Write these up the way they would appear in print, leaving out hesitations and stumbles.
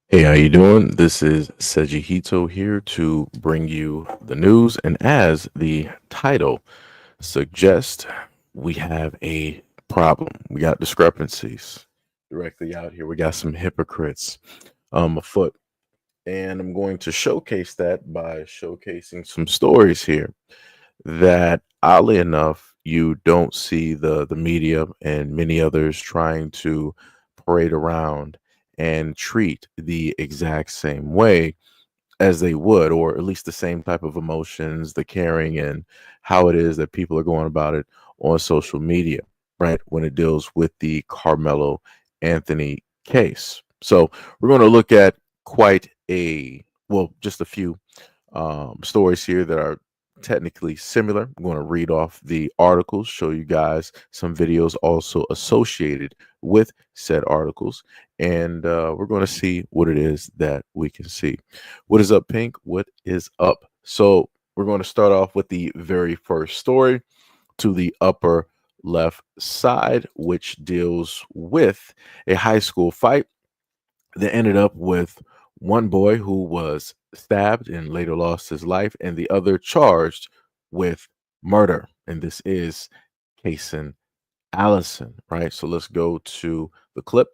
Hey, how you doing? This is SEIJIHITO here to bring you the news. And as the title suggests, we have a problem. We got discrepancies directly out here. We got some hypocrites afoot. And I'm going to showcase that by showcasing some stories here that, oddly enough, you don't see the media and many others trying to parade around and treat the exact same way as they would, or at least the same type of emotions, the caring, and how it is that people are going about it on social media, right? When it deals with the Carmelo Anthony case. So we're going to look at quite just a few stories here that are technically similar. I'm going to read off the articles, show you guys some videos also associated with said articles, and we're going to see what it is that we can see. What is up, Pink? What is up? So we're going to start off with the very first story to the upper left side, which deals with a high school fight that ended up with one boy who was stabbed and later lost his life, and the other charged with murder. And this is Caysen Allison, right? So let's go to the clip.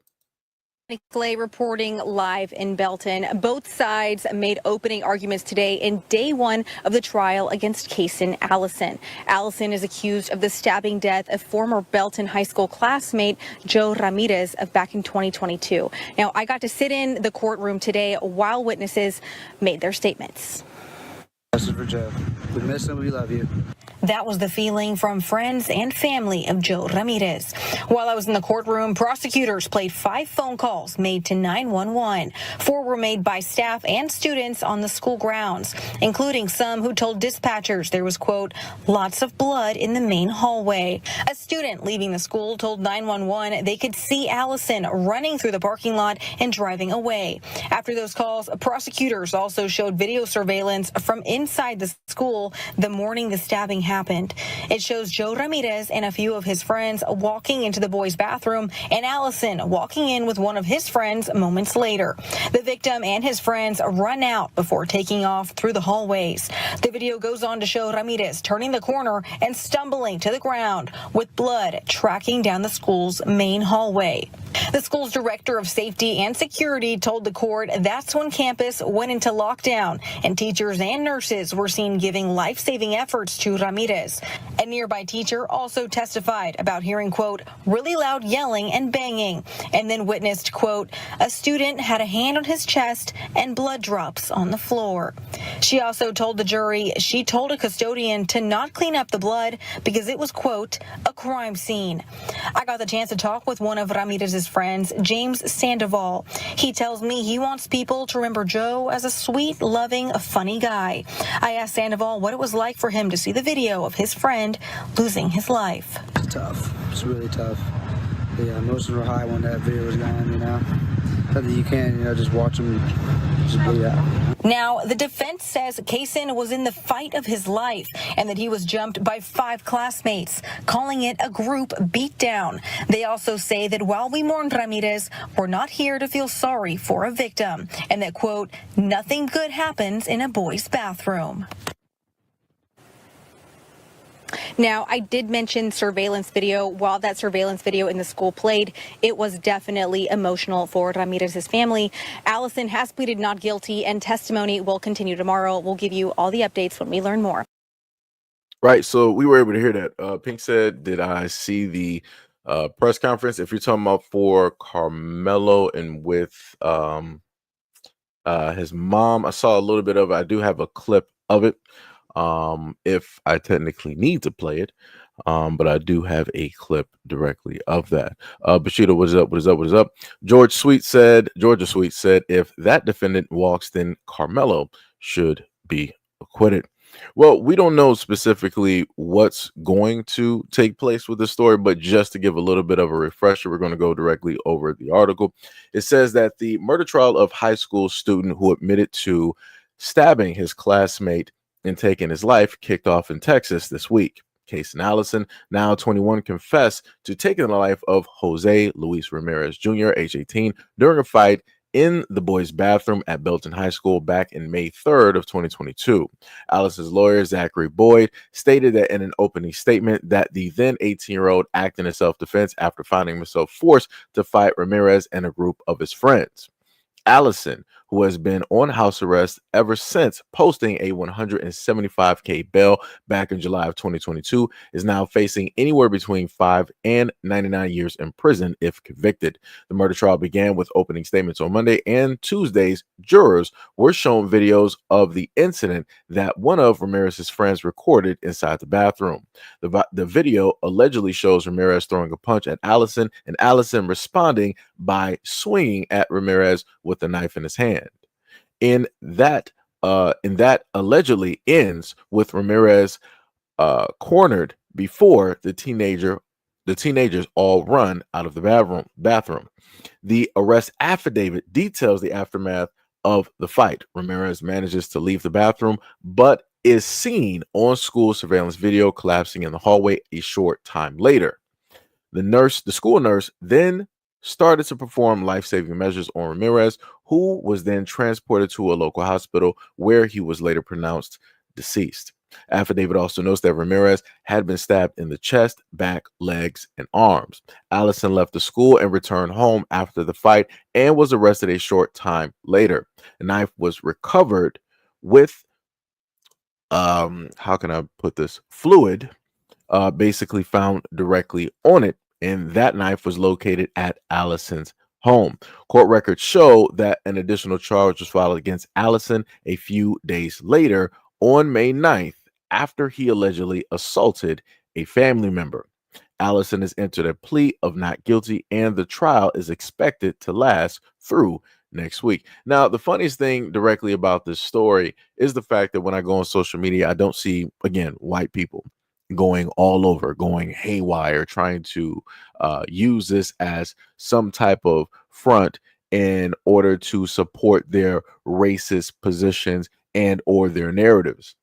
Clay reporting live in Belton. Both sides made opening arguments today in day one of the trial against Caysen Allison. Allison is accused of the stabbing death of former Belton High School classmate Joe Ramirez of back in 2022. Now, I got to sit in the courtroom today while witnesses made their statements. This is for Joe. We miss him. We love you. That was the feeling from friends and family of Joe Ramirez. While I was in the courtroom, prosecutors played 5 phone calls made to 911. 4 were made by staff and students on the school grounds, including some who told dispatchers there was, quote, lots of blood in the main hallway. A student leaving the school told 911 they could see Allison running through the parking lot and driving away. After those calls, prosecutors also showed video surveillance from inside the school the morning the stabbing happened. It shows Joe Ramirez and a few of his friends walking into the boys' bathroom and Allison walking in with one of his friends moments later. The victim and his friends run out before taking off through the hallways. The video goes on to show Ramirez turning the corner and stumbling to the ground with blood tracking down the school's main hallway. The school's director of safety and security told the court that's when campus went into lockdown and teachers and nurses were seen giving life-saving efforts to Ramirez. A nearby teacher also testified about hearing, quote, really loud yelling and banging, and then witnessed, quote, a student had a hand on his chest and blood drops on the floor. She also told the jury she told a custodian to not clean up the blood because it was, quote, a crime scene. I got the chance to talk with one of Ramirez's friends, James Sandoval. He tells me he wants people to remember Joe as a sweet, loving, funny guy. I asked Sandoval what it was like for him to see the video of his friend losing his life. It's tough. It's really tough. The emotions were high when that video was gone, Nothing you can, just watch them just bleed out. Now, the defense says Caysen was in the fight of his life and that he was jumped by 5 classmates, calling it a group beatdown. They also say that while we mourn Ramirez, we're not here to feel sorry for a victim, and that, quote, nothing good happens in a boy's bathroom. Now, I did mention surveillance video. While that surveillance video in the school played, it was definitely emotional for Ramirez's family. Allison has pleaded not guilty, and testimony will continue tomorrow. We'll give you all the updates when we learn more. Right. So we were able to hear that. Pink said, did I see the press conference? If you're talking about for Carmelo and with his mom, I saw a little bit of it. I do have a clip of it. If I technically need to play it, but I do have a clip directly of that. Bashida, what is up? What is up? What is up? Georgia Sweet said, if that defendant walks, then Carmelo should be acquitted. Well, we don't know specifically what's going to take place with this story, but just to give a little bit of a refresher, we're going to go directly over the article. It says that the murder trial of high school student who admitted to stabbing his classmate and taking his life kicked off in Texas this week. Caysen Allison, now 21, confessed to taking the life of Jose Luis Ramirez Jr., age 18, during a fight in the boys' bathroom at Belton High School back in May 3rd of 2022. Allison's lawyer, Zachary Boyd, stated that in an opening statement that the then 18-year-old acted in self-defense after finding himself forced to fight Ramirez and a group of his friends. Allison, who has been on house arrest ever since posting a $175K bail back in July of 2022, is now facing anywhere between 5 and 99 years in prison if convicted. The murder trial began with opening statements on Monday, and Tuesday's jurors were shown videos of the incident that one of Ramirez's friends recorded inside the bathroom. The video allegedly shows Ramirez throwing a punch at Allison and Allison responding by swinging at Ramirez with a knife in his hand. In that allegedly ends with Ramirez cornered before the teenagers all run out of the bathroom. The arrest affidavit details the aftermath of the fight. Ramirez manages to leave the bathroom, but is seen on school surveillance video collapsing in the hallway a short time later. The school nurse, then started to perform life-saving measures on Ramirez, who was then transported to a local hospital where he was later pronounced deceased. Affidavit also notes that Ramirez had been stabbed in the chest, back, legs, and arms. Allison left the school and returned home after the fight and was arrested a short time later. A knife was recovered with how can I put this? Fluid, basically found directly on it, and that knife was located at Allison's home. Court records show that an additional charge was filed against Allison a few days later on May 9th after he allegedly assaulted a family member. Allison has entered a plea of not guilty, and the trial is expected to last through next week. Now, the funniest thing directly about this story is the fact that when I go on social media, I don't see, again, white people going all over, going haywire, trying to use this as some type of front in order to support their racist positions and or their narratives.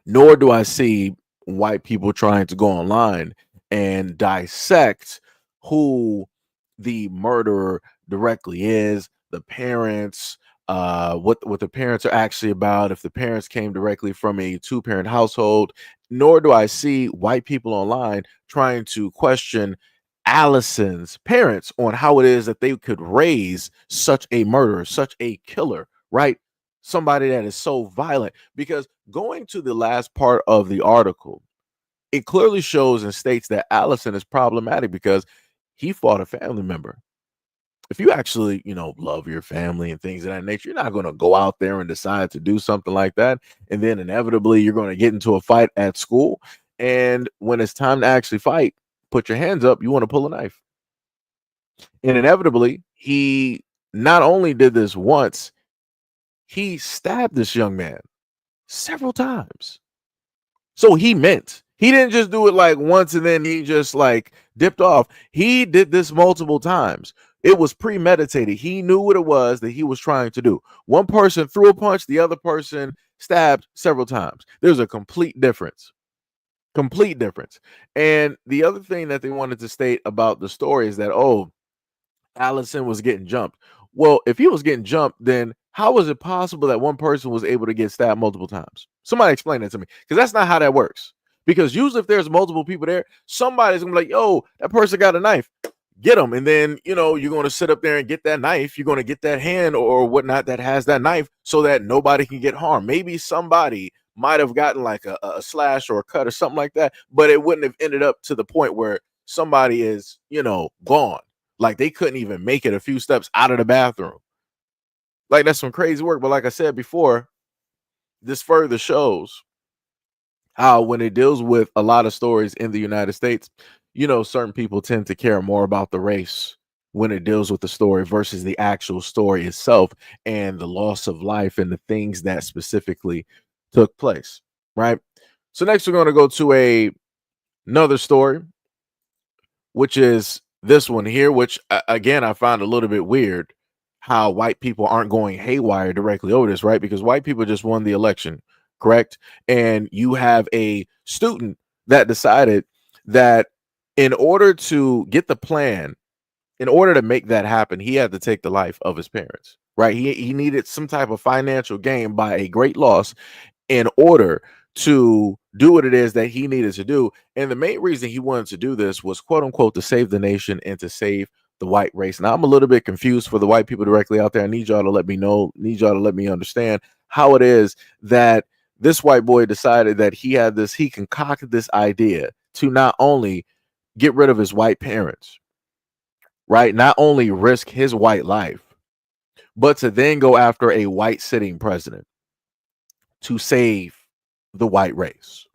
Nor do I see white people trying to go online and dissect who the murderer directly is, the parents, what the parents are actually about, if the parents came directly from a two-parent household. Nor do I see white people online trying to question Allison's parents on how it is that they could raise such a murderer, such a killer, right? Somebody that is so violent. Because going to the last part of the article, it clearly shows and states that Allison is problematic because he fought a family member. If you actually, love your family and things of that nature, you're not going to go out there and decide to do something like that. And then inevitably you're going to get into a fight at school. And when it's time to actually fight, put your hands up, you want to pull a knife. And inevitably, he not only did this once, he stabbed this young man several times. So he didn't just do it like once and then he just like dipped off. He did this multiple times. It was premeditated. He knew what it was that he was trying to do. One person threw a punch, the other person stabbed several times. There's a complete difference. Complete difference. And the other thing that they wanted to state about the story is that, Allison was getting jumped. Well, if he was getting jumped, then how was it possible that one person was able to get stabbed multiple times? Somebody explain that to me, because that's not how that works. Because usually if there's multiple people there, somebody's gonna be like, yo, that person got a knife. Get them. And then, you're going to sit up there and get that knife. You're going to get that hand or whatnot that has that knife so that nobody can get harmed. Maybe somebody might have gotten like a slash or a cut or something like that, but it wouldn't have ended up to the point where somebody is, gone. Like they couldn't even make it a few steps out of the bathroom. Like that's some crazy work. But like I said before, this further shows how when it deals with a lot of stories in the United States, certain people tend to care more about the race when it deals with the story versus the actual story itself and the loss of life and the things that specifically took place, right? So next we're going to go to another story, which is this one here, which again, I find a little bit weird how white people aren't going haywire directly over this, right? Because white people just won the election, correct? And you have a student that decided that in order to get the plan in order to make that happen, he had to take the life of his parents, right? He needed some type of financial gain by a great loss in order to do what it is that he needed to do. And the main reason he wanted to do this was, quote unquote, to save the nation and to save the white race. Now, I'm a little bit confused for the white people directly out there. I need y'all to let me know, need y'all to let me understand how it is that this white boy decided that he concocted this idea to not only get rid of his white parents, right? Not only risk his white life, but to then go after a white sitting president to save the white race.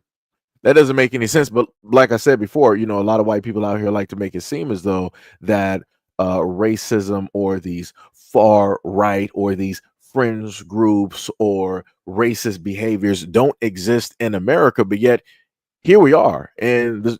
That doesn't make any sense. But like I said before, a lot of white people out here like to make it seem as though that racism or these far right or these fringe groups or racist behaviors don't exist in America, but yet here we are. And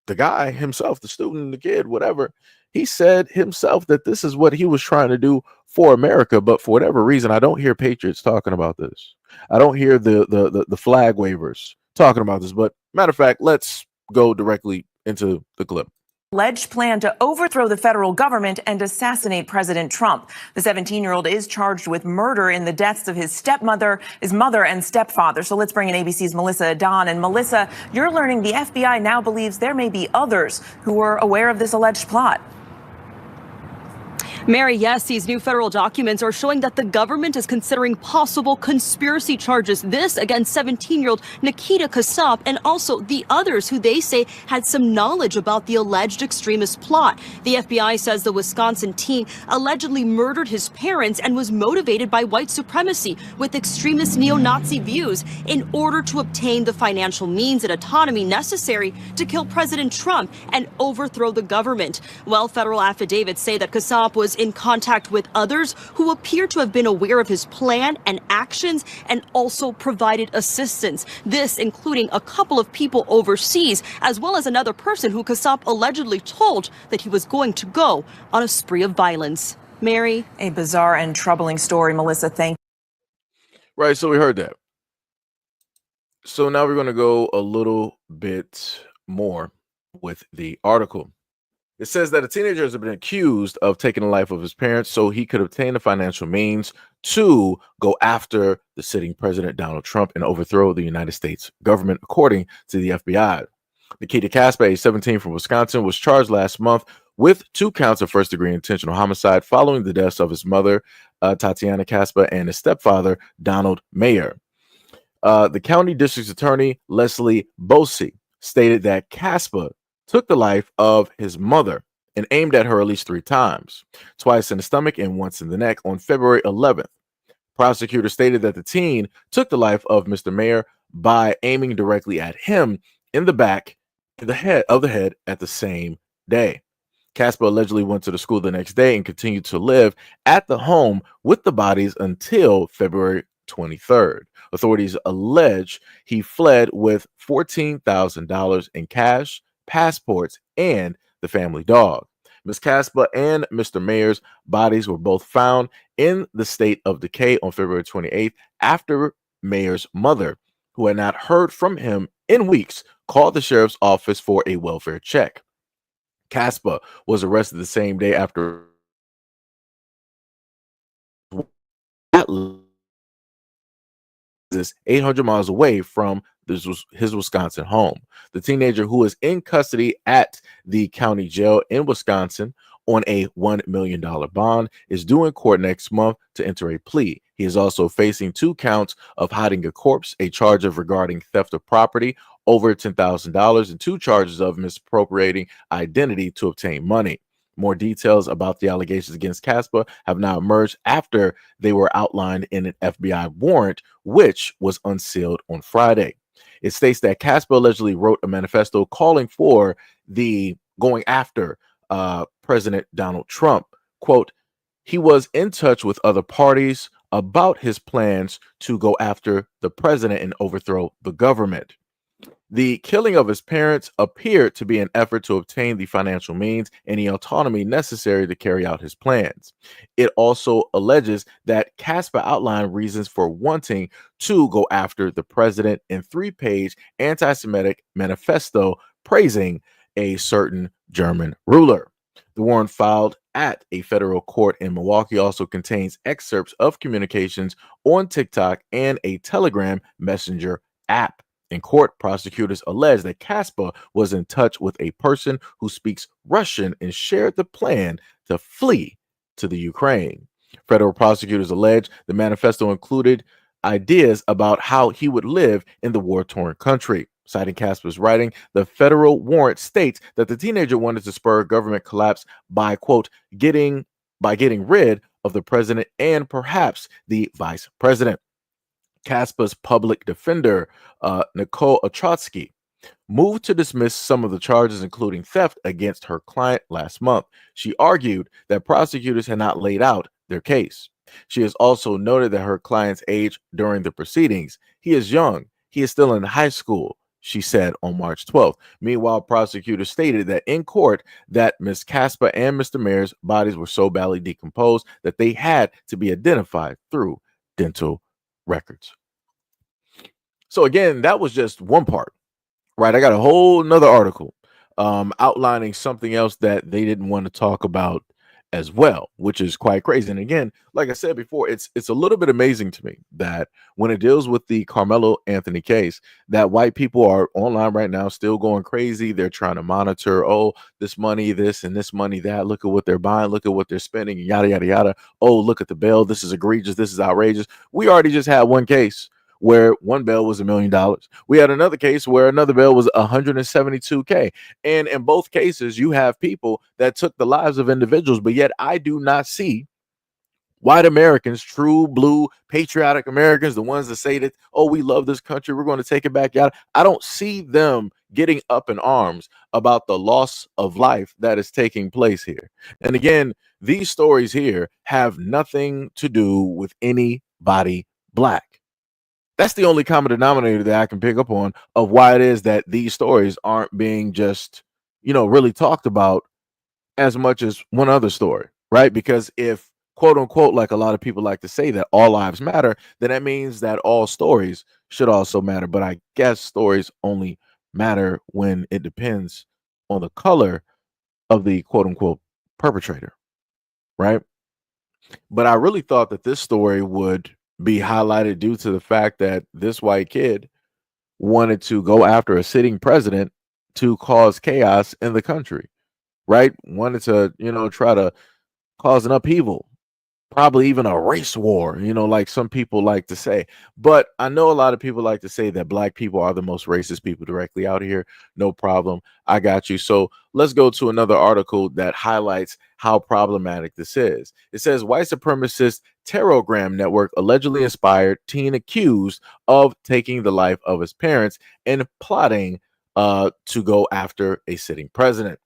the guy himself, the student, the kid, whatever, he said himself that this is what he was trying to do for America. But for whatever reason, I don't hear patriots talking about this. I don't hear the flag wavers talking about this. But matter of fact, let's go directly into the clip. Alleged plan to overthrow the federal government and assassinate President Trump. The 17-year-old is charged with murder in the deaths of his stepmother, his mother, and stepfather. So let's bring in ABC's Melissa Adon. And Melissa, you're learning the FBI now believes there may be others who were aware of this alleged plot. Mary, yes, these new federal documents are showing that the government is considering possible conspiracy charges. This against 17-year-old Nikita Casap and also the others who they say had some knowledge about the alleged extremist plot. The FBI says the Wisconsin teen allegedly murdered his parents and was motivated by white supremacy with extremist neo-Nazi views in order to obtain the financial means and autonomy necessary to kill President Trump and overthrow the government. Well, federal affidavits say that Casap was in contact with others who appear to have been aware of his plan and actions and also provided assistance. This including a couple of people overseas, as well as another person who Casap allegedly told that he was going to go on a spree of violence. Mary? A bizarre and troubling story, Melissa. Thank you. Right, so we heard that. So now we're going to go a little bit more with the article. It says that a teenager has been accused of taking the life of his parents so he could obtain the financial means to go after the sitting president, Donald Trump, and overthrow the United States government, according to the FBI. Nikita Casap, age 17 from Wisconsin, was charged last month with 2 counts of first-degree intentional homicide following the deaths of his mother, Tatiana Casap, and his stepfather, Donald Mayer. The county district attorney, Leslie Bosey, stated that Casap took the life of his mother and aimed at her at least 3 times, twice in the stomach and once in the neck on February 11th. Prosecutors stated that the teen took the life of Mr. Mayer by aiming directly at him in the back of the head at the same day. Casap allegedly went to the school the next day and continued to live at the home with the bodies until February 23rd. Authorities allege he fled with $14,000 in cash, passports, and the family dog. Ms. Casap and Mr. Mayer's bodies were both found in the state of decay on February 28th after Mayer's mother, who had not heard from him in weeks, called the sheriff's office for a welfare check. Casap was arrested the same day after this 800 miles away from his Wisconsin home. The teenager, who is in custody at the county jail in Wisconsin on a $1 million bond, is due in court next month to enter a plea. He is also facing 2 counts of hiding a corpse, a charge of regarding theft of property over $10,000, and 2 charges of misappropriating identity to obtain money. More details about the allegations against Casap have now emerged after they were outlined in an FBI warrant, which was unsealed on Friday. It states that Casap allegedly wrote a manifesto calling for the going after President Donald Trump. Quote, he was in touch with other parties about his plans to go after the president and overthrow the government. The killing of his parents appeared to be an effort to obtain the financial means and the autonomy necessary to carry out his plans. It also alleges that Casap outlined reasons for wanting to go after the president in 3-page anti-Semitic manifesto praising a certain German ruler. The warrant filed at a federal court in Milwaukee also contains excerpts of communications on TikTok and a Telegram Messenger app. In court, prosecutors allege that Caspa was in touch with a person who speaks Russian and shared the plan to flee to the Ukraine. Federal prosecutors allege the manifesto included ideas about how he would live in the war-torn country. Citing Casper's writing, the federal warrant states that the teenager wanted to spur government collapse by, quote, getting rid of the president and perhaps the vice president. Caspa's public defender, Nicole Otrotsky, moved to dismiss some of the charges, including theft against her client last month. She argued that prosecutors had not laid out their case. She has also noted that her client's age during the proceedings. He is young. He is still in high school, she said on March 12th. Meanwhile, prosecutors stated that in court that Ms. Caspa and Mr. Mayer's bodies were so badly decomposed that they had to be identified through dental records. So again, that was just one part, right? I got a whole nother article outlining something else that they didn't want to talk about as well, which is quite crazy. And again, like I said before, it's a little bit amazing to me that when it deals with the Carmelo Anthony case, that white people are online right now still going crazy. They're trying to monitor, oh, this money, this, and this money, that. Look at what they're buying. Look at what they're spending, yada, yada, yada. Oh, look at the bail. This is egregious. This is outrageous. We already just had one case where one bail was $1 million. We had another case where another bail was $172K. And in both cases, you have people that took the lives of individuals, but yet I do not see white Americans, true blue patriotic Americans, the ones that say that, oh, we love this country, we're going to take it back out. I don't see them getting up in arms about the loss of life that is taking place here. And again, these stories here have nothing to do with anybody black. That's the only common denominator that I can pick up on of why it is that these stories aren't being just, really talked about as much as one other story, right? Because if, quote unquote, like a lot of people like to say that all lives matter, then that means that all stories should also matter. But I guess stories only matter when it depends on the color of the quote unquote perpetrator, right? But I really thought that this story would be highlighted due to the fact that this white kid wanted to go after a sitting president to cause chaos in the country, right? Wanted to, try to cause an upheaval, probably even a race war, like some people like to say. But I know a lot of people like to say that black people are the most racist people directly out here. No problem. I got you. So let's go to another article that highlights how problematic this is. It says white supremacist Telegram network allegedly inspired teen accused of taking the life of his parents and plotting to go after a sitting president.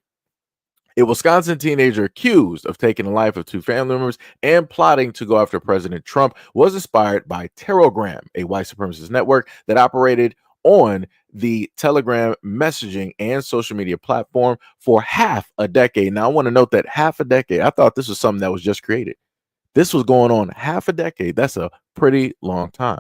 A Wisconsin teenager accused of taking the life of two family members and plotting to go after President Trump was inspired by Telegram, a white supremacist network that operated on the Telegram messaging and social media platform for half a decade. Now, I want to note that half a decade. I thought this was something that was just created. This was going on half a decade. That's a pretty long time.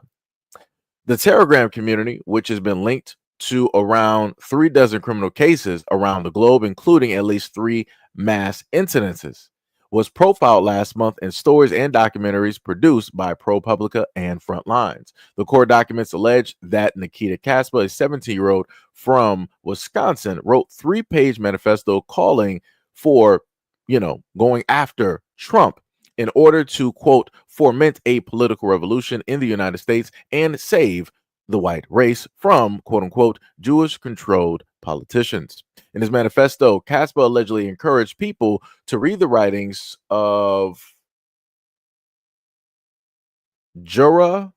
The Telegram community, which has been linked to around 36 criminal cases around the globe, including at least 3 mass incidences, was profiled last month in stories and documentaries produced by ProPublica and Frontlines. The court documents allege that Nikita Caspa, a 17-year-old from Wisconsin, wrote 3-page manifesto calling for, going after Trump in order to, quote, foment a political revolution in the United States and save the white race from, quote unquote, Jewish-controlled politicians. In his manifesto, Caspa allegedly encouraged people to read the writings of Jura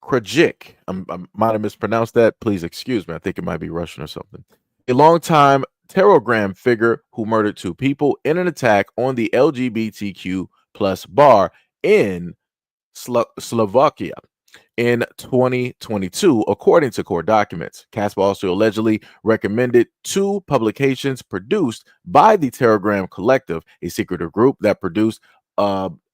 Krajik. I might have mispronounced that. Please excuse me. I think it might be Russian or something. A longtime Telegram figure who murdered 2 people in an attack on the LGBTQ plus bar in Slovakia in 2022, according to court documents. Casper also allegedly recommended 2 publications produced by the Telegram Collective, a secretive group that produced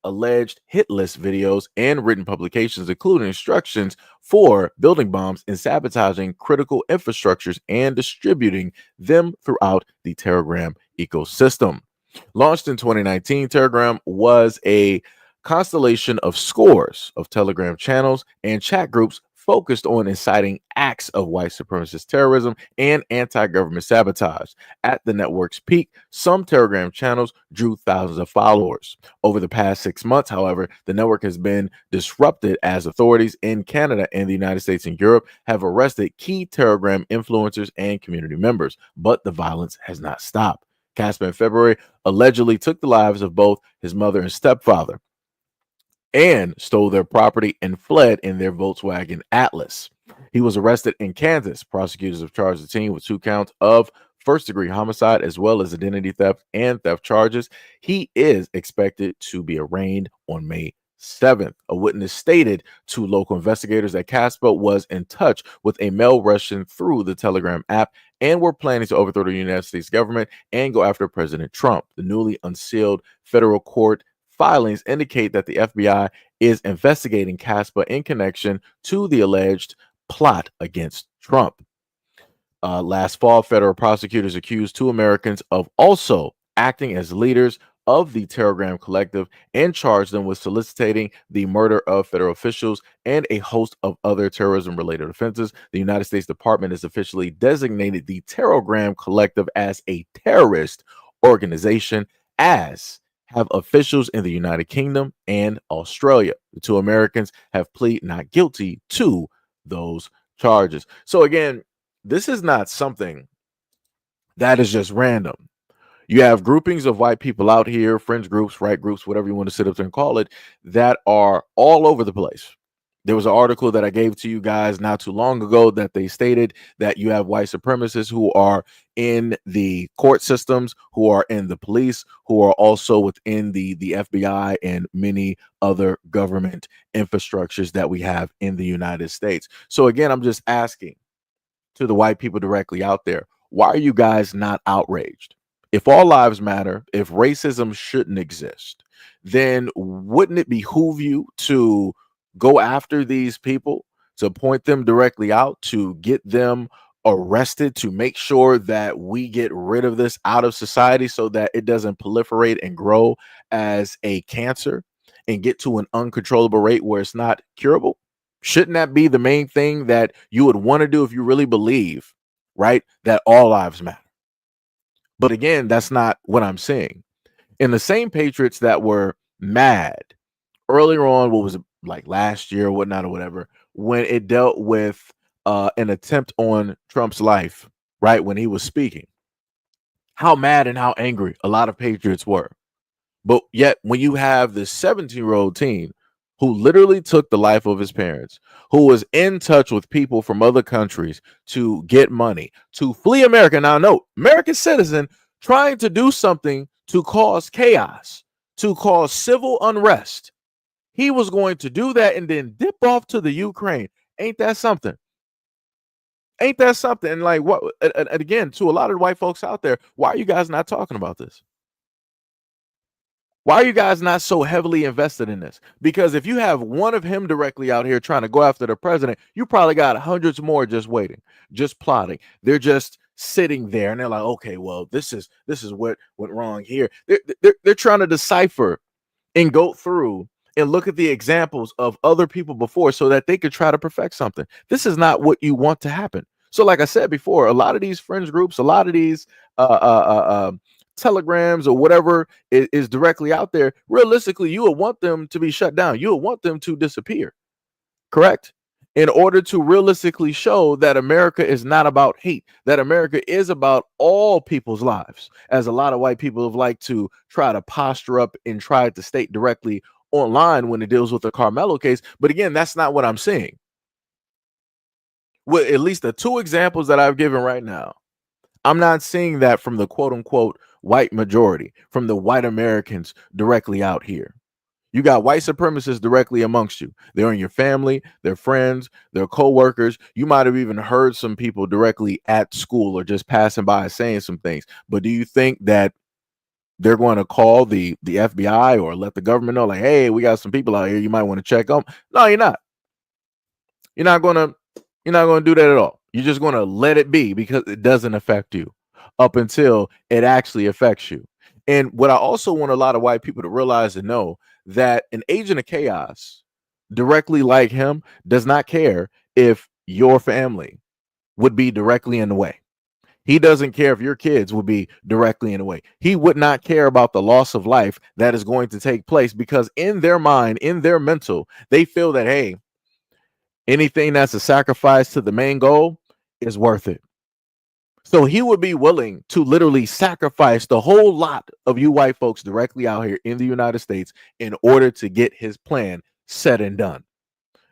alleged hit list videos and written publications, including instructions for building bombs and sabotaging critical infrastructures and distributing them throughout the Telegram ecosystem. Launched in 2019, Telegram was a constellation of scores of Telegram channels and chat groups focused on inciting acts of white supremacist terrorism and anti-government sabotage. At the network's peak, some Telegram channels drew thousands of followers. Over the past 6 months, however, the network has been disrupted as authorities in Canada and the United States and Europe have arrested key Telegram influencers and community members, but the violence has not stopped. Casap in February allegedly took the lives of both his mother and stepfather and stole their property and fled in their Volkswagen Atlas. He was arrested in Kansas. Prosecutors have charged the teen with 2 counts of first-degree homicide as well as identity theft and theft charges. He is expected to be arraigned on May 7th. A witness stated to local investigators that Casap was in touch with a male Russian through the Telegram app and were planning to overthrow the United States government and go after President Trump. The newly unsealed federal court filings indicate that the FBI is investigating Casap in connection to the alleged plot against Trump. Last fall, federal prosecutors accused 2 Americans of also acting as leaders of the Telegram collective and charged them with soliciting the murder of federal officials and a host of other terrorism-related offenses. The United States Department has officially designated the Telegram collective as a terrorist organization, as have officials in the United Kingdom and Australia. The 2 Americans have pleaded not guilty to those charges. So again, this is not something that is just random. You have groupings of white people out here, fringe groups, right groups, whatever you want to sit up there and call it, that are all over the place. There was an article that I gave to you guys not too long ago that they stated that you have white supremacists who are in the court systems, who are in the police, who are also within the FBI and many other government infrastructures that we have in the United States. So again, I'm just asking to the white people directly out there, why are you guys not outraged? If all lives matter, if racism shouldn't exist, then wouldn't it behoove you to go after these people, to point them directly out, to get them arrested, to make sure that we get rid of this out of society so that it doesn't proliferate and grow as a cancer and get to an uncontrollable rate where it's not curable? Shouldn't that be the main thing that you would want to do if you really believe, right, that all lives matter? But again, that's not what I'm saying. And the same patriots that were mad earlier on, what was it, like last year or whatnot or whatever, when it dealt with an attempt on Trump's life, right, when he was speaking, how mad and how angry a lot of patriots were. But yet when you have this 17-year-old teen who literally took the life of his parents, who was in touch with people from other countries to get money, to flee America. Now, note, American citizen trying to do something to cause chaos, to cause civil unrest. He was going to do that and then dip off to the Ukraine. Ain't that something? Ain't that something? And like, what? And again, to a lot of white folks out there, why are you guys not talking about this? Why are you guys not so heavily invested in this? Because if you have one of him directly out here trying to go after the president, you probably got hundreds more just waiting, just plotting. They're just sitting there and they're like, okay, well, this is what went wrong here. They're trying to decipher and go through and look at the examples of other people before so that they could try to perfect something. This is not what you want to happen. So like I said before, a lot of these fringe groups, a lot of these telegrams or whatever is directly out there, realistically, you would want them to be shut down. You would want them to disappear, correct? In order to realistically show that America is not about hate, that America is about all people's lives, as a lot of white people have liked to try to posture up and try to state directly online when it deals with the Carmelo case. But again, that's not what I'm saying. With at least the 2 examples that I've given right now, I'm not seeing that from the quote unquote white majority, from the white Americans directly out here. You got white supremacists directly amongst you. They're in your family, they're friends, they're co-workers. You might have even heard some people directly at school or just passing by saying some things. But do you think that they're going to call the FBI or let the government know, like, hey, we got some people out here, you might want to check them. No, you're not. You're not gonna do that at all. You're just gonna let it be because it doesn't affect you up until it actually affects you. And what I also want a lot of white people to realize and know, that an agent of chaos directly like him does not care if your family would be directly in the way. He doesn't care if your kids would be directly in the way. He would not care about the loss of life that is going to take place, because in their mind, in their mental, they feel that, hey, anything that's a sacrifice to the main goal is worth it. So he would be willing to literally sacrifice the whole lot of you white folks directly out here in the United States in order to get his plan said and done.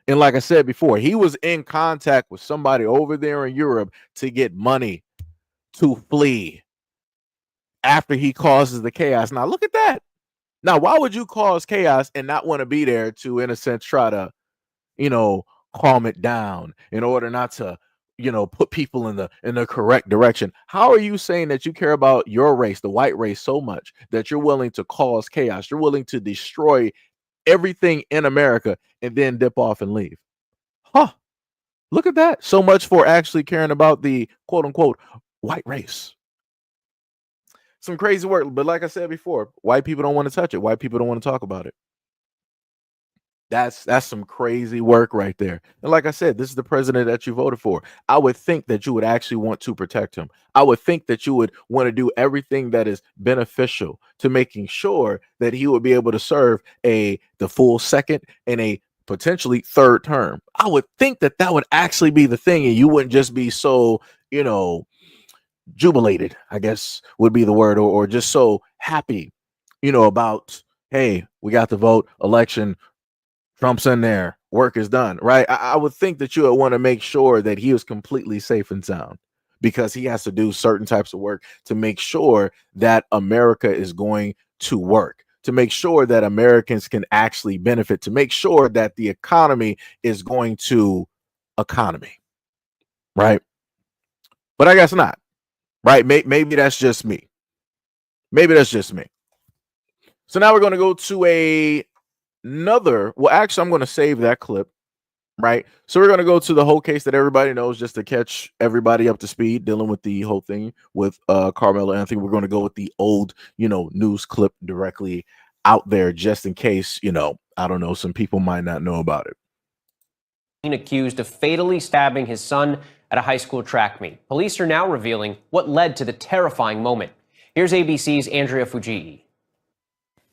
And like I said before, he was in contact with somebody over there in Europe to get money to flee after he causes the chaos. Now, look at that. Now, why would you cause chaos and not want to be there to, in a sense, try to, calm it down in order not to, put people in the correct direction? How are you saying that you care about your race, the white race, so much that you're willing to cause chaos? You're willing to destroy everything in America and then dip off and leave? Huh. Look at that. So much for actually caring about the quote unquote white race. Some crazy work. But like I said before, white people don't want to touch it. White people don't want to talk about it. That's some crazy work right there. And like I said, this is the president that you voted for. I would think that you would actually want to protect him. I would think that you would want to do everything that is beneficial to making sure that he would be able to serve the full second and a potentially third term. I would think that that would actually be the thing, and you wouldn't just be so, jubilated, I guess would be the word, or just so happy, about, hey, we got the vote, election, Trump's in there, work is done, right? I would think that you would want to make sure that he was completely safe and sound, because he has to do certain types of work to make sure that America is going to work, to make sure that Americans can actually benefit, to make sure that the economy is going to economy, right? But I guess not, right? Maybe that's just me. Maybe that's just me. So now we're going to go to well, actually, I'm going to save that clip, right? So we're going to go to the whole case that everybody knows, just to catch everybody up to speed dealing with the whole thing with Carmelo Anthony. We're going to go with the old, news clip directly out there, just in case, I don't know, some people might not know about it. Accused of fatally stabbing his son at a high school track meet. Police are now revealing what led to the terrifying moment. Here's ABC's Andrea Fujii.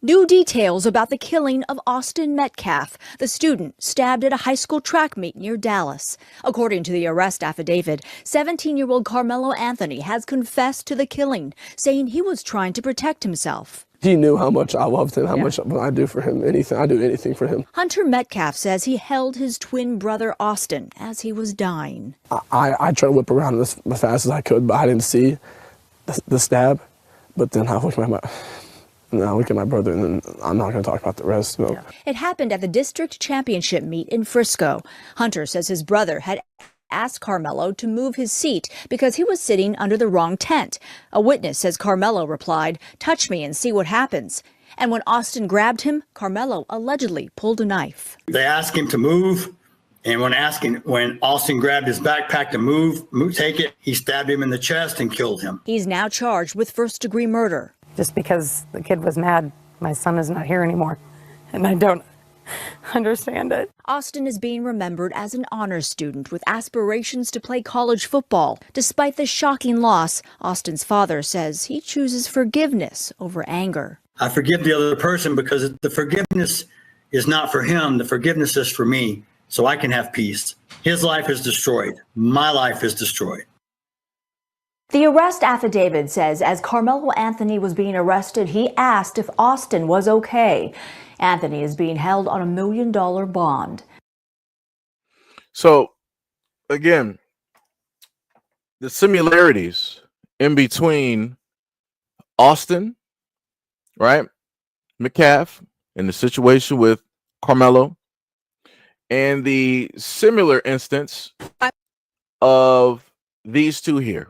New details about the killing of Austin Metcalf, the student stabbed at a high school track meet near Dallas. According to the arrest affidavit, 17-year-old Carmelo Anthony has confessed to the killing, saying he was trying to protect himself. He knew how much I loved him, how much I do for him, anything. I do anything for him. Hunter Metcalf says he held his twin brother Austin as he was dying. I tried to whip around as fast as I could, but I didn't see the stab. But then I looked at my brother, and then I'm not going to talk about the rest. No. It happened at the district championship meet in Frisco. Hunter says his brother had asked Carmelo to move his seat because he was sitting under the wrong tent. A witness says Carmelo replied, "Touch me and see what happens." And when Austin grabbed him, Carmelo allegedly pulled a knife. They asked him to move, and when Austin grabbed his backpack to move, take it, he stabbed him in the chest and killed him. He's now charged with first-degree murder. Just because the kid was mad, my son is not here anymore, and I don't understand it. Austin is being remembered as an honors student with aspirations to play college football. Despite the shocking loss, Austin's father says he chooses forgiveness over anger. I forgive the other person because the forgiveness is not for him. The forgiveness is for me, so I can have peace. His life is destroyed. My life is destroyed. The arrest affidavit says as Carmelo Anthony was being arrested, he asked if Austin was okay. Anthony is being held on $1 million bond. So, again, the similarities in between Austin, right, Metcalf, and the situation with Carmelo, and the similar instance of these two here.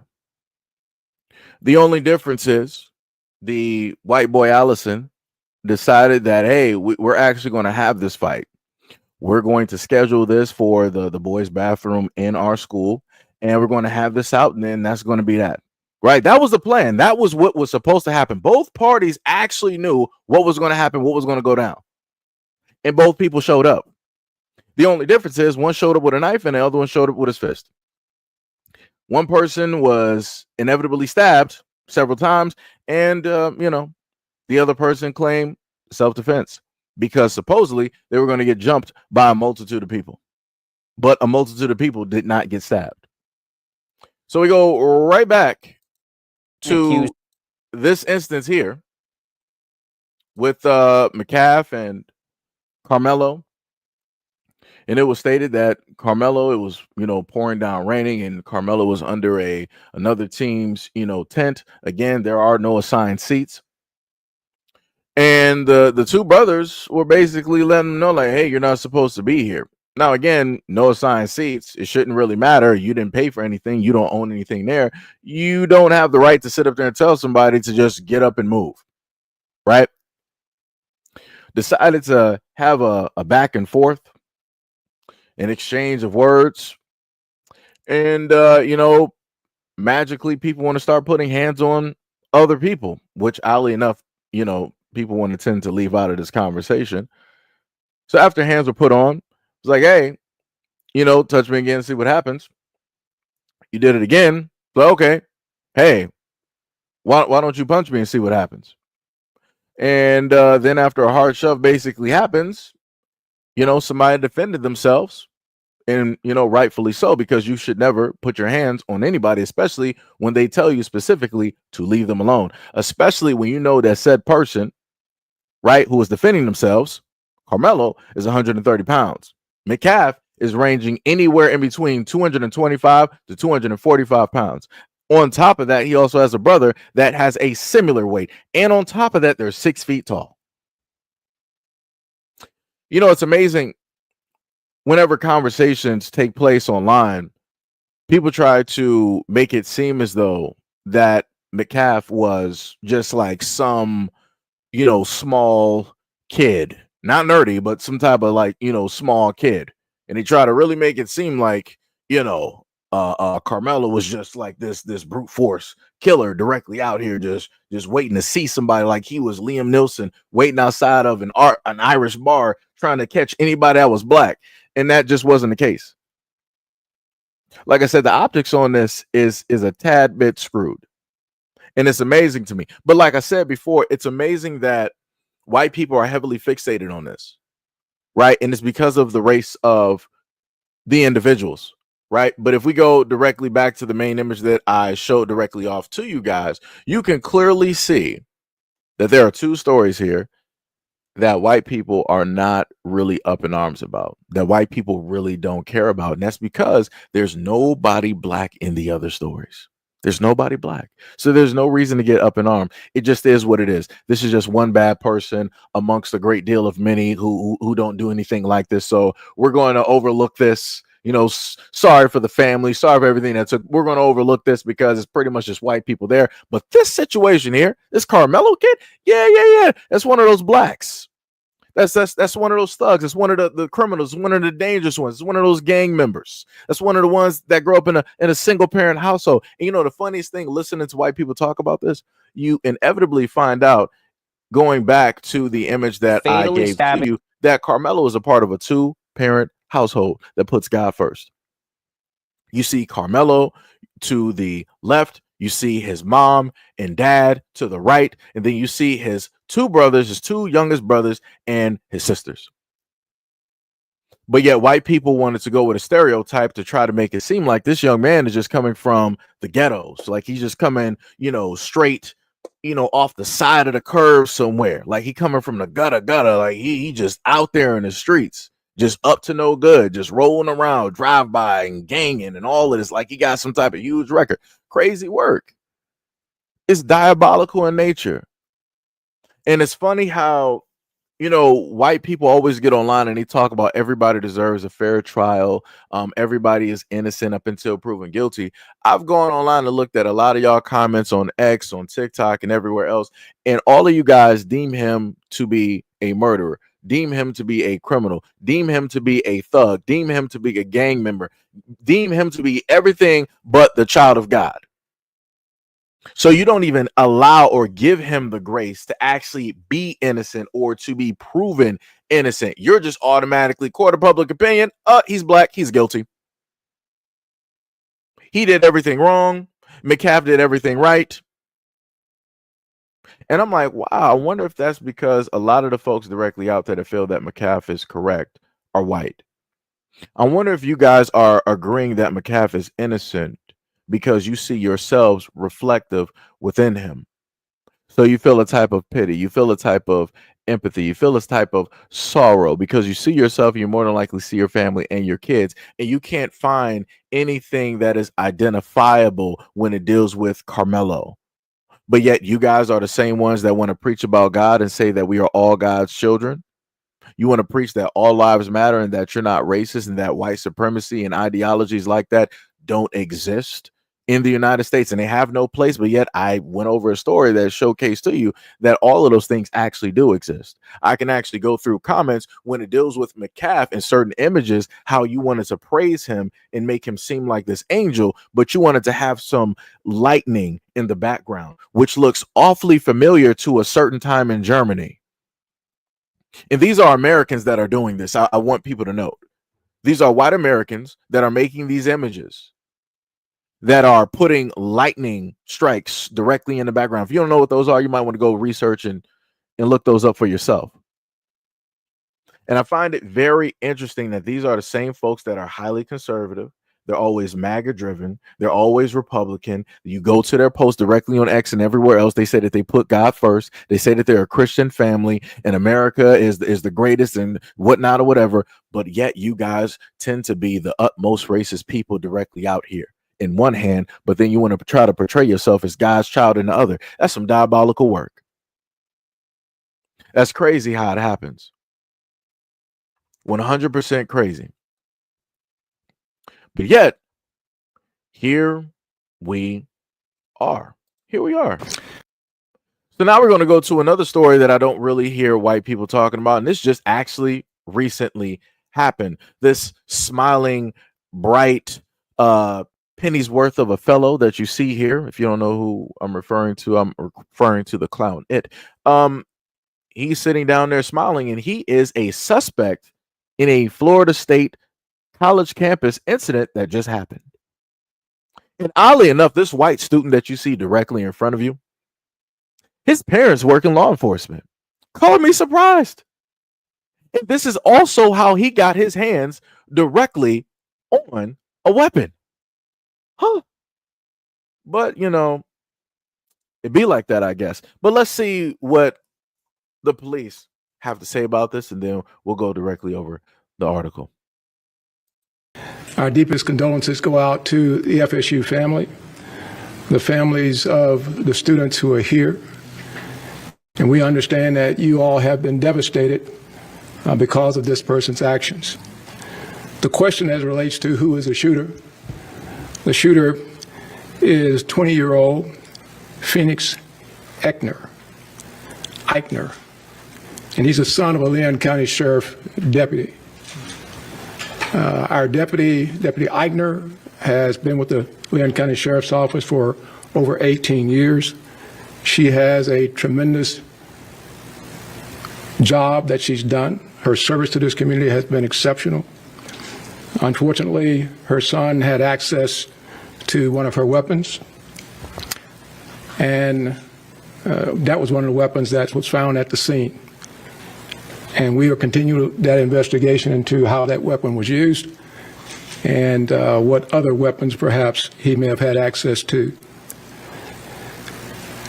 The only difference is the white boy Allison decided that, hey, we're actually going to have this fight. We're going to schedule this for the boys' bathroom in our school, and we're going to have this out, and then that's going to be that. Right? That was the plan. That was what was supposed to happen. Both parties actually knew what was going to happen, what was going to go down. And both people showed up. The only difference is one showed up with a knife and the other one showed up with his fist. One person was inevitably stabbed several times, and the other person claimed self-defense because supposedly they were going to get jumped by a multitude of people. But a multitude of people did not get stabbed. So we go right back to this instance here with McCaff and Carmelo. And it was stated that Carmelo, it was, pouring down raining, and Carmelo was under another team's, tent. Again, there are no assigned seats. And the two brothers were basically letting them know, like, hey, you're not supposed to be here. Now, again, no assigned seats. It shouldn't really matter. You didn't pay for anything. You don't own anything there. You don't have the right to sit up there and tell somebody to just get up and move. Right? Decided to have a back and forth, an exchange of words. And, magically people want to start putting hands on other people, which oddly enough, people want to tend to leave out of this conversation. So after hands were put on, it's like, hey, touch me again, see what happens. You did it again. So, okay, hey, why don't you punch me and see what happens? And then after a hard shove basically happens, somebody defended themselves, and, rightfully so, because you should never put your hands on anybody, especially when they tell you specifically to leave them alone, especially when you know that said person, right, who is defending themselves, Carmelo, is 130 pounds. McCaff is ranging anywhere in between 225 to 245 pounds. On top of that, he also has a brother that has a similar weight. And on top of that, they're 6 feet tall. It's amazing. Whenever conversations take place online, people try to make it seem as though that McCaff was just like some, small kid, not nerdy, but some type of small kid. And they try to really make it seem like, Carmelo was just like this brute force killer directly out here, just waiting to see somebody, like he was Liam Neeson waiting outside of an Irish bar trying to catch anybody that was black. And that just wasn't the case. Like I said, the optics on this is a tad bit screwed. And it's amazing to me. But like I said before, it's amazing that white people are heavily fixated on this, right? And it's because of the race of the individuals, right? But if we go directly back to the main image that I showed directly off to you guys, you can clearly see that there are two stories here that white people are not really up in arms about, that white people really don't care about. And that's because there's nobody black in the other stories. There's nobody black. So there's no reason to get up in arms. It just is what it is. This is just one bad person amongst a great deal of many who don't do anything like this. So we're going to overlook this. Sorry for the family. Sorry for everything that took. We're going to overlook this because it's pretty much just white people there. But this situation here, this Carmelo kid, yeah. That's one of those blacks. That's one of those thugs. It's one of the criminals. One of the dangerous ones. It's one of those gang members. That's one of the ones that grow up in a single parent household. And the funniest thing, listening to white people talk about this, you inevitably find out, going back to the image that I gave to you, that Carmelo is a part of a 2-parent household that puts God first. You see Carmelo to the left, you see his mom and dad to the right, and then you see his 2 brothers, his 2 youngest brothers, and his sisters. But yet white people wanted to go with a stereotype to try to make it seem like this young man is just coming from the ghettos, like he's just coming, straight, off the side of the curve somewhere, like he coming from the gutter, like he just out there in the streets, just up to no good, just rolling around, drive by and ganging and all of this, like he got some type of huge record. Crazy work. It's diabolical in nature. And it's funny how, white people always get online and they talk about everybody deserves a fair trial. Everybody is innocent up until proven guilty. I've gone online and looked at a lot of y'all comments on X, on TikTok, and everywhere else, and all of you guys deem him to be a murderer, deem him to be a criminal, deem him to be a thug, deem him to be a gang member, deem him to be everything but the child of God. So you don't even allow or give him the grace to actually be innocent or to be proven innocent. You're just automatically court of public opinion. He's black. He's guilty. He did everything wrong. McCaff did everything right. And I'm like, wow, I wonder if that's because a lot of the folks directly out there that feel that McCaff is correct are white. I wonder if you guys are agreeing that McCaff is innocent because you see yourselves reflective within him. So you feel a type of pity, you feel a type of empathy, you feel this type of sorrow because you see yourself, you more than likely see your family and your kids, and you can't find anything that is identifiable when it deals with Carmelo. But yet you guys are the same ones that want to preach about God and say that we are all God's children. You want to preach that all lives matter and that you're not racist and that white supremacy and ideologies like that don't exist in the United States and they have no place. But yet I went over a story that showcased to you that all of those things actually do exist. I can actually go through comments when it deals with McCaff and certain images, how you wanted to praise him and make him seem like this angel, but you wanted to have some lightning in the background, which looks awfully familiar to a certain time in Germany. And these are Americans that are doing this. I want people to know. These are white Americans that are making these images that are putting lightning strikes directly in the background. If you don't know what those are, you might want to go research and look those up for yourself. And I find it very interesting that these are the same folks that are highly conservative. They're always MAGA driven. They're always Republican. You go to their post directly on X and everywhere else. They say that they put God first. They say that they're a Christian family and America is the greatest and whatnot or whatever. But yet you guys tend to be the utmost racist people directly out here in one hand. But then you want to try to portray yourself as God's child in the other. That's some diabolical work. That's crazy how it happens. 100% crazy. But yet, here we are. Here we are. So now we're going to go to another story that I don't really hear white people talking about. And this just actually recently happened. This smiling, bright, penny's worth of a fellow that you see here. If you don't know who I'm referring to the clown It. He's sitting down there smiling, and he is a suspect in a Florida State college campus incident that just happened. And oddly enough, this white student that you see directly in front of you, his parents work in law enforcement. Color me surprised. And this is also how he got his hands directly on a weapon. Huh. But, it'd be like that, I guess. But let's see what the police have to say about this, and then we'll go directly over the article. Our deepest condolences go out to the FSU family, the families of the students who are here. And we understand that you all have been devastated because of this person's actions. The question as it relates to who is the shooter is 20-year-old Phoenix Eichner. And he's the son of a Leon County Sheriff deputy. Our Deputy Eichner has been with the Leon County Sheriff's Office for over 18 years. She has a tremendous job that she's done. Her service to this community has been exceptional. Unfortunately, her son had access to one of her weapons, and that was one of the weapons that was found at the scene. And we are continuing that investigation into how that weapon was used and what other weapons perhaps he may have had access to.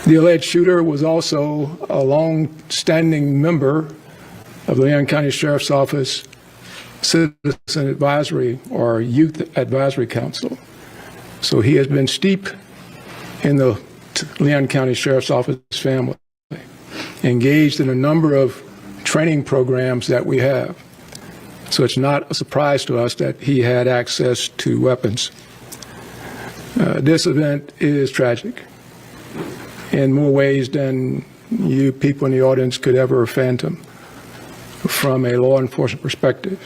The alleged shooter was also a long-standing member of the Leon County Sheriff's Office Citizen Advisory or Youth Advisory Council. So he has been steep in the Leon County Sheriff's Office family, engaged in a number of training programs that we have. So it's not a surprise to us that he had access to weapons. This event is tragic in more ways than you people in the audience could ever fathom from a law enforcement perspective.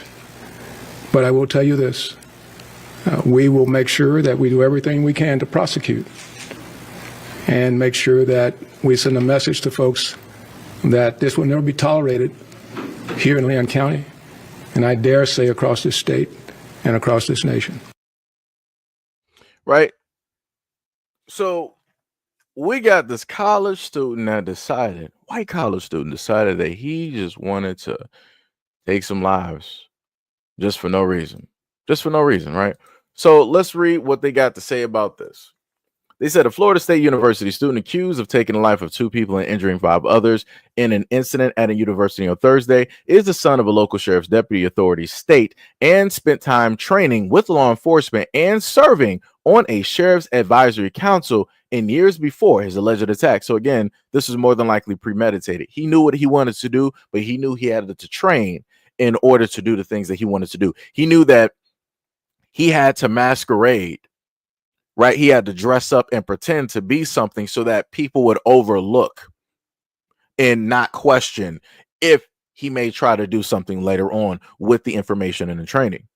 But I will tell you this, we will make sure that we do everything we can to prosecute and make sure that we send a message to folks that this will never be tolerated here in Leon County, and I dare say across this state and across this nation. Right? So we got this college student that decided, white college student decided that he just wanted to take some lives just for no reason. Just for no reason, right? So let's read what they got to say about this. They said a Florida State University student accused of taking the life of 2 people and injuring 5 others in an incident at a university on Thursday is the son of a local sheriff's deputy authority state and spent time training with law enforcement and serving on a sheriff's advisory council in years before his alleged attack. So again, this is more than likely premeditated. He knew what he wanted to do, but he knew he had to train in order to do the things that he wanted to do. He knew that he had to masquerade. Right? He had to dress up and pretend to be something so that people would overlook and not question if he may try to do something later on with the information and the training.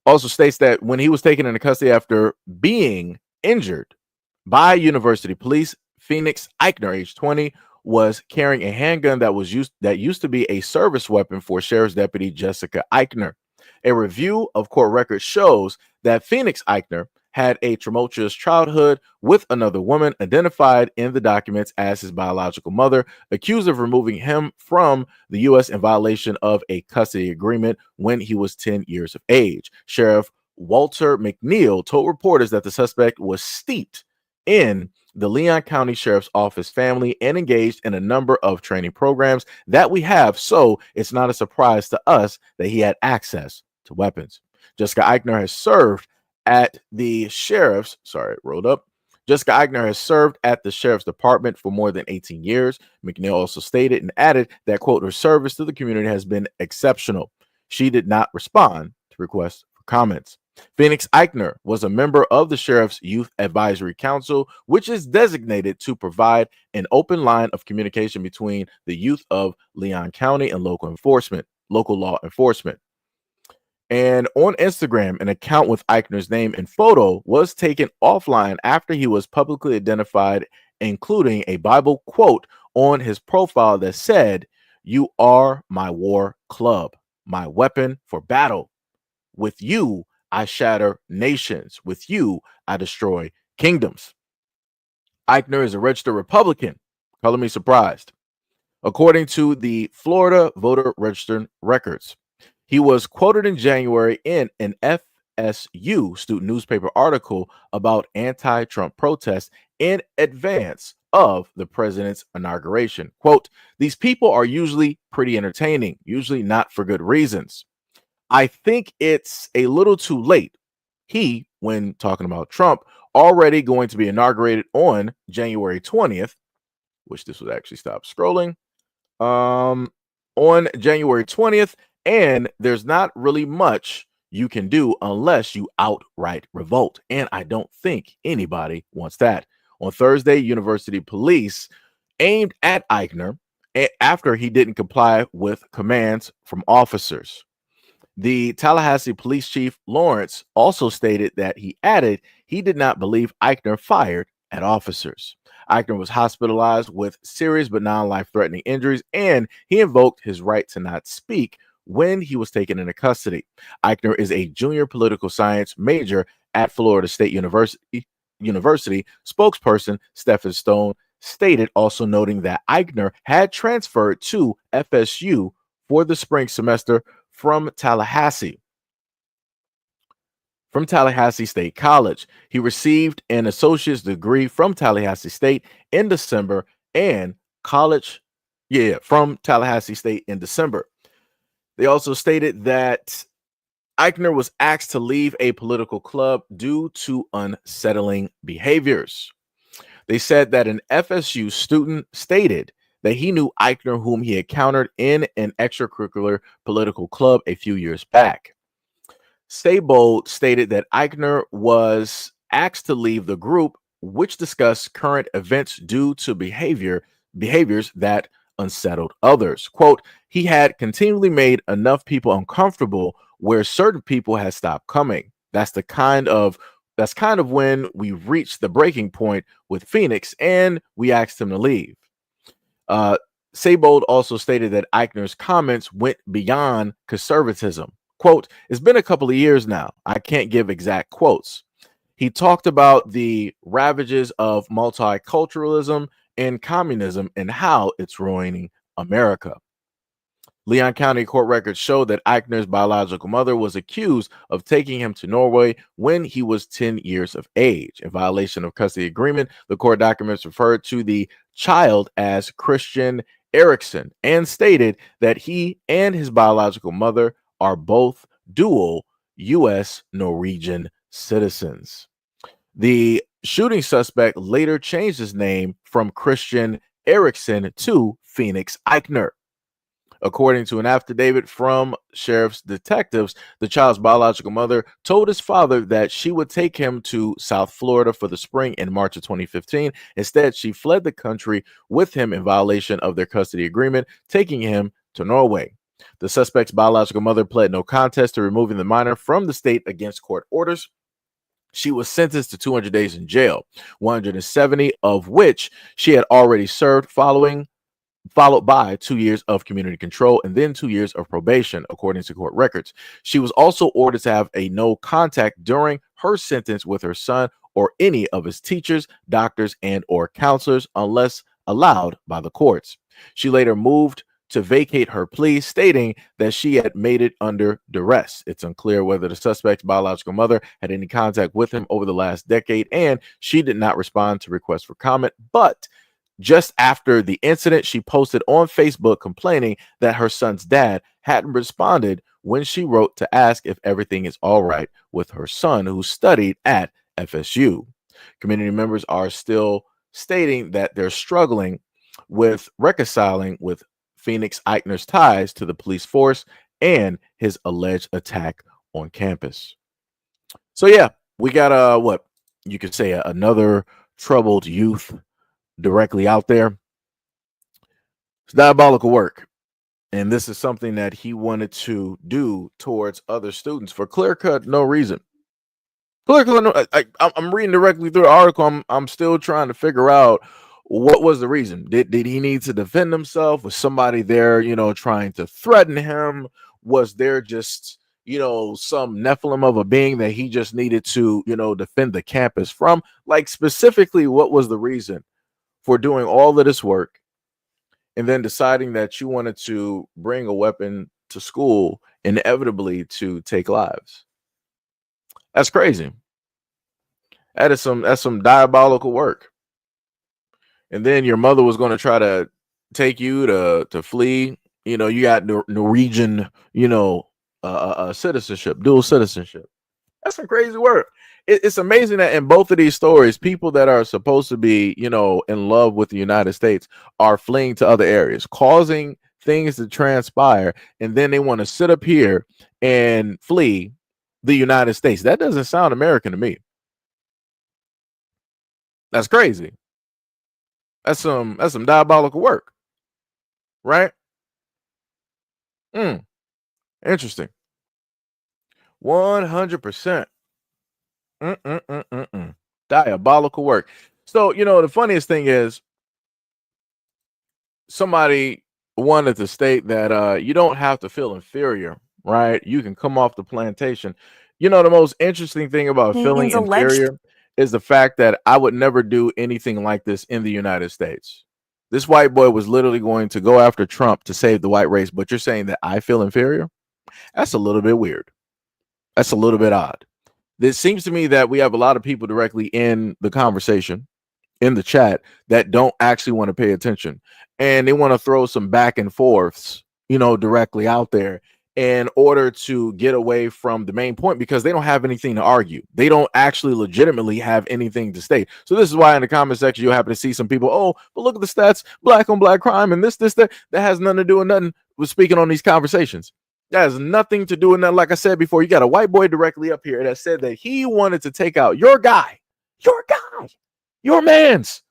Also states that when he was taken into custody after being injured by university police, Phoenix Eichner, age 20, was carrying a handgun that used to be a service weapon for Sheriff's Deputy Jessica Eichner. A review of court records shows that Phoenix Eichner had a tumultuous childhood with another woman identified in the documents as his biological mother, accused of removing him from the U.S. in violation of a custody agreement when he was 10 years of age. Sheriff Walter McNeil told reporters that the suspect was steeped in the Leon County Sheriff's Office family and engaged in a number of training programs that we have, so it's not a surprise to us that he had access to weapons. Jessica Eichner has served at the sheriff's, Jessica Eichner has served at the sheriff's department for more than 18 years. McNeil also stated and added that, quote, her service to the community has been exceptional. She did not respond to requests for comments. Phoenix Eichner was a member of the Sheriff's Youth Advisory Council, which is designated to provide an open line of communication between the youth of Leon County and local law enforcement. And on Instagram, an account with Eichner's name and photo was taken offline after he was publicly identified, including a Bible quote on his profile that said, "You are my war club, my weapon for battle. With you, I shatter nations. With you, I destroy kingdoms." Eichner is a registered Republican. Color me surprised. According to the Florida voter registration records, he was quoted in January in an FSU student newspaper article about anti-Trump protests in advance of the president's inauguration. Quote, "These people are usually pretty entertaining, usually not for good reasons. I think it's a little too late." He, when talking about Trump, already going to be inaugurated on January 20th, which this would actually stop scrolling, on January 20th, and there's not really much you can do unless you outright revolt. And I don't think anybody wants that. On Thursday, university police aimed at Eichner after he didn't comply with commands from officers. The Tallahassee police chief, Lawrence, also stated that he added he did not believe Eichner fired at officers. Eichner was hospitalized with serious but non-life-threatening injuries, and he invoked his right to not speak when he was taken into custody. Eichner is a junior political science major at Florida State University. Spokesperson Stephen Stone stated, also noting that Eichner had transferred to FSU for the spring semester from Tallahassee State College. He received an associate's degree from Tallahassee State in December and from Tallahassee State in December. They also stated that Eichner was asked to leave a political club due to unsettling behaviors. They said that an FSU student stated that he knew Eichner, whom he encountered in an extracurricular political club a few years back. Seybold stated that Eichner was asked to leave the group, which discussed current events due to behaviors that unsettled others. Quote, he had continually made enough people uncomfortable where certain people had stopped coming. That's kind of when we reached the breaking point with Phoenix and we asked him to leave. Seybold also stated that Eichner's comments went beyond conservatism. Quote, it's been a couple of years now. I can't give exact quotes. He talked about the ravages of multiculturalism and communism and how it's ruining America. Leon County court records show that Eichner's biological mother was accused of taking him to Norway when he was 10 years of age. In violation of custody agreement, the court documents referred to the child as Christian Eriksen and stated that he and his biological mother are both dual U.S. Norwegian citizens. The shooting suspect later changed his name from Christian Eriksen to Phoenix Eichner. According to an affidavit from sheriff's detectives, the child's biological mother told his father that she would take him to South Florida for the spring in March of 2015. Instead, she fled the country with him in violation of their custody agreement, taking him to Norway. The suspect's biological mother pled no contest to removing the minor from the state against court orders. She was sentenced to 200 days in jail, 170 of which she had already served, followed by 2 years of community control and then 2 years of probation, according to court records. She was also ordered to have a no contact during her sentence with her son or any of his teachers, doctors, and or counselors unless allowed by the courts. She later moved to vacate her plea, stating that she had made it under duress. It's unclear whether the suspect's biological mother had any contact with him over the last decade, and she did not respond to requests for comment. But just after the incident, she posted on Facebook complaining that her son's dad hadn't responded when she wrote to ask if everything is all right with her son, who studied at FSU. Community members are still stating that they're struggling with reconciling with Phoenix Eichner's ties to the police force and his alleged attack on campus. So yeah, we got what you could say another troubled youth directly out there. It's diabolical work, and this is something that he wanted to do towards other students for clear-cut no reason. I'm reading directly through the article. I'm still trying to figure out what was the reason. Did he need to defend himself? Was somebody there, trying to threaten him? Was there just, some Nephilim of a being that he just needed to, defend the campus from? Like, specifically, what was the reason for doing all of this work and then deciding that you wanted to bring a weapon to school, inevitably to take lives? That's crazy. That's some diabolical work. And then your mother was going to try to take you to flee. You got Norwegian, citizenship, dual citizenship. That's some crazy work. It's amazing that in both of these stories, people that are supposed to be, in love with the United States are fleeing to other areas, causing things to transpire. And then they want to sit up here and flee the United States. That doesn't sound American to me. That's crazy. That's some diabolical work, right? Interesting. 100%. Diabolical work. So, the funniest thing is somebody wanted to state that you don't have to feel inferior, right? You can come off the plantation. The most interesting thing about feeling inferior is the fact that I would never do anything like this in the United States. This white boy was literally going to go after Trump to save the white race, but you're saying that I feel inferior? That's a little bit weird. That's a little bit odd. It seems to me that we have a lot of people directly in the conversation, in the chat, that don't actually want to pay attention. And they want to throw some back and forths, directly out there. in order to get away from the main point, because they don't have anything to argue. They don't actually legitimately have anything to state. So this is why in the comment section you'll happen to see some people, oh, but look at the stats, black on black crime and this, that has nothing to do with nothing with speaking on these conversations. That has nothing to do with nothing. Like I said before, you got a white boy directly up here that said that he wanted to take out your man's,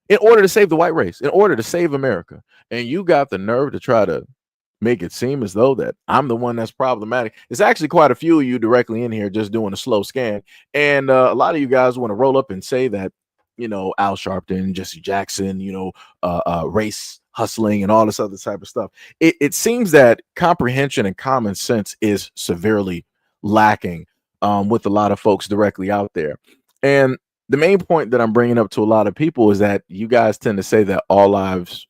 in order to save the white race, in order to save America. And you got the nerve to try to make it seem as though that I'm the one that's problematic. It's actually quite a few of you directly in here just doing a slow scan. And a lot of you guys want to roll up and say that, you know, Al Sharpton, Jesse Jackson, you know, race hustling and all this other type of stuff. It seems that comprehension and common sense is severely lacking with a lot of folks directly out there. And the main point that I'm bringing up to a lot of people is that you guys tend to say that all lives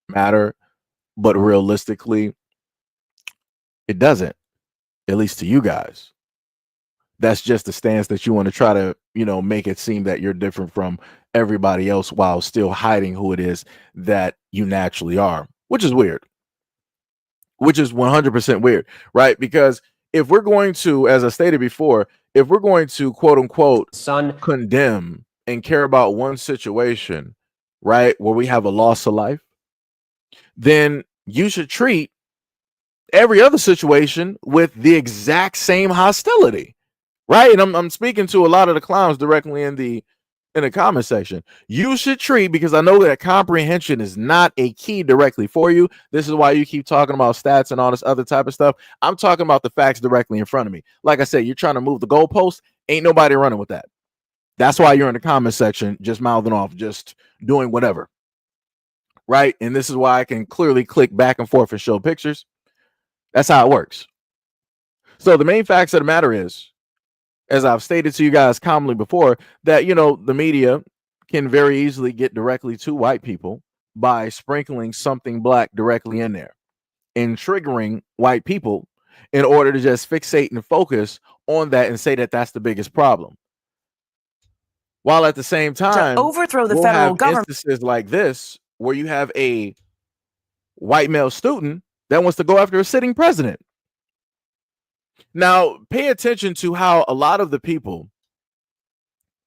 matter, but realistically, it doesn't, at least to you guys. That's just the stance that you want to try to, you know, make it seem that you're different from everybody else while still hiding who it is that you naturally are, which is weird, which is 100% weird, right? Because if we're going to, as I stated before, if we're going to quote unquote condemn and care about one situation, right, where we have a loss of life, then you should treat every other situation with the exact same hostility, right? And I'm speaking to a lot of the clowns directly in the comment section. You should treat, because I know that comprehension is not a key directly for you. This is why you keep talking about stats and all this other type of stuff. I'm talking about the facts directly in front of me. Like I said, you're trying to move the goalpost. Ain't nobody running with that. That's why you're in the comment section just mouthing off, just doing whatever, right? And this is why I can clearly click back and forth and show pictures. That's how it works. So the main facts of the matter is, as I've stated to you guys commonly before, that, you know, the media can very easily get directly to white people by sprinkling something black directly in there and triggering white people in order to just fixate and focus on that and say that that's the biggest problem. While at the same time, to overthrow the we'll federal have government. Instances like this where you have a white male student that wants to go after a sitting president. Now, pay attention to how a lot of the people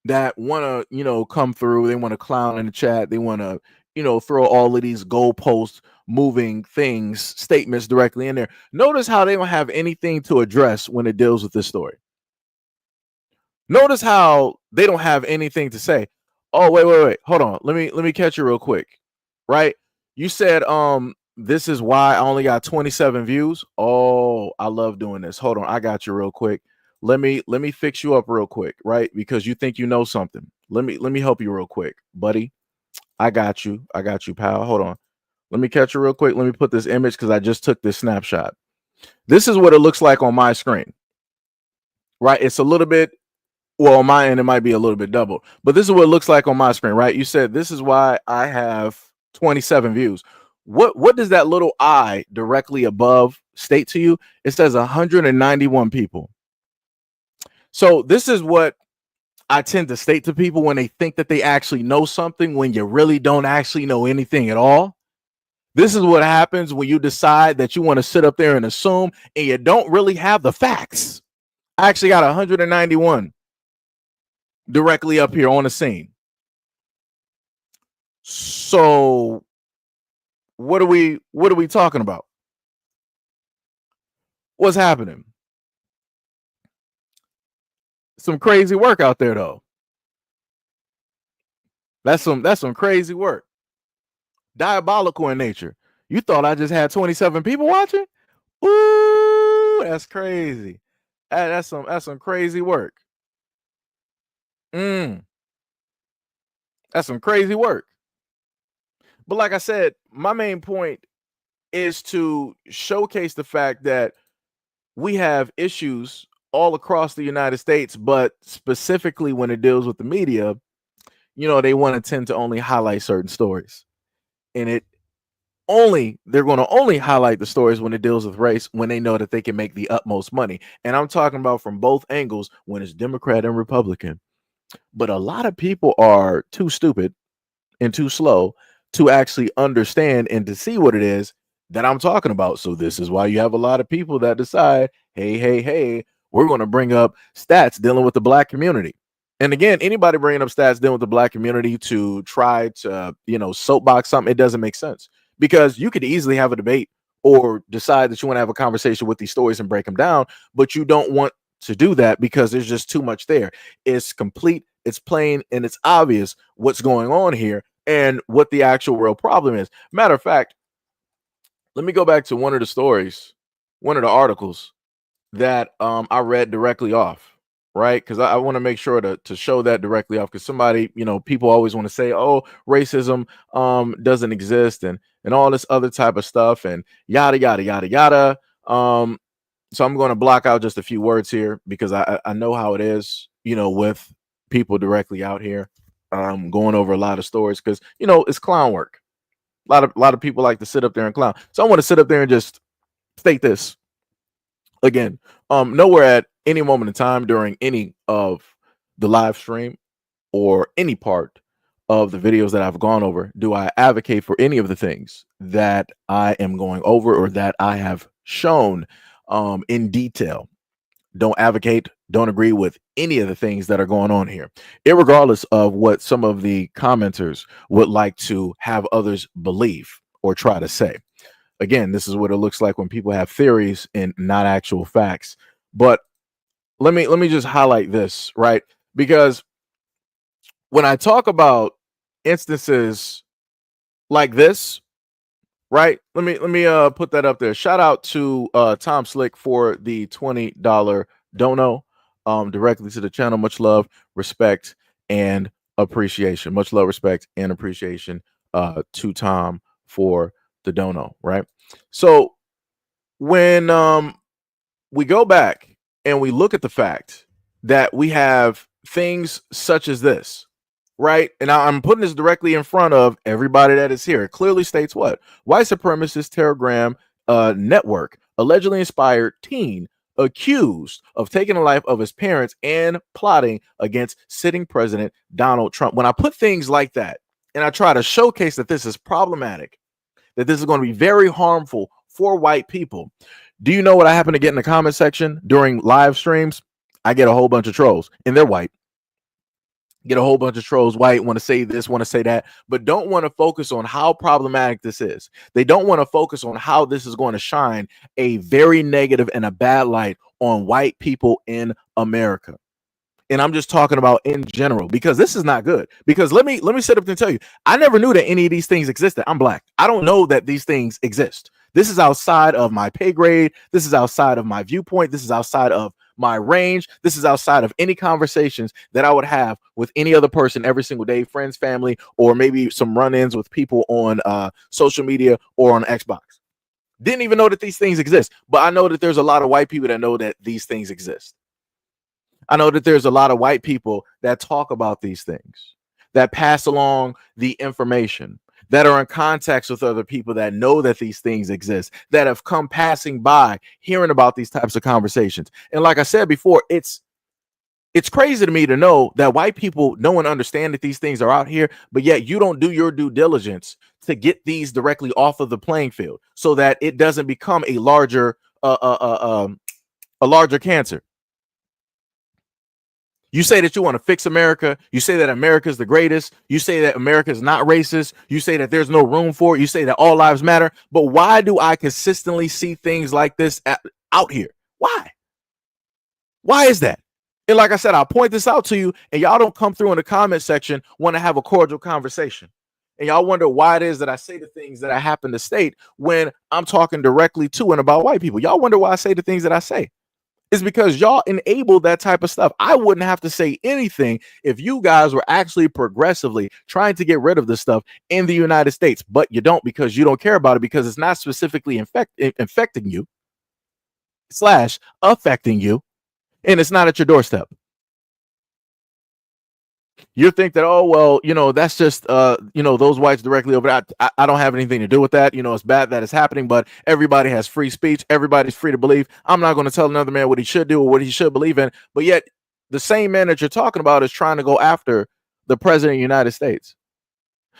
that want to, you know, come through, they want to clown in the chat, they want to, you know, throw all of these goalpost moving things, statements directly in there. Notice how they don't have anything to address when it deals with this story. Notice how they don't have anything to say. Oh, wait, hold on. Let me catch you real quick. Right? You said this is why I only got 27 views. Oh, I love doing this. Hold on, I got you real quick. Let me fix you up real quick, right? Because you think you know something. Let me help you real quick, buddy. I got you, pal. Hold on. Let me catch you real quick. Let me put this image because I just took this snapshot. This is what it looks like on my screen. Right? It's a little bit, well, on my end, it might be a little bit double, but this is what it looks like on my screen, right? You said this is why I have 27 views. What does that little I directly above state to you? It says 191 people. So this is what I tend to state to people when they think that they actually know something, when you really don't actually know anything at all. This is what happens when you decide that you want to sit up there and assume and you don't really have the facts. I actually got 191 directly up here on the scene. So what are we talking about? What's happening? Some crazy work out there though. That's some crazy work. Diabolical in nature. You thought I just had 27 people watching? Ooh, that's crazy. That's some crazy work. That's some crazy work. But like I said, my main point is to showcase the fact that we have issues all across the United States, but specifically when it deals with the media, you know, they want to tend to only highlight certain stories. And they're going to only highlight the stories when it deals with race, when they know that they can make the utmost money. And I'm talking about from both angles, when it's Democrat and Republican. But a lot of people are too stupid and too slow to actually understand and to see what it is that I'm talking about. So this is why you have a lot of people that decide, hey, we're going to bring up stats dealing with the black community. And again, anybody bringing up stats dealing with the black community to try to, soapbox something, it doesn't make sense, because you could easily have a debate or decide that you want to have a conversation with these stories and break them down, but you don't want to do that because there's just too much there. It's complete, it's plain, and it's obvious what's going on here and what the actual real problem is. Matter of fact, let me go back to one of the stories, one of the articles that I read directly off, right? Because I want to make sure to show that directly off, because somebody, people always want to say, oh, racism doesn't exist and all this other type of stuff and yada, yada, yada, yada. So I'm going to block out just a few words here because I know how it is, with people directly out here going over a lot of stories because, it's clown work. A lot of people like to sit up there and clown. So I want to sit up there and just state this again. Nowhere at any moment in time during any of the live stream or any part of the videos that I've gone over do I advocate for any of the things that I am going over or that I have shown in detail. Don't advocate, don't agree with any of the things that are going on here, irregardless of what some of the commenters would like to have others believe or try to say. Again, this is what it looks like when people have theories and not actual facts. But let me just highlight this, right? Because when I talk about instances like this, right? Let me put that up there. Shout out to Tom Slick for the $20 dono directly to the channel. Much love, respect, and appreciation. Much love, respect, and appreciation to Tom for the dono, right? So when we go back and we look at the fact that we have things such as this, right? And I'm putting this directly in front of everybody that is here. It clearly states what? White supremacist Telegram network allegedly inspired teen accused of taking the life of his parents and plotting against sitting President Donald Trump. When I put things like that and I try to showcase that this is problematic, that this is going to be very harmful for white people, do you know what I happen to get in the comment section during live streams? I get a whole bunch of trolls, and they're white. Get a whole bunch of trolls, white, want to say this, want to say that, but don't want to focus on how problematic this is. They don't want to focus on how this is going to shine a very negative and a bad light on white people in America. And I'm just talking about in general, because this is not good. Because let me sit up and tell you, I never knew that any of these things existed. I'm black. I don't know that these things exist. This is outside of my pay grade. This is outside of my viewpoint. This is outside of my range. This is outside of any conversations that I would have with any other person every single day, friends, family, or maybe some run-ins with people on social media or on Xbox. Didn't even know that these things exist. But I know that there's a lot of white people that know that these things exist. I know that there's a lot of white people that talk about these things, that pass along the information, that are in contact with other people that know that these things exist, that have come passing by, hearing about these types of conversations. And like I said before, it's crazy to me to know that white people know and understand that these things are out here, but yet you don't do your due diligence to get these directly off of the playing field so that it doesn't become a larger cancer. You say that you want to fix America. You say that America is the greatest. You say that America is not racist. You say that there's no room for it. You say that all lives matter. But why do I consistently see things like this out here? Why? Why is that? And like I said, I'll point this out to you, and y'all don't come through in the comment section, want to have a cordial conversation. And y'all wonder why it is that I say the things that I happen to state when I'm talking directly to and about white people. Y'all wonder why I say the things that I say. Is because y'all enable that type of stuff. I wouldn't have to say anything if you guys were actually progressively trying to get rid of this stuff in the United States, but you don't, because you don't care about it, because it's not specifically infecting you / affecting you, and it's not at your doorstep. You think that, oh, well, that's just, those whites directly over there. I don't have anything to do with that. It's bad that it's happening, but everybody has free speech. Everybody's free to believe. I'm not going to tell another man what he should do or what he should believe in. But yet the same man that you're talking about is trying to go after the president of the United States.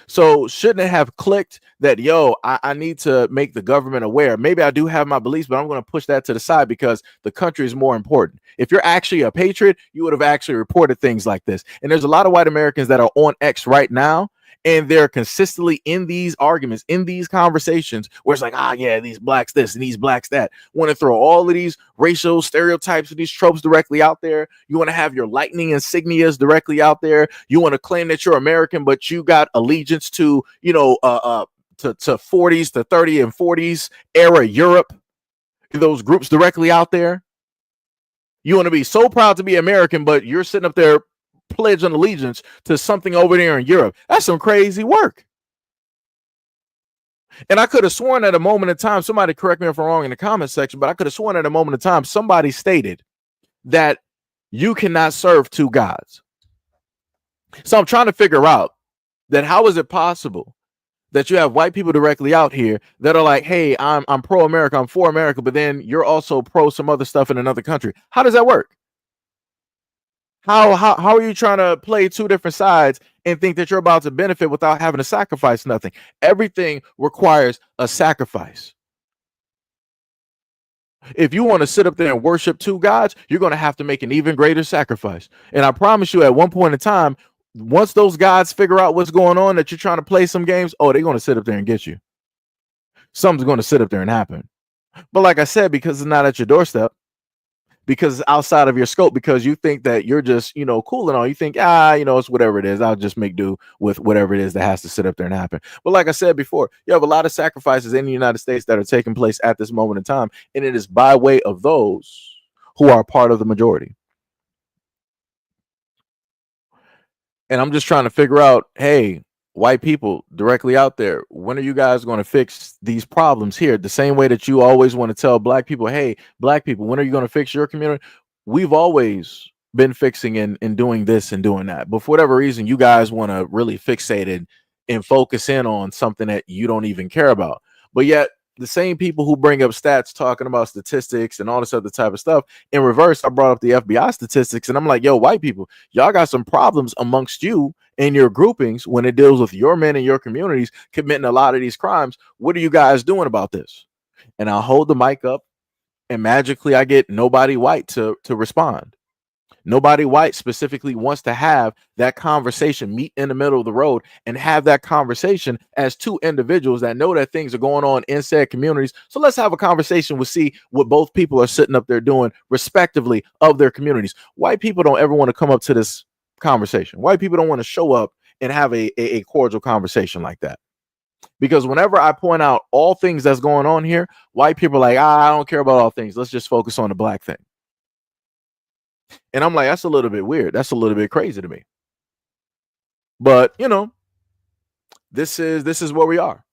So shouldn't it have clicked that, yo, I need to make the government aware? Maybe I do have my beliefs, but I'm going to push that to the side because the country is more important. If you're actually a patriot, you would have actually reported things like this. And there's a lot of white Americans that are on X right now, and they're consistently in these arguments, in these conversations where it's like, yeah, these blacks this and these blacks that. Want to throw all of these racial stereotypes and these tropes directly out there. You want to have your lightning insignias directly out there. You want to claim that you're American, but you got allegiance to, to 40s to 30 and 40s era Europe. Those groups directly out there. You want to be so proud to be American, but you're sitting up there pledging allegiance to something over there in Europe. That's some crazy work. And I could have sworn at a moment in time, somebody correct me if I'm wrong in the comment section, but I could have sworn at a moment in time, somebody stated that you cannot serve two gods. So I'm trying to figure out that how is it possible that you have white people directly out here that are like, hey, I'm pro-America, I'm for America, but then you're also pro some other stuff in another country. How does that work? How are you trying to play two different sides and think that you're about to benefit without having to sacrifice nothing? Everything requires a sacrifice. If you want to sit up there and worship two gods, you're going to have to make an even greater sacrifice. And I promise you, at one point in time, once those gods figure out what's going on, that you're trying to play some games, they're going to sit up there and get you. Something's going to sit up there and happen. But like I said, because it's not at your doorstep, because it's outside of your scope, because you think that you're just, cool and all. You think, it's whatever it is. I'll just make do with whatever it is that has to sit up there and happen. But like I said before, you have a lot of sacrifices in the United States that are taking place at this moment in time. And it is by way of those who are part of the majority. And I'm just trying to figure out, hey, white people directly out there, when are you guys going to fix these problems here? The same way that you always want to tell black people, hey, black people, when are you going to fix your community? We've always been fixing and doing this and doing that. But for whatever reason, you guys want to really fixate it and focus in on something that you don't even care about. But yet the same people who bring up stats talking about statistics and all this other type of stuff, in reverse, I brought up the FBI statistics and I'm like, yo, white people, y'all got some problems amongst you and your groupings when it deals with your men and your communities committing a lot of these crimes. What are you guys doing about this? And I'll hold the mic up and magically I get nobody white to respond. Nobody white specifically wants to have that conversation, meet in the middle of the road and have that conversation as two individuals that know that things are going on in said communities. So let's have a conversation. We'll see what both people are sitting up there doing respectively of their communities. White people don't ever want to come up to this conversation. White people don't want to show up and have a cordial conversation like that. Because whenever I point out all things that's going on here, white people are like, I don't care about all things. Let's just focus on the black thing. And I'm like, that's a little bit weird. That's a little bit crazy to me. But, this is where we are.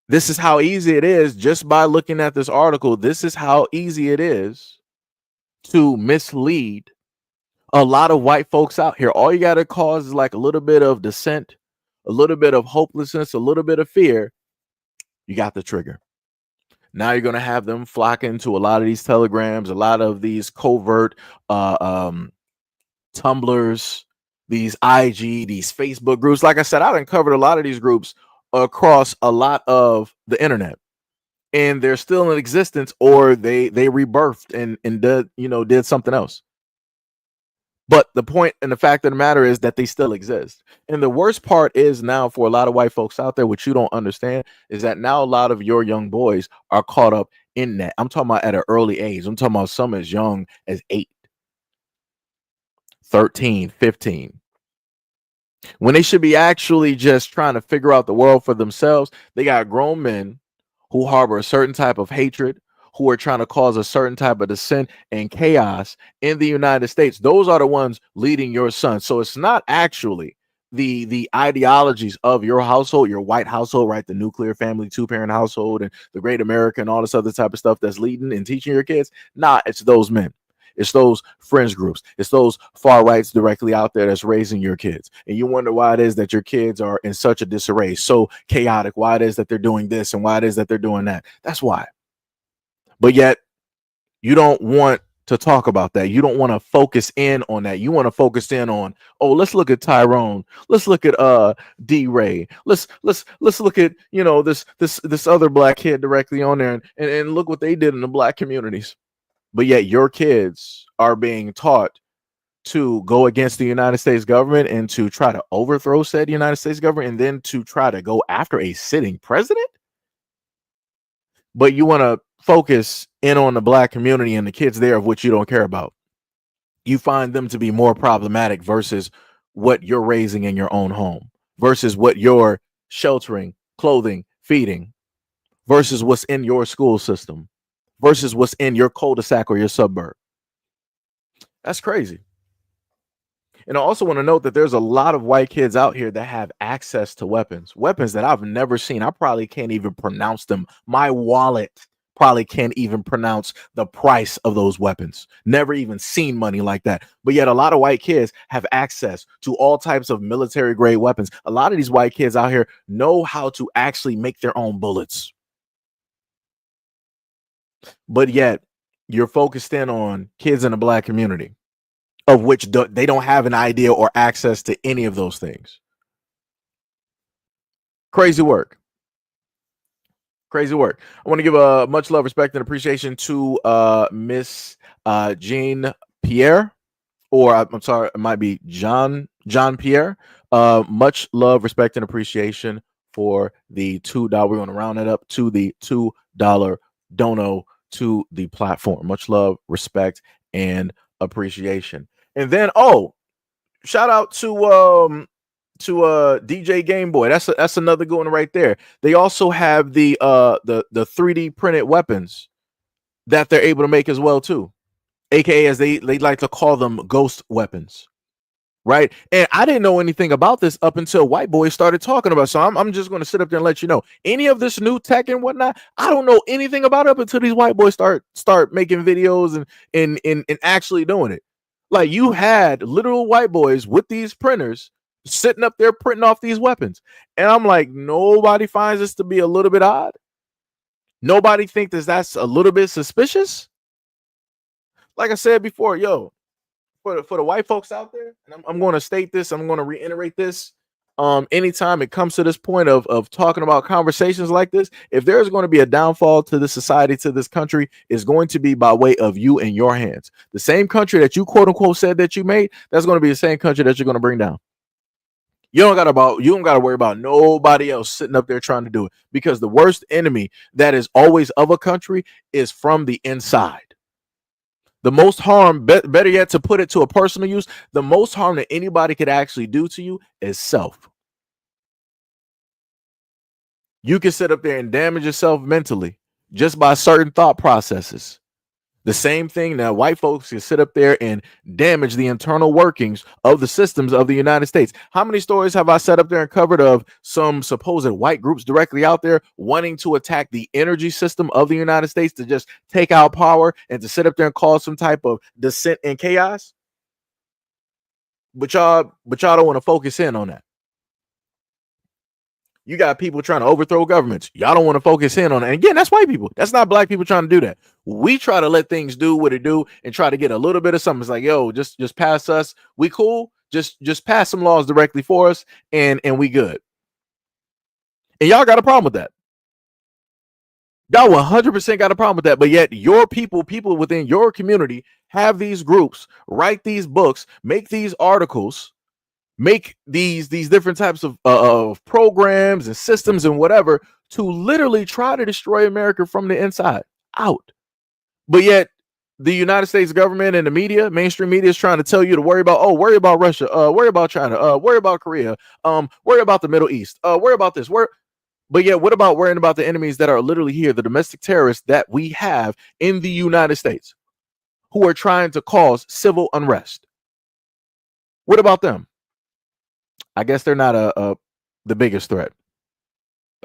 This is how easy it is just by looking at this article. This is how easy it is to mislead a lot of white folks out here. All you got to cause is like a little bit of dissent, a little bit of hopelessness, a little bit of fear. You got the trigger. Now you're going to have them flocking to a lot of these telegrams, a lot of these covert Tumblrs, these IG, these Facebook groups. Like I said, I done covered a lot of these groups across a lot of the internet, and they're still in existence, or they rebirthed and did something else. But the point and the fact of the matter is that they still exist. And the worst part is now for a lot of white folks out there, what you don't understand is that now a lot of your young boys are caught up in that. I'm talking about at an early age. I'm talking about some as young as 8, 13, 15. When they should be actually just trying to figure out the world for themselves. They got grown men who harbor a certain type of hatred, who are trying to cause a certain type of dissent and chaos in the United States. Those are the ones leading your son. So it's not actually the ideologies of your household, your white household, right? The nuclear family, 2-parent household, and the great America and all this other type of stuff that's leading and teaching your kids. Nah, it's those men. It's those friends groups. It's those far rights directly out there that's raising your kids. And you wonder why it is that your kids are in such a disarray, so chaotic, why it is that they're doing this and why it is that they're doing that. That's why. But yet you don't want to talk about that. You don't want to focus in on that. You want to focus in on, oh, let's look at Tyrone. Let's look at D Ray. Let's look at, you know, this other black kid directly on there and look what they did in the black communities. But yet your kids are being taught to go against the United States government and to try to overthrow said United States government and then to try to go after a sitting president. But you want to focus in on the black community and the kids there of which you don't care about. You find them to be more problematic versus what you're raising in your own home, versus what you're sheltering, clothing, feeding, versus what's in your school system, versus what's in your cul-de-sac or your suburb. That's crazy. And I also want to note that there's a lot of white kids out here that have access to weapons that I've never seen. I probably can't even pronounce them. My wallet probably can't even pronounce the price of those weapons. Never even seen money like that. But yet a lot of white kids have access to all types of military grade weapons. A lot of these white kids out here know how to actually make their own bullets. But yet you're focused in on kids in the black community, of which they don't have an idea or access to any of those things. Crazy work. Crazy work. I want to give a much love, respect, and appreciation to Miss Jean Pierre, or I'm sorry, it might be John Pierre. Much love, respect, and appreciation for the $2. We're going to round it up to the $2 dono to the platform. Much love, respect, and appreciation. And then, shout out to DJ Game Boy. That's another good one right there. They also have the 3D printed weapons that they're able to make as well too, aka as they like to call them, ghost weapons. Right? And I didn't know anything about this up until white boys started talking about it. So I'm just going to sit up there and let you know any of this new tech and whatnot. I don't know anything about it up until these white boys start making videos and actually doing it. Like, you had literal white boys with these printers sitting up there printing off these weapons. And I'm like, nobody finds this to be a little bit odd. Nobody thinks that's a little bit suspicious. Like I said before, for the white folks out there, and I'm going to state this, I'm going to reiterate this. Anytime it comes to this point of talking about conversations like this, if there's going to be a downfall to the society, to this country, is going to be by way of you and your hands. The same country that you quote unquote said that you made, that's going to be the same country that you're going to bring down. You don't got to worry about nobody else sitting up there trying to do it, because the worst enemy that is always of a country is from the inside. The most harm, better yet, to put it to a personal use, the most harm that anybody could actually do to you is self. You can sit up there and damage yourself mentally just by certain thought processes. The same thing that white folks can sit up there and damage the internal workings of the systems of the United States. How many stories have I set up there and covered of some supposed white groups directly out there wanting to attack the energy system of the United States to just take out power and to sit up there and cause some type of dissent and chaos? But y'all don't want to focus in on that. You got people trying to overthrow governments. Y'all don't want to focus in on it. And again, that's white people. That's not black people trying to do that. We try to let things do what it do and try to get a little bit of something. It's like, yo, just pass us. We cool. Just pass some laws directly for us, and we good. And y'all got a problem with that. Y'all 100% got a problem with that. But yet your people within your community have these groups, write these books, make these articles, make these different types of programs and systems and whatever to literally try to destroy America from the inside out. But yet the United States government and the media, mainstream media, is trying to tell you to worry about Russia, worry about China, worry about Korea, worry about the Middle East, worry about this. But yet, what about worrying about the enemies that are literally here, the domestic terrorists that we have in the United States who are trying to cause civil unrest? What about them? I guess they're not the biggest threat.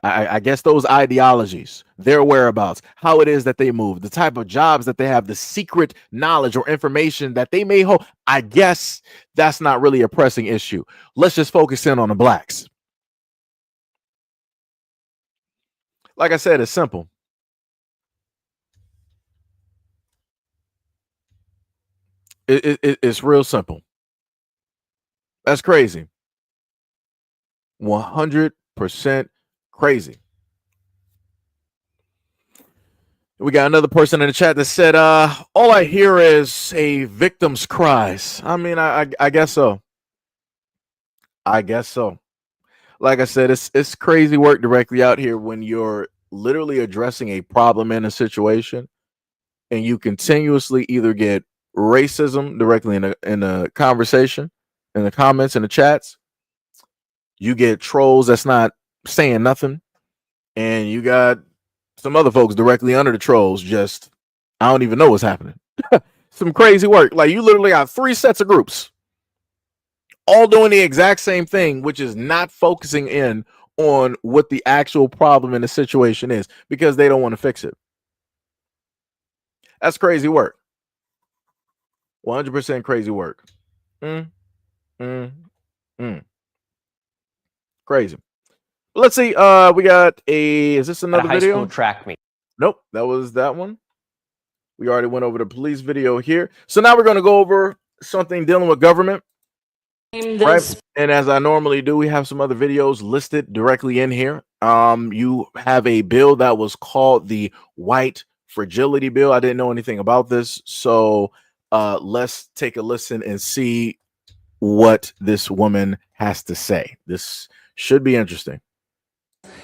I guess those ideologies, their whereabouts, how it is that they move, the type of jobs that they have, the secret knowledge or information that they may hold, I guess that's not really a pressing issue. Let's just focus in on the blacks. Like I said, it's simple. It's real simple. That's crazy. 100% crazy. We got another person in the chat that said, all I hear is a victim's cries. I mean, I guess so. I guess so. Like I said, it's crazy work directly out here when you're literally addressing a problem in a situation and you continuously either get racism directly in a conversation, in the comments, in the chats, you get trolls that's not saying nothing, and you got some other folks directly under the trolls just I don't even know what's happening. Some crazy work. Like you literally got 3 sets of groups all doing the exact same thing, which is not focusing in on what the actual problem in the situation is because they don't want to fix it. That's crazy work. 100% crazy work. Crazy. Let's see. We got is this another high video? School track meet. Nope, that was that one. We already went over the police video here. So now we're going to go over something dealing with government. Right. And as I normally do, we have some other videos listed directly in here. You have a bill that was called the White Fragility Bill. I didn't know anything about this. So let's take a listen and see what this woman has to say. This should be interesting.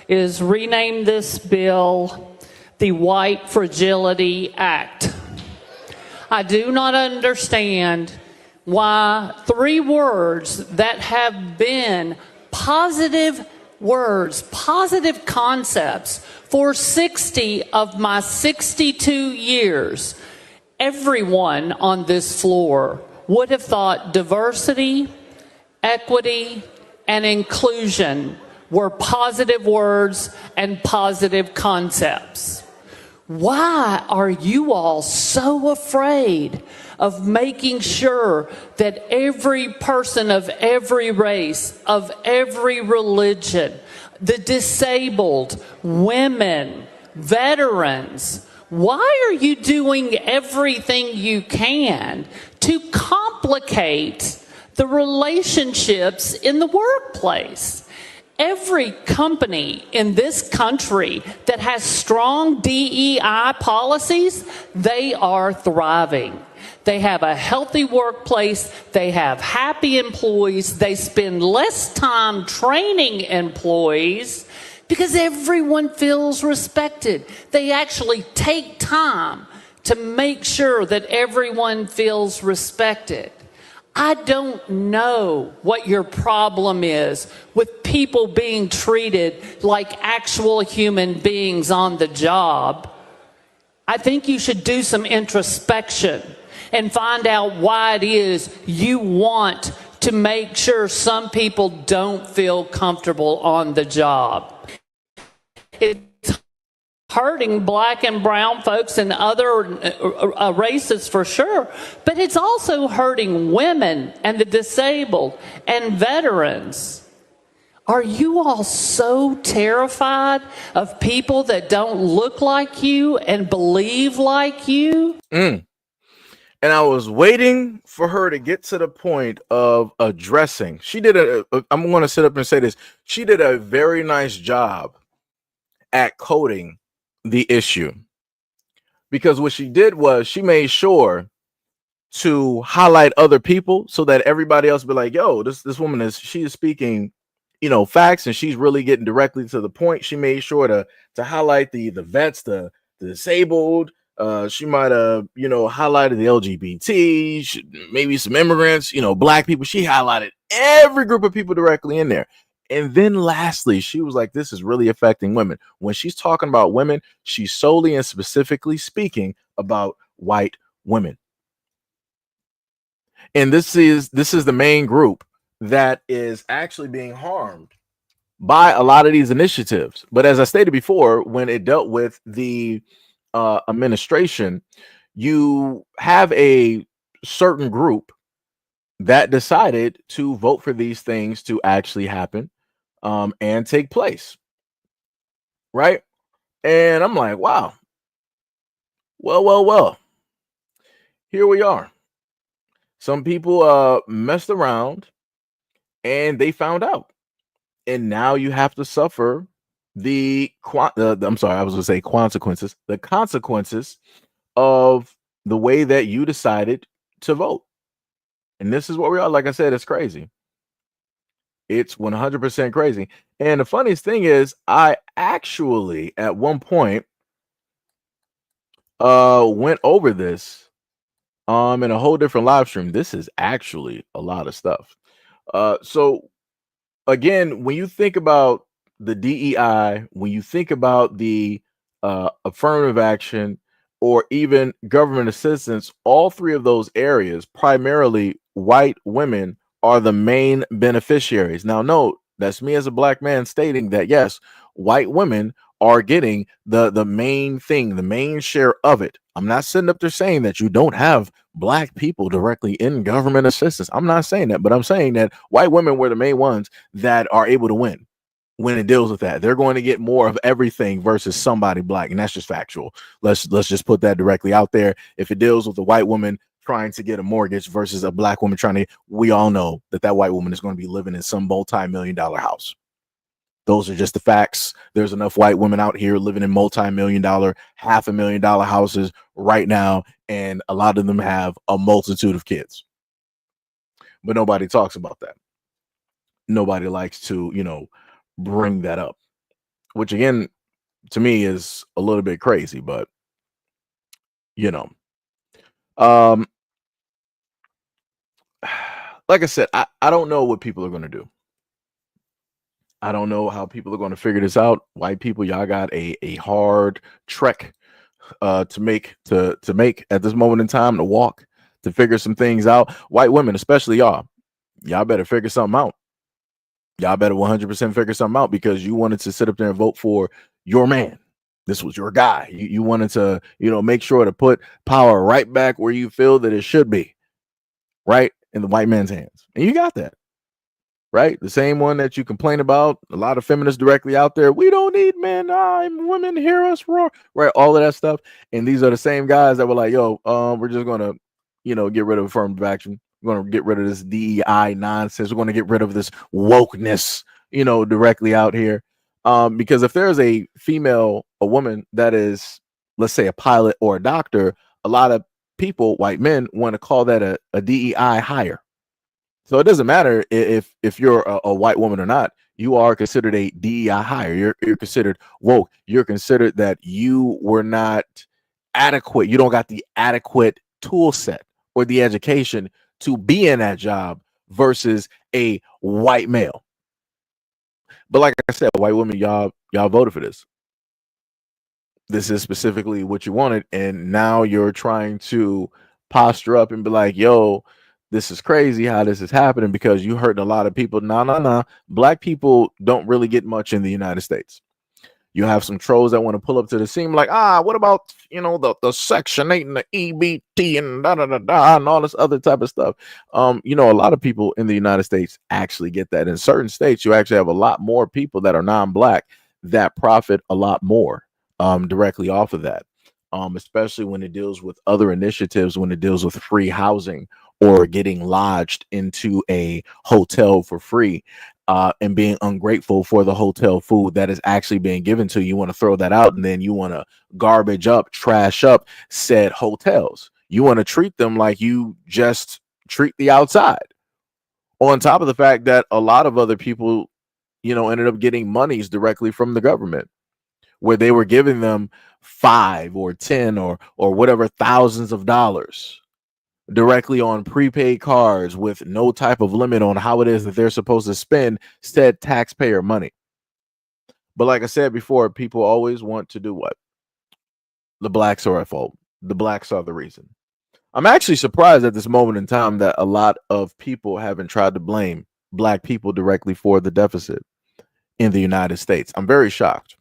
Is rename this bill the White Fragility Act. I do not understand why 3 words that have been positive words, positive concepts for 60 of my 62 years, everyone on this floor would have thought diversity, equity, and inclusion were positive words and positive concepts. Why are you all so afraid of making sure that every person of every race, of every religion, the disabled, women, veterans, why are you doing everything you can to complicate the relationships in the workplace? Every company in this country that has strong DEI policies, they are thriving. They have a healthy workplace, they have happy employees, they spend less time training employees because everyone feels respected. They actually take time to make sure that everyone feels respected. I don't know what your problem is with people being treated like actual human beings on the job. I think you should do some introspection and find out why it is you want to make sure some people don't feel comfortable on the job. It's hurting black and brown folks and other races for sure, but it's also hurting women and the disabled and veterans. Are you all so terrified of people that don't look like you and believe like you? And I was waiting for her to get to the point of addressing. She did I'm going to sit up and say this. She did a very nice job at coding the issue, because what she did was she made sure to highlight other people so that everybody else be like, yo, this woman she is speaking, facts, and she's really getting directly to the point. She made sure to highlight the vets, the disabled. She might have, highlighted the LGBT, maybe some immigrants, black people. She highlighted every group of people directly in there. And then lastly, she was like, this is really affecting women. When she's talking about women, she's solely and specifically speaking about white women. And this is the main group that is actually being harmed by a lot of these initiatives. But as I stated before, when it dealt with the administration, you have a certain group that decided to vote for these things to actually happen and take place, right? And I'm like, wow, well, here we are. Some people messed around and they found out. And now you have to suffer I'm sorry, I was going to say consequences, the consequences of the way that you decided to vote. And this is what we are. Like I said, it's crazy. It's 100% crazy. And the funniest thing is, I actually at one point went over this in a whole different live stream. This is actually a lot of stuff. So again, when you think about the DEI, when you think about the affirmative action, or even government assistance, all three of those areas, primarily white women, are the main beneficiaries. Now, note that's me as a black man stating that yes, white women are getting the main thing, the main share of it. I'm not sitting up there saying that you don't have black people directly in government assistance. I'm not saying that, but I'm saying that white women were the main ones that are able to win when it deals with that. They're going to get more of everything versus somebody black, and that's just factual. Let's just put that directly out there. If it deals with a white woman trying to get a mortgage versus a black woman trying to, we all know that white woman is going to be living in some multi-million-dollar house. Those are just the facts. There's enough white women out here living in multi-million-dollar, $500,000 houses right now, and a lot of them have a multitude of kids. But nobody talks about that. Nobody likes to, bring that up, which again, to me is a little bit crazy, but like I said, I don't know what people are going to do. I don't know how people are going to figure this out. White people, y'all got a hard trek to make at this moment in time, to walk, to figure some things out. White women, especially y'all better figure something out. Y'all better 100% figure something out, because you wanted to sit up there and vote for your man. This was your guy. You wanted to, make sure to put power right back where you feel that it should be, right in the white man's hands. And you got that, right? The same one that you complain about, a lot of feminists directly out there. We don't need men. Women hear us roar, right? All of that stuff. And these are the same guys that were like, yo, we're just going to, get rid of affirmative action. We're going to get rid of this DEI nonsense. We're going to get rid of this wokeness, directly out here. Because if there's a woman that is, let's say, a pilot or a doctor, a lot of people, white men, want to call that a DEI hire. So it doesn't matter if you're a white woman or not. You are considered a DEI hire. You're considered woke. You're considered that you were not adequate. You don't got the adequate tool set or the education to be in that job versus a white male. But like I said, white women, y'all voted for this. This is specifically what you wanted, and now you're trying to posture up and be like, yo, this is crazy how this is happening, because you hurting a lot of people. No. Black people don't really get much in the United States. You have some trolls that want to pull up to the scene like, what about, the Section 8 and the EBT and and all this other type of stuff. A lot of people in the United States actually get that. In certain states, you actually have a lot more people that are non-black that profit a lot more directly off of that, especially when it deals with other initiatives, when it deals with free housing or getting lodged into a hotel for free. And being ungrateful for the hotel food that is actually being given to you. You want to throw that out, and then you want to garbage up, trash up said hotels. You want to treat them like you just treat the outside. On top of the fact that a lot of other people, ended up getting monies directly from the government, where they were giving them 5 or 10 or whatever thousands of dollars directly on prepaid cards with no type of limit on how it is that they're supposed to spend said taxpayer money. But like I said before, people always want to do what? The blacks are at fault. The blacks are the reason. I'm actually surprised at this moment in time that a lot of people haven't tried to blame black people directly for the deficit in the United States. I'm very shocked.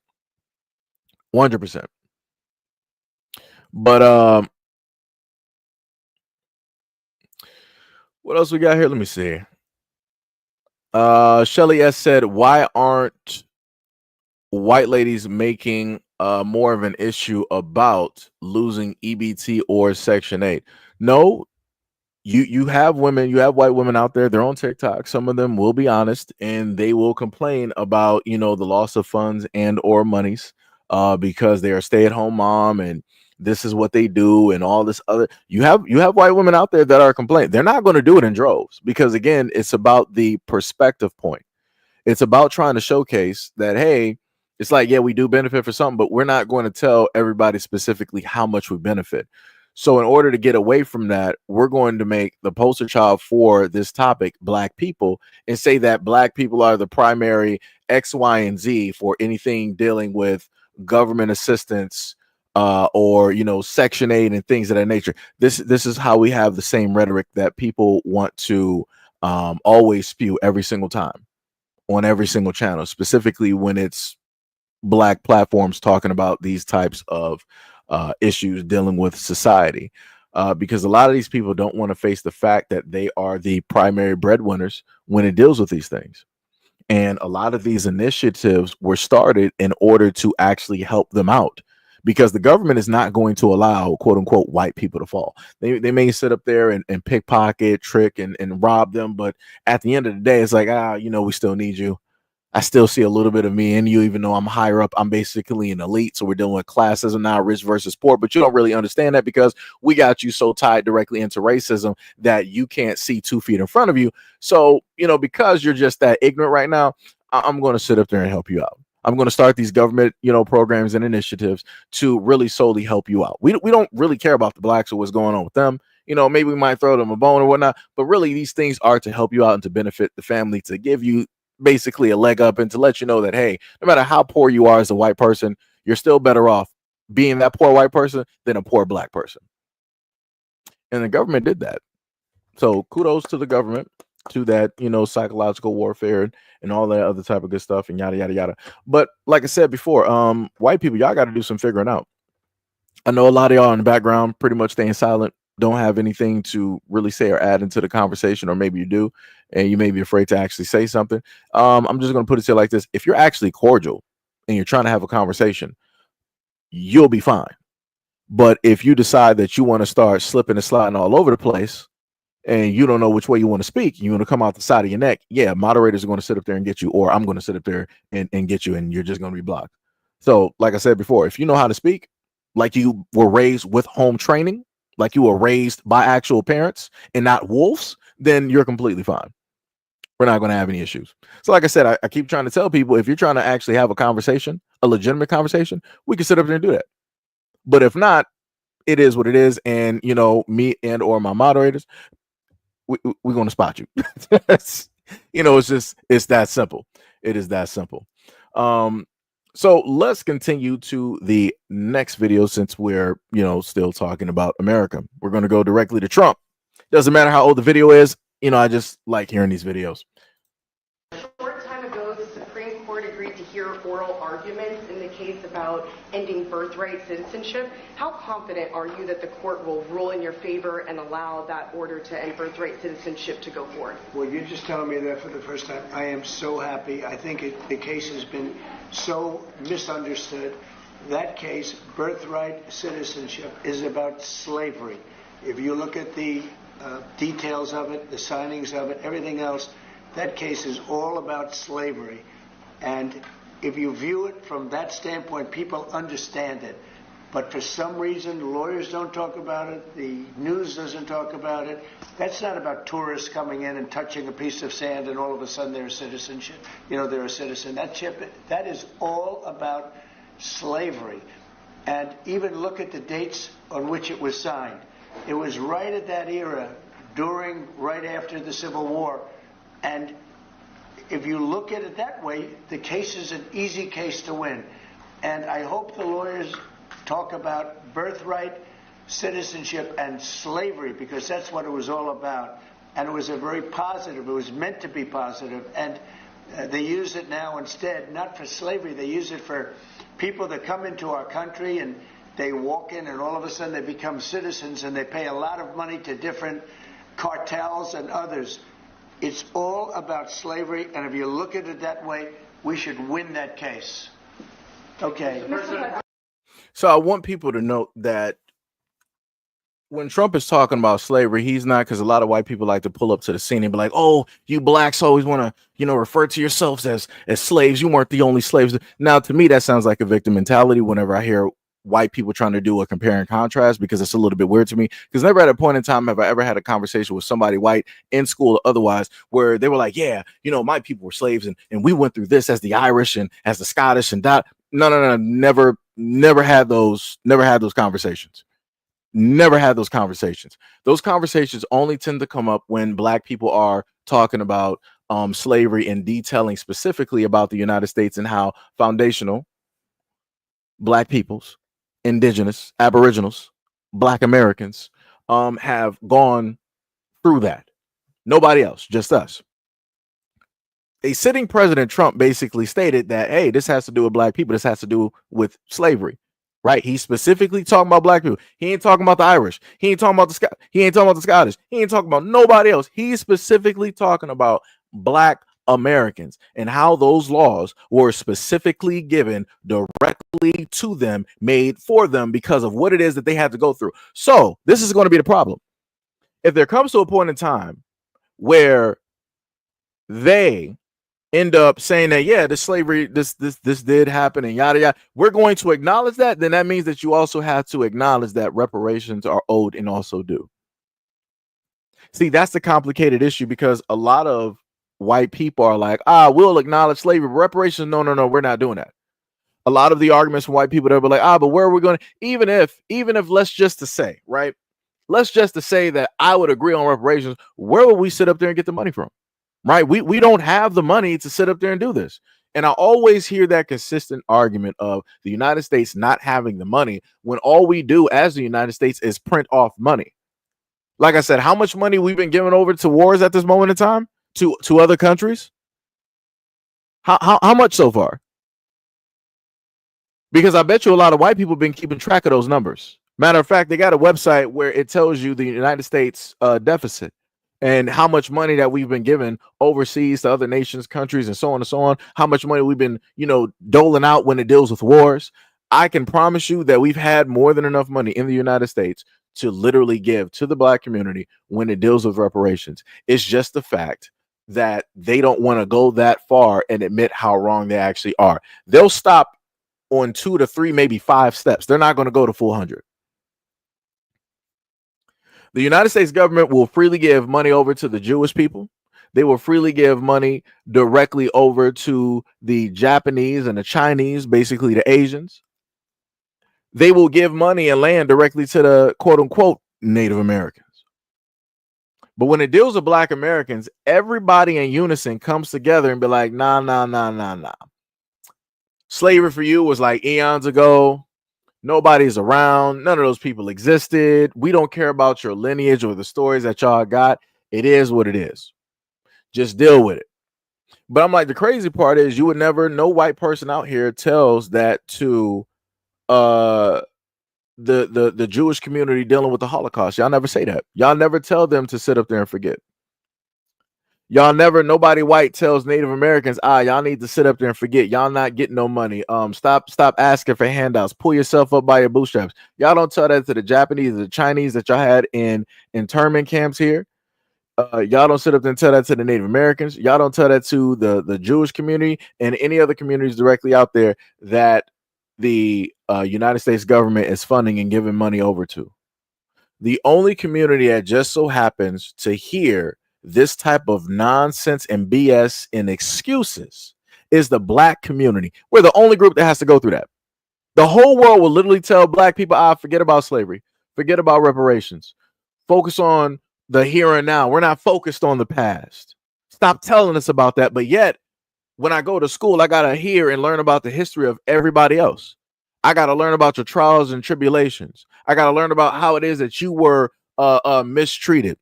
100%. But what else we got here? Let me see. Shelly S said, why aren't white ladies making more of an issue about losing EBT or Section 8? No, you have women, you have white women out there, they're on TikTok. Some of them will be honest and they will complain about, the loss of funds and or monies because they are stay-at-home mom and this is what they do and all this other. You have white women out there that are complaining. They're not going to do it in droves because again, it's about the perspective point. It's about trying to showcase that, hey, it's like, yeah, we do benefit for something, but we're not going to tell everybody specifically how much we benefit. So in order to get away from that, we're going to make the poster child for this topic Black people and say that Black people are the primary X, Y, and Z for anything dealing with government assistance or Section 8 and things of that nature. This is how we have the same rhetoric that people want to always spew every single time on every single channel, specifically when it's Black platforms talking about these types of issues dealing with society, because a lot of these people don't want to face the fact that they are the primary breadwinners when it deals with these things. And a lot of these initiatives were started in order to actually help them out because the government is not going to allow quote unquote white people to fall. They may sit up there and pickpocket, trick and rob them. But at the end of the day, it's like, we still need you. I still see a little bit of me in you, even though I'm higher up. I'm basically an elite. So we're dealing with classism now, rich versus poor. But you don't really understand that because we got you so tied directly into racism that you can't see 2 feet in front of you. So, because you're just that ignorant right now, I'm going to sit up there and help you out. I'm going to start these government, programs and initiatives to really solely help you out. We don't really care about the Blacks or what's going on with them. Maybe we might throw them a bone or whatnot, but really these things are to help you out and to benefit the family, to give you basically a leg up and to let you know that, hey, no matter how poor you are as a white person, you're still better off being that poor white person than a poor Black person. And the government did that. So kudos to the government, to that, psychological warfare and all that other type of good stuff and yada, yada, yada. But like I said before, white people, y'all got to do some figuring out. I know a lot of y'all in the background pretty much staying silent, don't have anything to really say or add into the conversation, or maybe you do, and you may be afraid to actually say something. I'm just going to put it to you like this. If you're actually cordial and you're trying to have a conversation, you'll be fine. But if you decide that you want to start slipping and sliding all over the place and you don't know which way you want to speak, you want to come out the side of your neck, yeah, moderators are going to sit up there and get you, or I'm going to sit up there and get you, and you're just going to be blocked. So like I said before, if you know how to speak, like you were raised with home training, like you were raised by actual parents and not wolves, then you're completely fine. We're not going to have any issues. So like I said, I keep trying to tell people, if you're trying to actually have a conversation, a legitimate conversation, we can sit up there and do that. But if not, it is what it is. And, me and or my moderators, we're going to spot you. It's that simple. It is that simple. So let's continue to the next video since we're, still talking about America. We're going to go directly to Trump. Doesn't matter how old the video is. I just like hearing these videos. A short time ago, the Supreme Court agreed to hear oral arguments in the case about ending birthright citizenship. How confident are you that the court will rule in your favor and allow that order to end birthright citizenship to go forward? Well, you're just telling me that for the first time. I am so happy. I think the case has been so misunderstood. That case, birthright citizenship, is about slavery. If you look at the details of it, the signings of it, everything else, that case is all about slavery. And if you view it from that standpoint, people understand it. But for some reason, lawyers don't talk about it. The news doesn't talk about it. That's not about tourists coming in and touching a piece of sand and all of a sudden they're a citizenship. They're a citizen. That is all about slavery. And even look at the dates on which it was signed. It was right at that era, right after the Civil War. And if you look at it that way, the case is an easy case to win. And I hope the lawyers talk about birthright citizenship and slavery, because that's what it was all about. And it was it was meant to be positive. And they use it now instead, not for slavery, they use it for people that come into our country and they walk in and all of a sudden they become citizens and they pay a lot of money to different cartels and others. It's all about slavery, and if you look at it that way, we should win that case. Okay. So I want people to note that when Trump is talking about slavery, he's not, because a lot of white people like to pull up to the scene and be like, "Oh, you blacks always want to, refer to yourselves as slaves. You weren't the only slaves." Now, to me, that sounds like a victim mentality. Whenever I hear white people trying to do a compare and contrast, because it's a little bit weird to me. Because never at a point in time have I ever had a conversation with somebody white in school or otherwise where they were like, "Yeah, my people were slaves, and we went through this as the Irish and as the Scottish and that." No, never had those conversations. Never had those conversations. Those conversations only tend to come up when black people are talking about slavery and detailing specifically about the United States and how foundational black peoples, indigenous, aboriginals, black Americans have gone through that. Nobody else, just us. A sitting president, Trump, basically stated that, hey, this has to do with black people. This has to do with slavery. Right? He's specifically talking about black people. He ain't talking about the Irish. He ain't talking about he ain't talking about the Scottish. He ain't talking about nobody else. He's specifically talking about black Americans and how those laws were specifically given directly to them, made for them because of what it is that they had to go through. So this is going to be the problem. If there comes to a point in time where they end up saying that, yeah, the slavery, this did happen and yada yada, we're going to acknowledge that, then that means that you also have to acknowledge that reparations are owed and also due. See, that's the complicated issue, because a lot of white people are like, we'll acknowledge slavery, but reparations, no, we're not doing that. A lot of the arguments from white people, they'll be like, but where are we going to, even if let's just to say, right, let's just to say that I would agree on reparations, where would we sit up there and get the money from? Right? We don't have the money to sit up there and do this. And I always hear that consistent argument of the United States not having the money when all we do as the United States is print off money. Like I said, how much money we've been giving over to wars at this moment in time to other countries? How much so far? Because I bet you a lot of white people have been keeping track of those numbers. Matter of fact, they got a website where it tells you the United States deficit and how much money that we've been given overseas to other nations, countries, and so on and so on. How much money we've been, doling out when it deals with wars. I can promise you that we've had more than enough money in the United States to literally give to the black community when it deals with reparations. It's just the fact that they don't want to go that far and admit how wrong they actually are. They'll stop on 2 to 3, maybe 5 steps. They're not going to go to full 100. The United States government will freely give money over to the Jewish people. They will freely give money directly over to the Japanese and the Chinese, basically the Asians. They will give money and land directly to the quote unquote Native Americans. But when it deals with black Americans, everybody in unison comes together and be like, nah. Slavery for you was like eons ago. Nobody's around. None of those people existed. We don't care about your lineage or the stories that y'all got. It is what it is. Just deal with it. But I'm like, the crazy part is you would never, no white person out here tells that to the Jewish community dealing with the Holocaust. Y'all never say that. Y'all never tell them to sit up there and forget. Y'all never, nobody white tells Native Americans, y'all need to sit up there and forget. Y'all not getting no money. Stop asking for handouts. Pull yourself up by your bootstraps. Y'all don't tell that to the Japanese, the Chinese that y'all had in internment camps here. Y'all don't sit up there and tell that to the Native Americans. Y'all don't tell that to the Jewish community and any other communities directly out there that the United States government is funding and giving money over to. The only community that just so happens to hear this type of nonsense and BS and excuses is the black community. We're the only group that has to go through that. The whole world will literally tell black people, forget about slavery, forget about reparations, focus on the here and now. We're not focused on the past. Stop telling us about that. But yet, when I go to school, I got to hear and learn about the history of everybody else. I got to learn about your trials and tribulations. I got to learn about how it is that you were mistreated,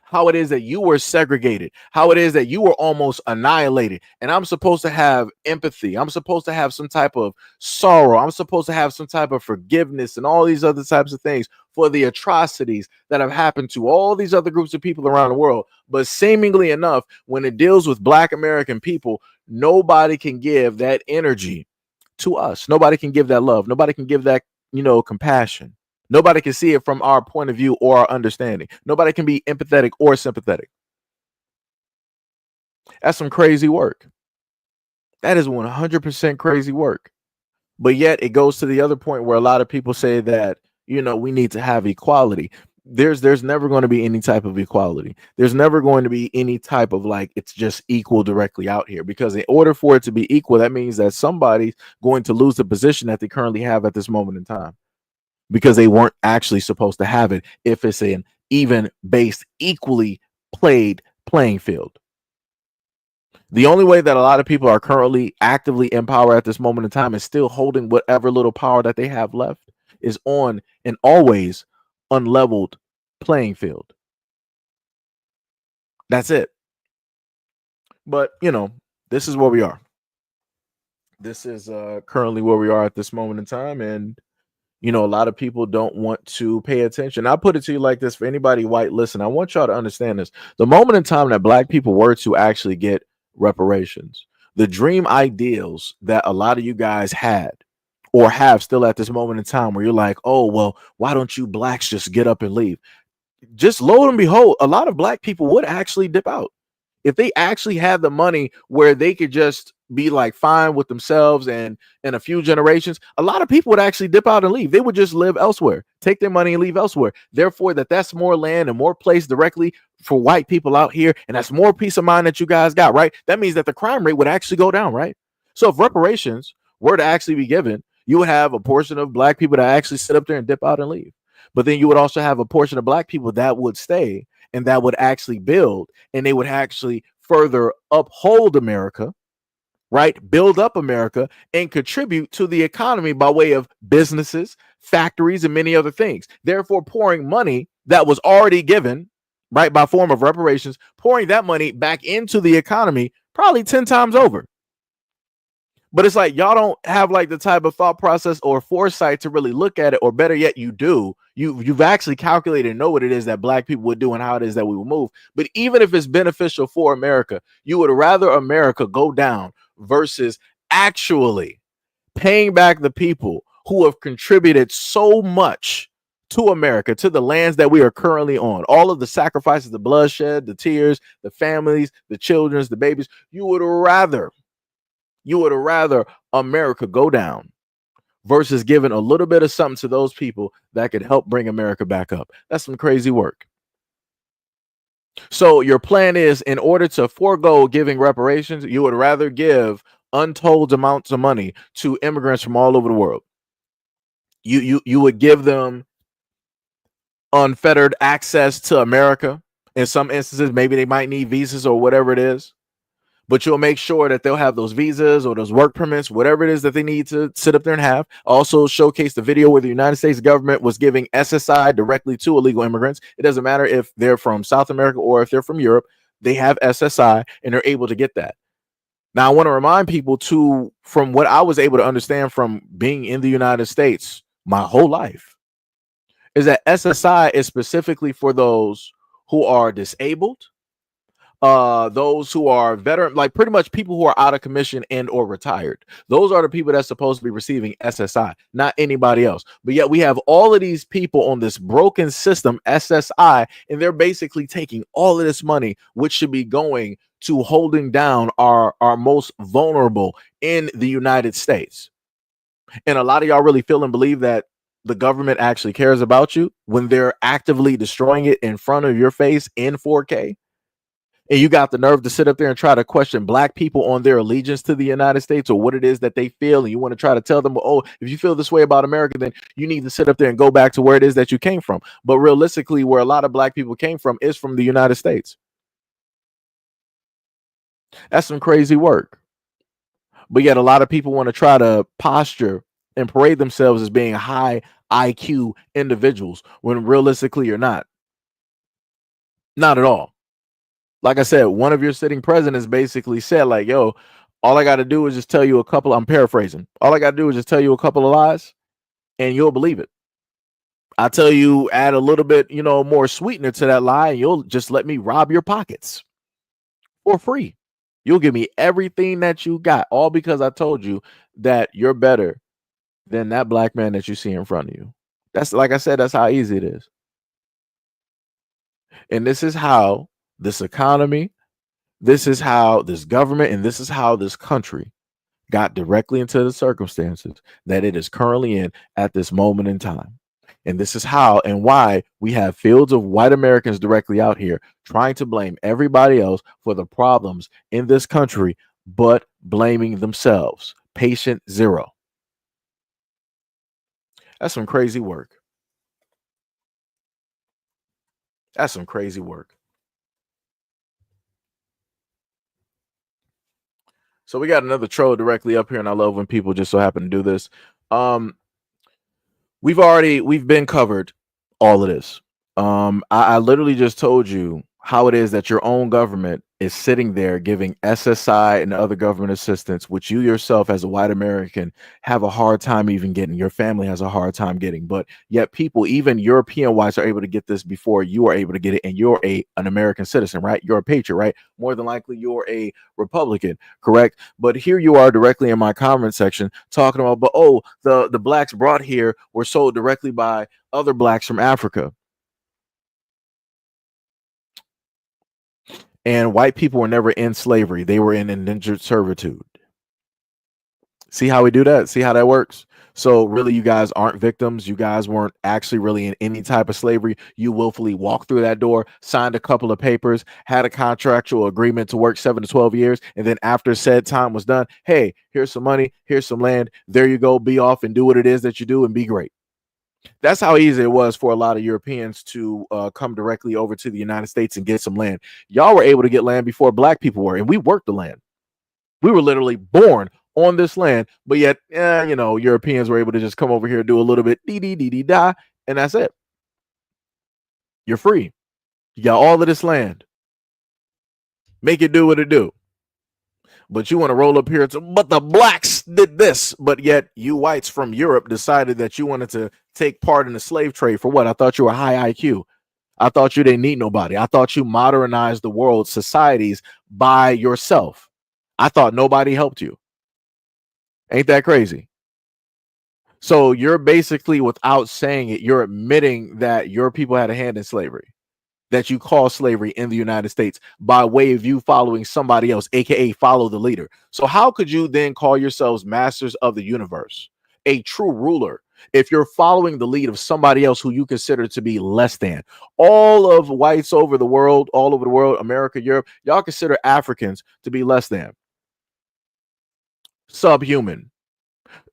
how it is that you were segregated, how it is that you were almost annihilated. And I'm supposed to have empathy. I'm supposed to have some type of sorrow. I'm supposed to have some type of forgiveness and all these other types of things for the atrocities that have happened to all these other groups of people around the world. But seemingly enough, when it deals with black American people, nobody can give that energy to us. Nobody can give that love. Nobody can give that, compassion. Nobody can see it from our point of view or our understanding. Nobody can be empathetic or sympathetic. That's some crazy work. That is 100% crazy work. But yet it goes to the other point where a lot of people say that, we need to have equality. There's never going to be any type of equality. There's never going to be any type of like it's just equal directly out here, because in order for it to be equal, that means that somebody's going to lose the position that they currently have at this moment in time, because they weren't actually supposed to have it if it's an even based, equally played playing field. The only way that a lot of people are currently actively in power at this moment in time is still holding whatever little power that they have left is on an always unleveled playing field. That's it. But, this is where we are. This is currently where we are at this moment in time. And, a lot of people don't want to pay attention. I'll put it to you like this: for anybody white, listen, I want y'all to understand this. The moment in time that black people were to actually get reparations, the dream ideals that a lot of you guys had or have still at this moment in time, where you're like, oh, well, why don't you blacks just get up and leave? Just lo and behold, a lot of black people would actually dip out. If they actually had the money where they could just be like fine with themselves, and in a few generations, a lot of people would actually dip out and leave. They would just live elsewhere, take their money and leave elsewhere. Therefore, that's more land and more place directly for white people out here. And that's more peace of mind that you guys got, right? That means that the crime rate would actually go down, right? So if reparations were to actually be given, you would have a portion of black people that actually sit up there and dip out and leave. But then you would also have a portion of black people that would stay and that would actually build, and they would actually further uphold America, right? Build up America and contribute to the economy by way of businesses, factories, and many other things. Therefore, pouring money that was already given, right, by form of reparations, pouring that money back into the economy probably 10 times over. But it's like y'all don't have like the type of thought process or foresight to really look at it, or better yet, you do. You've actually calculated and know what it is that black people would do and how it is that we will move. But even if it's beneficial for America, you would rather America go down versus actually paying back the people who have contributed so much to America, to the lands that we are currently on. All of the sacrifices, the bloodshed, the tears, the families, the children, the babies. You would rather America go down versus giving a little bit of something to those people that could help bring America back up. That's some crazy work. So your plan is, in order to forego giving reparations, you would rather give untold amounts of money to immigrants from all over the world. You would give them unfettered access to America. In some instances, maybe they might need visas or whatever it is. But you'll make sure that they'll have those visas or those work permits, whatever it is that they need to sit up there and have. Also showcase the video where the United States government was giving SSI directly to illegal immigrants. It doesn't matter if they're from South America or if they're from Europe, they have SSI and they're able to get that. Now, I want to remind people too, from what I was able to understand from being in the United States my whole life, is that SSI is specifically for those who are disabled, those who are veteran, like pretty much people who are out of commission and or retired. Those are the people that's supposed to be receiving SSI, not anybody else. But yet we have all of these people on this broken system, SSI, and they're basically taking all of this money, which should be going to holding down our most vulnerable in the United States. And a lot of y'all really feel and believe that the government actually cares about you when they're actively destroying it in front of your face in 4K. And you got the nerve to sit up there and try to question black people on their allegiance to the United States or what it is that they feel. And you want to try to tell them, oh, if you feel this way about America, then you need to sit up there and go back to where it is that you came from. But realistically, where a lot of black people came from is from the United States. That's some crazy work. But yet a lot of people want to try to posture and parade themselves as being high IQ individuals when realistically you're not. Not at all. Like I said, one of your sitting presidents basically said, like, yo, all I got to do is just tell you a couple. I'm paraphrasing. All I got to do is just tell you a couple of lies and you'll believe it. I tell you, add a little bit, more sweetener to that lie, and you'll just let me rob your pockets for free. You'll give me everything that you got, all because I told you that you're better than that black man that you see in front of you. That's, like I said, that's how easy it is. And this is how this economy, this is how this government, and this is how this country got directly into the circumstances that it is currently in at this moment in time. And this is how and why we have fields of white Americans directly out here trying to blame everybody else for the problems in this country, but blaming themselves. Patient zero. That's some crazy work. That's some crazy work. So we got another troll directly up here, and I love when people just so happen to do this. We've been covered all of this. I literally just told you how it is that your own government is sitting there giving SSI and other government assistance, which you yourself as a white American have a hard time even getting. Your family has a hard time getting, but yet people, even European whites, are able to get this before you are able to get it, and you're an American citizen, right? You're a patriot, right? More than likely you're a Republican, correct? But here you are directly in my comment section talking about, but oh, the blacks brought here were sold directly by other blacks from Africa. And white people were never in slavery. They were in indentured servitude. See how we do that? See how that works? So really, you guys aren't victims. You guys weren't actually really in any type of slavery. You willfully walked through that door, signed a couple of papers, had a contractual agreement to work 7 to 12 years. And then after said time was done, hey, here's some money, here's some land. There you go. Be off and do what it is that you do and be great. That's how easy it was for a lot of Europeans to come directly over to the United States and get some land. Y'all were able to get land before black people were, and we worked the land. We were literally born on this land, but yet, Europeans were able to just come over here, do a little bit, da, and that's it. You're free. You got all of this land. Make it do what it do. But you want to roll up here but the blacks did this, but yet you whites from Europe decided that you wanted to take part in the slave trade for what? I thought you were high IQ. I thought you didn't need nobody. I thought you modernized the world's societies by yourself. I thought nobody helped you. Ain't that crazy? So you're basically, without saying it, you're admitting that your people had a hand in slavery, that you call slavery in the United States by way of you following somebody else, aka follow the leader. So how could you then call yourselves masters of the universe, a true ruler, if you're following the lead of somebody else who you consider to be less than? All of whites all over the world, America, Europe, y'all consider Africans to be less than, subhuman.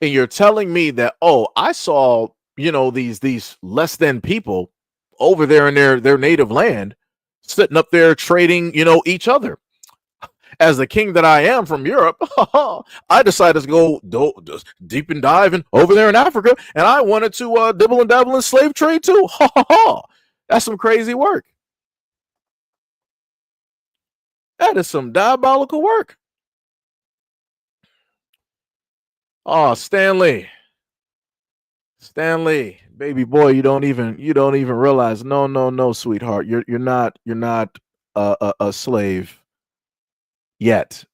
And you're telling me that, oh, I saw, these less than people over there in their native land sitting up there trading, each other. As the king that I am from Europe, I decided to go deep and dive in over there in Africa, and I wanted to dibble and dabble in slave trade too. That's some crazy work. That is some diabolical work. Oh, Stanley, baby boy, you don't even realize. No, sweetheart, you're not a slave yet.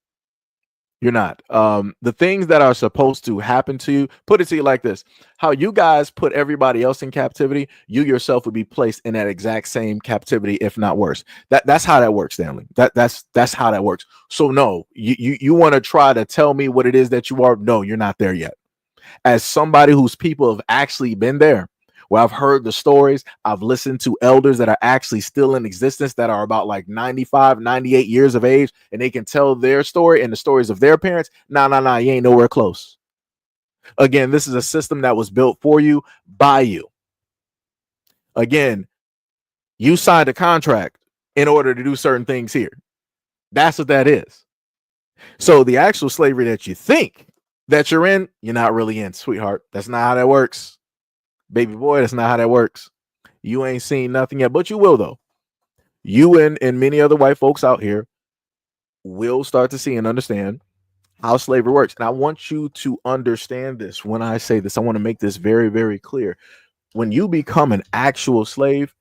You're not. The things that are supposed to happen to you, put it to you like this: how you guys put everybody else in captivity, you yourself would be placed in that exact same captivity, if not worse. That's how that works, Stanley. That's how that works. So no, you want to try to tell me what it is that you are? No, you're not there yet. As somebody whose people have actually been there, where I've heard the stories, I've listened to elders that are actually still in existence that are about like 95, 98 years of age, and they can tell their story and the stories of their parents. Nah, you ain't nowhere close. Again, this is a system that was built for you, by you. Again, you signed a contract in order to do certain things here. That's what that is. So the actual slavery that you think that you're in, you're not really in, sweetheart. That's not how that works. Baby boy, that's not how that works. You ain't seen nothing yet, but you will, though. You and many other white folks out here will start to see and understand how slavery works. And I want you to understand this. When I say this, I want to make this very, very clear. When you become an actual slave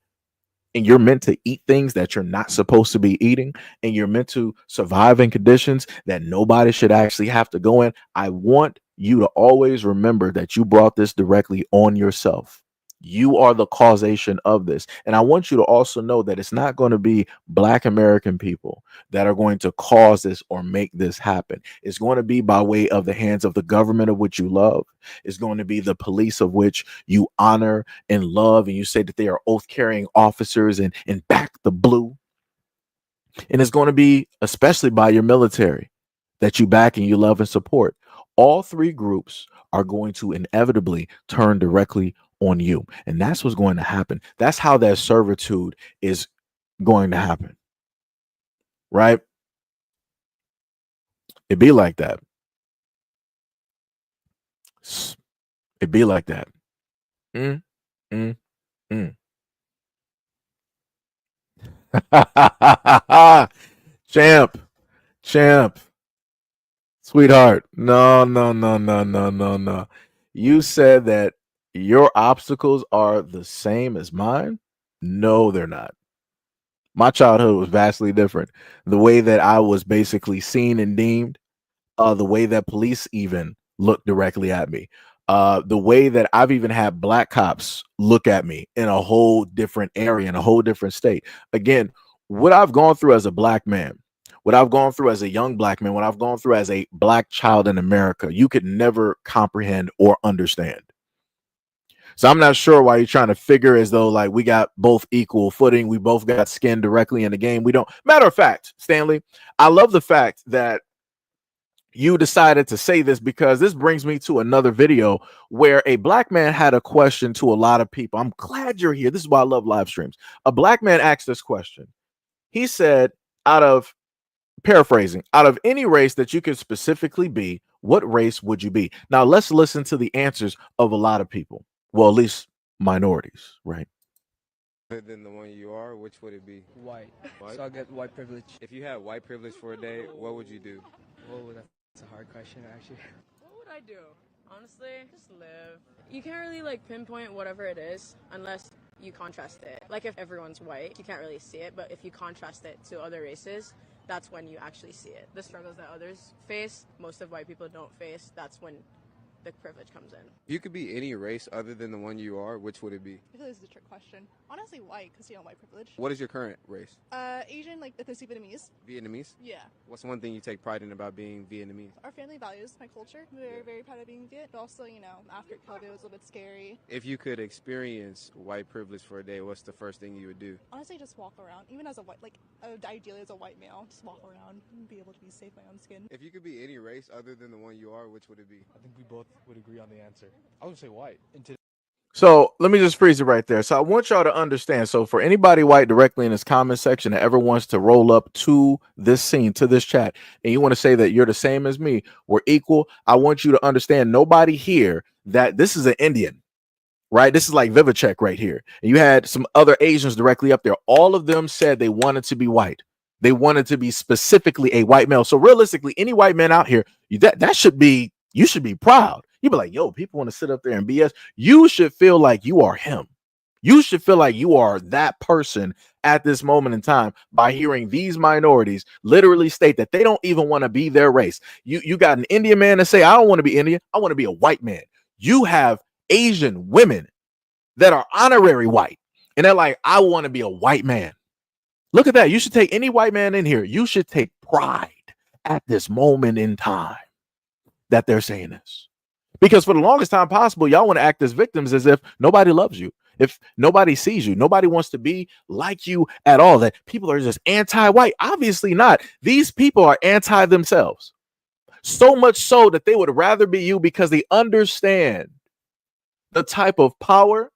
and you're meant to eat things that you're not supposed to be eating, and you're meant to survive in conditions that nobody should actually have to go in, I want you to always remember that you brought this directly on yourself. You are the causation of this. And I want you to also know that it's not going to be Black American people that are going to cause this or make this happen. It's going to be by way of the hands of the government of which you love. It's going to be the police of which you honor and love. And you say that they are oath carrying officers and back the blue. And it's going to be especially by your military that you back and you love and support. All three groups are going to inevitably turn directly on you. And that's what's going to happen. That's how that servitude is going to happen. Right? It be like that. It be like that. Champ, sweetheart. No. You said that your obstacles are the same as mine. No, they're not. My childhood was vastly different. The way that I was basically seen and deemed, the way that police even looked directly at me, the way that I've even had Black cops look at me in a whole different area, in a whole different state. Again, what I've gone through as a Black man, what I've gone through as a young Black man, what I've gone through as a Black child in America, you could never comprehend or understand. So I'm not sure why you're trying to figure as though like we got both equal footing. We both got skin directly in the game. We don't. Matter of fact, Stanley, I love the fact that you decided to say this, because this brings me to another video where a Black man had a question to a lot of people. I'm glad you're here. This is why I love live streams. A Black man asked this question. He said, paraphrasing, out of any race that you could specifically be, what race would you be? Now let's listen to the answers of a lot of people. Well, at least minorities, right? Other than the one you are, which would it be? White. So I'll get white privilege. If you had white privilege for a day, what would you do? Oh, that's a hard question, actually. What would I do? Honestly, just live. You can't really like pinpoint whatever it is unless you contrast it. Like if everyone's white, you can't really see it, but if you contrast it to other races, that's when you actually see it. The struggles that others face, most of white people don't face. That's when the privilege comes in. If you could be any race other than the one you are, which would it be? I feel like this is a trick question. Honestly, white, because white privilege. What is your current race? Asian, like ethnicity Vietnamese. Vietnamese? Yeah. What's one thing you take pride in about being Vietnamese? Our family values, my culture. We're very proud of being Viet, but also, after COVID, it was a little bit scary. If you could experience white privilege for a day, what's the first thing you would do? Honestly, just walk around. Even as a white, ideally as a white male, just walk around and be able to be safe in my own skin. If you could be any race other than the one you are, which would it be? I think we both would agree on the answer. I would say white. So let me just freeze it right there. So I want y'all to understand. So for anybody white directly in this comment section that ever wants to roll up to this scene, to this chat, and you want to say that you're the same as me, we're equal, I want you to understand nobody here that this is an Indian, right? This is like Vivacek right here. And you had some other Asians directly up there. All of them said they wanted to be white. They wanted to be specifically a white male. So realistically, any white man out here, that should be, you should be proud. You'd be like, yo, people want to sit up there and BS. You should feel like you are him. You should feel like you are that person at this moment in time by hearing these minorities literally state that they don't even want to be their race. You got an Indian man to say, I don't want to be Indian. I want to be a white man. You have Asian women that are honorary white. And they're like, I want to be a white man. Look at that. You should take any white man in here. You should take pride at this moment in time that they're saying this. Because for the longest time possible, y'all want to act as victims as if nobody loves you. If nobody sees you, nobody wants to be like you at all, that people are just anti-white. Obviously not. These people are anti themselves. So much so that they would rather be you because they understand the type of power,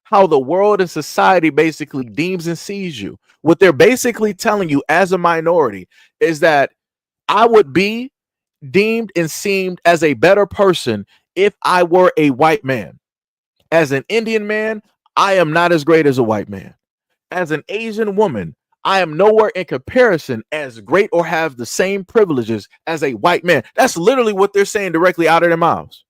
how the world and society basically deems and sees you. What they're basically telling you as a minority is that I would be deemed and seemed as a better person if I were a white man. As an Indian man, I am not as great as a white man. As an Asian woman, I am nowhere in comparison as great or have the same privileges as a white man. That's literally what they're saying directly out of their mouths.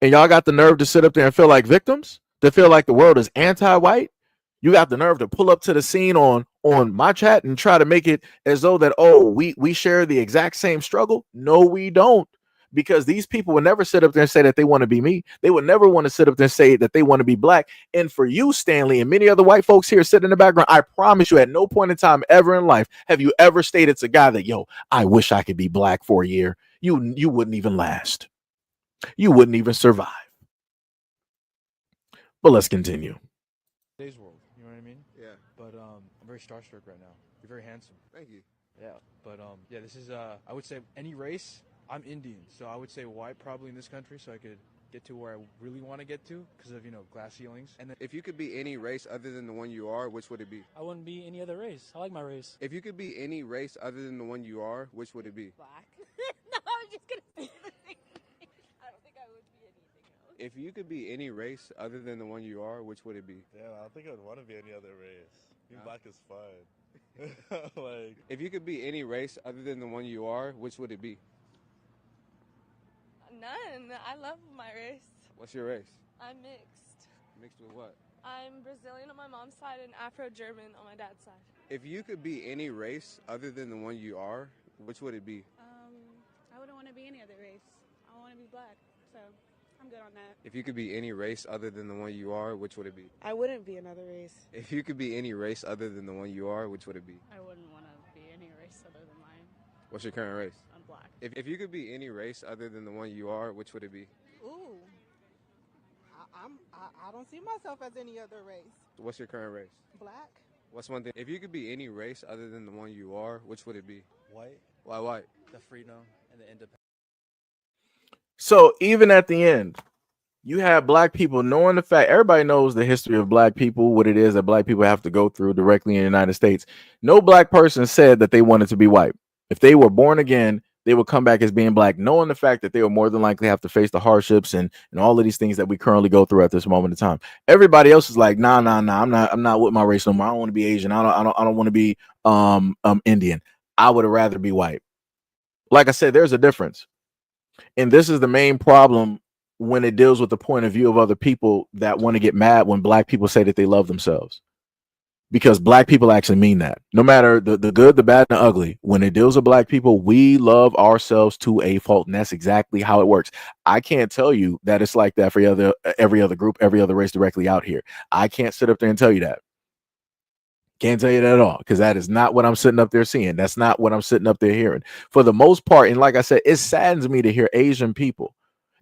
And y'all got the nerve to sit up there and feel like victims, to feel like the world is anti-white. You got the nerve to pull up to the scene on my chat and try to make it as though that, oh, we share the exact same struggle. No, we don't. because these people would never sit up there and say that they want to be me. They would never want to sit up there and say that they want to be black. And for you, Stanley, and many other white folks here sitting in the background, I promise you, at no point in time ever in life have you ever stated to God that, yo, I wish I could be black for a year. You wouldn't even last. You wouldn't even survive. But let's continue. Today's world, you know what I mean? Yeah. But I'm very starstruck right now. You're very handsome. Thank you. Yeah. But yeah, this is I would say any race. I'm Indian, so I would say white probably in this country, so I could get to where I really want to get to because of glass ceilings. And then, if you could be any race other than the one you are, which would it be? I wouldn't be any other race. I like my race. If you could be any race other than the one you are, which would it be? Black. No, I'm just gonna say the same thing. I don't think I would be anything else. If you could be any race other than the one you are, which would it be? Yeah, I don't think I would want to be any other race. Being black is fun. Like, if you could be any race other than the one you are, which would it be? None. I love my race. What's your race? I'm mixed. Mixed with what? I'm Brazilian on my mom's side and Afro-German on my dad's side. If you could be any race other than the one you are, which would it be? I wouldn't want to be any other race. I want to be black, so I'm good on that. If you could be any race other than the one you are, which would it be? I wouldn't be another race. If you could be any race other than the one you are, which would it be? I wouldn't want to be any race other than mine. What's your current race? I'm black. If you could be any race other than the one you are, which would it be? Ooh. I don't see myself as any other race. What's your current race? Black. What's one thing? If you could be any race other than the one you are, which would it be? white. Why white? The freedom and the independence. So even at the end, you have black people knowing the fact, everybody knows the history of black people, what it is that black people have to go through directly in the United States. No black person said that they wanted to be white. If they were born again, they would come back as being black, knowing the fact that they will more than likely have to face the hardships and all of these things that we currently go through at this moment in time. Everybody else is like, nah, I'm not with my race no more. I don't want to be Asian. I don't want to be Indian. I would rather be white. Like I said, there's a difference. And this is the main problem when it deals with the point of view of other people that want to get mad when black people say that they love themselves. Because black people actually mean that. No matter the good, the bad, and the ugly, when it deals with black people, we love ourselves to a fault. And that's exactly how it works. I can't tell you that it's like that for every other group, every other race directly out here. I can't sit up there and tell you that. Can't tell you that at all, because that is not what I'm sitting up there seeing. That's not what I'm sitting up there hearing. For the most part, and like I said, it saddens me to hear Asian people.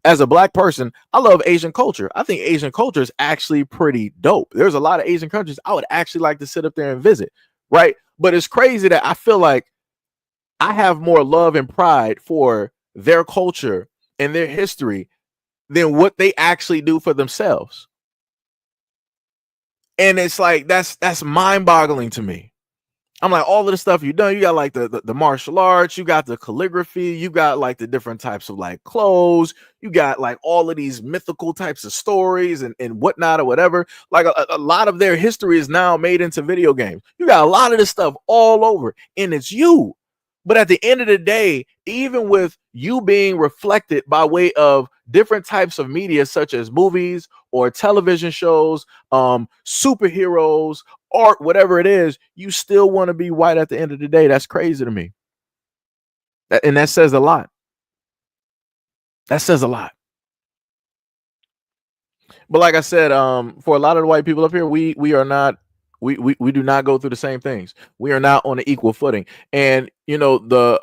As a black person, I love Asian culture. I think Asian culture is actually pretty dope. There's a lot of Asian countries I would actually like to sit up there and visit, right? But it's crazy that I feel like I have more love and pride for their culture and their history than what they actually do for themselves. And it's like, that's mind-boggling to me. I'm like, all of the stuff you've done, you got like the martial arts, you got the calligraphy, you got like the different types of like clothes, you got like all of these mythical types of stories and whatnot or whatever. Like a lot of their history is now made into video games. You got a lot of this stuff all over, and it's you. But at the end of the day, even with you being reflected by way of different types of media, such as movies or television shows, superheroes, art, whatever it is, you still want to be white at the end of the day. That's crazy to me. And that says a lot. That says a lot. But like I said, for a lot of the white people up here, we are not, we do not go through the same things. We are not on an equal footing. And, you know, the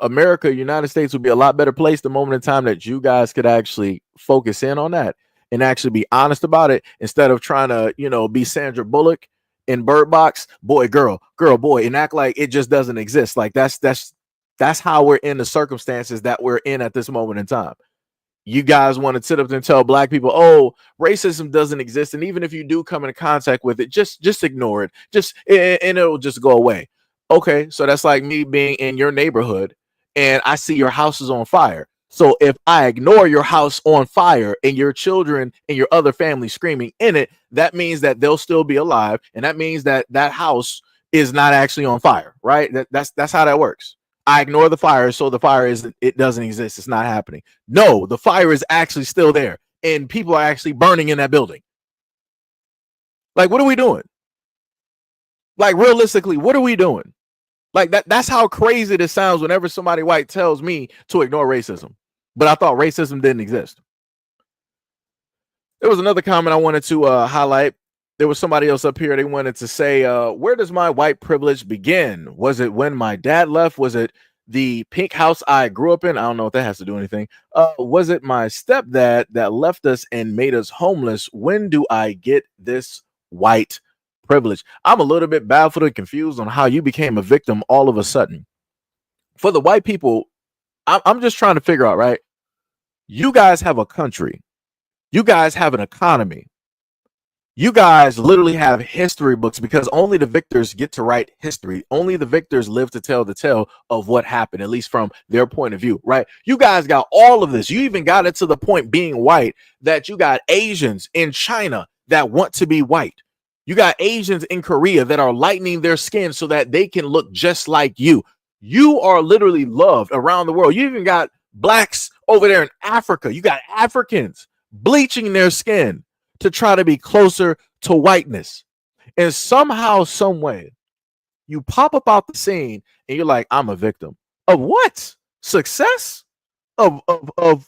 United States would be a lot better place the moment in time that you guys could actually focus in on that and actually be honest about it, instead of trying to, you know, be Sandra Bullock in Bird Box, boy, girl, boy, and act like it just doesn't exist. Like that's how we're in the circumstances that we're in at this moment in time. You guys want to sit up and tell black people, oh, racism doesn't exist. And even if you do come into contact with it, just ignore it. And it'll just go away. Okay, so that's like me being in your neighborhood and I see your house is on fire. So if I ignore your house on fire and your children and your other family screaming in it, that means that they'll still be alive. And that means that that house is not actually on fire, right? That's how that works. I ignore the fire, so the fire it doesn't exist. It's not happening. No, the fire is actually still there, and people are actually burning in that building. Like, what are we doing? Like, realistically, what are we doing? Like that's how crazy this sounds whenever somebody white tells me to ignore racism. but I thought racism didn't exist. There was another comment I wanted to highlight. There was somebody else up here. They wanted to say, where does my white privilege begin? Was it when my dad left? Was it the pink house I grew up in? I don't know if that has to do anything. Was it my stepdad that left us and made us homeless? When do I get this white privilege? I'm a little bit baffled and confused on how you became a victim all of a sudden. For the white people, I'm just trying to figure out, right? You guys have a country. You guys have an economy. You guys literally have history books because only the victors get to write history. Only the victors live to tell the tale of what happened, at least from their point of view, right? You guys got all of this. You even got it to the point, being white, that you got Asians in China that want to be white. You got Asians in Korea that are lightening their skin so that they can look just like you. You are literally loved around the world. You even got blacks over there in Africa. You got Africans bleaching their skin to try to be closer to whiteness. And somehow, some way, you pop up out the scene and you're like, I'm a victim of what? Success? Of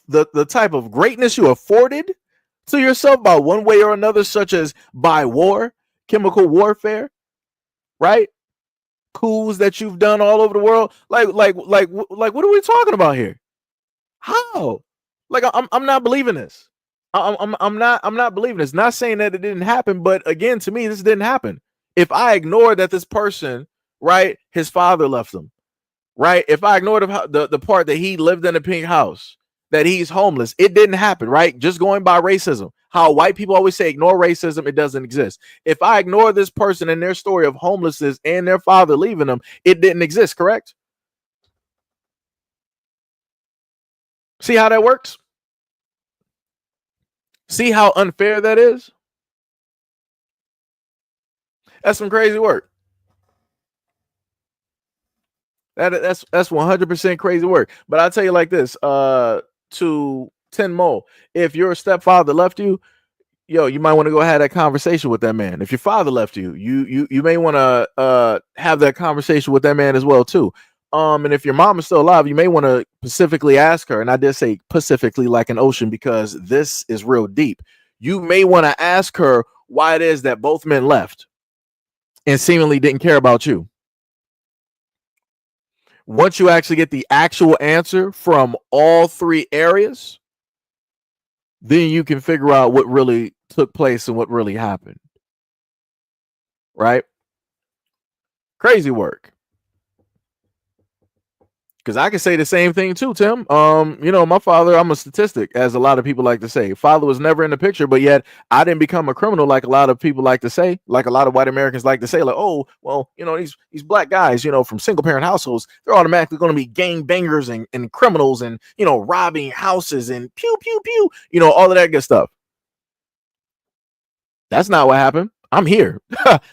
the type of greatness you afforded to yourself by one way or another, such as by war, chemical warfare, right? Coups that you've done all over the world. Like, what are we talking about here? How? Like, I'm not believing this. I'm not believing this. Not saying that it didn't happen, but again, to me, this didn't happen. If I ignore that this person, right, his father left him, right? If I ignore the part that he lived in a pink house, that he's homeless, it didn't happen, right? Just going by racism. How white people always say ignore racism, it doesn't exist. If I ignore this person and their story of homelessness and their father leaving them, it didn't exist, correct? See how that works? See how unfair that is? That's some crazy work. That's 100% crazy work. But I'll tell you like this, to 10 more. If your stepfather left you, you might want to go have that conversation with that man. If your father left you, you may want to have that conversation with that man as well too. And if your mom is still alive, you may want to specifically ask her, and I did say specifically like an ocean because this is real deep. You may want to ask her why it is that both men left and seemingly didn't care about you. Once you actually get the actual answer from all three areas, then you can figure out what really took place and what really happened. Right? Crazy work. Because I can say the same thing too, Tim. My father, I'm a statistic, as a lot of people like to say. Father was never in the picture, but yet I didn't become a criminal like a lot of people like to say, like a lot of white Americans like to say, like, oh, well, these black guys, from single parent households, they're automatically going to be gang bangers and criminals and, robbing houses and pew, pew, pew, all of that good stuff. That's not what happened. I'm here.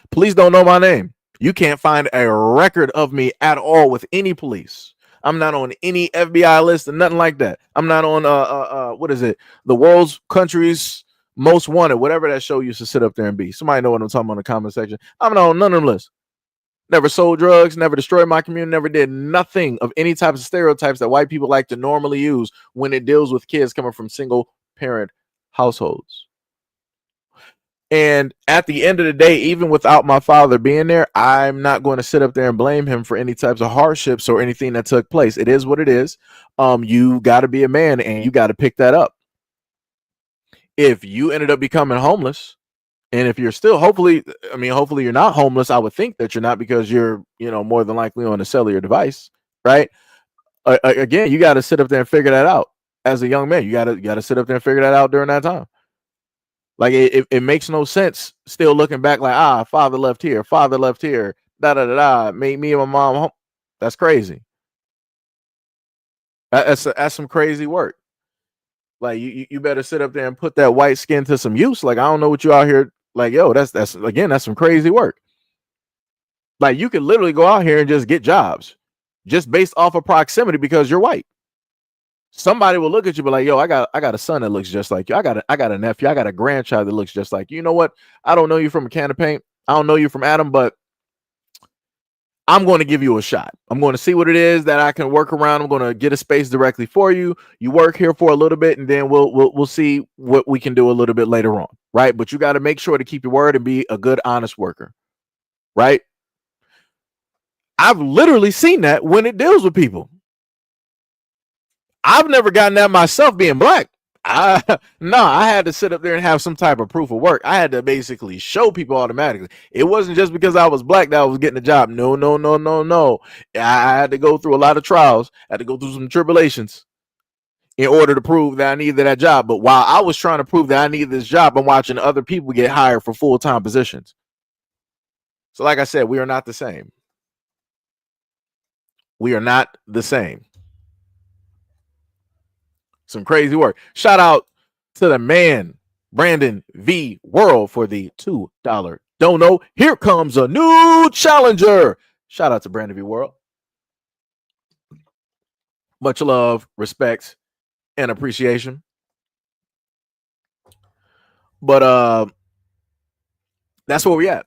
Police don't know my name. You can't find a record of me at all with any police. I'm not on any FBI list or nothing like that. I'm not on what is it? The world's countries most wanted, whatever that show used to sit up there and be. Somebody know what I'm talking about in the comment section. I'm not on none of them lists. Never sold drugs, never destroyed my community, never did nothing of any types of stereotypes that white people like to normally use when it deals with kids coming from single parent households. And at the end of the day, even without my father being there, I'm not going to sit up there and blame him for any types of hardships or anything that took place. It is what it is. You got to be a man and you got to pick that up. If you ended up becoming homeless, and if you're still, hopefully you're not homeless. I would think that you're not, because you're, more than likely on a cellular device, right? Again, you got to sit up there and figure that out as a young man. You got to sit up there and figure that out during that time. Like it makes no sense still looking back like, father left here, da da da da, me and my mom home. That's crazy. That's some crazy work. Like you better sit up there and put that white skin to some use. Like, I don't know what you out here like, that's some crazy work. Like, you could literally go out here and just get jobs just based off of proximity because you're white. Somebody will look at you and be like, I got a son that looks just like you. I got a nephew. I got a grandchild that looks just like you. You know what? I don't know you from a can of paint. I don't know you from Adam, but I'm going to give you a shot. I'm going to see what it is that I can work around. I'm going to get a space directly for you. You work here for a little bit, and then we'll see what we can do a little bit later on, right? But you got to make sure to keep your word and be a good, honest worker, right? I've literally seen that when it deals with people. I've never gotten that myself being black. I had to sit up there and have some type of proof of work. I had to basically show people automatically. It wasn't just because I was black that I was getting a job. No. I had to go through a lot of trials. I had to go through some tribulations in order to prove that I needed that job. But while I was trying to prove that I needed this job, I'm watching other people get hired for full-time positions. So like I said, we are not the same. We are not the same. Some crazy work. Shout out to the man, Brandon V. World, for the $2 dono. Here comes a new challenger. Shout out to Brandon V. World. Much love, respect, and appreciation. But that's where we at.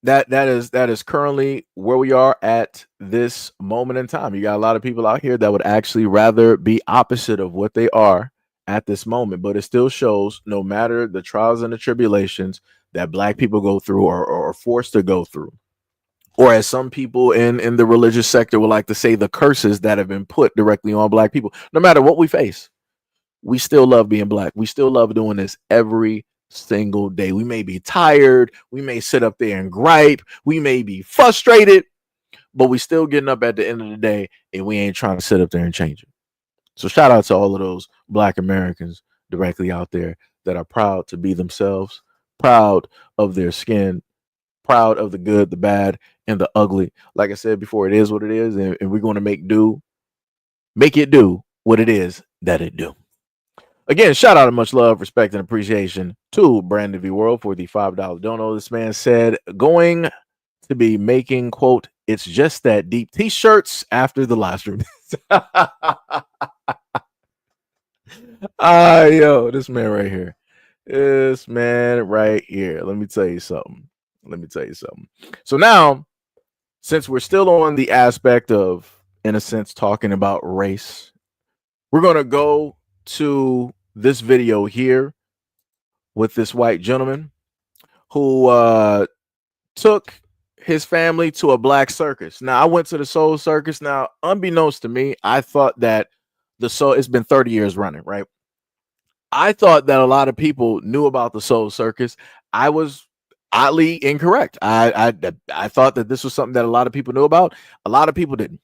That is currently where we are at this moment in time. You got a lot of people out here that would actually rather be opposite of what they are at this moment, but it still shows no matter the trials and the tribulations that black people go through or are forced to go through, or as some people in the religious sector would like to say, the curses that have been put directly on black people. No matter what we face, we still love being black. We still love doing this every single day. We may be tired, we may sit up there and gripe, we may be frustrated, but we still getting up at the end of the day, and we ain't trying to sit up there and change it. So shout out to all of those black Americans directly out there that are proud to be themselves, proud of their skin, proud of the good, the bad, and the ugly. Like I said before, it is what it is, and we're going to make it do what it is that it do. Again, shout out and much love, respect, and appreciation to Brandon V. World for the $5 dono. This man said, going to be making, quote, "It's just that deep" t-shirts after the live stream. Yo, this man right here. This man right here. Let me tell you something. So now, since we're still on the aspect of, in a sense, talking about race, we're going to go to this video here with this white gentleman who took his family to a black circus. Now, I went to the Soul Circus. Now, unbeknownst to me, I thought that it's been 30 years running, right? I thought that a lot of people knew about the Soul Circus. I was oddly incorrect. I thought that this was something that a lot of people knew about. A lot of people didn't.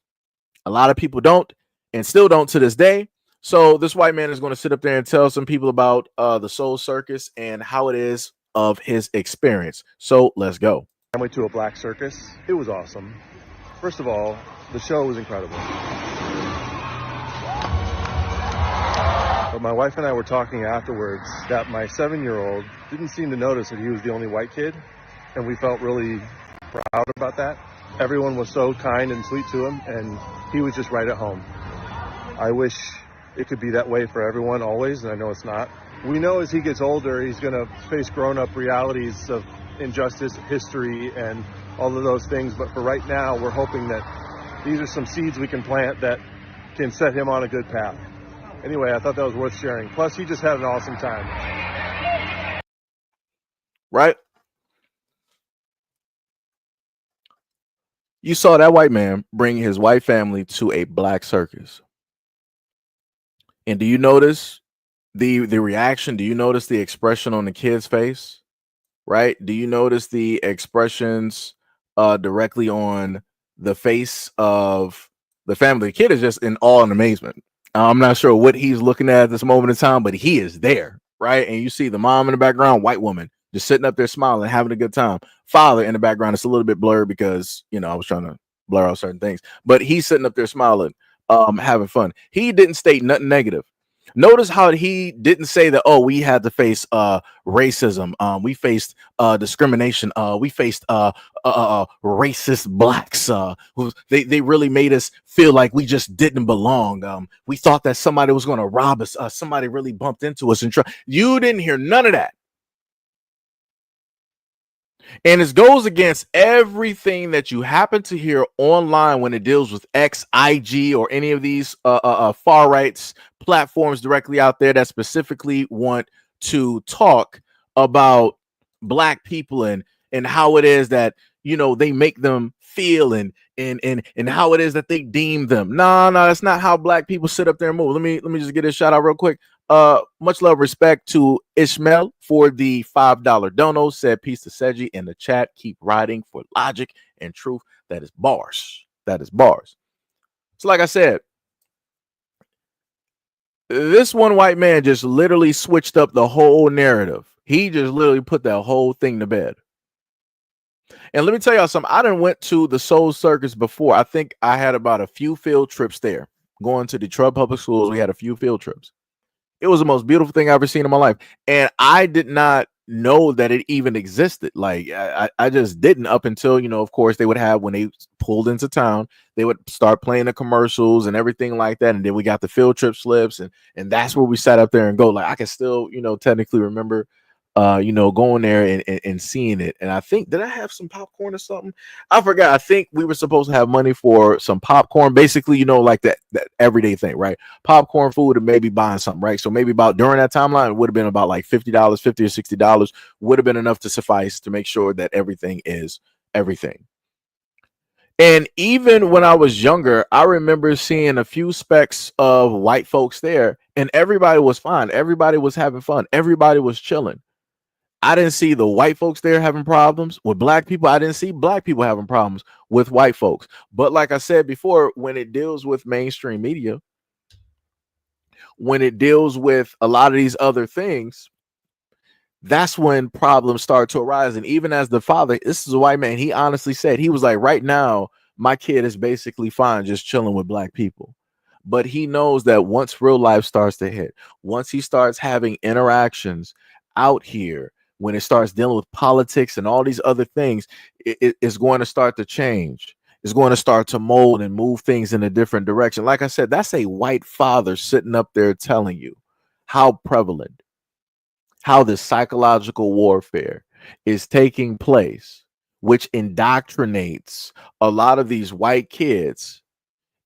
A lot of people don't, and still don't to this day. So this white man is going to sit up there and tell some people about the Soul Circus and how it is of his experience. So let's go. I went to a black circus. It was awesome. First of all, the show was incredible. But my wife and I were talking afterwards that my 7-year-old didn't seem to notice that he was the only white kid, and we felt really proud about that. Everyone was so kind and sweet to him, and he was just right at home. I wish it could be that way for everyone always, and I know it's not. We know as he gets older, he's going to face grown-up realities of injustice, history, and all of those things. But for right now, we're hoping that these are some seeds we can plant that can set him on a good path. Anyway, I thought that was worth sharing. Plus, he just had an awesome time. Right? You saw that white man bring his white family to a black circus. And do you notice the reaction? Do you notice the expression on the kid's face? Right? Do you notice the expressions directly on the face of the family? The kid is just in awe and amazement. I'm not sure what he's looking at this moment in time, but he is there, right? And you see the mom in the background, white woman, just sitting up there smiling, having a good time. Father in the background, it's a little bit blurred because, I was trying to blur out certain things, but he's sitting up there smiling, having fun. He didn't state nothing negative. Notice how he didn't say that, oh, we had to face racism. We faced discrimination. We faced racist blacks. They really made us feel like we just didn't belong. We thought that somebody was going to rob us. Somebody really bumped into us. You didn't hear none of that. And it goes against everything that you happen to hear online when it deals with XIG or any of these far rights platforms directly out there that specifically want to talk about black people and how it is that they make them feel and how it is that they deem them. No, that's not how black people sit up there and move. Let me just get a shout out real quick. Much love, respect to Ishmael for the $5 dono. Said peace to Seji in the chat. Keep riding for logic and truth. That is bars. That is bars. So, like I said, this one white man just literally switched up the whole narrative. He just literally put that whole thing to bed. And let me tell y'all something. I done went to the Soul Circus before. I think I had about a few field trips there. Going to Detroit Public Schools, we had a few field trips. It was the most beautiful thing I've ever seen in my life. And I did not know that it even existed. Like I just didn't up until, of course, they would have, when they pulled into town, they would start playing the commercials and everything like that. And then we got the field trip slips and that's where we sat up there and go. Like I can still, technically remember going there and seeing it. And I think, did I have some popcorn or something? I forgot. I think we were supposed to have money for some popcorn, basically, like that everyday thing, right? Popcorn, food, and maybe buying something, right? So maybe about during that timeline, it would have been about like $50, $50 or $60 would have been enough to suffice to make sure that everything is everything. And even when I was younger, I remember seeing a few specks of white folks there, and everybody was fine. Everybody was having fun. Everybody was chilling. I didn't see the white folks there having problems with black people. I didn't see black people having problems with white folks. But like I said before, when it deals with mainstream media, when it deals with a lot of these other things, that's when problems start to arise. And even as the father, this is a white man, he honestly said, he was like, right now, my kid is basically fine just chilling with black people. But he knows that once real life starts to hit, once he starts having interactions out here, when it starts dealing with politics and all these other things, it's going to start to change. It's going to start to mold and move things in a different direction. Like I said, that's a white father sitting up there telling you how prevalent, how this psychological warfare is taking place, which indoctrinates a lot of these white kids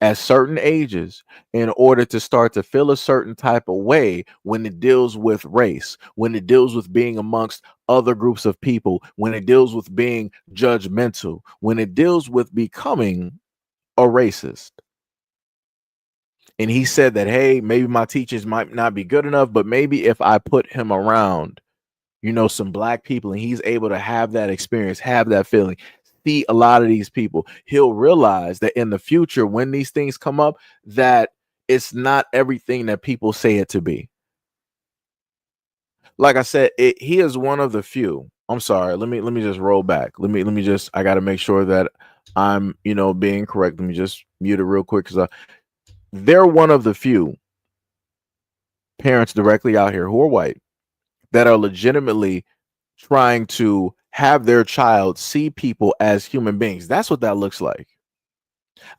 at certain ages in order to start to feel a certain type of way when it deals with race, when it deals with being amongst other groups of people, when it deals with being judgmental, when it deals with becoming a racist. And he said that, hey, maybe my teachers might not be good enough, but maybe if I put him around, some black people and he's able to have that experience, have that feeling, see a lot of these people, he'll realize that in the future, when these things come up, that it's not everything that people say it to be. Like I said, he is one of the few. I'm sorry. Let me just roll back. Let me just, I got to make sure that I'm, being correct. Let me just mute it real quick because they're one of the few parents directly out here who are white that are legitimately trying to have their child see people as human beings. That's what that looks like.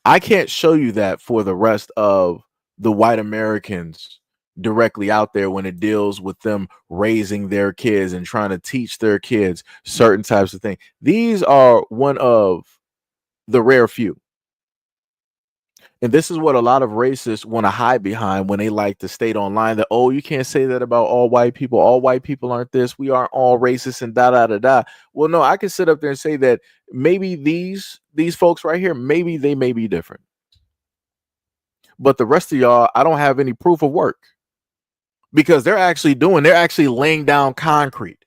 I can't show you that for the rest of the white Americans directly out there when it deals with them raising their kids and trying to teach their kids certain types of things. These are one of the rare few. And this is what a lot of racists want to hide behind when they like to state online that, oh, you can't say that about all white people. All white people aren't this. We aren't all racist and da da da da. Well, no, I can sit up there and say that maybe these folks right here, maybe they may be different. But the rest of y'all, I don't have any proof of work because they're actually laying down concrete.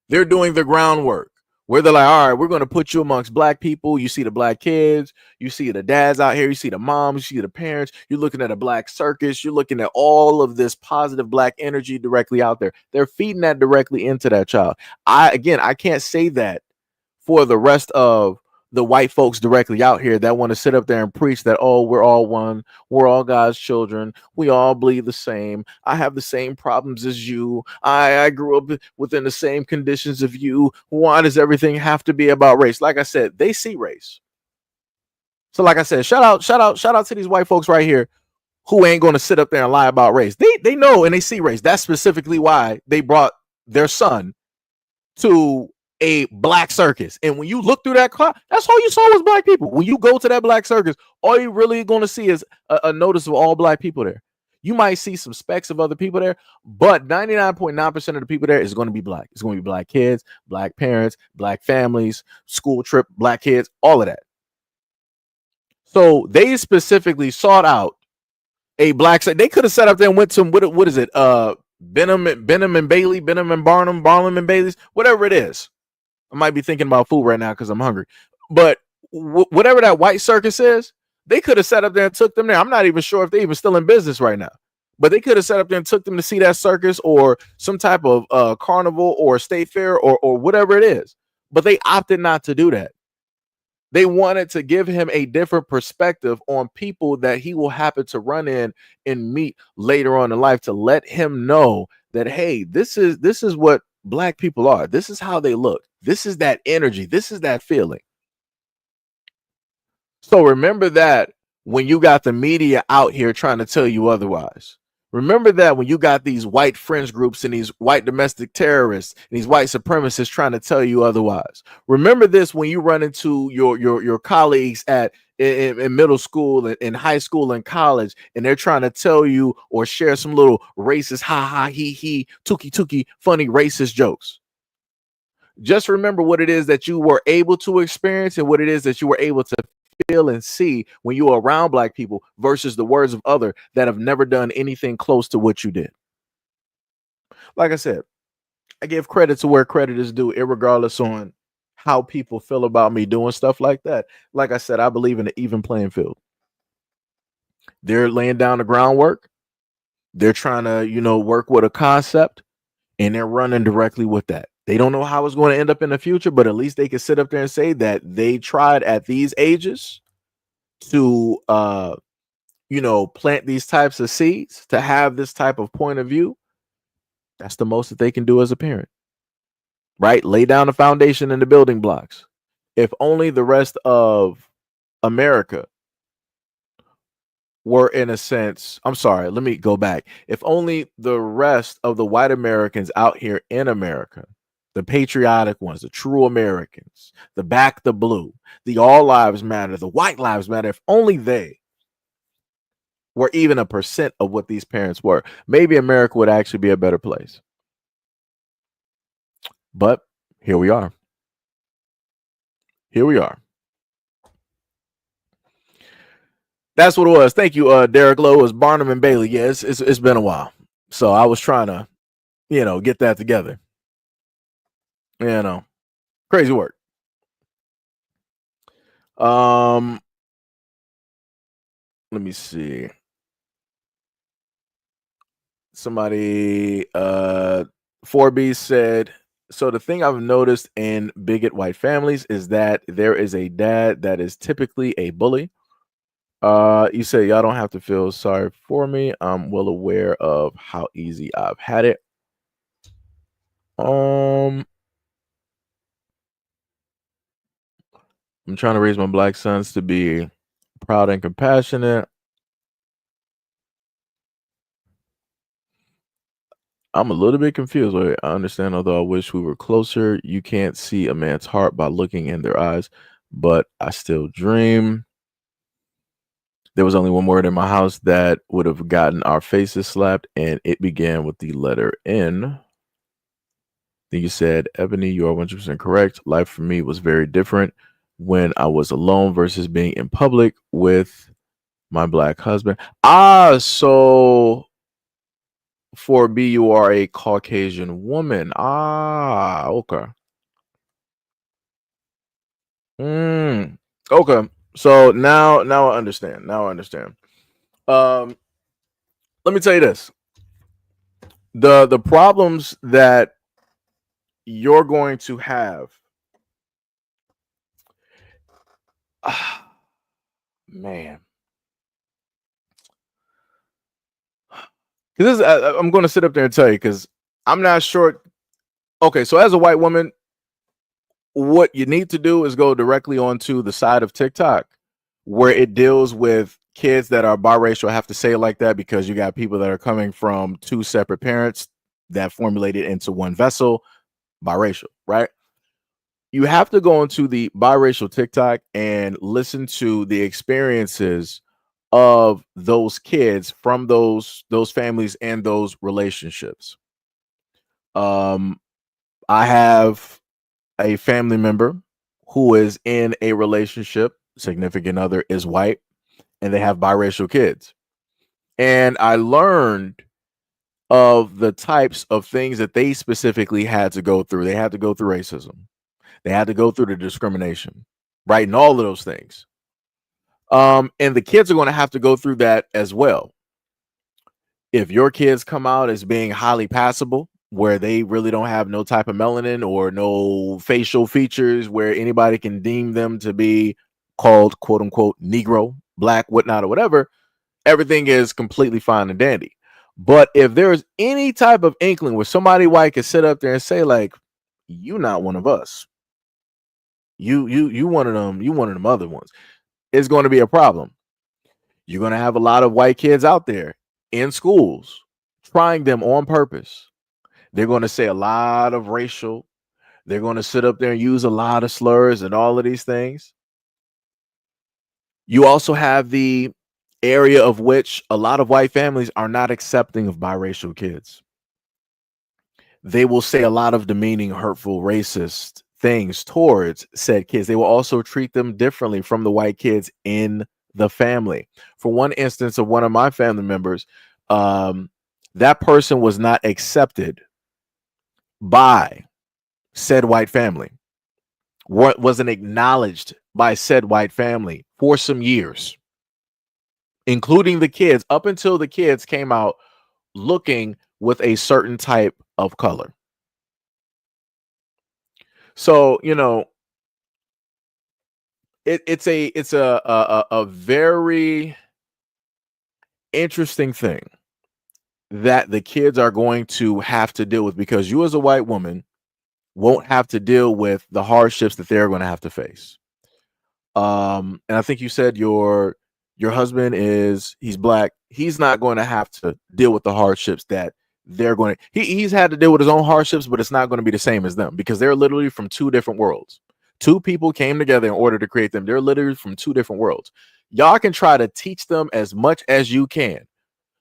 They're doing the groundwork. Where they're like, all right, we're going to put you amongst black people. You see the black kids, you see the dads out here, you see the moms, you see the parents, you're looking at a black circus, you're looking at all of this positive black energy directly out there. They're feeding that directly into that child. I can't say that for the rest of the white folks directly out here that want to sit up there and preach that, oh, we're all one, we're all God's children, we all bleed the same, I have the same problems as you, I grew up within the same conditions of you, why does everything have to be about race? Like I said, they see race. So like I said, shout out to these white folks right here who ain't going to sit up there and lie about race. They know and they see race. That's specifically why they brought their son to a black circus. And when you look through that crowd, that's all you saw was black people. When you go to that black circus, all you really going to see is a notice of all black people there. You might see some specks of other people there, but 99.9% of the people there is going to be black. It's going to be black kids, black parents, black families, school trip, black kids, all of that. So they specifically sought out a black. They could have set up there and went to what is it? Benham and Bailey, Benham and Barnum and Bailey's, whatever it is. I might be thinking about food right now because I'm hungry. But whatever that white circus is, they could have set up there and took them there. I'm not even sure if they're even still in business right now. But they could have set up there and took them to see that circus or some type of carnival or state fair or whatever it is. But they opted not to do that. They wanted to give him a different perspective on people that he will happen to run in and meet later on in life, to let him know that, hey, this is what black people are. This is how they look. This is that energy. This is that feeling. So remember that when you got the media out here trying to tell you otherwise. Remember that when you got these white fringe groups and these white domestic terrorists and these white supremacists trying to tell you otherwise. Remember this when you run into your colleagues in middle school and in high school and college, and they're trying to tell you or share some little racist ha ha he tuki funny racist jokes. Just remember what it is that you were able to experience and what it is that you were able to feel and see when you are around black people versus the words of other that have never done anything close to what you did. Like I said, I give credit to where credit is due, irregardless on how people feel about me doing stuff like that. Like I said, I believe in an even playing field. They're laying down the groundwork. They're trying to, work with a concept, and they're running directly with that. They don't know how it's going to end up in the future, but at least they can sit up there and say that they tried at these ages to, plant these types of seeds, to have this type of point of view. That's the most that they can do as a parent, right? Lay down the foundation and the building blocks. If only the rest of America were, in a sense, I'm sorry, let me go back. If only the rest of the white Americans out here in America, the patriotic ones, the true Americans, the back the blue, the all lives matter, the white lives matter, if only they were even 1% of what these parents were, maybe America would actually be a better place. But here we are. Here we are. That's what it was. Thank you, Derek Lowe. It was Barnum and Bailey. Yeah, it's been a while. So I was trying to, get that together. Crazy work. Let me see. Somebody 4B said, so the thing I've noticed in bigot white families is that there is a dad that is typically a bully. You say y'all don't have to feel sorry for me. I'm well aware of how easy I've had it. I'm trying to raise my black sons to be proud and compassionate. I'm a little bit confused. I understand, although I wish we were closer. You can't see a man's heart by looking in their eyes, but I still dream. There was only one word in my house that would have gotten our faces slapped, and it began with the letter N. Then you said, Ebony, you are 100% correct. Life for me was very different when I was alone versus being in public with my black husband. So for B, you are a Caucasian woman. Okay. Okay. So now I understand. Let me tell you this. The problems that you're going to have, man. Because I'm going to sit up there and tell you, because I'm not sure. Okay, so as a white woman, what you need to do is go directly onto the side of TikTok where it deals with kids that are biracial. I have to say it like that because you got people that are coming from two separate parents that formulated into one vessel, biracial, right? you have to go into the biracial TikTok and listen to the experiences of those kids from those families and those relationships. Um, I have a family member who is in a relationship, significant other is white, and they have biracial kids. And I learned of the types of things that they specifically had to go through. They had to go through racism. They had to go through the discrimination, right? And all of those things. And the kids are going to have to go through that as well. If your kids come out as being highly passable, where they really don't have no type of melanin or no facial features, where anybody can deem them to be called quote unquote Negro, black, whatnot, or whatever, everything is completely fine and dandy. But if there's any type of inkling where somebody white can sit up there and say, like, you not one of us, you one of them other ones, it's going to be a problem. You're going to have a lot of white kids out there in schools trying them on purpose. They're going to say a lot of racial. They're going to sit up there and use a lot of slurs and all of these things. You also have the area of which a lot of white families are not accepting of biracial kids. They will say a lot of demeaning, hurtful, racist things towards said kids. They will also treat them differently from the white kids in the family. For one instance of one of my family members, that person was not accepted by said white family, wasn't acknowledged by said white family for some years, including the kids, up until the kids came out looking with a certain type of color. So, you know, it's a very interesting thing that the kids are going to have to deal with, because you as a white woman won't have to deal with the hardships that they're going to have to face. And I think you said your husband he's black. He's not going to have to deal with the hardships that they're going to. He's had to deal with his own hardships, but it's not going to be the same as them, because they're literally from two different worlds. Two people came together in order to create them. They're literally from two different worlds. Y'all can try to teach them as much as you can,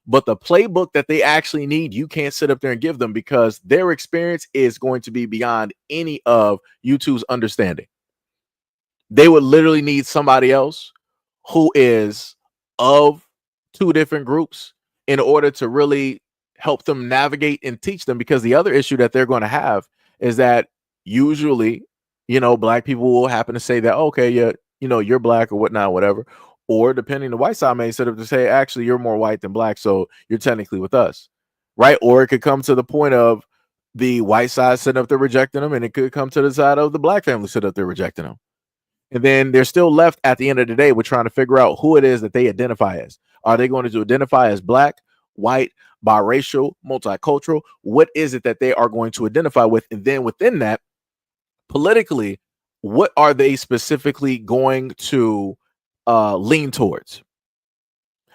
but the playbook that they actually need, you can't sit up there and give them, because their experience is going to be beyond any of you two's understanding. They would literally need somebody else who is of two different groups in order to really help them navigate and teach them. Because the other issue that they're going to have is that usually, you know, black people will happen to say that, okay, yeah, you know, you're black or whatnot, whatever. Or depending, the white side may set up to say, actually, you're more white than black, so you're technically with us, right? Or it could come to the point of the white side sitting up there rejecting them, and it could come to the side of the black family sitting up there rejecting them. And then they're still left at the end of the day with trying to figure out who it is that they identify as. Are they going to identify as black, white, biracial, multicultural? What is it that they are going to identify with? And then within that, politically, what are they specifically going to lean towards?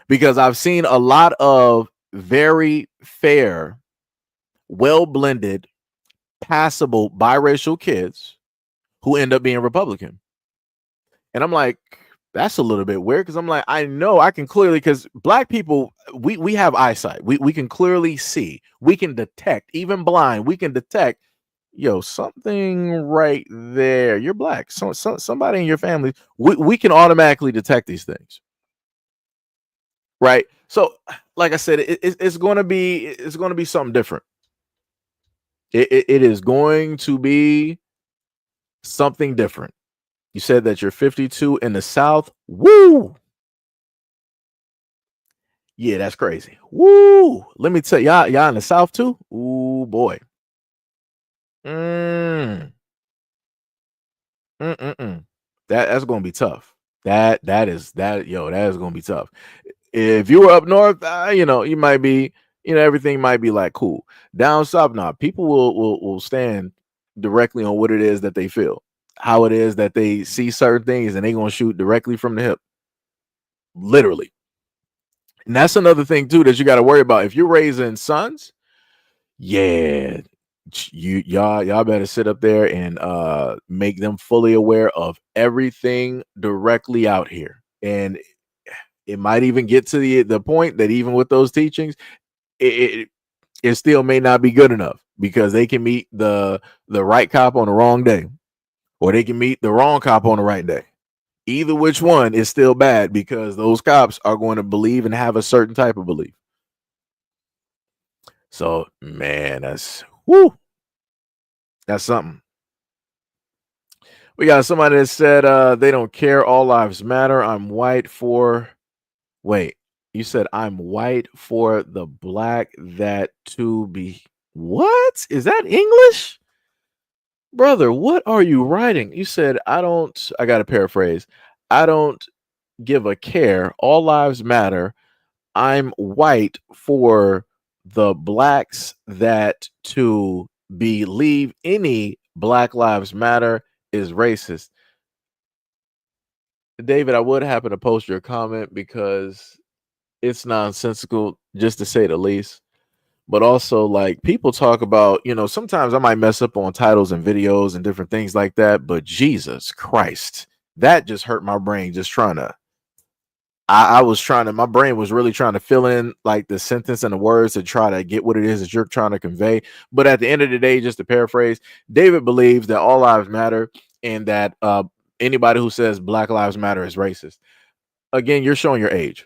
Because I've seen a lot of very fair, well-blended, passable biracial kids who end up being Republican. And I'm like, that's a little bit weird, because I'm like, I know I can clearly, because black people, we have eyesight. We can clearly see. We can detect, even blind, we can detect, yo, something right there. You're black. So somebody in your family, we can automatically detect these things. Right. So, like I said, it's going to be something different. It is going to be something different. You said that you're 52 in the South. Woo! Yeah, that's crazy. Woo! Let me tell y'all in the South too. Ooh, boy. That's gonna be tough. That is gonna be tough. If you were up north, you know, you might be, you know, everything might be like cool. Down south, now people will stand directly on what it is that they feel, how it is that they see certain things, and they're gonna shoot directly from the hip. Literally. And that's another thing too that you got to worry about. If you're raising sons, yeah, Y'all better sit up there and make them fully aware of everything directly out here. And it might even get to the point that even with those teachings, it still may not be good enough, because they can meet the right cop on the wrong day, or they can meet the wrong cop on the right day. Either which one is still bad, because those cops are going to believe and have a certain type of belief. So, man, that's something. We got somebody that said they don't care. All lives matter. I'm white for. Wait, you said I'm white for the black that to be. What is that English? Brother, what are you writing? You said, I don't. I got to paraphrase. I don't give a care. All lives matter. I'm white for the blacks that to believe any Black Lives Matter is racist. David, I would happen to post your comment because it's nonsensical, just to say the least. But also, like, people talk about, sometimes I might mess up on titles and videos and different things like that. But Jesus Christ, that just hurt my brain just trying to. I was trying to, my brain was really trying to fill in like the sentence and the words to try to get what it is that you're trying to convey. But at the end of the day, just to paraphrase, David believes that all lives matter, and that anybody who says Black Lives Matter is racist. Again, you're showing your age.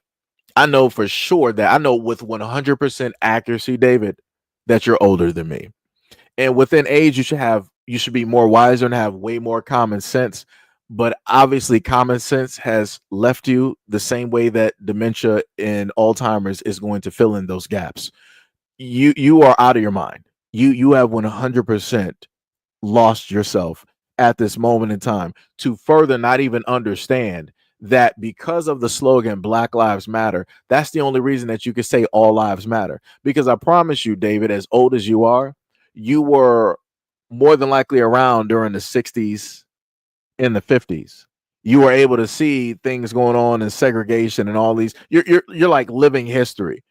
I know for sure that I know with 100% accuracy, David, that you're older than me. And within age, you should be more wiser and have way more common sense. But obviously, common sense has left you the same way that dementia and Alzheimer's is going to fill in those gaps. You are out of your mind. You have 100% lost yourself at this moment in time, to further not even understand that because of the slogan Black Lives Matter, that's the only reason that you could say all lives matter. Because I promise you, David, as old as you are, you were more than likely around during the 60s and the 50s. You were able to see things going on in segregation and all these. You're like living history.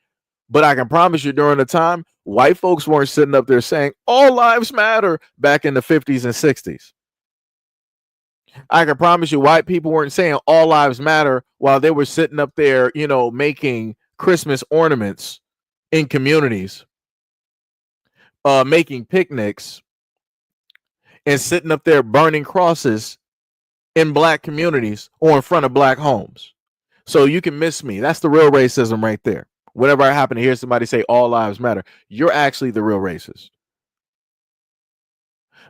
But I can promise you, during the time, white folks weren't sitting up there saying all lives matter back in the 50s and 60s. I can promise you, white people weren't saying all lives matter while they were sitting up there, making Christmas ornaments in communities, making picnics, and sitting up there burning crosses in black communities or in front of black homes. So you can miss me. That's the real racism right there. Whenever I happen to hear somebody say all lives matter, you're actually the real racist.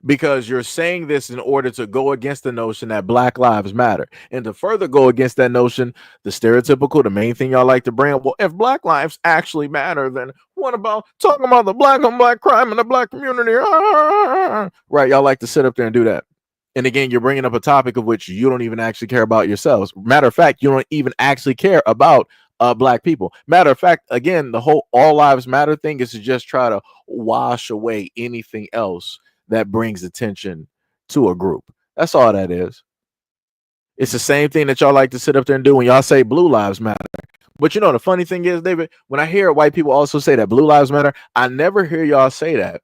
Because you're saying this in order to go against the notion that Black Lives Matter. And to further go against that notion, the main thing y'all like to bring up, well, if Black lives actually matter, then what about talking about the black on black crime in the black community? Right, y'all like to sit up there and do that. And again, you're bringing up a topic of which you don't even actually care about yourselves. Matter of fact, you don't even actually care about black people. Matter of fact, again, the whole all lives matter thing is to just try to wash away anything else that brings attention to a group. That's all that is. It's the same thing that y'all like to sit up there and do when y'all say blue lives matter. But the funny thing is, David, when I hear white people also say that blue lives matter, I never hear y'all say that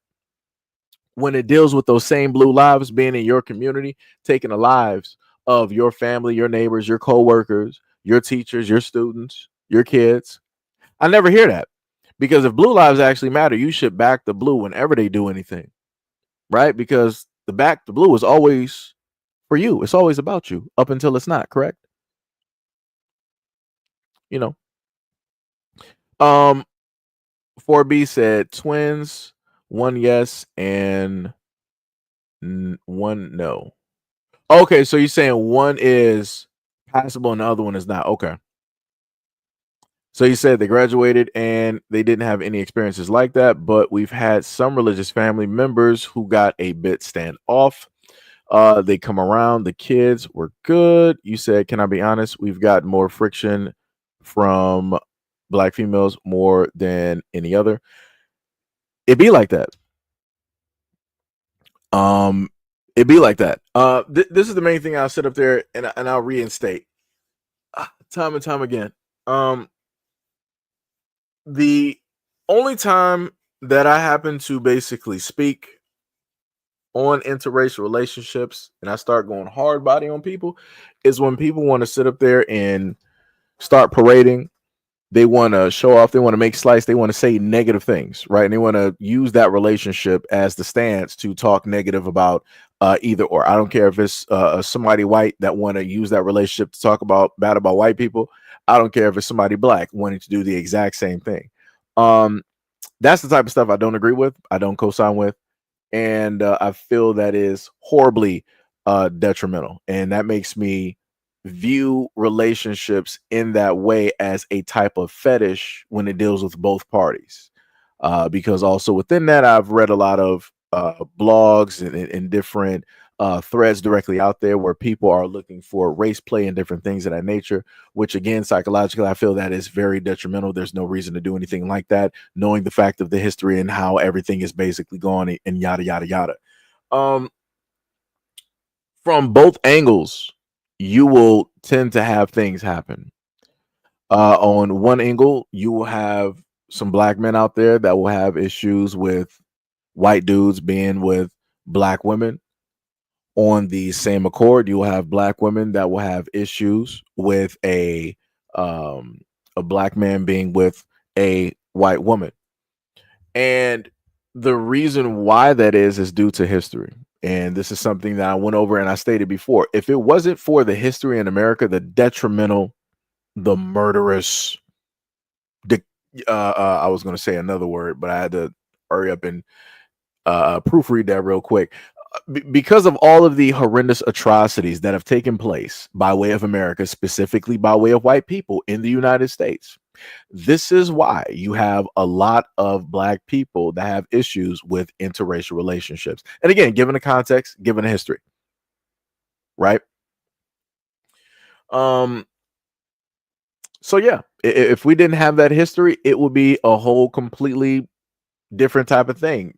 when it deals with those same blue lives being in your community, taking the lives of your family, your neighbors, your co-workers, your teachers, your students, your kids. I never hear that, because if blue lives actually matter, you should back the blue whenever they do anything, right? Because the blue is always for you. It's always about you up until it's not, correct? Um, 4B said twins, one yes and one no. Okay, so you're saying one is passable and the other one is not. Okay. So you said they graduated and they didn't have any experiences like that, but we've had some religious family members who got a bit standoff. They come around. The kids were good. You said, can I be honest? We've got more friction from black females more than any other. It be like that. It be like that. This is the main thing I'll sit up there and I'll reinstate time and time again. The only time that I happen to basically speak on interracial relationships, and I start going hard body on people, is when people want to sit up there and start parading. They want to show off, they want to make slice, they want to say negative things, right? And they want to use that relationship as the stance to talk negative about either or. I don't care if it's somebody white that want to use that relationship to talk about bad about white people. I don't care if it's somebody black wanting to do the exact same thing. That's the type of stuff I don't agree with, I don't co-sign with, and I feel that is horribly detrimental, and that makes me view relationships in that way as a type of fetish when it deals with both parties. Because also within that, I've read a lot of blogs and different threads directly out there where people are looking for race play and different things of that nature, which again, psychologically, I feel that is very detrimental. There's no reason to do anything like that, knowing the fact of the history and how everything is basically gone and yada, yada, yada. From both angles, you will tend to have things happen. On one angle, you will have some black men out there that will have issues with white dudes being with black women. On the same accord, you will have black women that will have issues with a black man being with a white woman. And the reason why that is due to history. And this is something that I went over and I stated before. If it wasn't for the history in America, the detrimental, the murderous, the I was going to say another word, but I had to hurry up and proofread that real quick. Because of all of the horrendous atrocities that have taken place by way of America, specifically by way of white people in the United States, this is why you have a lot of black people that have issues with interracial relationships. And again, given the context, given the history, right? So yeah, if we didn't have that history, it would be a whole completely different type of thing.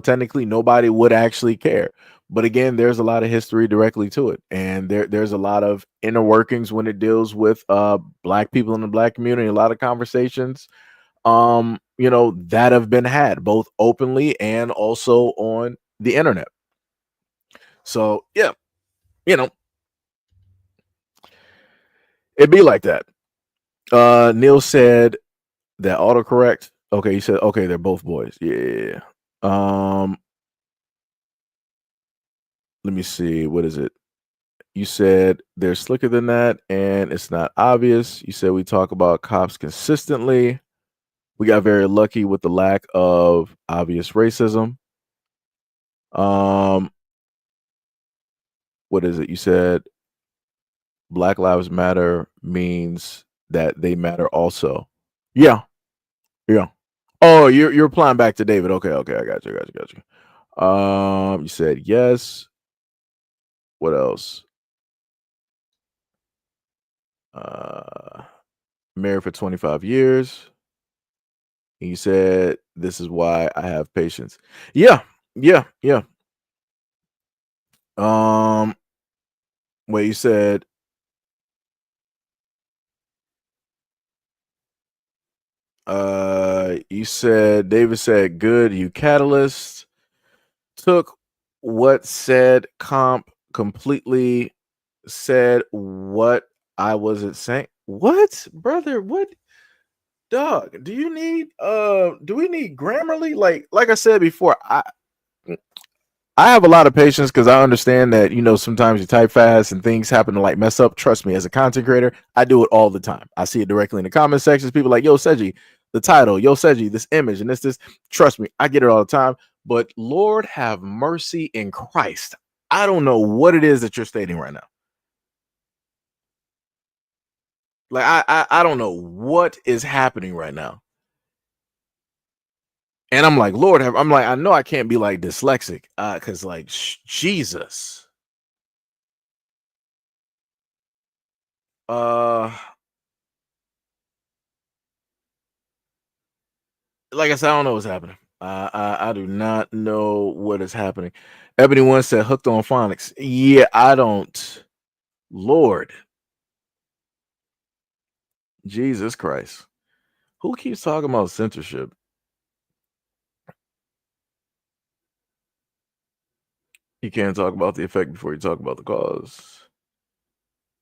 Technically nobody would actually care. But again, there's a lot of history directly to it. And there's a lot of inner workings when it deals with black people in the black community, a lot of conversations that have been had both openly and also on the internet. So yeah, it'd be like that. Neil said that autocorrect. Okay, you said okay, they're both boys. Yeah. Let me see. What is it? You said they're slicker than that, and it's not obvious. You said we talk about cops consistently. We got very lucky with the lack of obvious racism. What is it? You said Black Lives Matter means that they matter also. Yeah. Yeah. Oh, you're replying back to David. Okay, I got you. You said yes. What else? Married for 25 years. And you said this is why I have patience. Yeah. Wait, you said David said good, you catalyst. Took what said comp completely, said what I wasn't saying. What, brother? What, dog? Do you need do we need Grammarly? Like I said before, I have a lot of patience because I understand that sometimes you type fast and things happen to mess up. Trust me, as a content creator, I do it all the time. I see it directly in the comment sections. People like, yo, Seji, the title, yo, Seji, this image, and this. Trust me, I get it all the time. But Lord have mercy in Christ. I don't know what it is that you're stating right now. I don't know what is happening right now. And I'm like, Lord, I'm like, I know I can't be dyslexic, because Jesus. Like I said, I don't know what's happening. I do not know what is happening. Ebony One said hooked on phonics. Yeah, I don't. Lord, Jesus Christ, who keeps talking about censorship? You can't talk about the effect before you talk about the cause.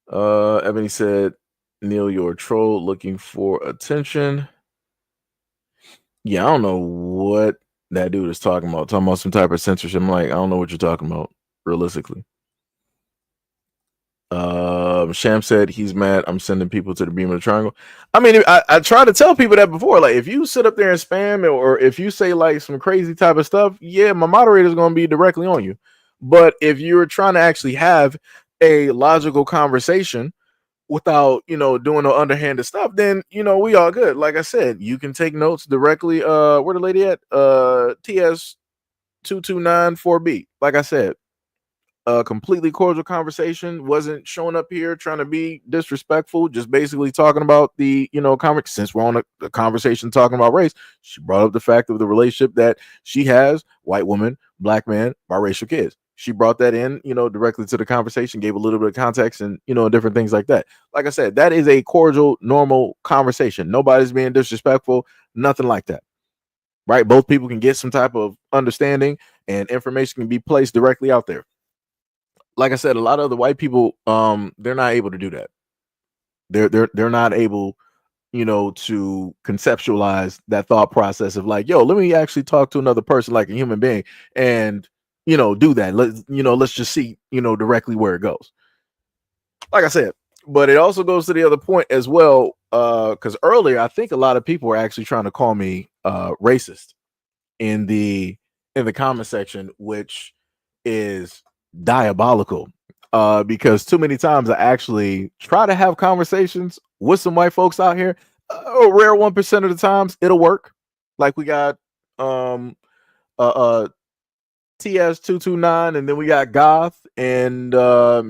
Ebony said, Neil, you're a troll looking for attention. Yeah, I don't know what that dude is talking about. Talking about some type of censorship. I'm like, I don't know what you're talking about, realistically. Sham said he's mad I'm sending people to the beam of the triangle. I mean, I try to tell people that before. Like, if you sit up there and spam or if you say like some crazy type of stuff, yeah, my moderator is going to be directly on you. But if you're trying to actually have a logical conversation without, doing no underhanded stuff, then, we all good. Like I said, you can take notes directly. Where the lady at? TS 2294B. Like I said, a completely cordial conversation, wasn't showing up here trying to be disrespectful, just basically talking about the, since we're on a conversation talking about race, she brought up the fact of the relationship that she has, white woman, black man, biracial kids. She brought that in, directly to the conversation, gave a little bit of context and, different things like that. Like I said, that is a cordial, normal conversation. Nobody's being disrespectful, nothing like that. Right? Both people can get some type of understanding and information can be placed directly out there. Like I said, a lot of the white people, they're not able to do that. They're not able, to conceptualize that thought process of like, yo, let me actually talk to another person like a human being and, do that. Let's just see, directly where it goes. Like I said, but it also goes to the other point as well. Because earlier, I think a lot of people were actually trying to call me racist in the comment section, which is diabolical, because too many times I actually try to have conversations with some white folks out here. A rare 1% of the times it'll work. Like we got TS229, and then we got Goth, and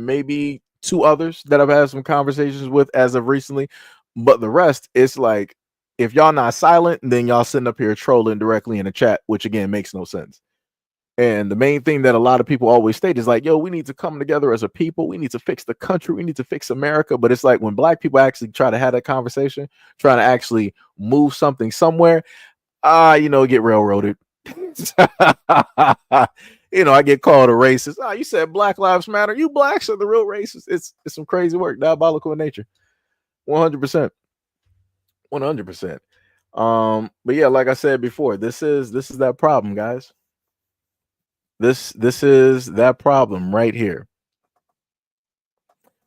maybe two others that I've had some conversations with as of recently. But the rest, it's like, if y'all not silent, then y'all sitting up here trolling directly in the chat, which again makes no sense. And the main thing that a lot of people always state is like, yo, we need to come together as a people. We need to fix the country. We need to fix America. But it's like when black people actually try to have that conversation, trying to actually move something somewhere, get railroaded. I get called a racist. You said Black Lives Matter. You blacks are the real racists. It's some crazy work, diabolical in nature. 100%. 100%. But yeah, like I said before, this is that problem, guys. This is that problem right here.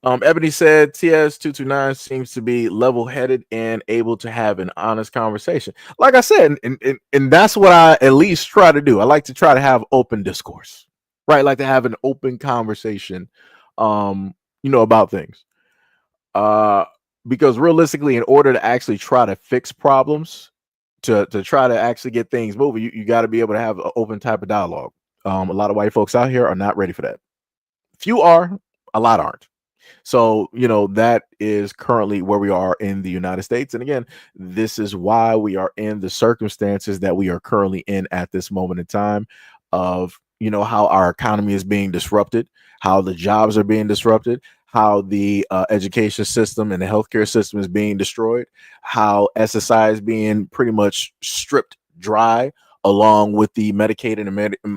Ebony said TS229 seems to be level-headed and able to have an honest conversation. Like I said, and that's what I at least try to do. I like to try to have open discourse, right? I like to have an open conversation, about things. Because realistically, in order to actually try to fix problems, to try to actually get things moving, you got to be able to have an open type of dialogue. A lot of white folks out here are not ready for that. Few are, a lot aren't. So, that is currently where we are in the United States. And again, this is why we are in the circumstances that we are currently in at this moment in time of, how our economy is being disrupted, how the jobs are being disrupted, how the education system and the healthcare system is being destroyed, how SSI is being pretty much stripped dry, along with the Medicaid and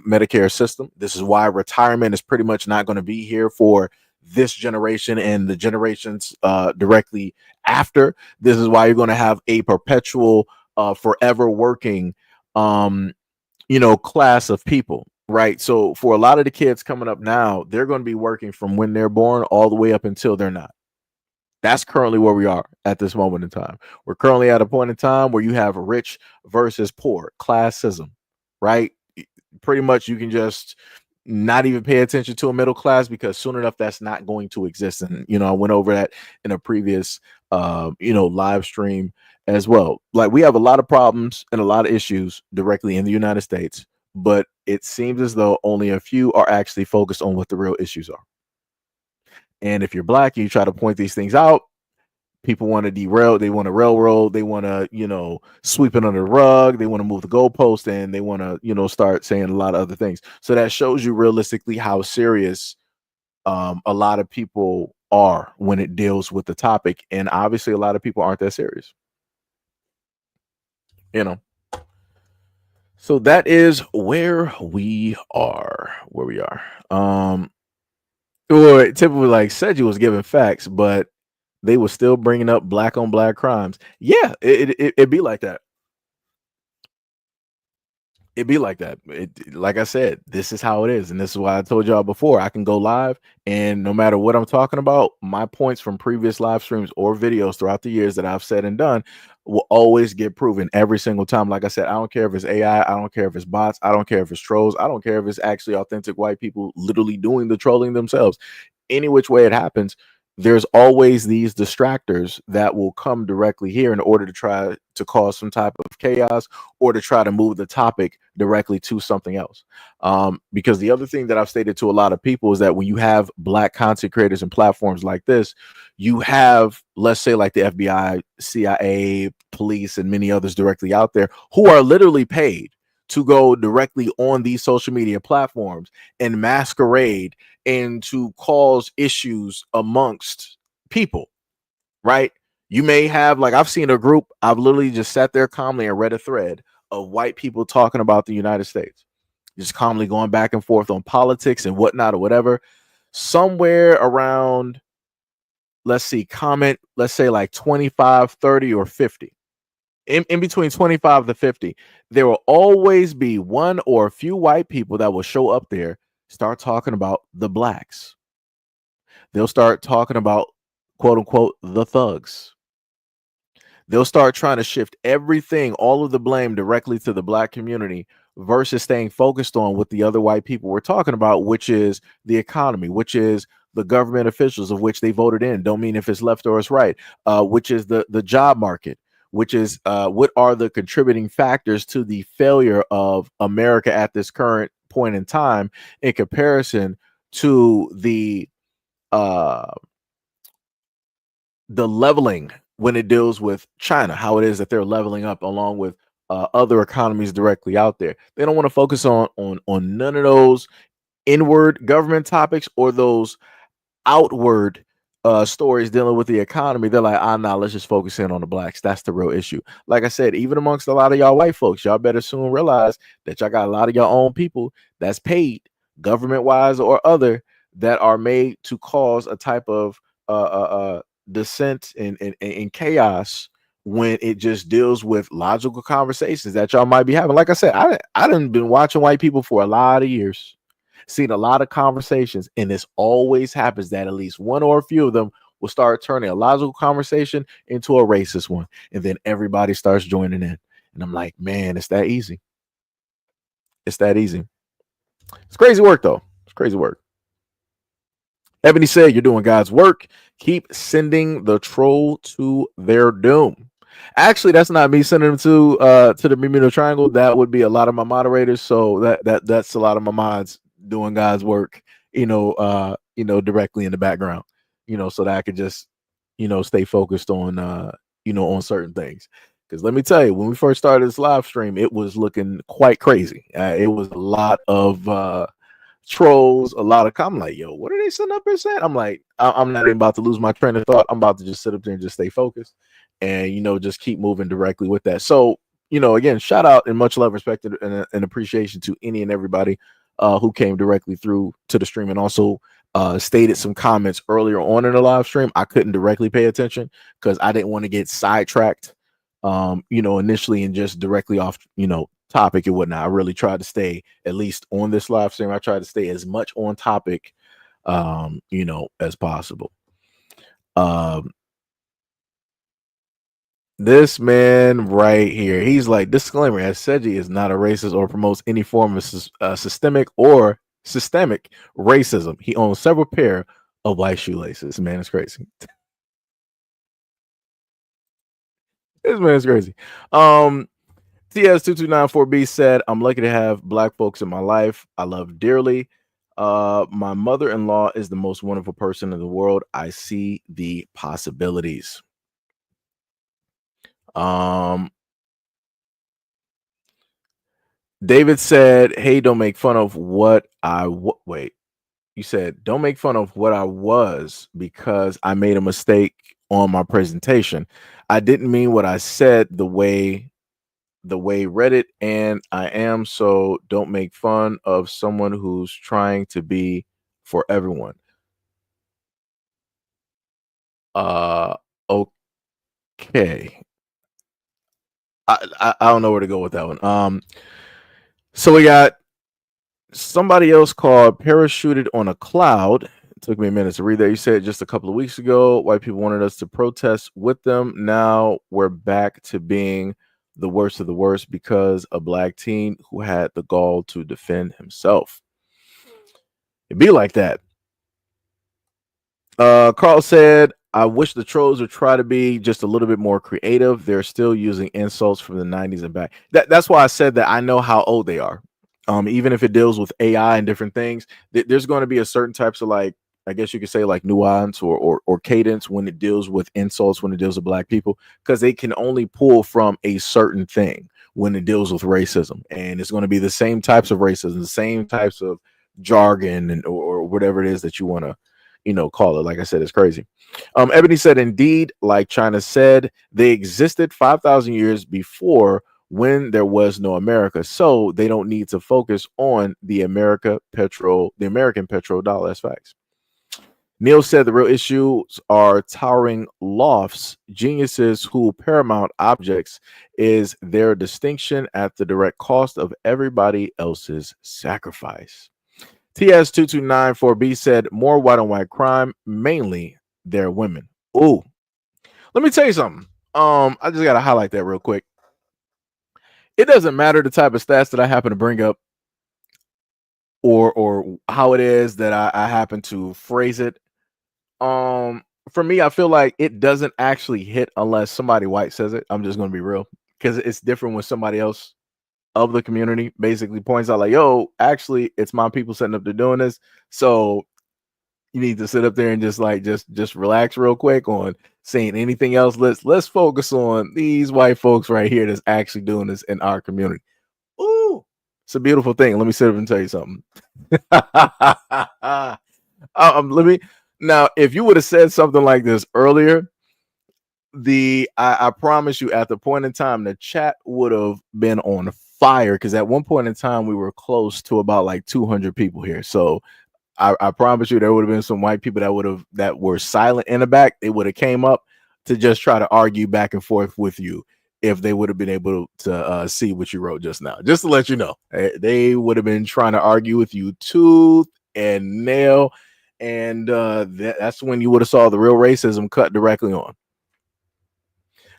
Medicare system. This is why retirement is pretty much not going to be here for this generation and the generations directly after. This is why you're going to have a perpetual, forever working, class of people, right? So for a lot of the kids coming up now, they're going to be working from when they're born all the way up until they're not. That's currently where we are at this moment in time. We're currently at a point in time where you have rich versus poor, classism, right? Pretty much you can just not even pay attention to a middle class, because soon enough that's not going to exist. And I went over that in a previous live stream as well. Like, we have a lot of problems and a lot of issues directly in the United States, but it seems as though only a few are actually focused on what the real issues are. And if you're black and you try to point these things out, people want to derail, they want to railroad, they want to, sweep it under the rug, they want to move the goalpost, and they want to, start saying a lot of other things. So that shows you realistically how serious a lot of people are when it deals with the topic. And obviously a lot of people aren't that serious. So that is where we are. Where we are. Or typically, like Seji was giving facts, but they were still bringing up black on black crimes. Yeah, it'd be like that. It be like that. Like I said, this is how it is, and this is why I told y'all before. I can go live, and no matter what I'm talking about, my points from previous live streams or videos throughout the years that I've said and done will always get proven every single time. Like I said, I don't care if it's AI, I don't care if it's bots, I don't care if it's trolls, I don't care if it's actually authentic white people literally doing the trolling themselves. Any which way it happens, there's always these distractors that will come directly here in order to try to cause some type of chaos or to try to move the topic directly to something else. Because the other thing that I've stated to a lot of people is that when you have black content creators and platforms like this, you have, let's say, like the FBI, CIA, police, and many others directly out there who are literally paid to go directly on these social media platforms and masquerade and to cause issues amongst people, right? You may have, like, I've seen a group, I've literally just sat there calmly and read a thread of white people talking about the United States, just calmly going back and forth on politics and whatnot or whatever. Somewhere around, let's see, comment, let's say like 25, 30, or 50. In between 25 to 50, there will always be one or a few white people that will show up there, start talking about the blacks. They'll start talking about, quote unquote, the thugs. They'll start trying to shift everything, all of the blame directly to the black community versus staying focused on what the other white people were talking about, which is the economy, which is the government officials of which they voted in. Don't mean if it's left or it's right, which is the job market, which is what are the contributing factors to the failure of America at this current point in time in comparison to the leveling when it deals with China, how it is that they're leveling up along with other economies directly out there. They don't want to focus on none of those inward government topics or those outward stories dealing with the economy. They're like, nah, let's just focus in on the blacks. That's the real issue. Like I said, even amongst a lot of y'all white folks, y'all better soon realize that y'all got a lot of your own people that's paid government wise or other that are made to cause a type of dissent and chaos when it just deals with logical conversations that y'all might be having. Like I said, I done been watching white people for a lot of years, seen a lot of conversations, and this always happens that at least one or a few of them will start turning a logical conversation into a racist one, and then everybody starts joining in. And I'm like, man, it's that easy. It's that easy. It's crazy work, though. It's crazy work. Ebony said, you're doing God's work. Keep sending the troll to their doom. Actually, that's not me sending them to the Bermuda Triangle. That would be a lot of my moderators. So that's a lot of my mods doing God's work, directly in the background, so that I could just, stay focused on, on certain things. Because let me tell you, when we first started this live stream, it was looking quite crazy. It was a lot of trolls, a lot of I'm like, yo, what are they sitting up here saying? I'm like, I'm not even about to lose my train of thought. I'm about to just sit up there and just stay focused and just keep moving directly with that. So, again, shout out and much love, respect, and appreciation to any and everybody who came directly through to the stream and also stated some comments earlier on in the live stream. I couldn't directly pay attention because I didn't want to get sidetracked initially and just directly off topic and whatnot. I really tried to stay, at least on this live stream, I tried to stay as much on topic as possible. This man right here, he's like, disclaimer, as Seji is not a racist or promotes any form of systemic racism. He owns several pair of white shoelaces. Man, it's crazy. This man is crazy. TS2294B said, I'm lucky to have black folks in my life. I love dearly. My mother-in-law is the most wonderful person in the world. I see the possibilities. David said, hey, don't make fun of what wait. You said, don't make fun of what I was because I made a mistake on my presentation. I didn't mean what I said the way the way Reddit and I am, so don't make fun of someone who's trying to be for everyone. Okay. I don't know where to go with that one. So we got somebody else called Parachuted on a Cloud. It took me a minute to read that. You said just a couple of weeks ago, white people wanted us to protest with them. Now we're back to being the worst of the worst because a black teen who had the gall to defend himself. It'd be like that. Carl said, I wish the trolls would try to be just a little bit more creative. They're still using insults from the 90s and back. That's why I said that I know how old they are. Even if it deals with AI and different things, there's going to be a certain types of, like, I guess you could say, like, nuance or cadence when it deals with insults, when it deals with black people, because they can only pull from a certain thing when it deals with racism. And it's going to be the same types of racism, the same types of jargon and or whatever it is that you want to, call it. Like I said, it's crazy. Ebony said, indeed, like China said, they existed 5,000 years before when there was no America. So they don't need to focus on the American petrol dollar. That's facts. Neil said the real issues are towering lofts. Geniuses who paramount objects is their distinction at the direct cost of everybody else's sacrifice. TS2294B said more white on white crime, mainly they're women. Ooh, let me tell you something. I just gotta highlight that real quick. It doesn't matter the type of stats that I happen to bring up or how it is that I happen to phrase it. For me, I feel like it doesn't actually hit unless somebody white says it. I'm just gonna be real, because it's different when somebody else of the community basically points out, like, yo, actually it's my people setting up to doing this, so you need to sit up there and just relax real quick on saying anything else. Let's focus on these white folks right here that's actually doing this in our community. Ooh, it's a beautiful thing. Let me sit up and tell you something. Let me now, if you would have said something like this earlier, I promise you, at the point in time, the chat would have been on fire, because at one point in time we were close to about like 200 people here. So I promise you, there would have been some white people that were silent in the back. They would have came up to just try to argue back and forth with you if they would have been able to see what you wrote just now. Just to let you know, they would have been trying to argue with you tooth and nail, and that's when you would have saw the real racism cut directly on.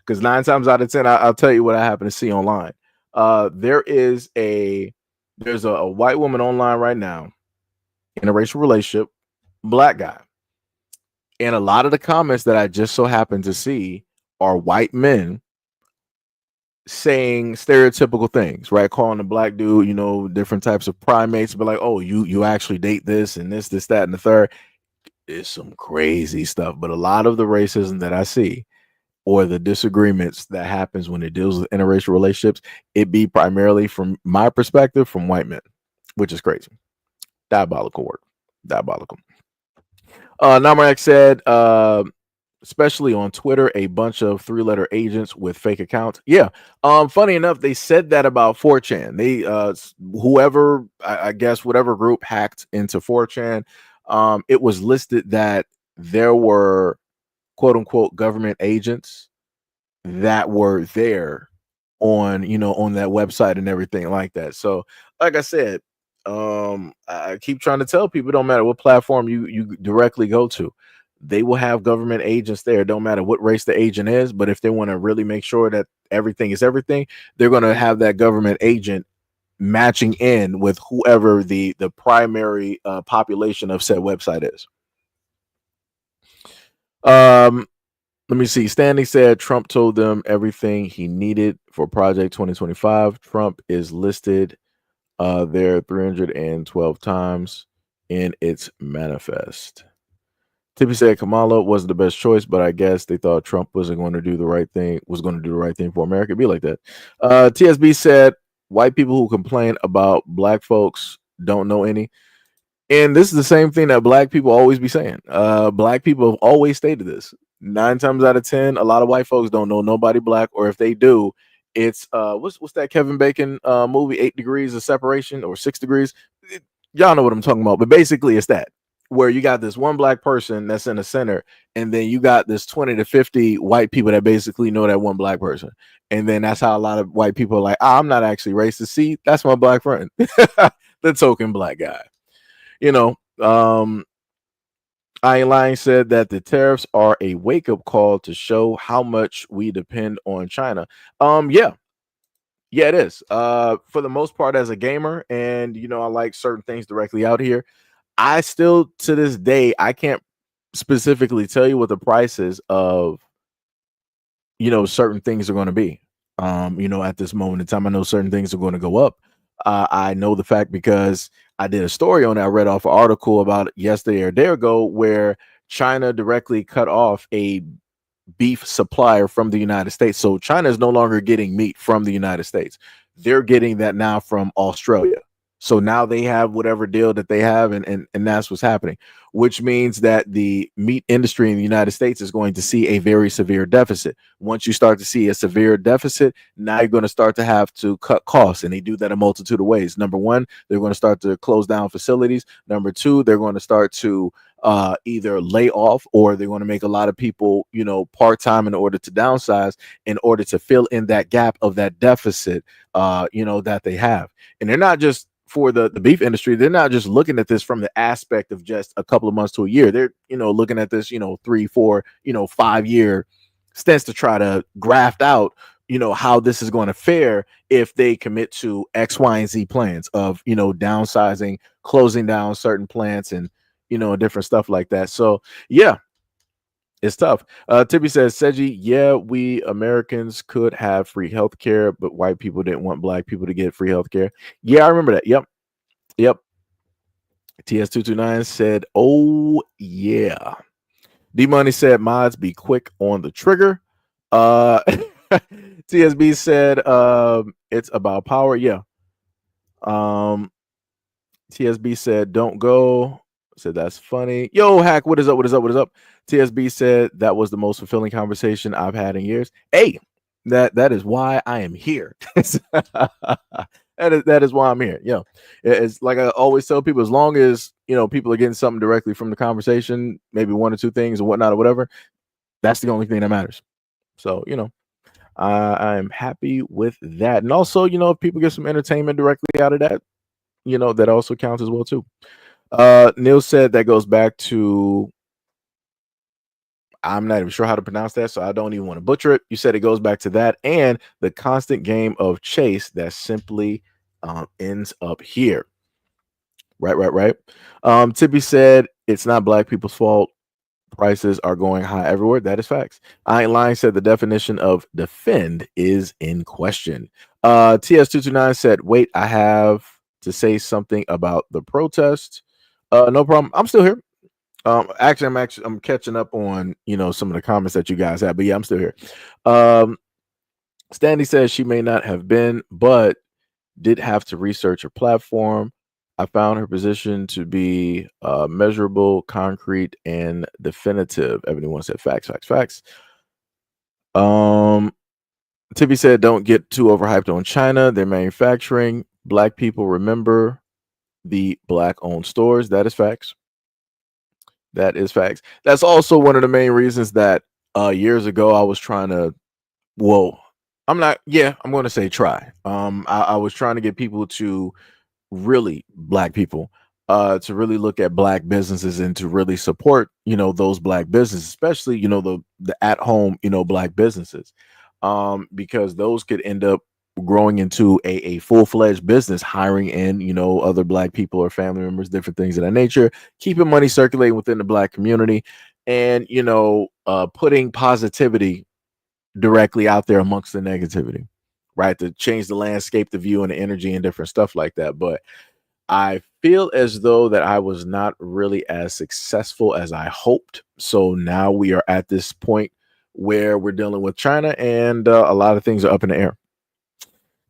Because 9 times out of 10, I'll tell you what I happen to see online. There's a white woman online right now in a racial relationship, black guy. And a lot of the comments that I just so happen to see are white men saying stereotypical things, right? Calling the black dude, different types of primates, but like, oh, you actually date this and this, that, and the third. It's some crazy stuff. But a lot of the racism that I see, or the disagreements that happens when it deals with interracial relationships, it be primarily, from my perspective, from white men, which is crazy. Diabolical work. Diabolical. Namarek said, especially on Twitter, a bunch of 3-letter agents with fake accounts. Yeah. Funny enough, they said that about 4chan. They whoever, I guess whatever group hacked into 4chan, it was listed that there were quote unquote government agents that were there on that website and everything like that. So like I said, I keep trying to tell people, it don't matter what platform you directly go to, they will have government agents there. It don't matter what race the agent is, but if they want to really make sure that everything is everything, they're going to have that government agent matching in with whoever the primary population of said website is. Let me see. Standing said Trump told them everything he needed for Project 2025. Trump is listed there 312 times in its manifest. Tippy said Kamala wasn't the best choice, but I guess they thought Trump wasn't going to do the right thing, for America. It'd be like that. TSB said white people who complain about black folks don't know any. And this is the same thing that black people always be saying. Black people have always stated this. 9 times out of 10, a lot of white folks don't know nobody black, or if they do, It's what's that Kevin Bacon movie, 8 Degrees of Separation or 6 Degrees? Y'all know what I'm talking about. But basically, it's that where you got this one black person that's in the center, and then you got this 20 to 50 white people that basically know that one black person. And then that's how a lot of white people are like, I'm not actually racist. See, that's my black friend, the token black guy. You know, I Ain't Lying said that the tariffs are a wake up call to show how much we depend on China. Yeah, it is. For the most part, as a gamer, and I like certain things directly out here. I still, to this day, I can't specifically tell you what the prices of certain things are going to be. At this moment in time, I know certain things are going to go up. I know the fact because I did a story on that. I read off an article about it yesterday or a day ago where China directly cut off a beef supplier from the United States. So China is no longer getting meat from the United States. They're getting that now from Australia. So now they have whatever deal that they have, and that's what's happening, which means that the meat industry in the United States is going to see a very severe deficit. Once you start to see a severe deficit, now you're going to start to have to cut costs, and they do that a multitude of ways. Number one, they're going to start to close down facilities. Number two, they're going to start to either lay off, or they're going to make a lot of people, part-time in order to downsize, in order to fill in that gap of that deficit, that they have. And they're not just for the beef industry, they're not just looking at this from the aspect of just a couple of months to a year. They're, looking at this, 3, 4, 5-year stints to try to graft out, how this is going to fare if they commit to X, Y, and Z plans of, downsizing, closing down certain plants, and, different stuff like that. So, yeah, it's tough. Tippy says, Seji, yeah, we Americans could have free healthcare, but white people didn't want black people to get free healthcare. Yeah, I remember that. Yep. TS229 said, oh, yeah. D Money said, mods be quick on the trigger. TSB said, it's about power. Yeah. TSB said, don't go. Said that's funny. Yo, Hack, what is up? What is up? What is up? TSB said that was the most fulfilling conversation I've had in years. Hey, that is why I am here. that is why I'm here. It's like I always tell people, as long as people are getting something directly from the conversation, maybe one or two things or whatnot or whatever, that's the only thing that matters. So I am happy with that. And also, if people get some entertainment directly out of that, that also counts as well too. Neil said that goes back to, I'm not even sure how to pronounce that, so I don't even want to butcher it. You said it goes back to that and the constant game of chase that simply ends up here. Right. Tippy said it's not black people's fault. Prices are going high everywhere. That is facts. I Ain't Lying said the definition of defend is in question. TS229 said, wait, I have to say something about the protest. No problem. I'm still here. Actually, I'm catching up on some of the comments that you guys have, but yeah, I'm still here. Standy says she may not have been, but did have to research her platform. I found her position to be measurable, concrete, and definitive. Everyone said facts. Tippy said, don't get too overhyped on China. They're manufacturing. Black people remember the black-owned stores. That is facts. That is facts. That's also one of the main reasons that years ago I was trying to, I'm going to say try. I was trying to get people to really, black people, to really look at black businesses and to really support, those black businesses, especially, the at-home, black businesses, because those could end up growing into a full-fledged business, hiring in, other black people or family members, different things of that nature, keeping money circulating within the black community, and, putting positivity directly out there amongst the negativity, right? To change the landscape, the view, and the energy and different stuff like that. But I feel as though that I was not really as successful as I hoped. So now we are at this point where we're dealing with China, and a lot of things are up in the air.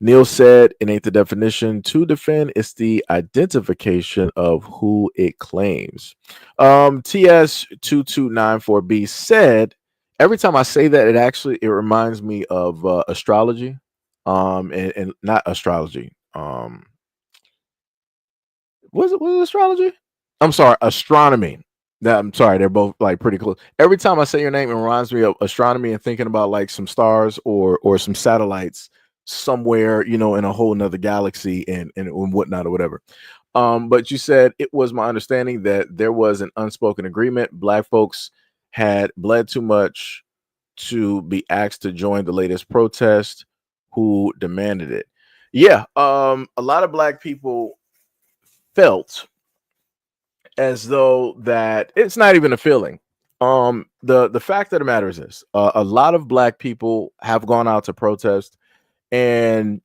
Neil said it ain't the definition to defend, it's the identification of who it claims. TS2294B said, every time I say that, it reminds me of astrology. and not astrology. Was it astrology? I'm sorry, astronomy. That I'm sorry, they're both like pretty close. Every time I say your name, it reminds me of astronomy and thinking about like some stars or some satellites somewhere, in a whole nother galaxy and whatnot or whatever. But you said it was my understanding that there was an unspoken agreement. Black folks had bled too much to be asked to join the latest protest who demanded it. Yeah, a lot of black people felt as though that it's not even a feeling. The fact of the matter is this: a lot of black people have gone out to protest, and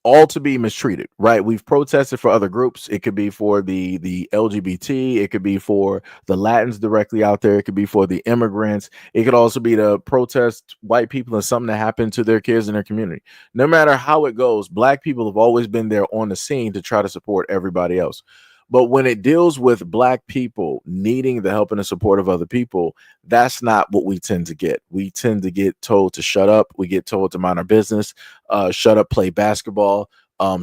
all to be mistreated, right? We've protested for other groups. It could be for the LGBT, it could be for the Latins directly out there, it could be for the immigrants, it could also be to protest white people and something that happened to their kids in their community. No matter how it goes, black people have always been there on the scene to try to support everybody else. But when it deals with black people needing the help and the support of other people, that's not what we tend to get. We tend to get told to shut up. We get told to mind our business, shut up, play basketball,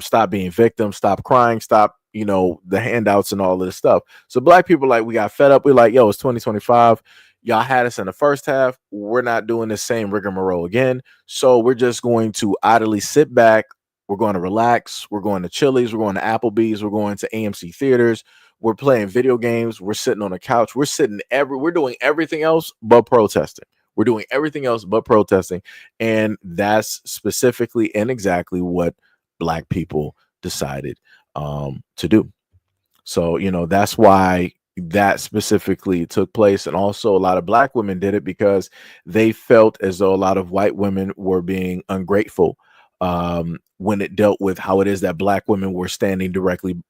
stop being victims, stop crying, stop, the handouts and all of this stuff. So black people, like, we got fed up. We're like, yo, it's 2025. Y'all had us in the first half. We're not doing the same rigmarole again. So we're just going to idly sit back. We're going to relax. We're going to Chili's. We're going to Applebee's. We're going to AMC theaters. We're playing video games. We're sitting on a couch. We're doing everything else but protesting. We're doing everything else but protesting. And that's specifically and exactly what black people decided to do. So, that's why that specifically took place. And also a lot of black women did it because they felt as though a lot of white women were being ungrateful when it dealt with how it is that black women were standing directly,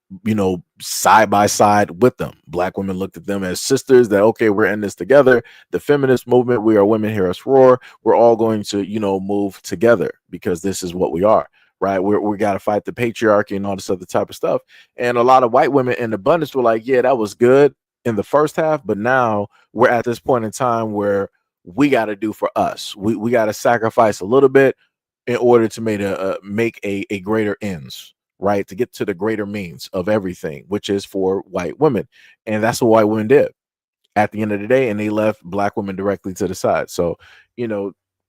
side by side with them. Black women looked at them as sisters, that, okay, we're in this together. The feminist movement, we are women, hear us roar. We're all going to, move together because this is what we are, right? We got to fight the patriarchy and all this other type of stuff. And a lot of white women in abundance were like, yeah, that was good in the first half, but now we're at this point in time where we got to do for us. We got to sacrifice a little bit in order to make a greater ends, right? To get to the greater means of everything, which is for white women. And that's what white women did at the end of the day. And they left black women directly to the side. So,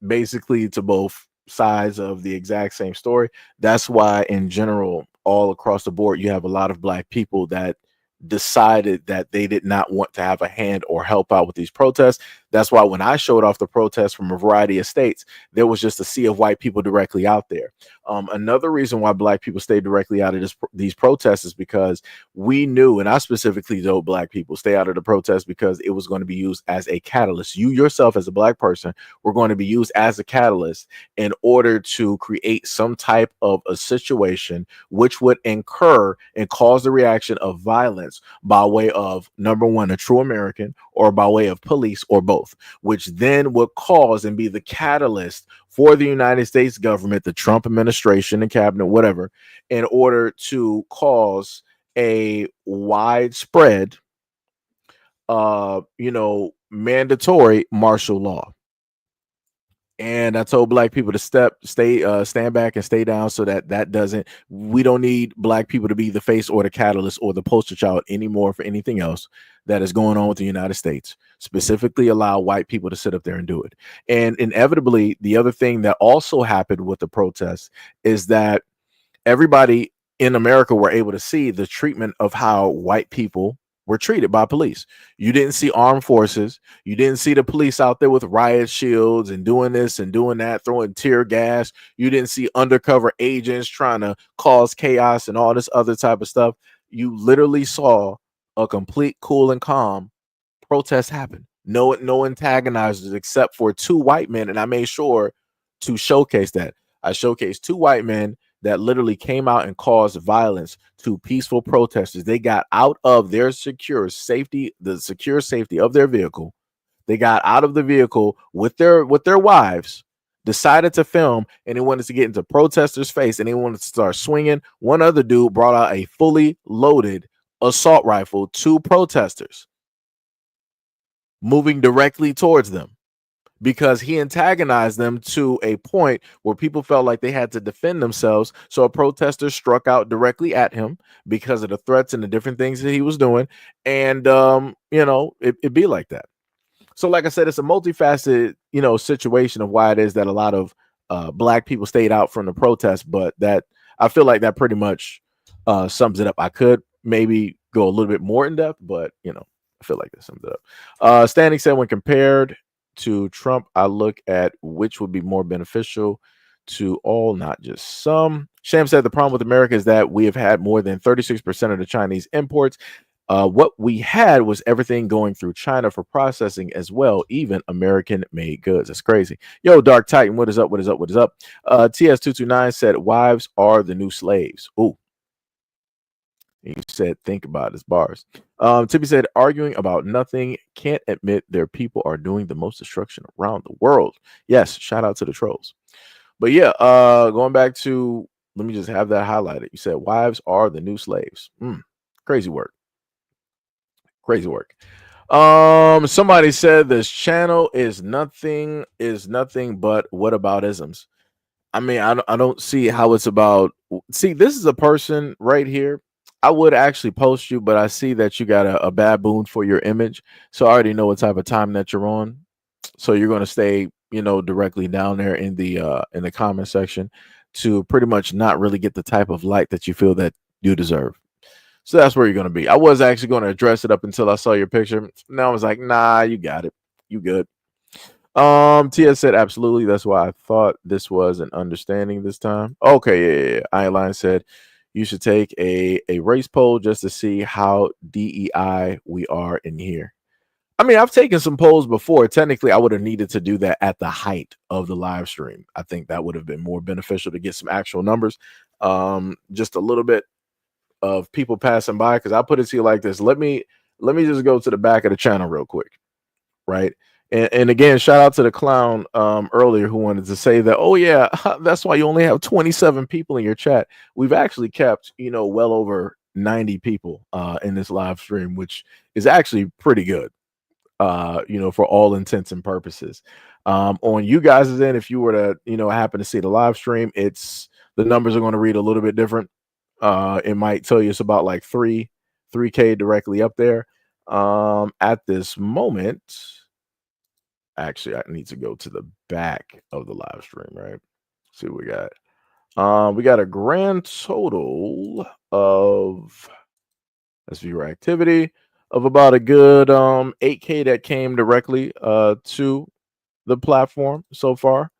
basically to both sides of the exact same story. That's why in general, all across the board, you have a lot of black people that decided that they did not want to have a hand or help out with these protests. That's why when I showed off the protests from a variety of states, there was just a sea of white people directly out there. Another reason why black people stayed directly out of these protests is because we knew, and I specifically told black people, stay out of the protest because it was going to be used as a catalyst. You yourself as a black person were going to be used as a catalyst in order to create some type of a situation which would incur and cause the reaction of violence by way of, number one, a true American, or by way of police, or both, which then would cause and be the catalyst for the United States government, the Trump administration and cabinet, whatever, in order to cause a widespread, mandatory martial law. And I told black people to stand back and stay down so that doesn't, we don't need black people to be the face or the catalyst or the poster child anymore for anything else that is going on with the United States. Specifically allow white people to sit up there and do it. And inevitably, the other thing that also happened with the protests is that everybody in America were able to see the treatment of how white people were treated by police. You didn't see armed forces. You didn't see the police out there with riot shields and doing this and doing that, throwing tear gas. You didn't see undercover agents trying to cause chaos and all this other type of stuff. You literally saw a complete cool and calm protest happen. No antagonizers except for two white men. And I made sure to showcase that. I showcased two white men that literally came out and caused violence to peaceful protesters. They got out of their secure safety, the secure safety of their vehicle. They got out of the vehicle with their wives, decided to film, and they wanted to get into protesters' face, and they wanted to start swinging. One other dude brought out a fully loaded assault rifle to protesters, moving directly towards them, because he antagonized them to a point where people felt like they had to defend themselves. So a protester struck out directly at him because of the threats and the different things that he was doing. And, it'd be like that. So, like I said, it's a multifaceted, situation of why it is that a lot of black people stayed out from the protest. But that I feel like that pretty much sums it up. I could maybe go a little bit more in depth, but I feel like that sums it up. Standing said, when compared to Trump, I look at which would be more beneficial to all, not just some. Sham said the problem with America is that we have had more than 36% of the Chinese imports. What we had was everything going through China for processing as well, even American made goods. That's crazy. Yo, Dark Titan, what is up? What is up? What is up? TS229 said, wives are the new slaves. Ooh. You said, think about his bars. Tippy said, arguing about nothing, can't admit their people are doing the most destruction around the world. Yes, shout out to the trolls. But yeah, going back to, let me just have that highlighted. You said, wives are the new slaves. Crazy work. Crazy work. Somebody said this channel is nothing but whataboutisms. I mean, I don't see how it's about. See, this is a person right here. I would actually post you, but I see that you got a baboon for your image, so I already know what type of time that you're on. So you're going to stay, directly down there in the comment section to pretty much not really get the type of light that you feel that you deserve. So that's where you're going to be. I was actually going to address it up until I saw your picture. Now I was like, nah, you got it. You good. Tia said, absolutely. That's why I thought this was an understanding this time. Okay, yeah. Eyeline said, you should take a race poll just to see how DEI we are in here. I mean, I've taken some polls before. Technically, I would have needed to do that at the height of the live stream. I think that would have been more beneficial to get some actual numbers. Just a little bit of people passing by, because I put it to you like this. Let me just go to the back of the channel real quick, right? And again, shout out to the clown earlier who wanted to say that, oh yeah, that's why you only have 27 people in your chat. We've actually kept, well over 90 people in this live stream, which is actually pretty good, for all intents and purposes. On you guys' end, if you were to, happen to see the live stream, the numbers are going to read a little bit different. It might tell you it's about like 3K directly up there. At this moment, actually, I need to go to the back of the live stream, right? Let's see what we got. We got a grand total of, let's viewer activity, of about a good 8K that came directly to the platform so far.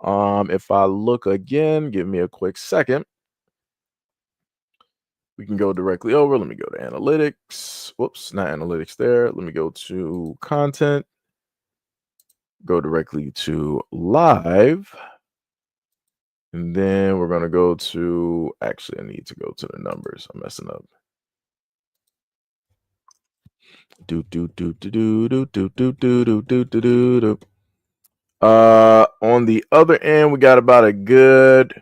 If I look again, give me a quick second. We can go directly over. Let me go to analytics. Whoops, not analytics there. Let me go to content. Go directly to live. And then we're going to go to, actually, I need to go to the numbers. I'm messing up. On the other end, we got about a good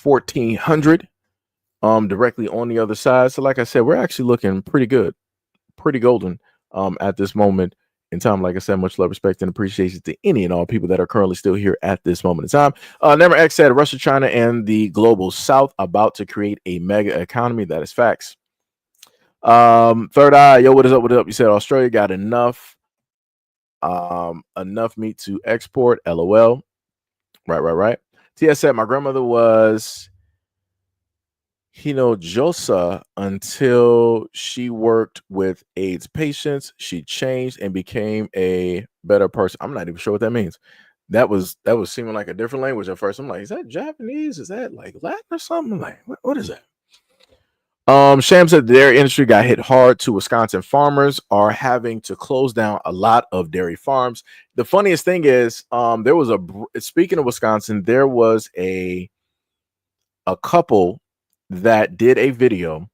1,400 directly on the other side. So like I said, we're actually looking pretty good, pretty golden at this moment in time. Like I said, much love, respect, and appreciation to any and all people that are currently still here at this moment in time. Never X said, Russia, China, and the global south about to create a mega economy. That is facts. Third Eye, yo, what is up? What is up? You said Australia got enough meat to export. LOL. Right. TS said, my grandmother was Hinojosa until she worked with AIDS patients. She changed and became a better person. I'm not even sure what that means. That was seeming like a different language at first. I'm like, is that Japanese? Is that like Latin or something? I'm like, what is that? Sham said the dairy industry got hit hard too. Wisconsin farmers are having to close down a lot of dairy farms. The funniest thing is, there was speaking of Wisconsin, there was a couple that did a video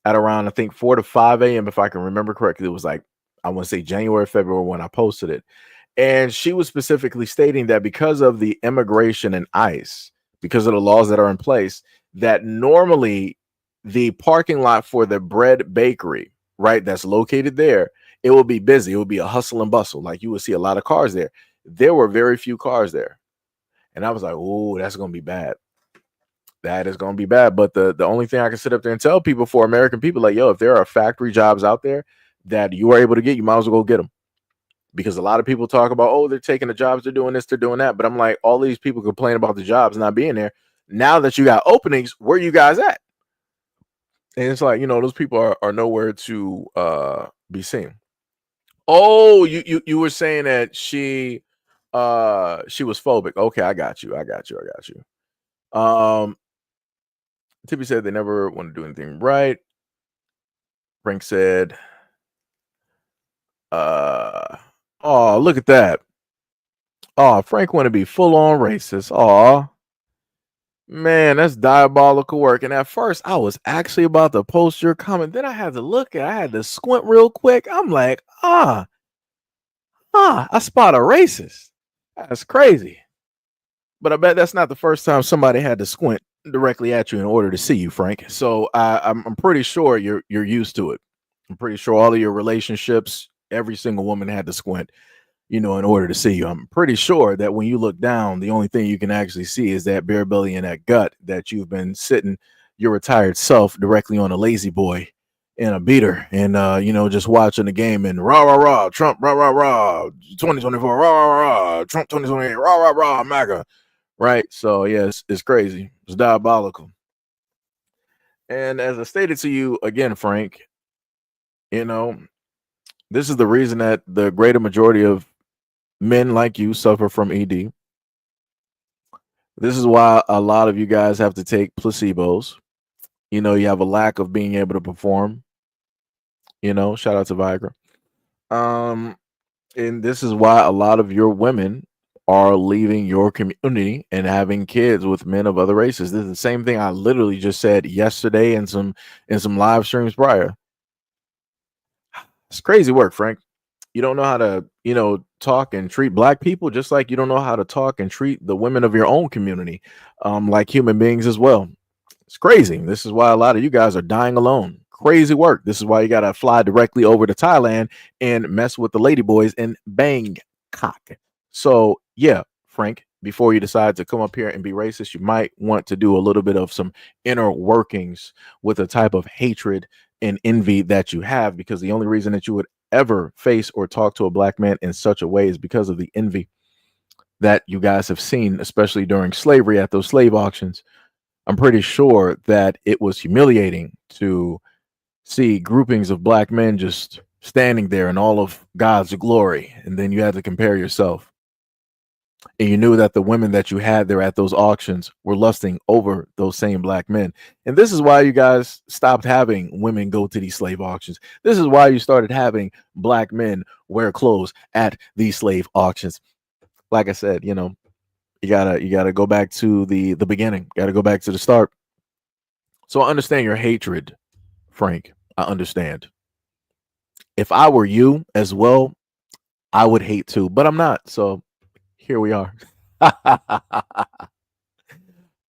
at around, I think, 4 to 5 a.m. if I can remember correctly. It was like, I want to say January, February when I posted it. And she was specifically stating that because of the immigration and ICE, because of the laws that are in place, that normally the parking lot for the bread bakery, right, that's located there, it will be busy. It will be a hustle and bustle. Like you will see a lot of cars there. there were very few cars there. And I was like, oh, that's going to be bad. That is going to be bad. But the only thing I can sit up there and tell people, for American people, like, yo, if there are factory jobs out there that you are able to get, you might as well go get them. Because a lot of people talk about, oh, they're taking the jobs, they're doing this, they're doing that. But I'm like, all these people complain about the jobs not being there. Now that you got openings, where you guys at? And it's like, those people are nowhere to be seen. Oh, you were saying that she was phobic. Okay, I got you. Tippy said they never want to do anything right. Frank said, oh, look at that. Oh, Frank want to be full on racist. Oh, man, that's diabolical work. And at first, I was actually about to post your comment. Then I had to squint real quick. I'm like, I spot a racist. That's crazy. But I bet that's not the first time somebody had to squint directly at you in order to see you, Frank. So I'm pretty sure you're used to it. I'm pretty sure all of your relationships, every single woman had to squint, in order to see you. I'm pretty sure that when you look down, the only thing you can actually see is that bare belly and that gut that you've been sitting your retired self directly on a lazy boy in a beater and just watching the game and rah rah rah Trump, rah rah rah 2024, rah rah rah Trump 2028, rah rah rah MAGA. Right. So yes, it's crazy. It's diabolical. And as I stated to you again, Frank, this is the reason that the greater majority of men like you suffer from ED. This is why a lot of you guys have to take placebos. You have a lack of being able to perform. Shout out to Viagra. And this is why a lot of your women are leaving your community and having kids with men of other races. This is the same thing I literally just said yesterday in some live streams prior. It's crazy work, Frank. You don't know how to, talk and treat black people, just like you don't know how to talk and treat the women of your own community like human beings as well. It's crazy. This is why a lot of you guys are dying alone. Crazy work. This is why you got to fly directly over to Thailand and mess with the ladyboys in Bangkok. So, yeah, Frank, before you decide to come up here and be racist, you might want to do a little bit of some inner workings with a type of hatred and envy that you have, because the only reason that you would ever face or talk to a black man in such a way is because of the envy that you guys have seen, especially during slavery at those slave auctions. I'm pretty sure that it was humiliating to see groupings of black men just standing there in all of God's glory. And then you had to compare yourself. And you knew that the women that you had there at those auctions were lusting over those same black men. And this is why you guys stopped having women go to these slave auctions. This is why you started having black men wear clothes at these slave auctions. Like I said, you gotta go back to the beginning. Gotta go back to the start. So I understand your hatred, Frank. I understand. If I were you as well, I would hate too, but I'm not. So here we are.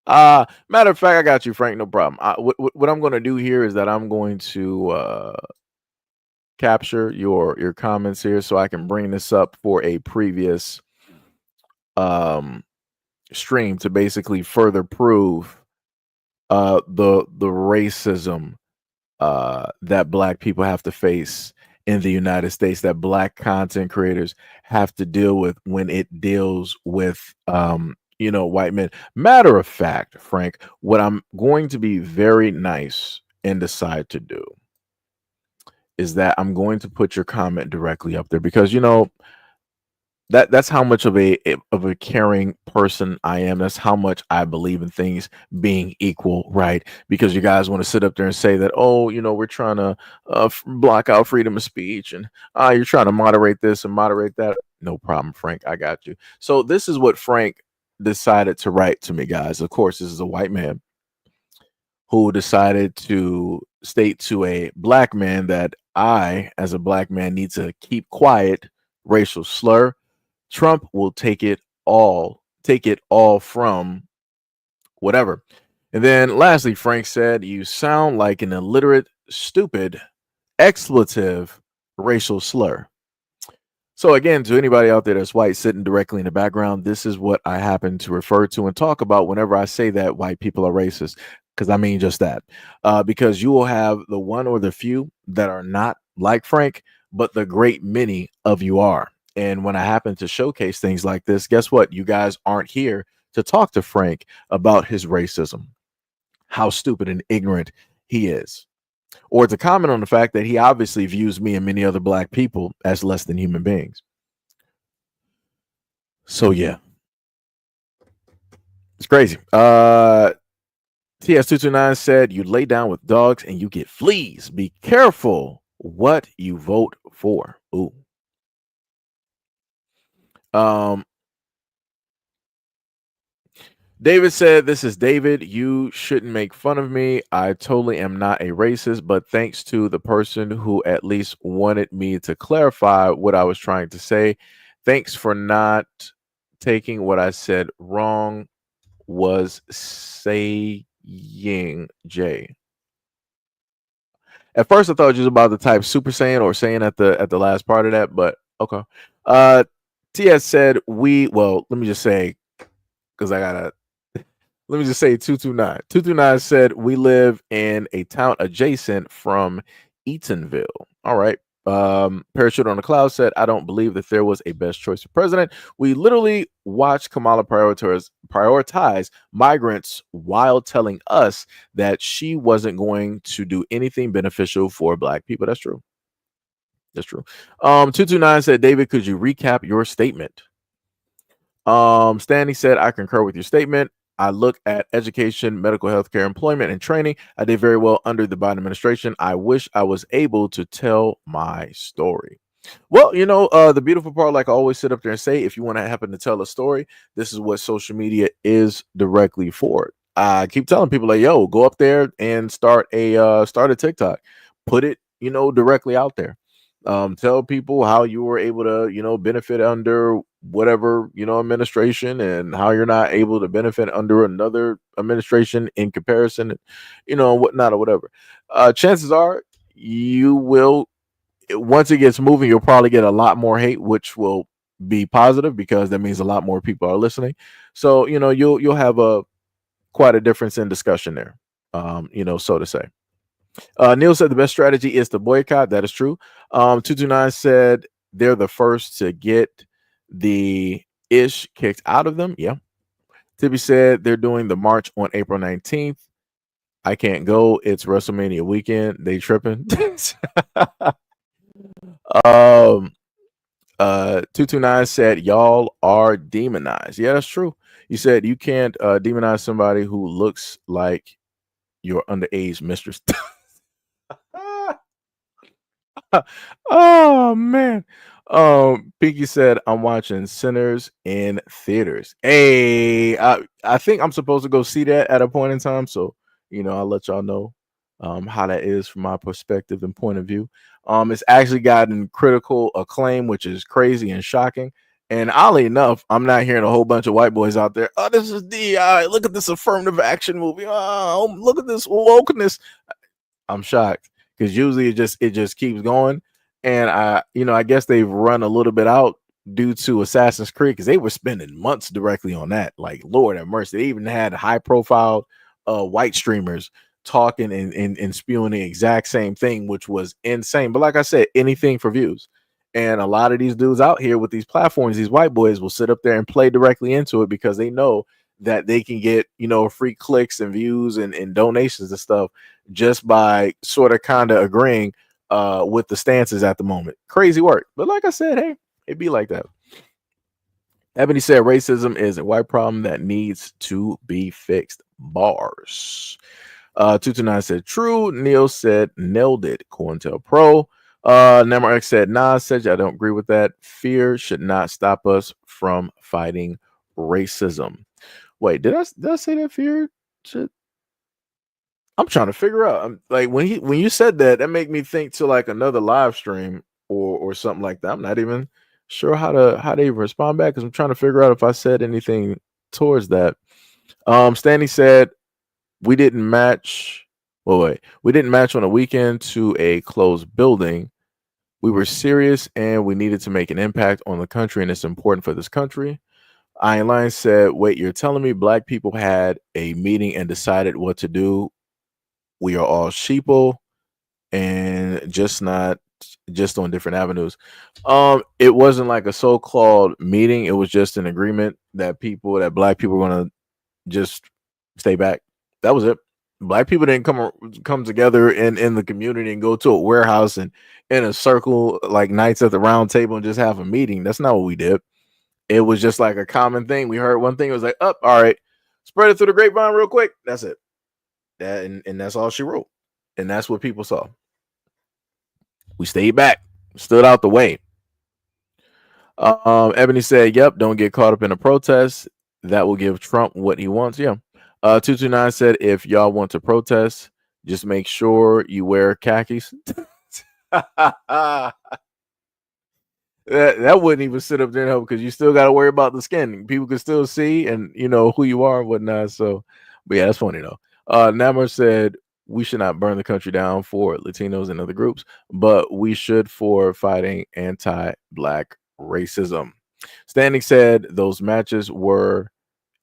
Matter of fact, I got you, Frank. No problem. What I'm going to do here is that I'm going to capture your comments here so I can bring this up for a previous stream to basically further prove the racism that black people have to face in the United States, that black content creators have to deal with when it deals with white men. Matter of fact, Frank, what I'm going to be very nice and decide to do is that I'm going to put your comment directly up there, because that's how much of a caring person I am. That's how much I believe in things being equal, right? Because you guys want to sit up there and say that, oh, we're trying to block out freedom of speech, and you're trying to moderate this and moderate that. No problem, Frank. I got you. So this is what Frank decided to write to me, guys. Of course, this is a white man who decided to state to a black man that I, as a black man, need to keep quiet. Racial slur. Trump will take it all from whatever. And then lastly, Frank said, you sound like an illiterate, stupid, expletive racial slur. So again, to anybody out there that's white sitting directly in the background, this is what I happen to refer to and talk about whenever I say that white people are racist, because I mean just that. Because you will have the one or the few that are not like Frank, but the great many of you are. And when I happen to showcase things like this, guess what? You guys aren't here to talk to Frank about his racism, how stupid and ignorant he is, or to comment on the fact that he obviously views me and many other black people as less than human beings. So yeah, it's crazy. TS229 said, "You lay down with dogs and you get fleas. Be careful what you vote for." Ooh. Um, David said, "This is David. You shouldn't make fun of me. I totally am not a racist, but thanks to the person who at least wanted me to clarify what I was trying to say. Thanks for not taking what I said wrong. Was saying J." At first, I thought you was about to type Super Saiyan or saying at the last part of that, but okay. Uh, TS said, "We." Well, let me just say, because I gotta. Let me just say 229. 229 said, "We live in a town adjacent from Eatonville." All right. Parachute on the Cloud said, "I don't believe that there was a best choice for president. We literally watched Kamala prioritize migrants while telling us that she wasn't going to do anything beneficial for black people." That's true. That's true. 229 said, "David, could you recap your statement?" Stanley said, "I concur with your statement. I look at education, medical health care, employment, and training. I did very well under the Biden administration. I wish I was able to tell my story." Well, the beautiful part, like I always sit up there and say, if you want to happen to tell a story, this is what social media is directly for. I keep telling people like, yo, go up there and start a TikTok, put it, directly out there. Tell people how you were able to, benefit under whatever, administration, and how you're not able to benefit under another administration in comparison, whatnot or whatever. Chances are you will, once it gets moving, you'll probably get a lot more hate, which will be positive because that means a lot more people are listening. So, you'll have quite a difference in discussion there. So to say. Neil said the best strategy is to boycott. That is true. 229 said they're the first to get the ish kicked out of them. Yeah. Tibby said they're doing the march on April 19th. I can't go. It's WrestleMania weekend. They tripping. 229 said y'all are demonized. Yeah, that's true. You said you can't demonize somebody who looks like your underage mistress. Oh man. Pinky said, "I'm watching Sinners in theaters." Hey, I think I'm supposed to go see that at a point in time. So, I'll let y'all know how that is from my perspective and point of view. It's actually gotten critical acclaim, which is crazy and shocking. And oddly enough, I'm not hearing a whole bunch of white boys out there. "Oh, this is DI. Look at this affirmative action movie. Oh, look at this wokeness." I'm shocked because usually it just keeps going, and I guess they've run a little bit out due to Assassin's Creed because they were spending months directly on that. Like, Lord have mercy, they even had high profile white streamers talking and spewing the exact same thing, which was insane. But like I said, anything for views. And a lot of these dudes out here with these platforms, these white boys will sit up there and play directly into it because they know that they can get, free clicks and views and donations and stuff just by sort of kind of agreeing with the stances at the moment. Crazy work. But like I said, hey, it be like that. Ebony said racism is a white problem that needs to be fixed. Bars. 229 said true. Neil said nailed it. COINTELPRO. Nemarx said nah. Said I don't agree with that. Fear should not stop us from fighting racism. Wait, did I say that fear should? I'm trying to figure out. Like when you said that, that made me think to like another live stream or something like that. I'm not even sure how to even respond back because I'm trying to figure out if I said anything towards that. Stanley said we didn't match. Well, wait, we didn't match on a weekend to a closed building. We were serious and we needed to make an impact on the country, and it's important for this country. Iron Lion said, wait, you're telling me black people had a meeting and decided what to do? We are all sheeple and just on different avenues. It wasn't like a so-called meeting. It was just an agreement that black people were gonna just stay back. That was it. Black people didn't come together in the community and go to a warehouse and in a circle like Knights at the Round Table and just have a meeting. That's not what we did. It was just like a common thing. We heard one thing. It was like, up, all right, spread it through the grapevine real quick. That's it. And that's all she wrote. And that's what people saw. We stayed back, stood out the way. Ebony said, yep, don't get caught up in a protest. That will give Trump what he wants. Yeah. 229 said, if y'all want to protest, just make sure you wear khakis. That wouldn't even sit up there and help because you still got to worry about the skin. People can still see and who you are and whatnot. So, but yeah, that's funny though. Namor said, we should not burn the country down for Latinos and other groups, but we should for fighting anti-black racism. Standing said those matches were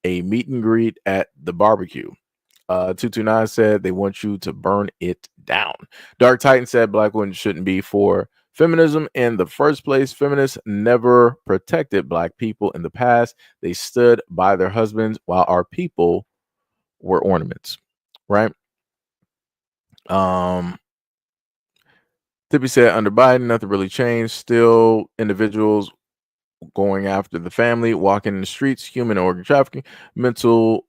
a meet and greet at the barbecue. 229 said they want you to burn it down. Dark Titan said black women shouldn't be for feminism in the first place. Feminists never protected black people in the past. They stood by their husbands while our people were ornaments, right? Tippy said under Biden, nothing really changed. Still individuals going after the family, walking in the streets, human organ trafficking, no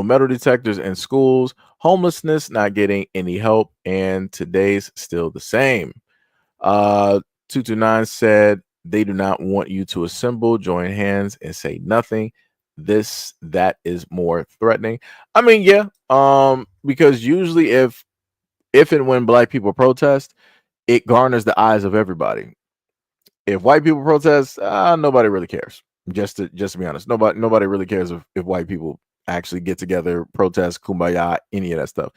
metal detectors in schools, homelessness, not getting any help, and today's still the same. 229 said they do not want you to assemble, join hands, and say nothing. That is more threatening. I mean, yeah, because usually if and when black people protest, it garners the eyes of everybody. If white people protest, nobody really cares. Just to be honest, nobody really cares if white people actually get together, protest, kumbaya, any of that stuff.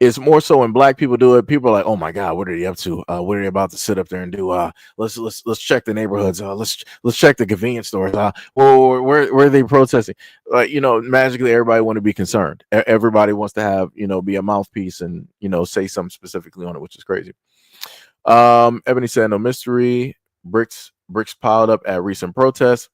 It's more so when black people do it. People are like, "Oh my God, what are they up to? What are they about to sit up there and do? Let's check the neighborhoods. Let's check the convenience stores. Where are they protesting? Magically, everybody want to be concerned. Everybody wants to have be a mouthpiece and say something specifically on it, which is crazy." Ebony said, "No mystery. Bricks piled up at recent protests.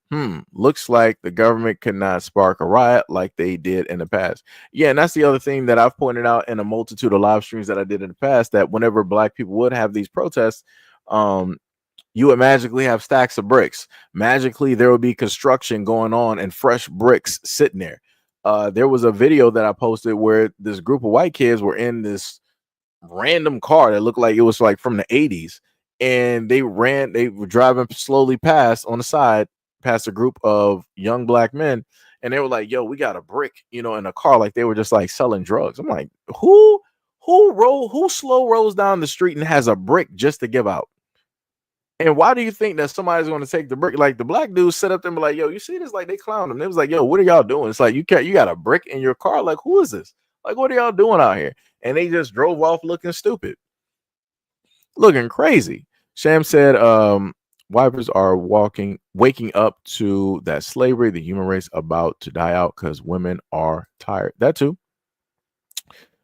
Looks like the government could not spark a riot like they did in the past." Yeah, and that's the other thing that I've pointed out in a multitude of live streams that I did in the past, that whenever black people would have these protests, you would magically have stacks of bricks. Magically, there would be construction going on and fresh bricks sitting there. There was a video that I posted where this group of white kids were in this random car that looked like it was like from the 80s. And they were driving slowly past on the side past a group of young black men. And they were like, yo, we got a brick, in a car. Like they were just like selling drugs. I'm like, who slow rolls down the street and has a brick just to give out? And why do you think that somebody's going to take the brick? Like the black dudes sit up there and be like, yo, you see this? Like they clowned them. They was like, yo, what are y'all doing? It's like, you got a brick in your car. Like, who is this? Like, what are y'all doing out here? And they just drove off looking stupid, looking crazy. Sham said, wipers are waking up to that slavery, the human race about to die out because women are tired. That too.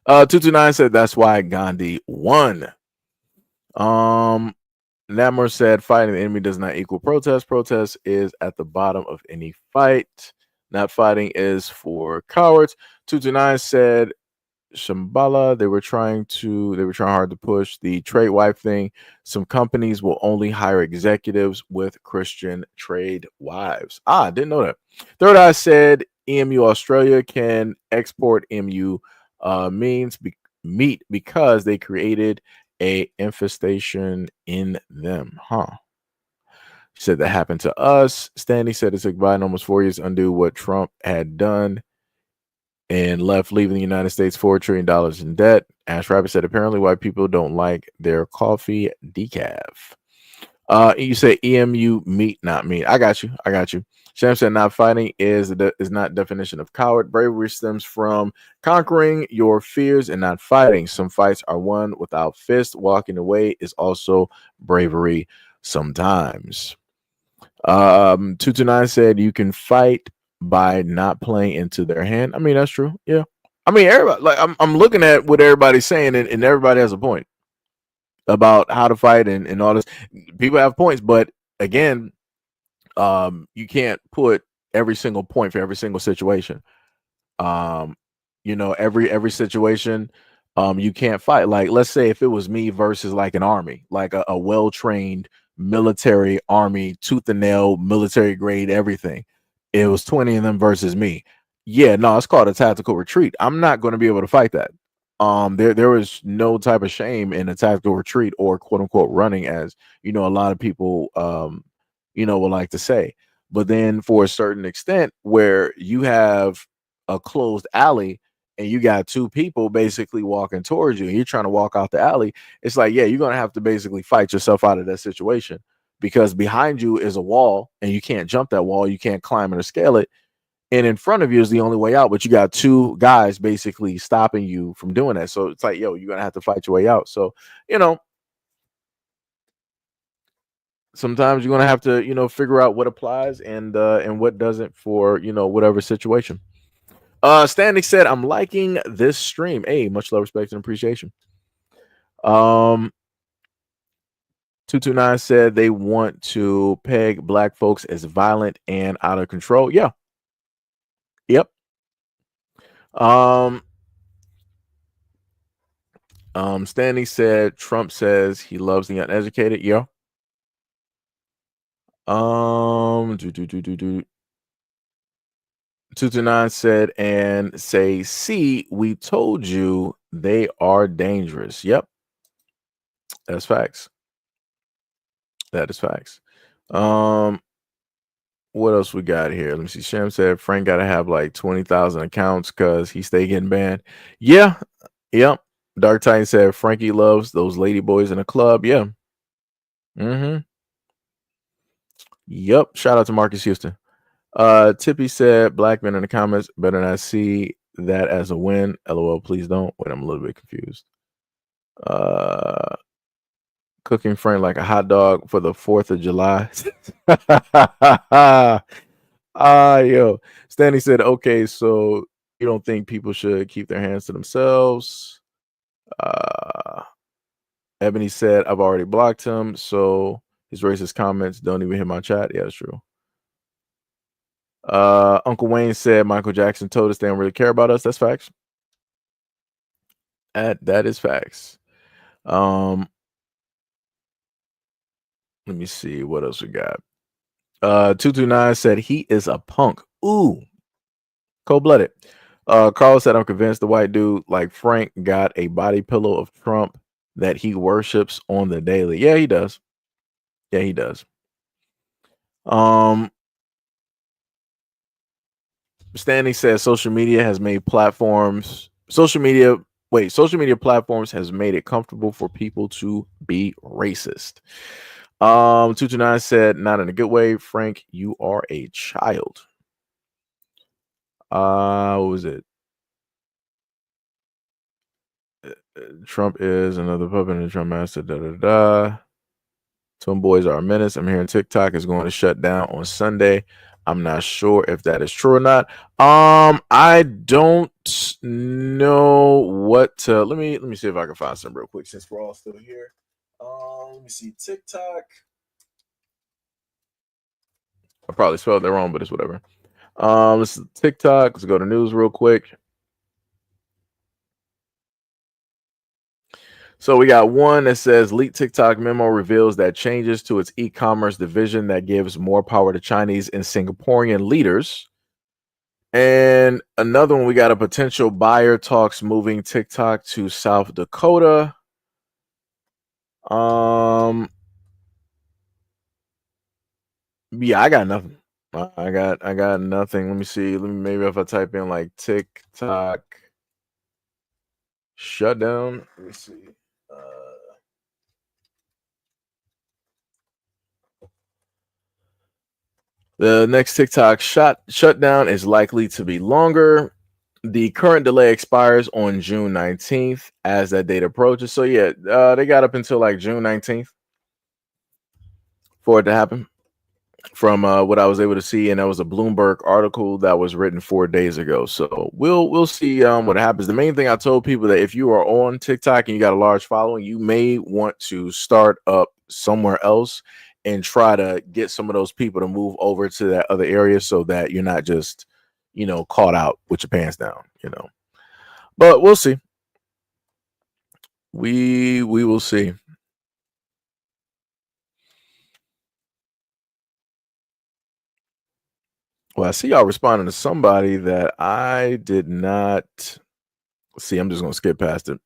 229 said that's why Gandhi won. Namor said fighting the enemy does not equal protest. Protest is at the bottom of any fight. Not fighting is for cowards. 229 said Shambhala, they were trying hard to push the trade wife thing. Some companies will only hire executives with Christian trade wives. Didn't know that. Third Eye said EMU Australia can export EMU meat because they created a infestation in them. He said that happened to us. Stanley said it took Biden almost 4 years to undo what Trump had done and left, leaving the United States $4 trillion in debt. Ash Rabbit said apparently white people don't like their coffee decaf. You say EMU meet, not meet. I got you. I got you. Sham said not fighting is not definition of coward. Bravery stems from conquering your fears and not fighting. Some fights are won without fist. Walking away is also bravery sometimes. 229 said you can fight by not playing into their hand. I mean, that's true. Yeah. I mean, everybody, like I'm looking at what everybody's saying, and everybody has a point about how to fight and all this. People have points, but again, you can't put every single point for every single situation. Um, every situation, you can't fight. Like, let's say if it was me versus like an army, like a well-trained military army, tooth and nail, military grade, everything. It was 20 of them versus me. Yeah, no, it's called a tactical retreat. I'm not going to be able to fight that. There was no type of shame in a tactical retreat or quote unquote running, as a lot of people would like to say. But then for a certain extent, where you have a closed alley and you got two people basically walking towards you and you're trying to walk out the alley, it's like, yeah, you're gonna have to basically fight yourself out of that situation because behind you is a wall and you can't jump that wall, you can't climb it or scale it, and in front of you is the only way out, but you got two guys basically stopping you from doing that. So it's like, yo, you're gonna have to fight your way out. So sometimes you're gonna have to figure out what applies and what doesn't for whatever situation. Standing said, I'm liking this stream. Hey, much love, respect, and appreciation. 229 said they want to peg black folks as violent and out of control. Yeah. Yep. Standing said Trump says he loves the uneducated. Yeah. Do, do, do, do, do. 229 said, and say, see, we told you they are dangerous. Yep. That's facts. That is facts. What else we got here? Let me see. Shem said Frank gotta have like 20,000 accounts because he stay getting banned. Yeah. Yep. Dark Titan said Frankie loves those lady boys in the club. Yeah. Mm-hmm. Yep. Shout out to Marcus Houston. Tippy said black men in the comments better not see that as a win. LOL, please don't. Wait, I'm a little bit confused. Cooking Frank like a hot dog for the 4th of July. Yo. Stanley said, okay, so you don't think people should keep their hands to themselves? Ebony said, I've already blocked him, so his racist comments don't even hit my chat. Yeah, that's true. Uncle Wayne said Michael Jackson told us they don't really care about us. That's facts. That is facts. Let me see what else we got. 229 said he is a punk. Ooh, cold-blooded. Carl said, I'm convinced the white dude like Frank got a body pillow of Trump that he worships on the daily. Yeah, he does. Yeah, he does. Standing says social media platforms has made it comfortable for people to be racist. 229 said, not in a good way. Frank, you are a child. What was it? Trump is another puppet in the Trump master. Twin boys are a menace. I'm hearing TikTok is going to shut down on Sunday. I'm not sure if that is true or not. I don't know what to. Let me see if I can find some real quick since we're all still here. Let me see TikTok. I probably spelled that wrong, but it's whatever. Let's TikTok. Let's go to news real quick. So we got one that says leaked TikTok memo reveals that changes to its e-commerce division that gives more power to Chinese and Singaporean leaders. And another one, we got a potential buyer talks moving TikTok to South Dakota. Yeah, I got nothing. I got nothing. Let me see. Maybe if I type in like TikTok shutdown. Let me see. The next TikTok shutdown is likely to be longer. The current delay expires on June 19th as that date approaches. So yeah, they got up until like June 19th for it to happen. From what I was able to see, and that was a Bloomberg article that was written 4 days ago. So we'll see what happens. The main thing I told people that if you are on TikTok and you got a large following, you may want to start up somewhere else and try to get some of those people to move over to that other area so that you're not just caught out with your pants down. But we'll see. We will see. Well, I see y'all responding to somebody that I did not see. I'm just gonna skip past it.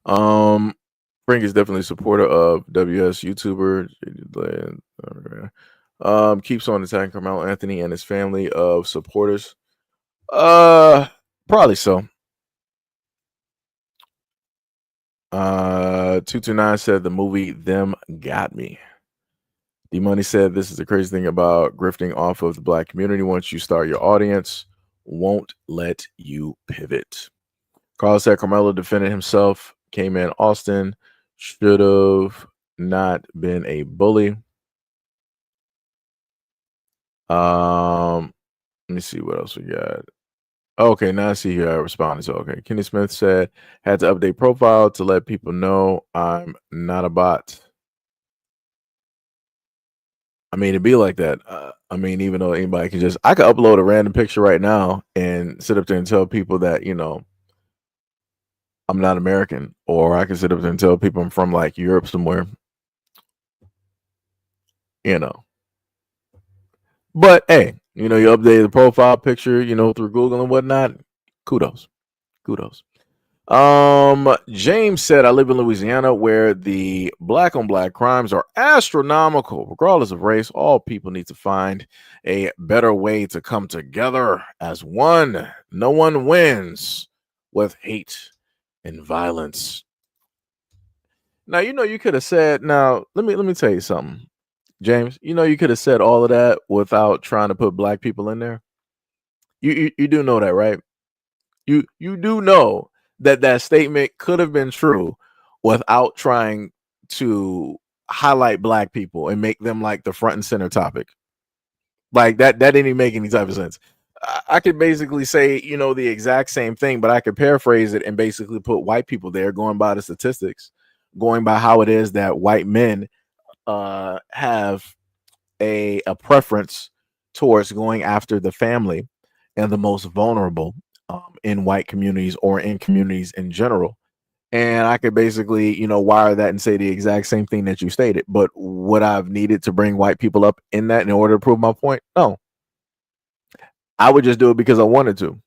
Frank is definitely a supporter of WS YouTuber. Keeps on attacking Carmelo Anthony and his family of supporters. Probably so. 229 said the movie Them Got Me. D Money said this is the crazy thing about grifting off of the black community. Once you start your audience, won't let you pivot. Carlos said Carmelo defended himself, came in Austin, should have not been a bully. Let me see what else we got. Okay, now I see who I responded to. Okay, Kenny Smith said had to update profile to let people know I'm not a bot. I mean, it'd be like that. I mean, even though anybody can I could upload a random picture right now and sit up there and tell people that, I'm not American, or I can sit up there and tell people I'm from like Europe somewhere, But hey, you update the profile picture, through Google and whatnot. Kudos. James said, I live in Louisiana where the black on black crimes are astronomical. Regardless of race, all people need to find a better way to come together as one. No one wins with hate and violence. Now, you could have said, now, let me tell you something, James. You could have said all of that without trying to put black people in there. You do know that, right? You do know that statement could have been true without trying to highlight black people and make them like the front and center topic. Like that didn't even make any type of sense. I could basically say, the exact same thing, but I could paraphrase it and basically put white people there, going by the statistics, going by how it is that white men have a preference towards going after the family and the most vulnerable in white communities or in communities in general. And I could basically, wire that and say the exact same thing that you stated. But would I've needed to bring white people up in that in order to prove my point? No. I would just do it because I wanted to.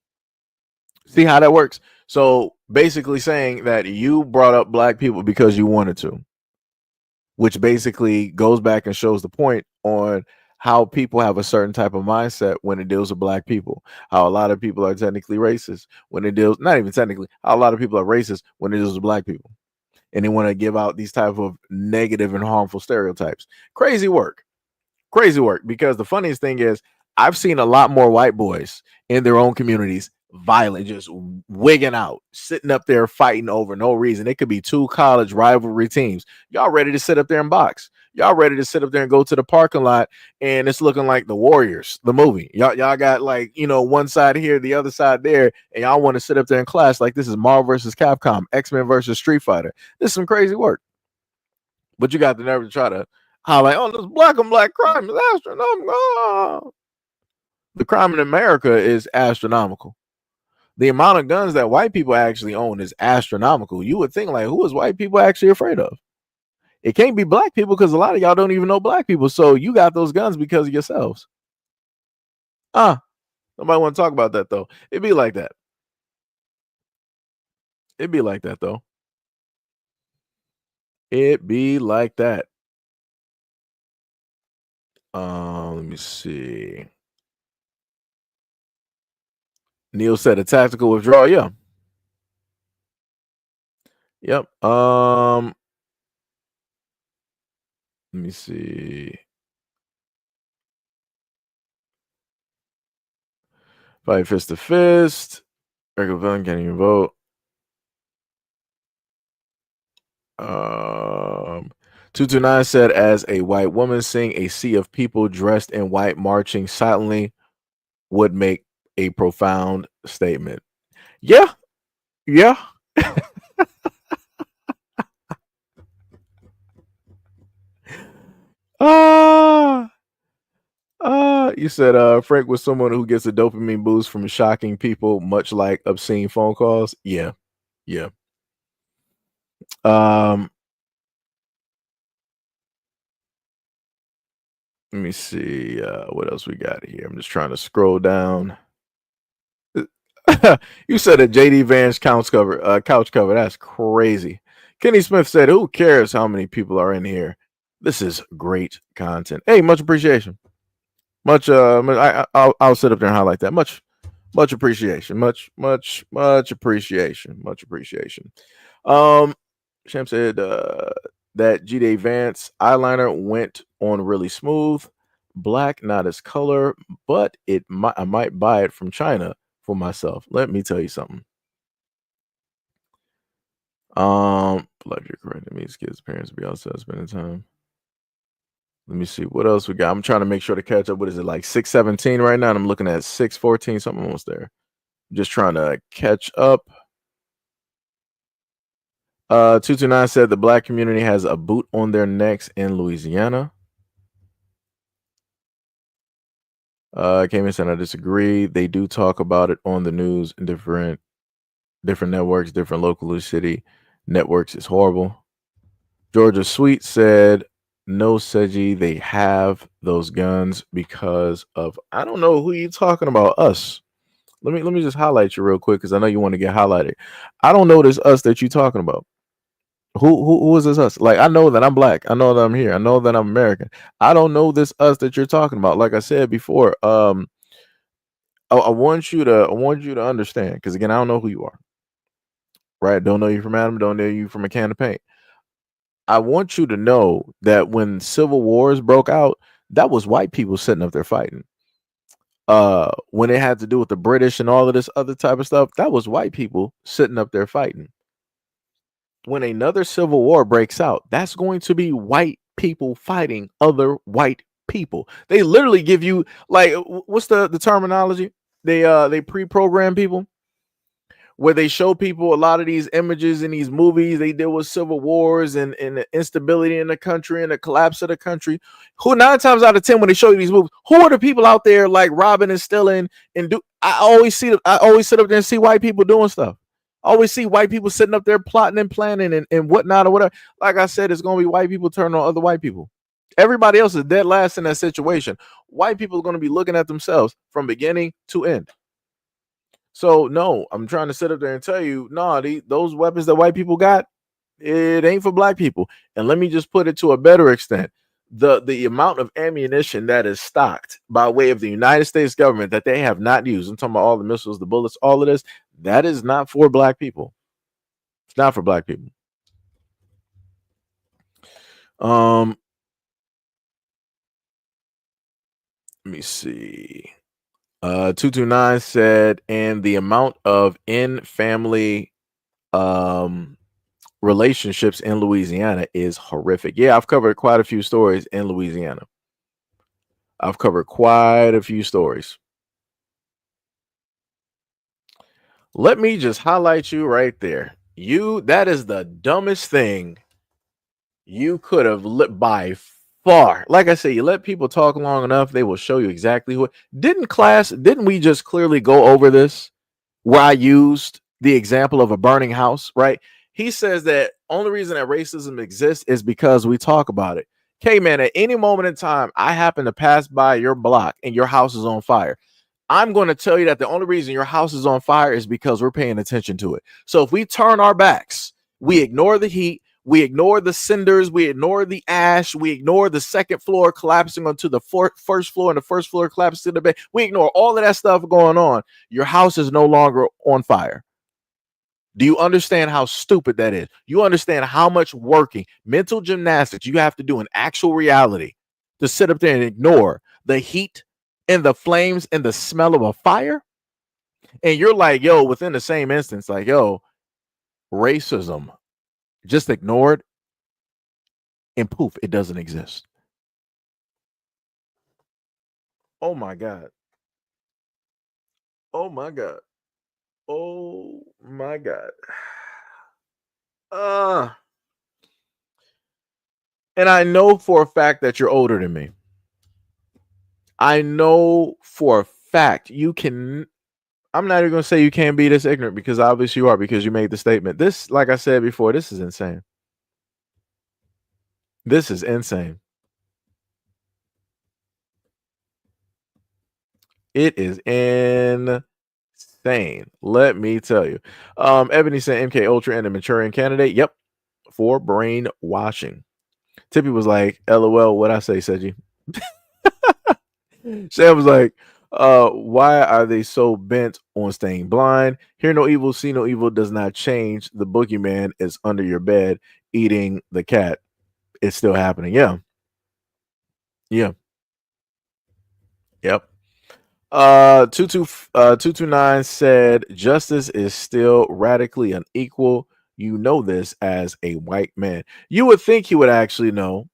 See how that works? So basically saying that you brought up black people because you wanted to, which basically goes back and shows the point on how people have a certain type of mindset when it deals with black people. How a lot of people are technically racist when it deals, not even technically, how a lot of people are racist when it deals with black people. And they want to give out these type of negative and harmful stereotypes. Crazy work. Because the funniest thing is I've seen a lot more white boys in their own communities violent, just wigging out, sitting up there fighting over no reason. It could be two college rivalry teams. Y'all ready to sit up there and box. Y'all ready to sit up there and go to the parking lot, and it's looking like the Warriors, the movie. Y'all got like, one side here, the other side there, and y'all want to sit up there and clash like this is Marvel versus Capcom, X-Men versus Street Fighter. This is some crazy work. But you got the nerve to try to highlight, oh, this black on black crime is astronomical. Oh. The crime in America is astronomical. The amount of guns that white people actually own is astronomical. You would think, like, who is white people actually afraid of? It can't be black people because a lot of y'all don't even know black people. So you got those guns because of yourselves. Nobody want to talk about that, though. It'd be like that. It'd be like that, though. It be like that. Let me see. Neil said a tactical withdrawal. Yeah. Yep. Let me see. Fight fist to fist. Regular villain can't even vote. 229 said, as a white woman, seeing a sea of people dressed in white marching silently would make a profound statement. Yeah. Yeah. You said Frank was someone who gets a dopamine boost from shocking people, much like obscene phone calls. Yeah. Yeah. Let me see what else we got here. I'm just trying to scroll down. You said a JD Vance couch cover. That's crazy. Kenny Smith said, "Who cares how many people are in here? This is great content." Hey, much appreciation. I'll sit up there and highlight that. Much appreciation. Much appreciation. Much appreciation. Sham said that G-Day Vance eyeliner went on really smooth. Black, not his color, but I might buy it from China for myself. Let me tell you something. Like you're correct. It means kids' parents be outside spending time. Let me see what else we got. I'm trying to make sure to catch up. What is it, like 6:17 right now? And I'm looking at 6:14, something almost there. Just trying to catch up. 229 said the black community has a boot on their necks in Louisiana. Came in saying I disagree. They do talk about it on the news in different networks, different local city networks. It's horrible. Georgia Sweet said, no, Seji, they have those guns because of, I don't know who you talking about. Us. Let me just highlight you real quick because I know you want to get highlighted. I don't know this us that you talking about. Who is this us? Like, I know that I'm black. I know that I'm here. I know that I'm American. I don't know this us that you're talking about. Like I said before, I want you to understand, because again, I don't know who you are. Right? Don't know you from Adam. Don't know you from a can of paint. I want you to know that when civil wars broke out, that was white people sitting up there fighting. When it had to do with the British and all of this other type of stuff, that was white people sitting up there fighting. When another civil war breaks out, that's going to be white people fighting other white people. They literally give you, like, what's the terminology? They pre-program people, where they show people a lot of these images in these movies they deal with civil wars and the instability in the country and the collapse of the country. Who 9 times out of 10 when they show you these movies, who are the people out there like robbing and stealing and do? I always sit up there and see white people doing stuff. I always see white people sitting up there plotting and planning and whatnot or whatever. Like I said, it's going to be white people turning on other white people. Everybody else is dead last in that situation. White people are going to be looking at themselves from beginning to end. So no, I'm trying to sit up there and tell you, no, those weapons that white people got, it ain't for black people. And let me just put it to a better extent. The amount of ammunition that is stocked by way of the United States government that they have not used, I'm talking about all the missiles, the bullets, all of this, that is not for black people. It's not for black people. Let me see. 229 said, and the amount of in-family relationships in Louisiana is horrific. Yeah, I've covered quite a few stories in Louisiana. I've covered quite a few stories. Let me just highlight you right there. That is the dumbest thing you could have lit by far. Like I say, you let people talk long enough, they will show you exactly who. Didn't we just clearly go over this where I used the example of a burning house, right? He says that only reason that racism exists is because we talk about it. Okay, man, at any moment in time, I happen to pass by your block and your house is on fire. I'm going to tell you that the only reason your house is on fire is because we're paying attention to it. So if we turn our backs, we ignore the heat, we ignore the cinders, we ignore the ash, we ignore the second floor collapsing onto the first floor and the first floor collapsing to the bed. We ignore all of that stuff going on. Your house is no longer on fire. Do you understand how stupid that is? You understand how much working, mental gymnastics you have to do in actual reality to sit up there and ignore the heat and the flames and the smell of a fire? And you're like, yo, within the same instance, like, yo, racism, just ignored, and poof, it doesn't exist. Oh my God. Oh my God. Oh my God. Uh, and I know for a fact that you're older than me. I know for a fact you can. I'm not even going to say you can't be this ignorant because obviously you are because you made the statement. This, like I said before, this is insane. This is insane. It is insane. Let me tell you. Ebony said MK Ultra and a Manchurian candidate. Yep. For brainwashing. Tippy was like, LOL, what I say, Seji. Sam was like, why are they so bent on staying blind? Hear no evil, see no evil does not change. The boogeyman is under your bed eating the cat. It's still happening. Yeah. Yeah. Yep. 229 said justice is still radically unequal. You know this as a white man. You would think he would actually know,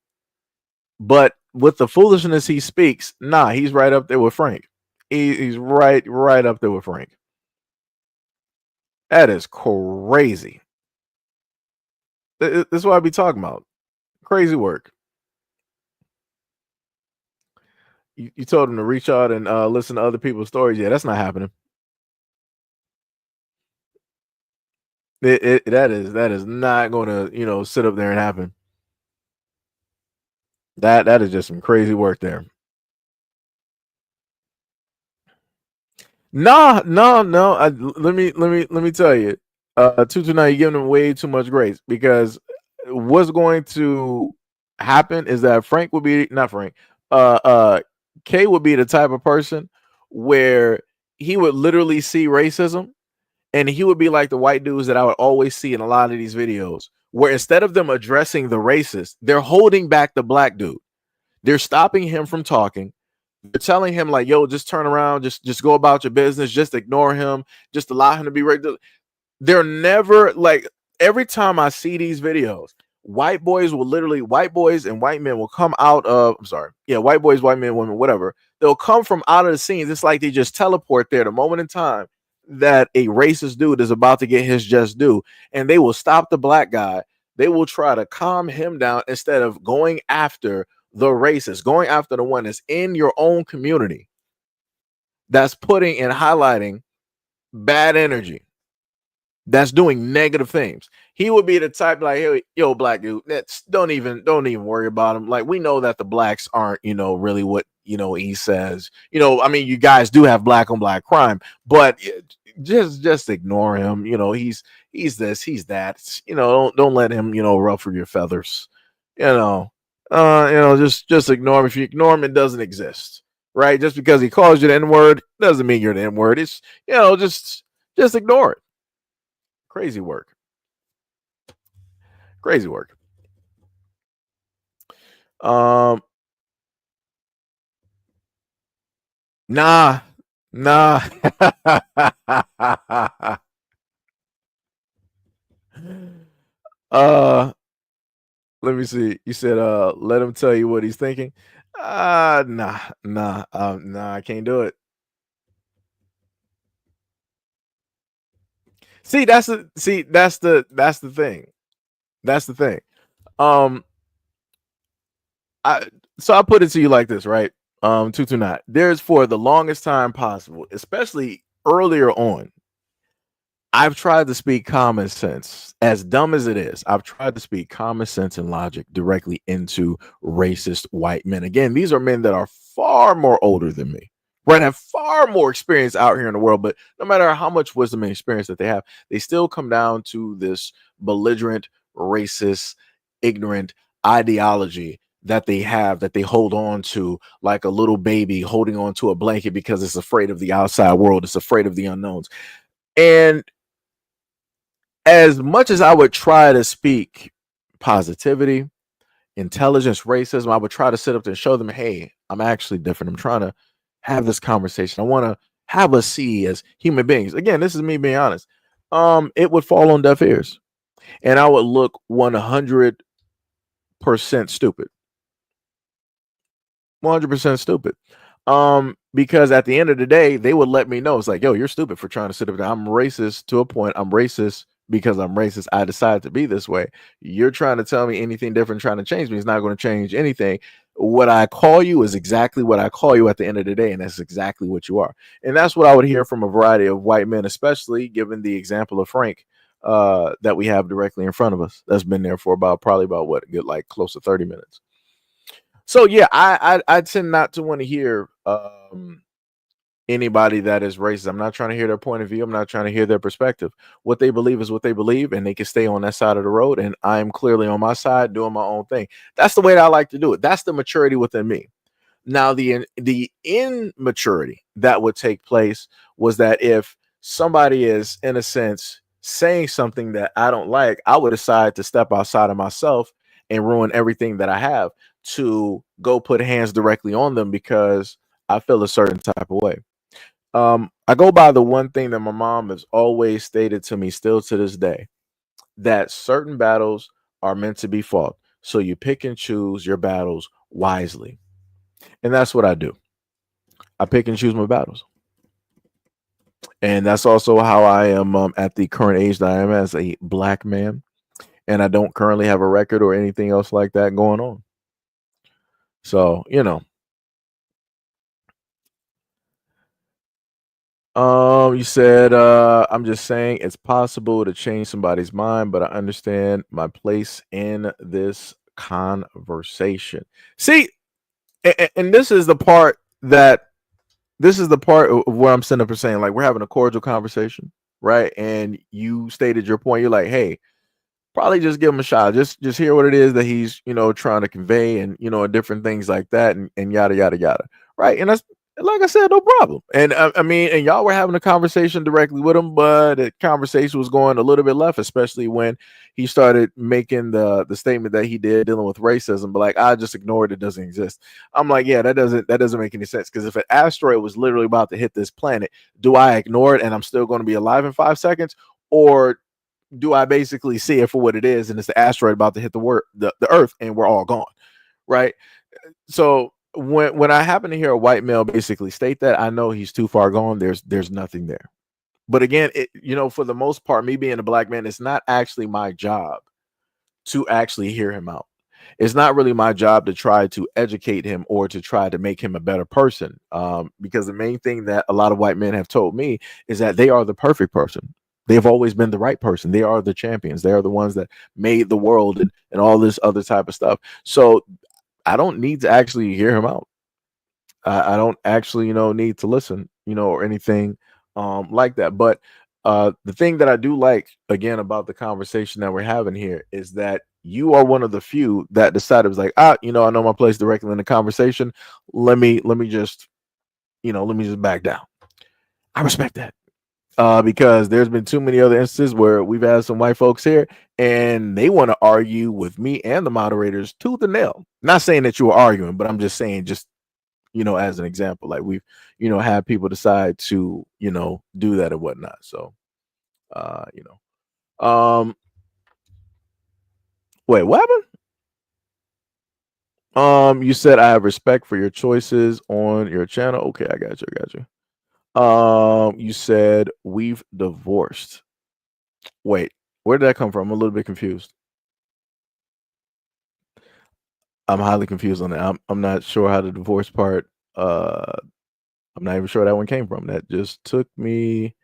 but with the foolishness he speaks, nah, he's right up there with Frank. He's right up there with Frank. That is crazy. This is what I be talking about. Crazy work. You told him to reach out and listen to other people's stories. Yeah, that's not happening. That is not going to sit up there and happen. That is just some crazy work there. No. Let me tell you. 229, you're giving him way too much grace because what's going to happen is that Frank would be not Frank. Kay would be the type of person where he would literally see racism and he would be like the white dudes that I would always see in a lot of these videos, where instead of them addressing the racist, they're holding back the black dude. They're stopping him from talking. They're telling him like, yo, just turn around, just go about your business, just ignore him, just allow him to be right. They're never like, every time I see these videos, white boys and white men will come out of, white boys, white men, women, whatever. They'll come from out of the scenes. It's like they just teleport there the moment in time that a racist dude is about to get his just due. And they will stop the black guy. They will try to calm him down instead of going after the racist, going after the one that's in your own community, that's putting and highlighting bad energy, that's doing negative things. He would be the type like, hey, yo, black dude, don't even worry about him. Like, we know that the blacks aren't, really what, he says. I mean, you guys do have black on black crime, but just ignore him. He's this, he's that. Don't let him, ruffle your feathers. Just ignore him. If you ignore him, it doesn't exist, right? Just because he calls you the N-word doesn't mean you're the N-word. It's just ignore it. Crazy work. Crazy work. Nah. Let me see. You said let him tell you what he's thinking. Nah, I can't do it. See, that's the thing. That's the thing. I put it to you like this, right? 229. There's for the longest time possible, especially earlier on, I've tried to speak common sense, as dumb as it is. I've tried to speak common sense and logic directly into racist white men. Again, these are men that are far more older than me, right? Have far more experience out here in the world. But no matter how much wisdom and experience that they have, they still come down to this belligerent, racist, ignorant ideology that they have, that they hold on to like a little baby holding on to a blanket because it's afraid of the outside world. It's afraid of the unknowns. And as much as I would try to speak positivity, intelligence, racism, I would try to sit up there and show them, hey, I'm actually different. I'm trying to have this conversation. I want to have us see as human beings. Again, this is me being honest. It would fall on deaf ears, and I would look 100% stupid. 100% stupid. Because at the end of the day, they would let me know. It's like, yo, you're stupid for trying to sit up there. I'm racist to a point. I'm racist because I'm racist. I decided to be this way. You're trying to tell me anything different, trying to change me. It's not going to change anything. What I call you is exactly what I call you at the end of the day, and that's exactly what you are. And that's what I would hear from a variety of white men, especially given the example of Frank that we have directly in front of us. That's been there for probably about what, good, like close to 30 minutes. So yeah, I tend not to want to hear anybody that is racist. I'm not trying to hear their point of view. I'm not trying to hear their perspective. What they believe is what they believe, and they can stay on that side of the road. And I am clearly on my side doing my own thing. That's the way that I like to do it. That's the maturity within me. Now, the immaturity that would take place was that if somebody is, in a sense, saying something that I don't like, I would decide to step outside of myself and ruin everything that I have to go put hands directly on them because I feel a certain type of way. I go by the one thing that my mom has always stated to me, still to this day, that certain battles are meant to be fought. So you pick and choose your battles wisely. And that's what I do. I pick and choose my battles. And that's also how I am at the current age that I am as a black man. And I don't currently have a record or anything else like that going on. So, you said, I'm just saying it's possible to change somebody's mind, but I understand my place in this conversation. See, and this is the part of where I'm sitting up and saying, like, we're having a cordial conversation, right? And you stated your point. You're like, hey, probably just give him a shot. Just hear what it is that he's, trying to convey, and different things like that, and yada yada yada. Right. And that's, like I said, no problem. And I mean, and y'all were having a conversation directly with him, but the conversation was going a little bit left, especially when he started making the statement that he did dealing with racism. But like, I just ignored it, doesn't exist. I'm like, yeah, that doesn't make any sense, because if an asteroid was literally about to hit this planet, do I ignore it and I'm still going to be alive in 5 seconds, or do I basically see it for what it is, and it's the asteroid about to hit the Earth, and we're all gone, right? So when I happen to hear a white male basically state that, I know he's too far gone. There's nothing there. But again, for the most part, me being a black man, it's not actually my job to actually hear him out. It's not really my job to try to educate him or to try to make him a better person, because the main thing that a lot of white men have told me is that they are the perfect person. They've always been the right person. They are the champions. They are the ones that made the world and all this other type of stuff. So I don't need to actually hear him out. I don't actually, need to listen, or anything like that. But the thing that I do like, again, about the conversation that we're having here is that you are one of the few that decided, was like, I know my place directly in the conversation. Let me just, let me just back down. I respect that. Because there's been too many other instances where we've had some white folks here and they want to argue with me and the moderators tooth and nail. Not saying that you were arguing, but I'm just saying, just, as an example, like we've, had people decide to, do that and whatnot. So, wait, what happened? You said I have respect for your choices on your channel. Okay, I got you. You said we've divorced. Wait, where did that come from? I'm a little bit confused. I'm highly confused on that. I'm not sure how the divorce part. I'm not even sure that one came from. That just threw me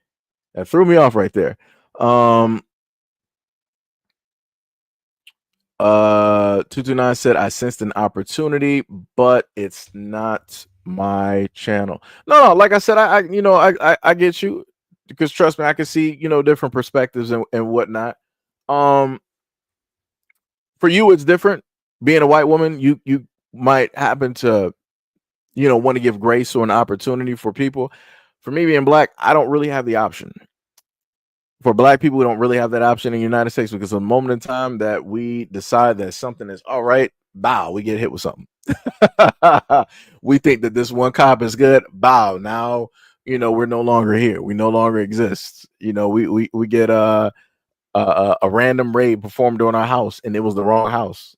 off right there. 229 said I sensed an opportunity, but it's not my channel. No, like I said, I get you, because trust me, I can see, different perspectives and whatnot. For you, it's different. Being a white woman, you might happen to, want to give grace or an opportunity for people. For me, being black, I don't really have the option. For black people, we don't really have that option in the United States, because the moment in time that we decide that something is all right, bow, we get hit with something. We think that this one cop is good, bow, now we're no longer here. We no longer exist. We get a random raid performed on our house, and it was the wrong house.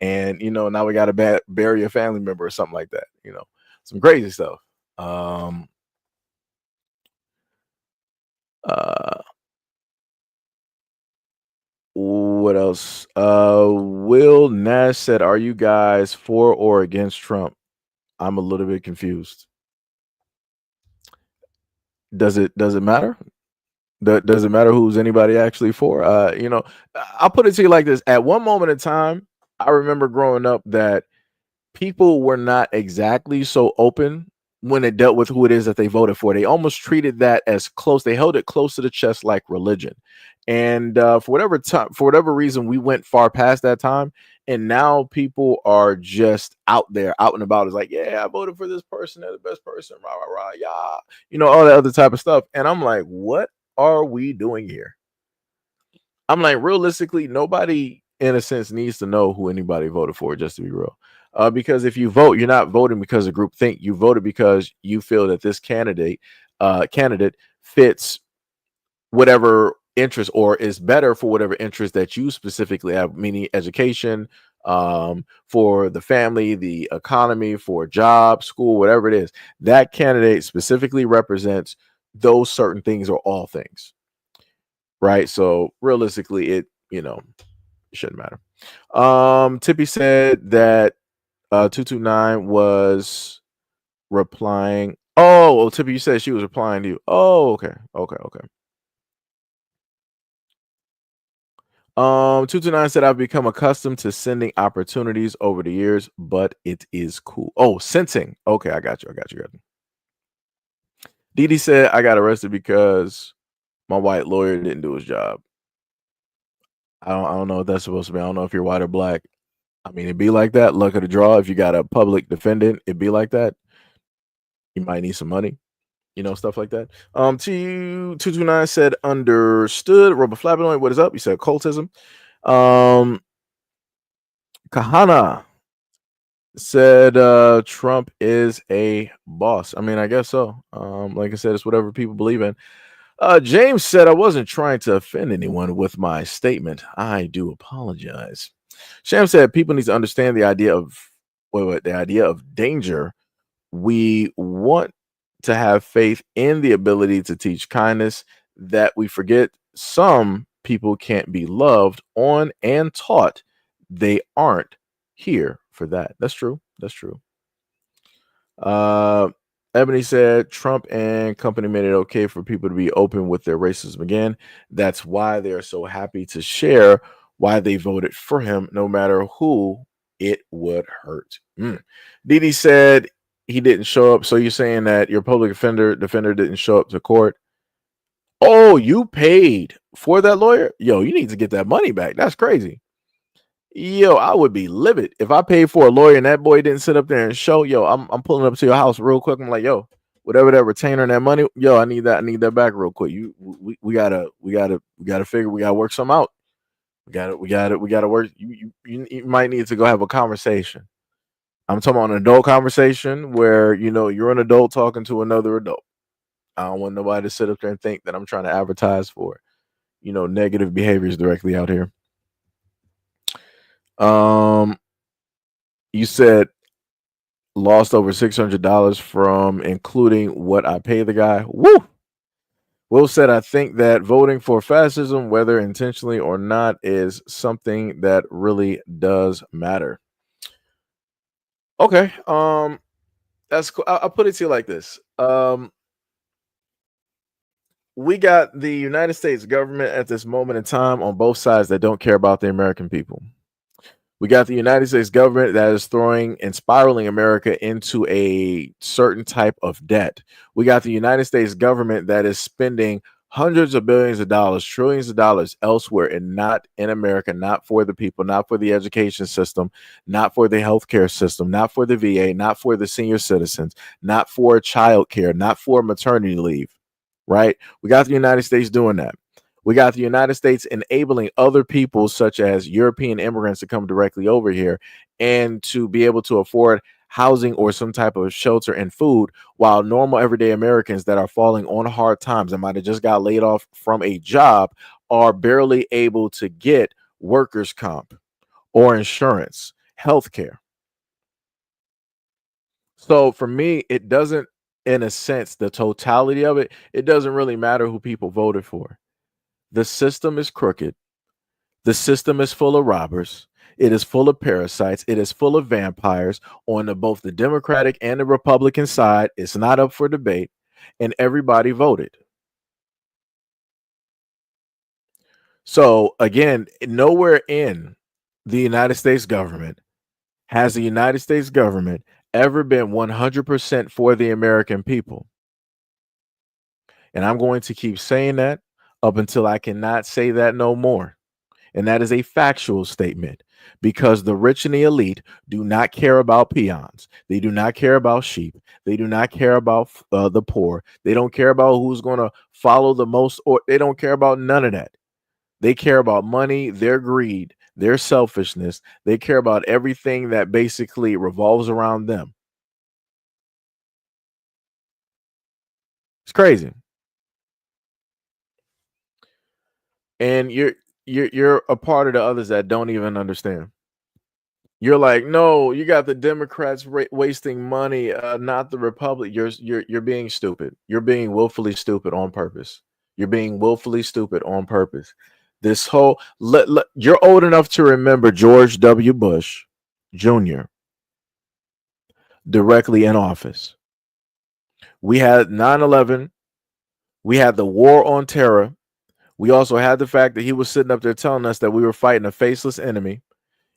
And now we got to bury a family member or something like that. Some crazy stuff. What else? Will Nash said, "Are you guys for or against Trump?" I'm a little bit confused. Does it matter? Does it matter who's anybody actually for? I'll put it to you like this: at one moment in time, I remember growing up that people were not exactly so open when it dealt with who it is that they voted for. They almost treated that as close. They held it close to the chest like religion. And for whatever reason, we went far past that time. And now people are just out there, out and about. It's like, yeah, I voted for this person. They're the best person. Rah, rah, rah, yeah. All that other type of stuff. And I'm like, what are we doing here? I'm like, realistically, nobody in a sense needs to know who anybody voted for, just to be real. Because if you vote, you're not voting because of group think. You voted because you feel that this candidate fits whatever interest or is better for whatever interest that you specifically have, meaning education, for the family, the economy, for job, school, whatever it is. That candidate specifically represents those certain things or all things. Right. So realistically, it shouldn't matter. Tippy said that 229 was replying. Oh, well, Tippy, you said she was replying to you. Oh, okay. 229 said, "I've become accustomed to sending opportunities over the years, but it is cool." Oh, sensing. Okay, I got you. Didi said, "I got arrested because my white lawyer didn't do his job." I don't know what that's supposed to be. I don't know if you're white or black. I mean, it'd be like that. Luck of the draw. If you got a public defendant, it'd be like that. You might need some money, stuff like that. T229 said, "Understood." Robert Flabinoid, what is up? You said occultism. Kahana said Trump is a boss. I mean, I guess so. Like I said, it's whatever people believe in. James said, "I wasn't trying to offend anyone with my statement. I do apologize." Sham said, "People need to understand the idea of danger. We want to have faith in the ability to teach kindness, that we forget some people can't be loved on and taught. They aren't here for that." That's true. Ebony said, "Trump and company made it okay for people to be open with their racism again. That's why they are so happy to share why they voted for him, no matter who it would hurt." Didi said he didn't show up. So you're saying that your public defender didn't show up to court? Oh, you paid for that lawyer? Yo, you need to get that money back. That's crazy. Yo, I would be livid if I paid for a lawyer and that boy didn't sit up there and show. Yo, I'm pulling up to your house real quick. I'm like, yo, whatever that retainer and that money, yo, I need that back real quick. We gotta figure, we gotta work some out. We gotta work. You might need to go have a conversation. I'm talking about an adult conversation where you're an adult talking to another adult. I don't want nobody to sit up there and think that I'm trying to advertise for negative behaviors directly out here. You said lost over $600 from including what I pay the guy. Woo! Will said, "I think that voting for fascism, whether intentionally or not, is something that really does matter." Okay. That's cool. I'll put it to you like this. We got the United States government at this moment in time on both sides that don't care about the American people. We got the United States government that is throwing and spiraling America into a certain type of debt. We got the United States government that is spending hundreds of billions of dollars, trillions of dollars elsewhere, and not in America, not for the people, not for the education system, not for the healthcare system, not for the VA, not for the senior citizens, not for child care, not for maternity leave, right? We got the United States doing that. We got the United States enabling other people, such as European immigrants, to come directly over here and to be able to afford housing or some type of shelter and food, while normal everyday Americans that are falling on hard times and might have just got laid off from a job are barely able to get workers' comp or insurance, health care. So for me, it doesn't, in a sense, the totality of it, it doesn't really matter who people voted for. The system is crooked. The system is full of robbers. It is full of parasites. It is full of vampires on both the Democratic and the Republican side. It's not up for debate, and everybody voted. So again, nowhere in the United States government has the United States government ever been 100% for the American people. And I'm going to keep saying that up until I cannot say that no more. And that is a factual statement, because the rich and the elite do not care about peons. They do not care about sheep. They do not care about the poor. They don't care about who's going to follow the most, or they don't care about none of that. They care about money, their greed, their selfishness. They care about everything that basically revolves around them. It's crazy. And you're a part of the others that don't even understand. You're like, no, you got the Democrats wasting money, not the Republic. You're being stupid. You're being willfully stupid on purpose. You're being willfully stupid on purpose. This whole you're old enough to remember George W. Bush Jr. directly in office. We had 9/11. We had the war on terror. We also had the fact that he was sitting up there telling us that we were fighting a faceless enemy.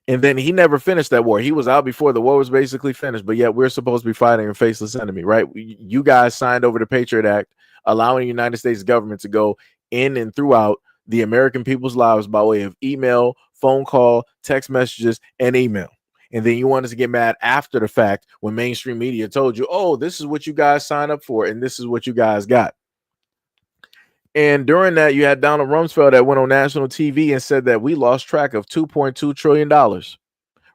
And then he never finished that war. He was out before the war was basically finished, but yet we're supposed to be fighting a faceless enemy, right? You guys signed over the Patriot Act, allowing the United States government to go in and throughout the American people's lives by way of email, phone call, text messages, and email. And then you wanted to get mad after the fact when mainstream media told you, oh, this is what you guys signed up for, and this is what you guys got. And during that, you had Donald Rumsfeld that went on national TV and said that we lost track of $2.2 trillion.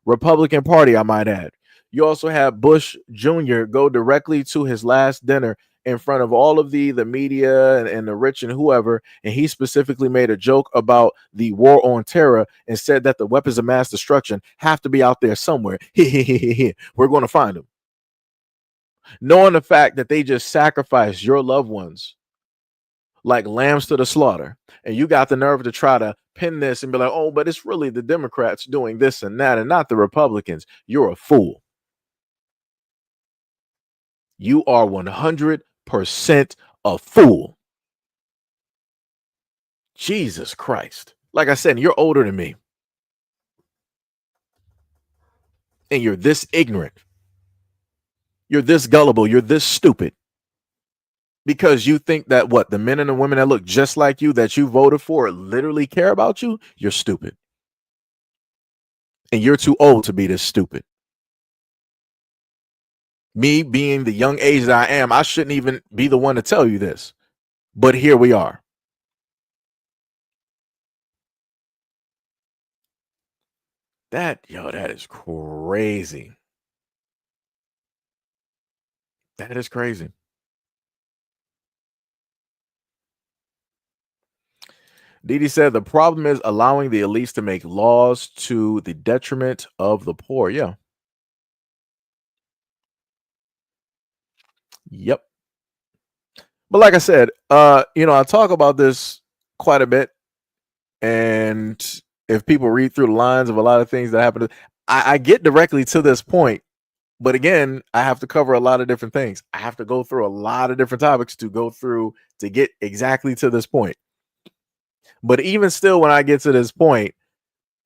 Republican Party, I might add. You also have Bush Jr. go directly to his last dinner in front of all of the media and the rich and whoever. And he specifically made a joke about the war on terror and said that the weapons of mass destruction have to be out there somewhere. We're going to find them. Knowing the fact that they just sacrificed your loved ones like lambs to the slaughter, and you got the nerve to try to pin this and be like, oh, but it's really the Democrats doing this and that and not the Republicans. You're a fool. You are 100% a fool. Jesus Christ. Like I said, you're older than me. And you're this ignorant. You're this gullible. You're this stupid. Because you think that what the men and the women that look just like you that you voted for literally care about you, you're stupid. And you're too old to be this stupid. Me being the young age that I am, I shouldn't even be the one to tell you this. But here we are. That is crazy. That is crazy. Didi said the problem is allowing the elites to make laws to the detriment of the poor. Yeah. Yep. But like I said, I talk about this quite a bit. And if people read through the lines of a lot of things that happen, I get directly to this point. But again, I have to cover a lot of different things. I have to go through a lot of different topics to get exactly to this point. But even still, when I get to this point,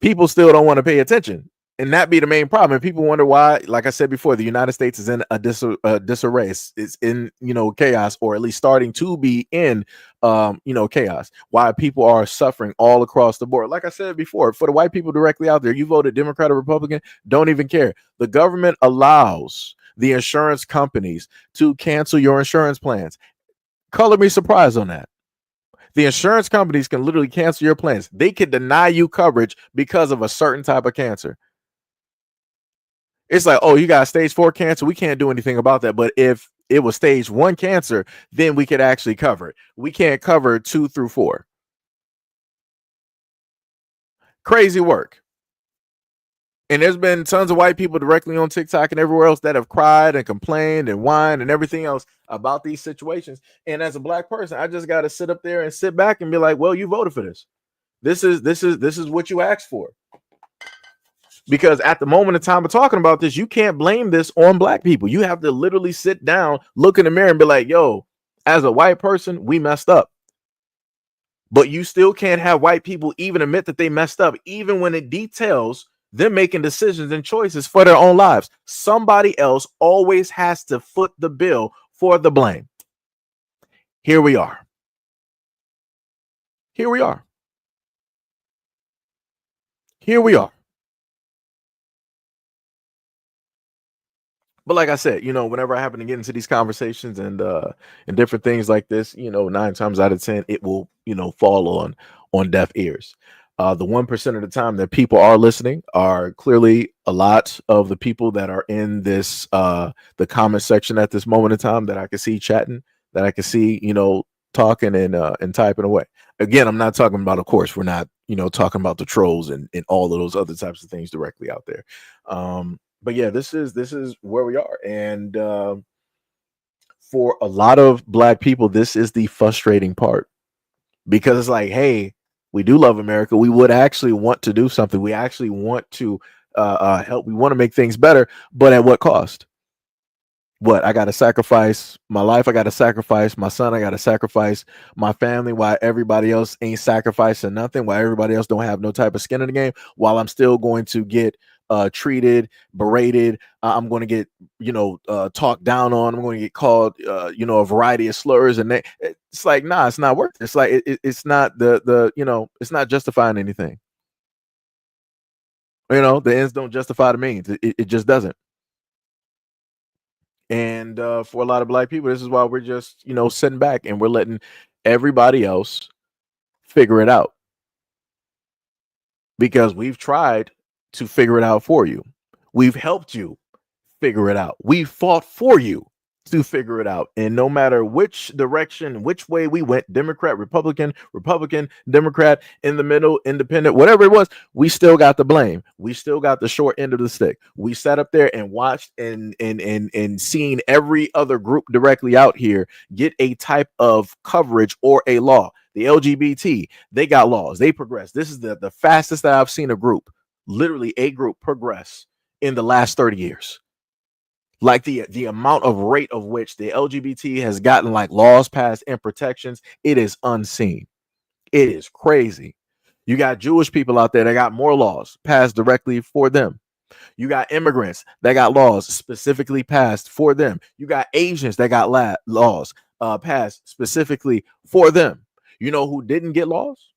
people still don't want to pay attention. And that be the main problem. And people wonder why, like I said before, the United States is in a disarray. It's in, chaos, or at least starting to be in, chaos. Why people are suffering all across the board. Like I said before, for the white people directly out there, you voted Democrat or Republican, don't even care. The government allows the insurance companies to cancel your insurance plans. Color me surprised on that. The insurance companies can literally cancel your plans. They can deny you coverage because of a certain type of cancer. It's like, oh, you got stage 4 cancer. We can't do anything about that. But if it was stage 1 cancer, then we could actually cover it. We can't cover 2 through 4. Crazy work. And there's been tons of white people directly on TikTok and everywhere else that have cried and complained and whined and everything else about these situations. And as a black person, I just got to sit up there and sit back and be like, well, you voted for this. This is what you asked for. Because at the moment of time of talking about this, you can't blame this on black people. You have to literally sit down, look in the mirror and be like, yo, as a white person, we messed up. But you still can't have white people even admit that they messed up, even when it details them making decisions and choices for their own lives. Somebody else always has to foot the bill for the blame. Here we are. Here we are. Here we are. But like I said, whenever I happen to get into these conversations and different things like this, 9 times out of 10, it will, fall on deaf ears. The 1% of the time that people are listening are clearly a lot of the people that are in this the comment section at this moment in time that I can see chatting, that I can see, talking and typing away. Again, I'm not talking about, of course, we're not, talking about the trolls and all of those other types of things directly out there. But yeah, this is where we are. And for a lot of black people, this is the frustrating part, because it's like, hey, we do love America. We would actually want to do something. We actually want to help. We want to make things better, but at what cost? What, I got to sacrifice my life. I got to sacrifice my son. I got to sacrifice my family, while everybody else ain't sacrificing nothing, while everybody else don't have no type of skin in the game, while I'm still going to get treated, berated. I'm going to get, talked down on. I'm going to get called, a variety of slurs. And it's like, nah, it's not worth it. It's like, it's not it's not justifying anything. The ends don't justify the means. It just doesn't. And for a lot of black people, this is why we're just, sitting back and we're letting everybody else figure it out, because we've tried to figure it out for you. We've helped you figure it out. We fought for you to figure it out. And no matter which direction, which way we went, Democrat, Republican, Democrat, in the middle, independent, whatever it was, we still got the blame. We still got the short end of the stick. We sat up there and watched and seen every other group directly out here get a type of coverage or a law. The LGBT, they got laws. They progress. This is the fastest that I've seen a group, literally a group, progress in the last 30 years. Like the amount of rate of which the LGBT has gotten like laws passed and protections, it is unseen. It is crazy. You got Jewish people out there that got more laws passed directly for them. You got immigrants that got laws specifically passed for them. You got Asians that got laws passed specifically for them. You know who didn't get laws?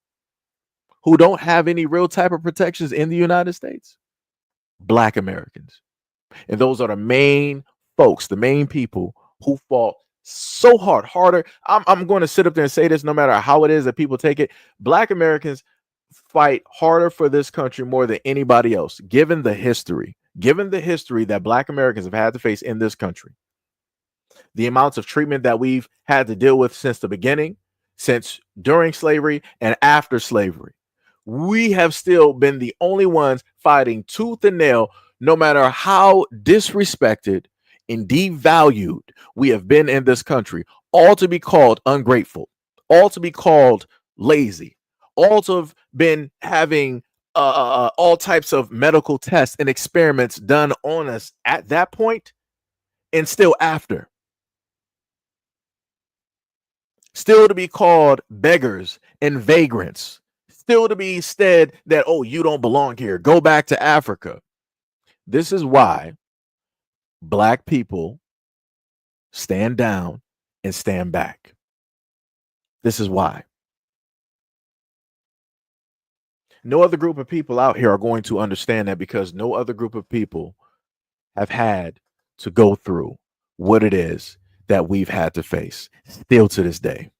Who don't have any real type of protections in the United States? Black Americans. And those are the main folks, the main people who fought so hard, harder. I'm going to sit up there and say this, no matter how it is that people take it. Black Americans fight harder for this country more than anybody else, given the history that Black Americans have had to face in this country. The amounts of treatment that we've had to deal with since the beginning, since during slavery and after slavery. We have still been the only ones fighting tooth and nail, no matter how disrespected and devalued we have been in this country, all to be called ungrateful, all to be called lazy, all to have been having all types of medical tests and experiments done on us at that point and still after. Still to be called beggars and vagrants. Still to be said that, oh, you don't belong here. Go back to Africa. This is why Black people stand down and stand back. This is why. No other group of people out here are going to understand that, because no other group of people have had to go through what it is that we've had to face still to this day.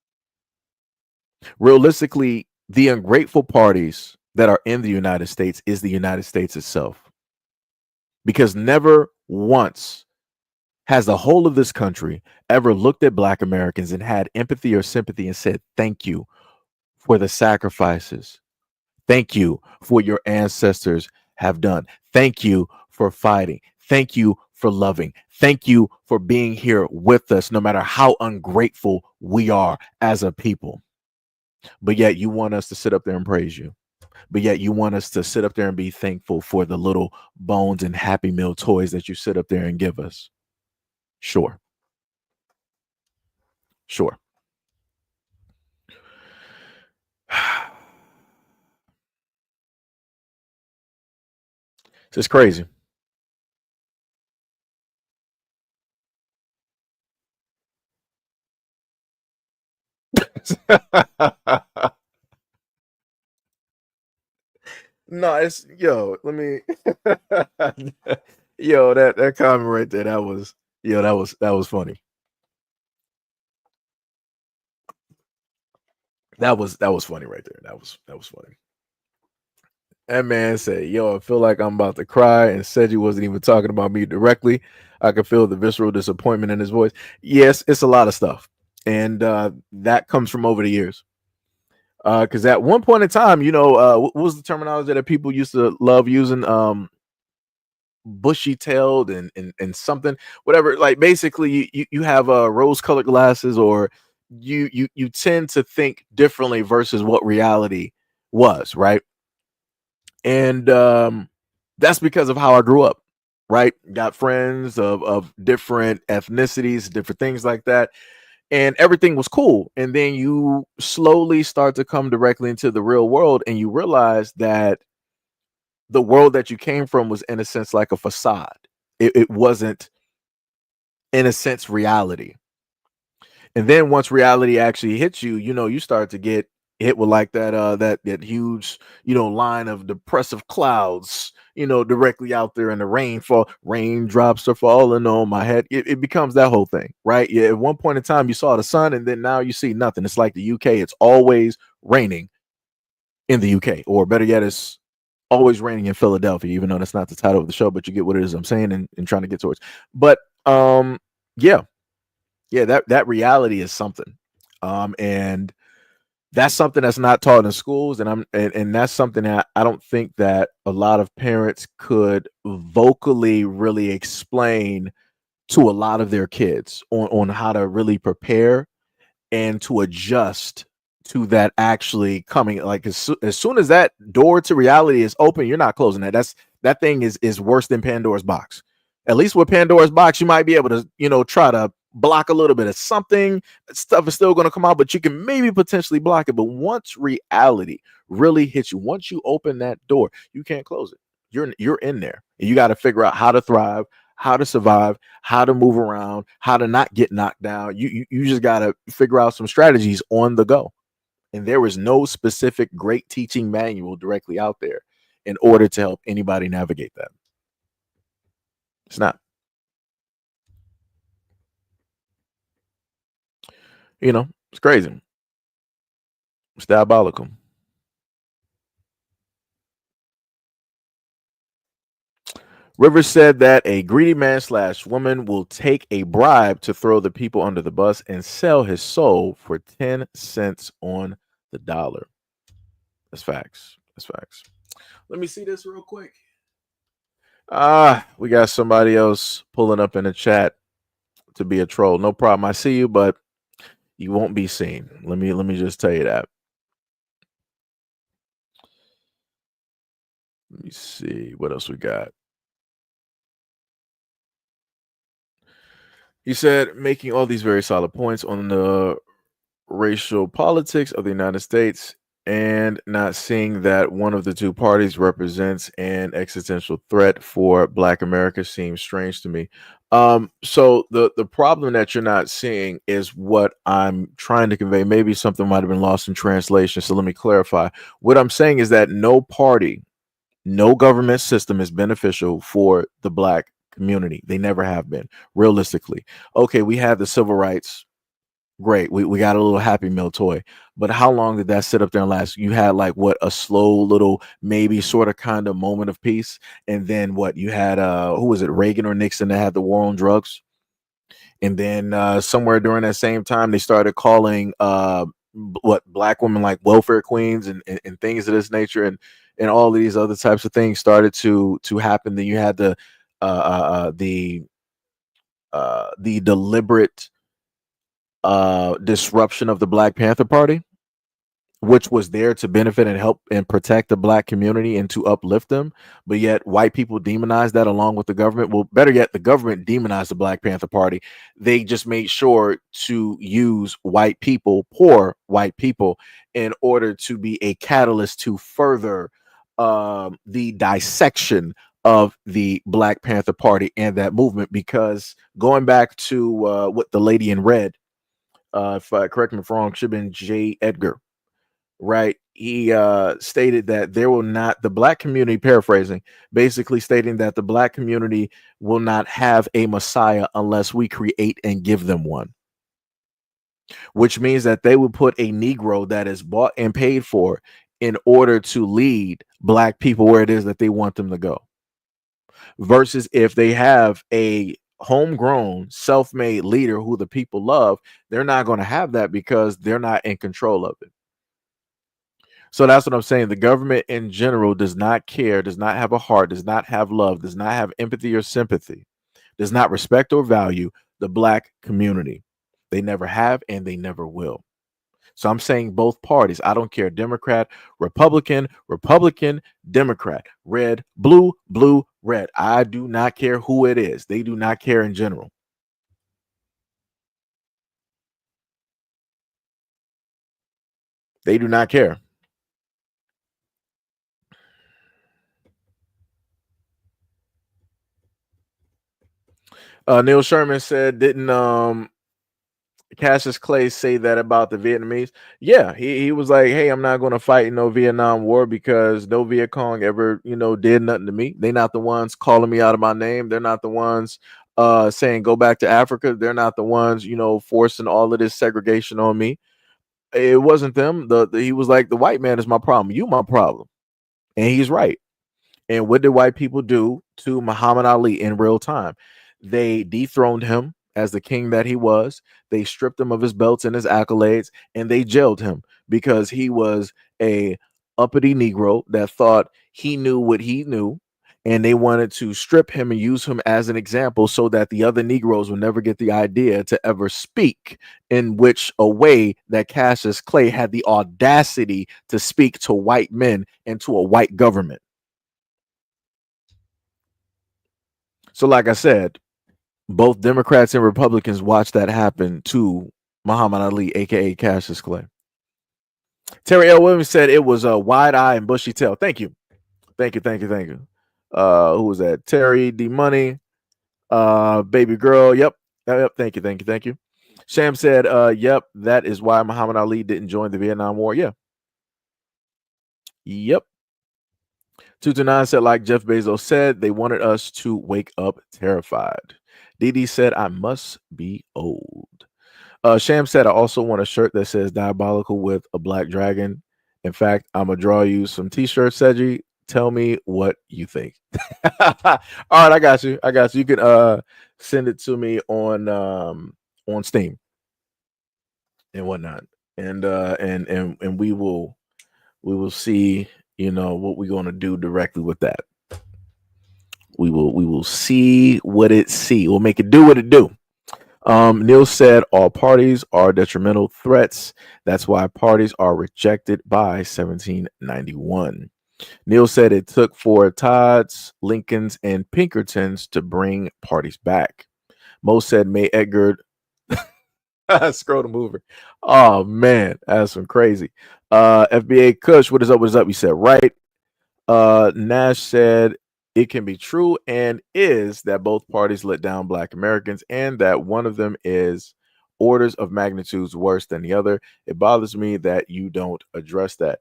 Realistically, the ungrateful parties that are in the United States is the United States itself. because never once has the whole of this country ever looked at Black Americans and had empathy or sympathy and said, thank you for the sacrifices. Thank you for what your ancestors have done. Thank you for fighting. Thank you for loving. Thank you for being here with us, no matter how ungrateful we are as a people. But yet you want us to sit up there and praise you. But yet you want us to sit up there and be thankful for the little bones and Happy Meal toys that you sit up there and give us. Sure. Sure. It's just crazy. No, it's let me that comment right there, that was funny. That was funny right there. That was funny. That man said, I feel like I'm about to cry, and said he wasn't even talking about me directly. I could feel the visceral disappointment in his voice. Yes, it's a lot of stuff. And that comes from over the years. Because at one point in time, what was the terminology that people used to love using? Bushy tailed and something, whatever. Like basically, you have rose colored glasses, or you tend to think differently versus what reality was, right? And that's because of how I grew up, right? Got friends of different ethnicities, different things like that, and everything was cool. And then you slowly start to come directly into the real world, and you realize that the world that you came from was, in a sense, like a facade. It wasn't, in a sense, reality. And then once reality actually hits you, you start to get hit with like that huge, line of depressive clouds, directly out there, and the raindrops are falling on my head. It becomes that whole thing, right? Yeah, at one point in time you saw the sun, and then now you see nothing. It's like the UK. It's always raining in the UK, or better yet, it's always raining in Philadelphia, even though that's not the title of the show, but you get what it is I'm saying and trying to get towards. But yeah, that reality is something. And that's something that's not taught in schools, and that's something that I don't think that a lot of parents could vocally really explain to a lot of their kids on how to really prepare and to adjust to that actually coming. Like as soon as that door to reality is open, you're not closing that. That thing is worse than Pandora's box. At least with Pandora's box, you might be able to try to block a little bit of something. Stuff is still going to come out, but you can maybe potentially block it. But once reality really hits you, once you open that door, you can't close it. You're in there, and you got to figure out how to thrive, how to survive, how to move around, how to not get knocked down. You just got to figure out some strategies on the go. And there is no specific great teaching manual directly out there in order to help anybody navigate that. It's not. It's crazy. It's diabolical. Rivers said that a greedy man / woman will take a bribe to throw the people under the bus and sell his soul for 10 cents on the dollar. That's facts. That's facts. Let me see this real quick. We got somebody else pulling up in the chat to be a troll. No problem. I see you, but you won't be seen. Let me just tell you that. Let me see what else we got. He said, making all these very solid points on the racial politics of the United States and not seeing that one of the two parties represents an existential threat for Black America seems strange to me. So the problem that you're not seeing is what I'm trying to convey. Maybe something might have been lost in translation. So let me clarify. What I'm saying is that no party, no government system is beneficial for the Black community. They never have been, realistically. Okay, we have the civil rights Great. We got a little Happy Meal toy. But how long did that sit up there and last? You had like what, a slow little maybe sort of kind of moment of peace. And then what, you had who was it, Reagan or Nixon, that had the war on drugs? And then somewhere during that same time they started calling what, black women like welfare queens and things of this nature, and all of these other types of things started to happen. Then you had the deliberate disruption of the Black Panther Party, which was there to benefit and help and protect the black community and to uplift them. But yet white people demonized that along with the government. Well, better yet, the government demonized the Black Panther Party. They just made sure to use white people, poor white people, in order to be a catalyst to further the dissection of the Black Panther Party and that movement. Because going back to what the lady in red, if I correct me if I'm wrong, should have been J. Edgar, right? He stated that there will not, the black community, paraphrasing, basically stating that the black community will not have a messiah unless we create and give them one, which means that they would put a Negro that is bought and paid for in order to lead black people where it is that they want them to go. Versus if they have a homegrown, self-made leader who the people love, they're not going to have that because they're not in control of it. So that's what I'm saying. The government in general does not care, does not have a heart, does not have love, does not have empathy or sympathy, does not respect or value the black community. They never have and they never will. So I'm saying both parties. I don't care, Democrat, Republican, Democrat, red, blue, red. I do not care who it is. They do not care in general. They do not care. Neil Sherman said, didn't Cassius Clay say that about the Vietnamese? Yeah, he was like, hey, I'm not going to fight in no Vietnam War because no Viet Cong ever, did nothing to me. They're not the ones calling me out of my name. They're not the ones saying go back to Africa. They're not the ones, forcing all of this segregation on me. It wasn't them. He was like, the white man is my problem. You my problem. And he's right. And what did white people do to Muhammad Ali in real time? They dethroned him as the king that he was. They stripped him of his belts and his accolades, and they jailed him because he was a uppity Negro that thought he knew what he knew, and they wanted to strip him and use him as an example so that the other Negroes would never get the idea to ever speak in which a way that Cassius Clay had the audacity to speak to white men and to a white government. So like I said, both Democrats and Republicans watched that happen to Muhammad Ali, aka Cassius Clay. Terry L. Williams said it was a wide eye and bushy tail. Thank you. Thank you. Who was that? Terry D Money. Baby girl. Yep. Thank you. Sham said, yep, that is why Muhammad Ali didn't join the Vietnam War. Yeah. Yep. 229 said, like Jeff Bezos said, they wanted us to wake up terrified. DD said, I must be old. Sham said, I also want a shirt that says diabolical with a black dragon. In fact, I'm going to draw you some t-shirts, Seji. Tell me what you think. All right, I got you. You can send it to me on Steam and whatnot. And we will see, what we're going to do directly with that. We will see what it see. We'll make it do what it do. Neil said all parties are detrimental threats. That's why parties are rejected by 1791. Neil said it took for Todds, Lincolns, and Pinkertons to bring parties back. Mo said May Edgar. Scroll the mover. Oh man, that's some crazy. FBA Kush, what is up? He said right. Nash said it can be true and is that both parties let down black Americans and that one of them is orders of magnitudes worse than the other. It bothers me that you don't address that.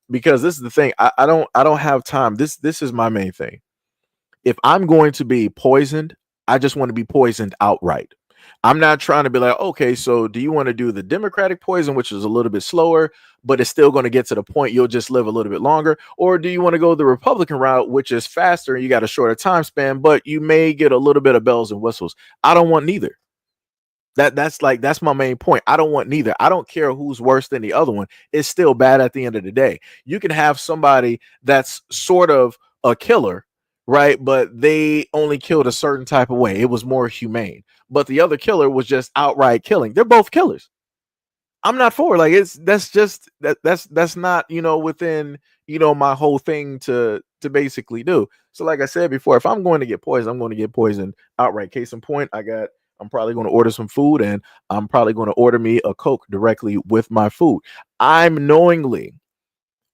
Because this is the thing. I don't have time. This is my main thing. If I'm going to be poisoned, I just want to be poisoned outright. I'm not trying to be like, okay, so do you want to do the Democratic poison, which is a little bit slower, but it's still going to get to the point you'll just live a little bit longer? Or do you want to go the Republican route, which is faster and you got a shorter time span, but you may get a little bit of bells and whistles? I don't want neither. That's my main point. I don't want neither. I don't care who's worse than the other one. It's still bad at the end of the day. You can have somebody that's sort of a killer, right? But they only killed a certain type of way. It was more humane. But the other killer was just outright killing. They're both killers. I'm not for like that's not within my whole thing to basically do. So like I said before, if I'm going to get poisoned, I'm going to get poisoned outright. Case in point, I'm probably going to order some food and I'm probably going to order me a Coke directly with my food. I'm knowingly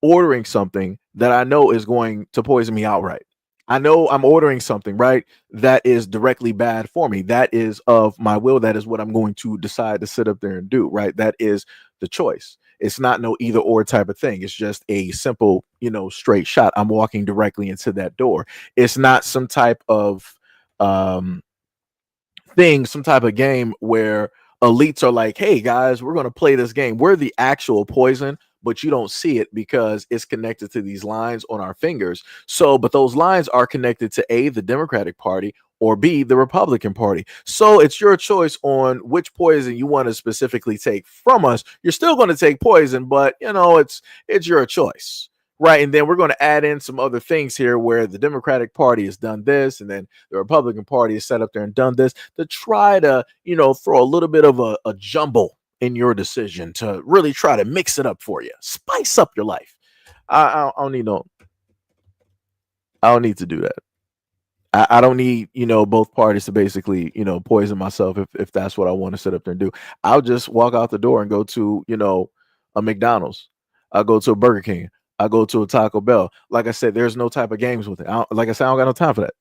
ordering something that I know is going to poison me outright. I know I'm ordering something, right, that is directly bad for me. That is of my will. That is what I'm going to decide to sit up there and do, right? That is the choice. It's not no either or type of thing. It's just a simple, straight shot. I'm walking directly into that door. It's not some type of thing, some type of game where elites are like, hey guys, we're going to play this game. We're the actual poison, but you don't see it because it's connected to these lines on our fingers. So, but those lines are connected to A, the Democratic Party, or B, the Republican Party. So it's your choice on which poison you want to specifically take from us. You're still going to take poison, but it's your choice. Right. And then we're going to add in some other things here where the Democratic Party has done this and then the Republican Party has sat up there and done this to try to, throw a little bit of a jumble in your decision, to really try to mix it up for you, spice up your life. I don't need I don't need to do that. I don't need, both parties to basically, poison myself if that's what I want to sit up there and do. I'll just walk out the door and go to, a McDonald's. I'll go to a Burger King. I'll go to a Taco Bell. Like I said, there's no type of games with it. Like I said, I don't got no time for that.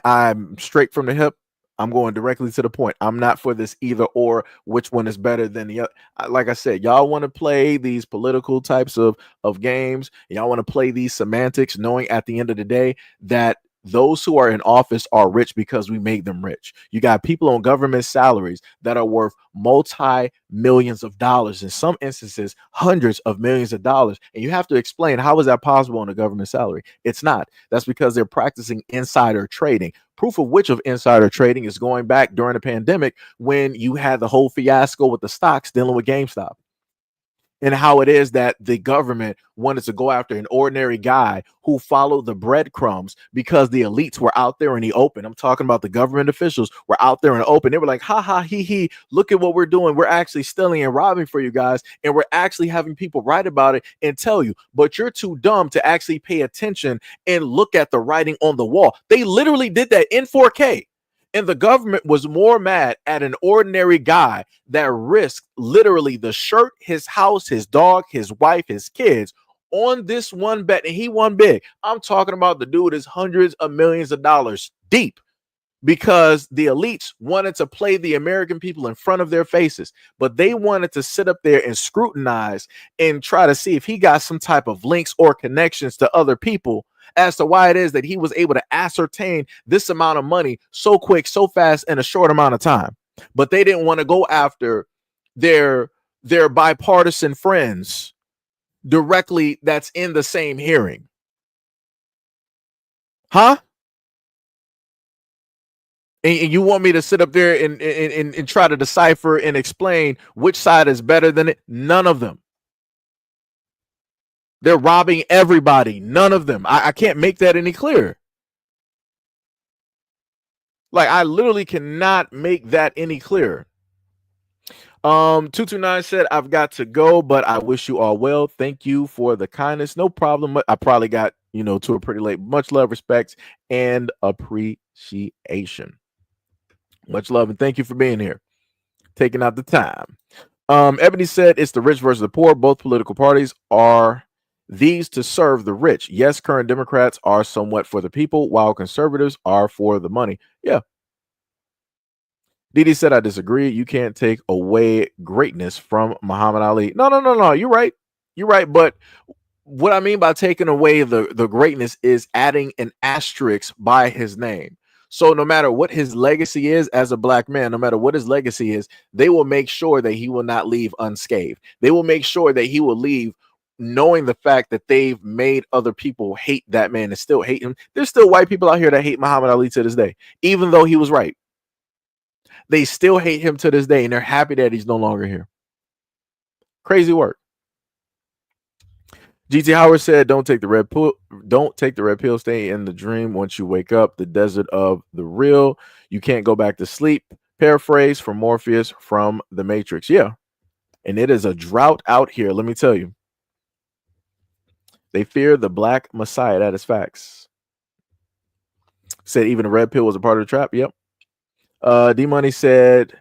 I'm straight from the hip. I'm going directly to the point. I'm not for this either or, which one is better than the other. Like I said, y'all want to play these political types of games. Y'all want to play these semantics, knowing at the end of the day that those who are in office are rich because we made them rich. You got people on government salaries that are worth multi-millions of dollars, in some instances, hundreds of millions of dollars. And you have to explain, how is that possible on a government salary? It's not. That's because they're practicing insider trading. Proof of which of insider trading is going back during the pandemic when you had the whole fiasco with the stocks dealing with GameStop. And how it is that the government wanted to go after an ordinary guy who followed the breadcrumbs because the elites were out there in the open. I'm talking about the government officials were out there in the open. They were like, ha ha, he, look at what we're doing. We're actually stealing and robbing for you guys. And we're actually having people write about it and tell you, but you're too dumb to actually pay attention and look at the writing on the wall. They literally did that in 4K. And the government was more mad at an ordinary guy that risked literally the shirt, his house, his dog, his wife, his kids on this one bet. And he won big. I'm talking about the dude is hundreds of millions of dollars deep because the elites wanted to play the American people in front of their faces, but they wanted to sit up there and scrutinize and try to see if he got some type of links or connections to other people as to why it is that he was able to ascertain this amount of money so quick, so fast, in a short amount of time. But they didn't want to go after their bipartisan friends directly that's in the same hearing. Huh? And you want me to sit up there and try to decipher and explain which side is better than it? None of them. They're robbing everybody. None of them. I can't make that any clearer. Like, I literally cannot make that any clearer. 229 said, I've got to go, but I wish you all well. Thank you for the kindness. No problem. I probably got, to it pretty late. Much love, respect, and appreciation. Much love, and thank you for being here, taking out the time. Ebony said, it's the rich versus the poor. Both political parties are these to serve the rich. Yes, current Democrats are somewhat for the people, while conservatives are for the money. Yeah. Didi said, I disagree. You can't take away greatness from Muhammad Ali. No. You're right. You're right. But what I mean by taking away the greatness is adding an asterisk by his name. So no matter what his legacy is as a black man, no matter what his legacy is, they will make sure that he will not leave unscathed. They will make sure that he will leave knowing the fact that they've made other people hate that man and still hate him. There's still white people out here that hate Muhammad Ali to this day, even though he was right. They still hate him to this day, and they're happy that he's no longer here. Crazy work. GT Howard said, "Don't take the red pill. Don't take the red pill. Stay in the dream. Once you wake up, the desert of the real. You can't go back to sleep." Paraphrase from Morpheus from The Matrix. Yeah, and it is a drought out here. Let me tell you. They fear the black messiah. That is facts. Said even the red pill was a part of the trap. Yep. D Money said,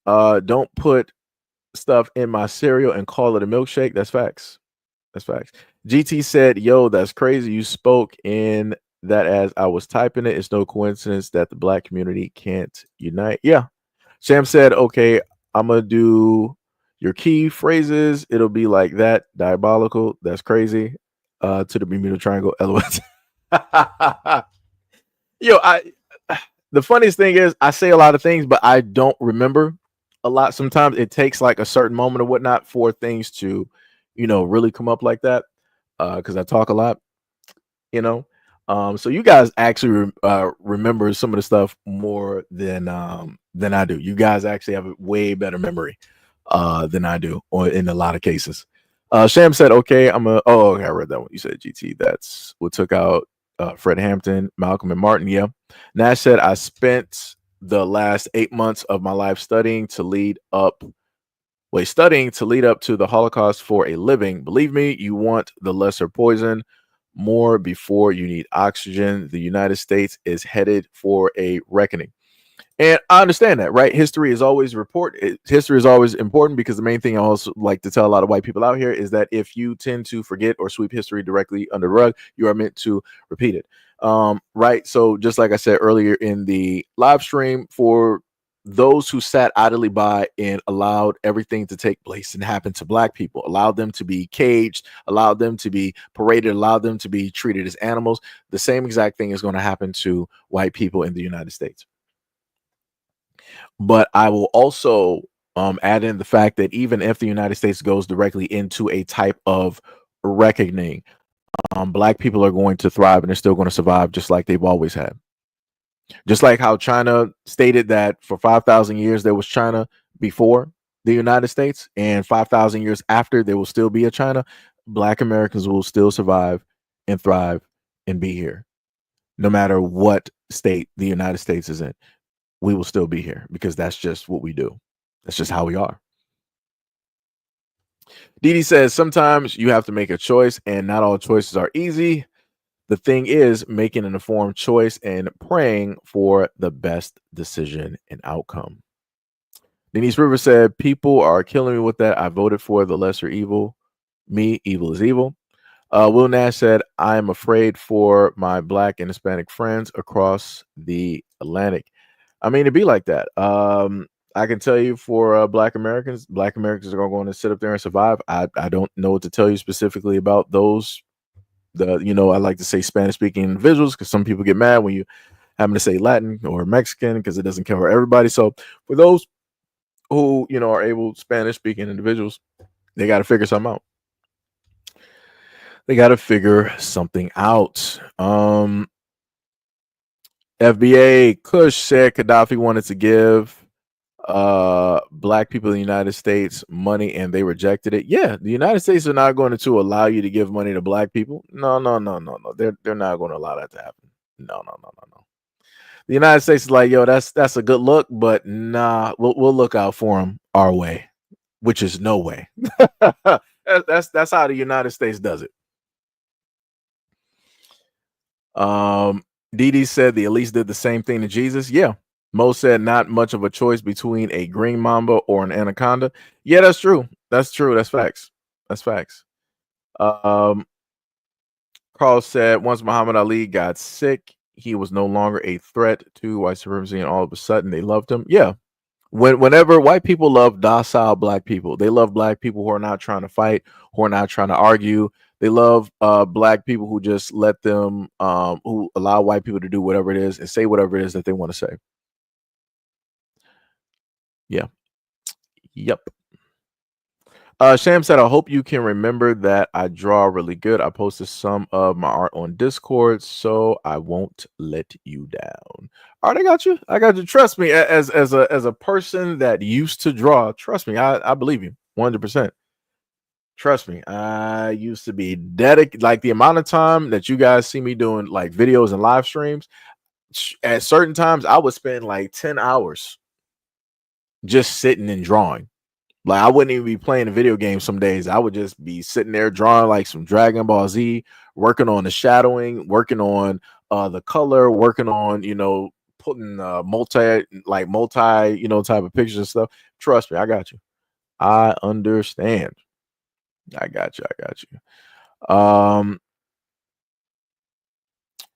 "Don't put stuff in my cereal and call it a milkshake." That's facts. That's facts. GT said, "Yo, that's crazy. You spoke in that as I was typing it. It's no coincidence that the black community can't unite." Yeah. Sham said, "Okay, I'm gonna do your key phrases. It'll be like that. Diabolical. That's crazy. To the Bermuda Triangle. LOL." Yo, the funniest thing is I say a lot of things, but I don't remember a lot. Sometimes it takes like a certain moment or whatnot for things to, really come up like that. Because I talk a lot, So you guys actually remember some of the stuff more than I do. You guys actually have a way better memory than I do, or in a lot of cases. Sham said, "Okay, okay, I read that one. You said GT. That's what took out Fred Hampton, Malcolm, and Martin." Yeah. Nash said, "I spent the last 8 months of my life studying to lead up to the Holocaust for a living. Believe me, you want the lesser poison more before you need oxygen. The United States is headed for a reckoning." And I understand that, right? History is always important because the main thing I also like to tell a lot of white people out here is that if you tend to forget or sweep history directly under the rug, you are meant to repeat it. Right. So just like I said earlier in the live stream, for those who sat idly by and allowed everything to take place and happen to black people, allowed them to be caged, allowed them to be paraded, allowed them to be treated as animals, the same exact thing is going to happen to white people in the United States. But I will also add in the fact that even if the United States goes directly into a type of reckoning, black people are going to thrive and they're still going to survive just like they've always had. Just like how China stated that for 5,000 years there was China before the United States, and 5,000 years after there will still be a China, black Americans will still survive and thrive and be here. No matter what state the United States is in, we will still be here because that's just what we do. That's just how we are. Didi says, "Sometimes you have to make a choice and not all choices are easy. The thing is making an informed choice and praying for the best decision and outcome." Denise Rivers said, "People are killing me with that. I voted for the lesser evil. Me, evil is evil." Will Nash said, "I am afraid for my black and Hispanic friends across the Atlantic." I mean, it'd be like that. I can tell you for black Americans are going to sit up there and survive. I don't know what to tell you specifically about those. I like to say Spanish speaking individuals because some people get mad when you happen to say Latin or Mexican because it doesn't cover everybody. So for those who, are able Spanish speaking individuals, they got to figure something out. They got to figure something out. FBA Kush said Gaddafi wanted to give black people in the United States money and they rejected it. Yeah, the United States are not going to allow you to give money to black people. No. They're not going to allow that to happen. No. The United States is like, yo, that's a good look, but nah, we'll look out for them our way, which is no way. That's how the United States does it. Didi said the elites did the same thing to Jesus. Yeah. Mo said not much of a choice between a green mamba or an anaconda. Yeah, that's true. That's facts. That's facts. Carl said once Muhammad Ali got sick, he was no longer a threat to white supremacy, and all of a sudden they loved him. Yeah. Whenever white people love docile black people, they love black people who are not trying to fight, who are not trying to argue. They love black people who just let them who allow white people to do whatever it is and say whatever it is that they want to say. Yeah. Yep. Sham said, I hope you can remember that I draw really good. I posted some of my art on Discord, so I won't let you down. All right, I got you. I got you. Trust me, as a person that used to draw, trust me, I believe you 100%. Trust me, I used to be dedicated. Like the amount of time that you guys see me doing like videos and live streams, at certain times I would spend like 10 hours just sitting and drawing. Like I wouldn't even be playing a video game some days. I would just be sitting there drawing like some Dragon Ball Z, working on the shadowing, working on the color, working on, putting multi, type of pictures and stuff. Trust me, I got you. I understand. I got you. I got you.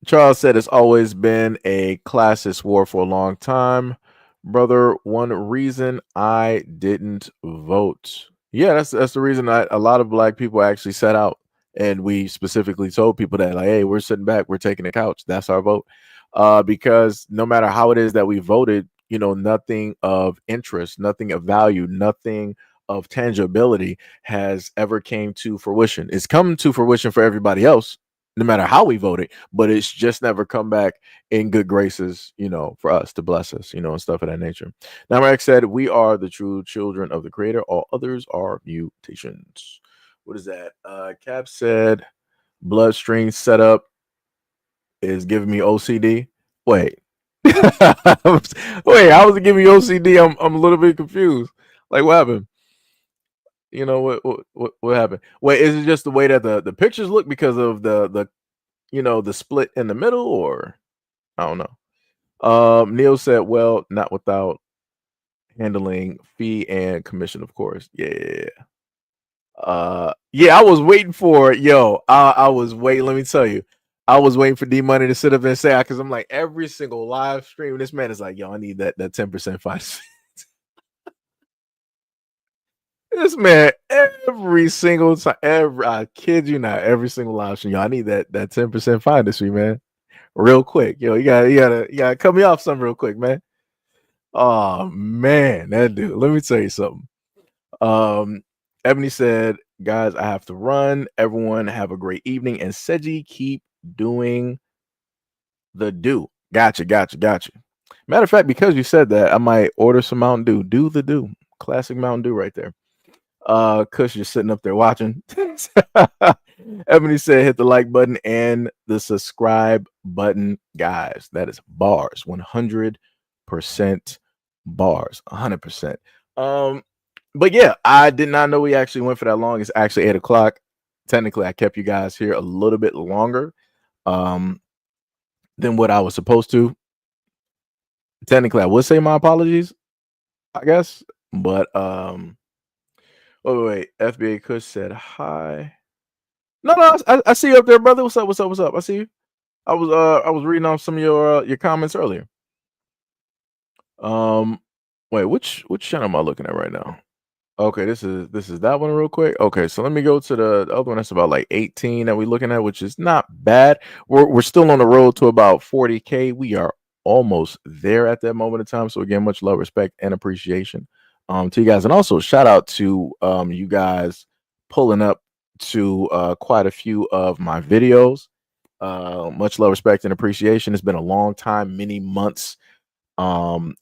Charles said it's always been a classist war for a long time. Brother, one reason I didn't vote. Yeah, that's the reason a lot of black people actually set out. And we specifically told people that, like, hey, we're sitting back, we're taking the couch. That's our vote. Because no matter how it is that we voted, nothing of interest, nothing of value, nothing of tangibility has ever came to fruition. It's come to fruition for everybody else, no matter how we voted, but it's just never come back in good graces, for us to bless us, and stuff of that nature. Now, Mark said, we are the true children of the creator. All others are mutations. What is that? Cap said, bloodstream setup is giving me OCD. Wait. Wait, how was it giving me OCD? I'm a little bit confused. Like, what happened? What happened? Wait, is it just the way that the pictures look because of the split in the middle, or I don't know. Neil said, well, not without handling fee and commission, of course. Yeah. Yeah, I was waiting for I was waiting. Let me tell you, I was waiting for D Money to sit up and say, because I'm like, every single live stream, this man is like, yo, I need that 10% fight. This man, every single time, I kid you not, every single live stream, yo, I need that 10% finder's fee, man. Real quick. Yo, you gotta cut me off something real quick, man. Oh man, that dude. Let me tell you something. Ebony said, guys, I have to run. Everyone have a great evening. And Seji, keep doing the do. Gotcha. Matter of fact, because you said that, I might order some Mountain Dew. Do the do. Classic Mountain Dew right there. Kush just sitting up there watching. Ebony said, hit the like button and the subscribe button, guys. That is bars, 100% bars, 100%. But yeah, I did not know we actually went for that long. It's actually 8:00. Technically, I kept you guys here a little bit longer than what I was supposed to. Technically, I would say my apologies, I guess. But wait. FBA Kush said hi. No, I see you up there, brother. What's up? I see you. I was reading off some of your comments earlier. Wait, which channel am I looking at right now? Okay, this is that one real quick. Okay, so let me go to the other one that's about like 18 that we're looking at, which is not bad. We're still on the road to about 40K. We are almost there at that moment in time. So again, much love, respect, and appreciation to you guys. And also shout out to you guys pulling up to quite a few of my videos. Much love, respect, and appreciation. It's been a long time, many months, trying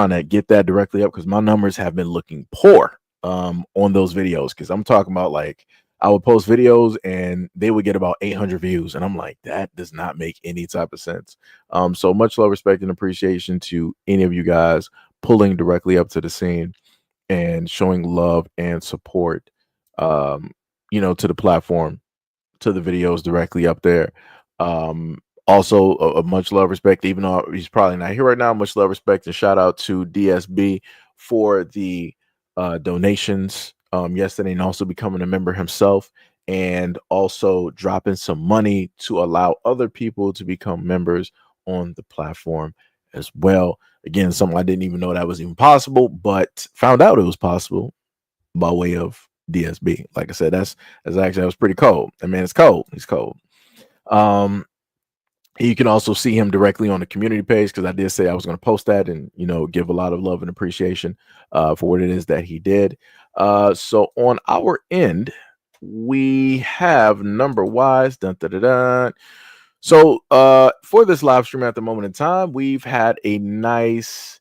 to get that directly up because my numbers have been looking poor on those videos. Because I'm talking about, like, I would post videos and they would get about 800 views, and I'm like, that does not make any type of sense. So much love, respect, and appreciation to any of you guys pulling directly up to the scene and showing love and support, to the platform, to the videos directly up there. Also, a much love, respect, even though he's probably not here right now. Much love, respect, and shout out to DSB for the donations yesterday, and also becoming a member himself, and also dropping some money to allow other people to become members on the platform as well. Again, something I didn't even know that was even possible, but found out it was possible by way of DSB. Like I said, that's actually, that was pretty cold. I mean, it's cold. He's cold. You can also see him directly on the community page, because I did say I was going to post that and, you know, give a lot of love and appreciation for what it is that he did. So on our end, we have number wise. Dun, dun, dun, dun. So for this live stream at the moment in time, we've had a nice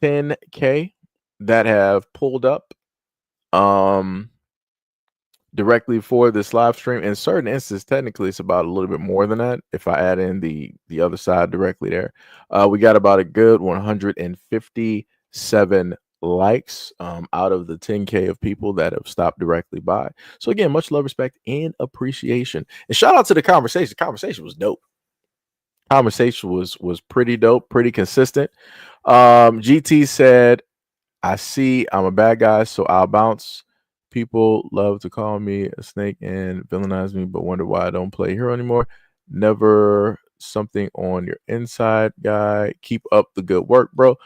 10K that have pulled up directly for this live stream. In certain instances, technically it's about a little bit more than that if I add in the other side directly there. We got about a good 157 likes out of the 10K of people that have stopped directly by. So again, much love, respect, and appreciation. And shout out to the conversation. Conversation was dope. Conversation was pretty dope, pretty consistent. GT said, I see I'm a bad guy, so I'll bounce. People love to call me a snake and villainize me, but wonder why I don't play hero anymore. Never something on your inside, guy. Keep up the good work, bro.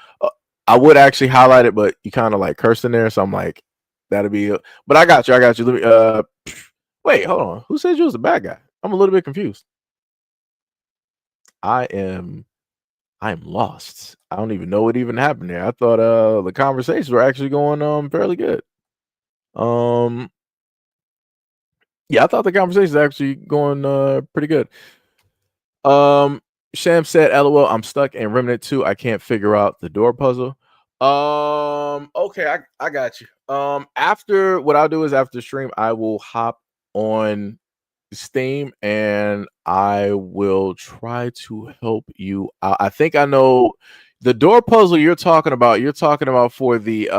I would actually highlight it, but you kind of like cursed in there, so I'm like, that'll be. But I got you. Let me. Wait, hold on. Who said you was a bad guy? I'm a little bit confused. I am lost. I don't even know what even happened there. I thought the conversations were actually going fairly good. Yeah, I thought the conversation was actually going pretty good. Sham said, LOL, I'm stuck in Remnant 2. I can't figure out the door puzzle. Okay, I got you. After what I'll do is after the stream, I will hop on Steam and I will try to help you out. I think I know the door puzzle you're talking about. You're talking about for the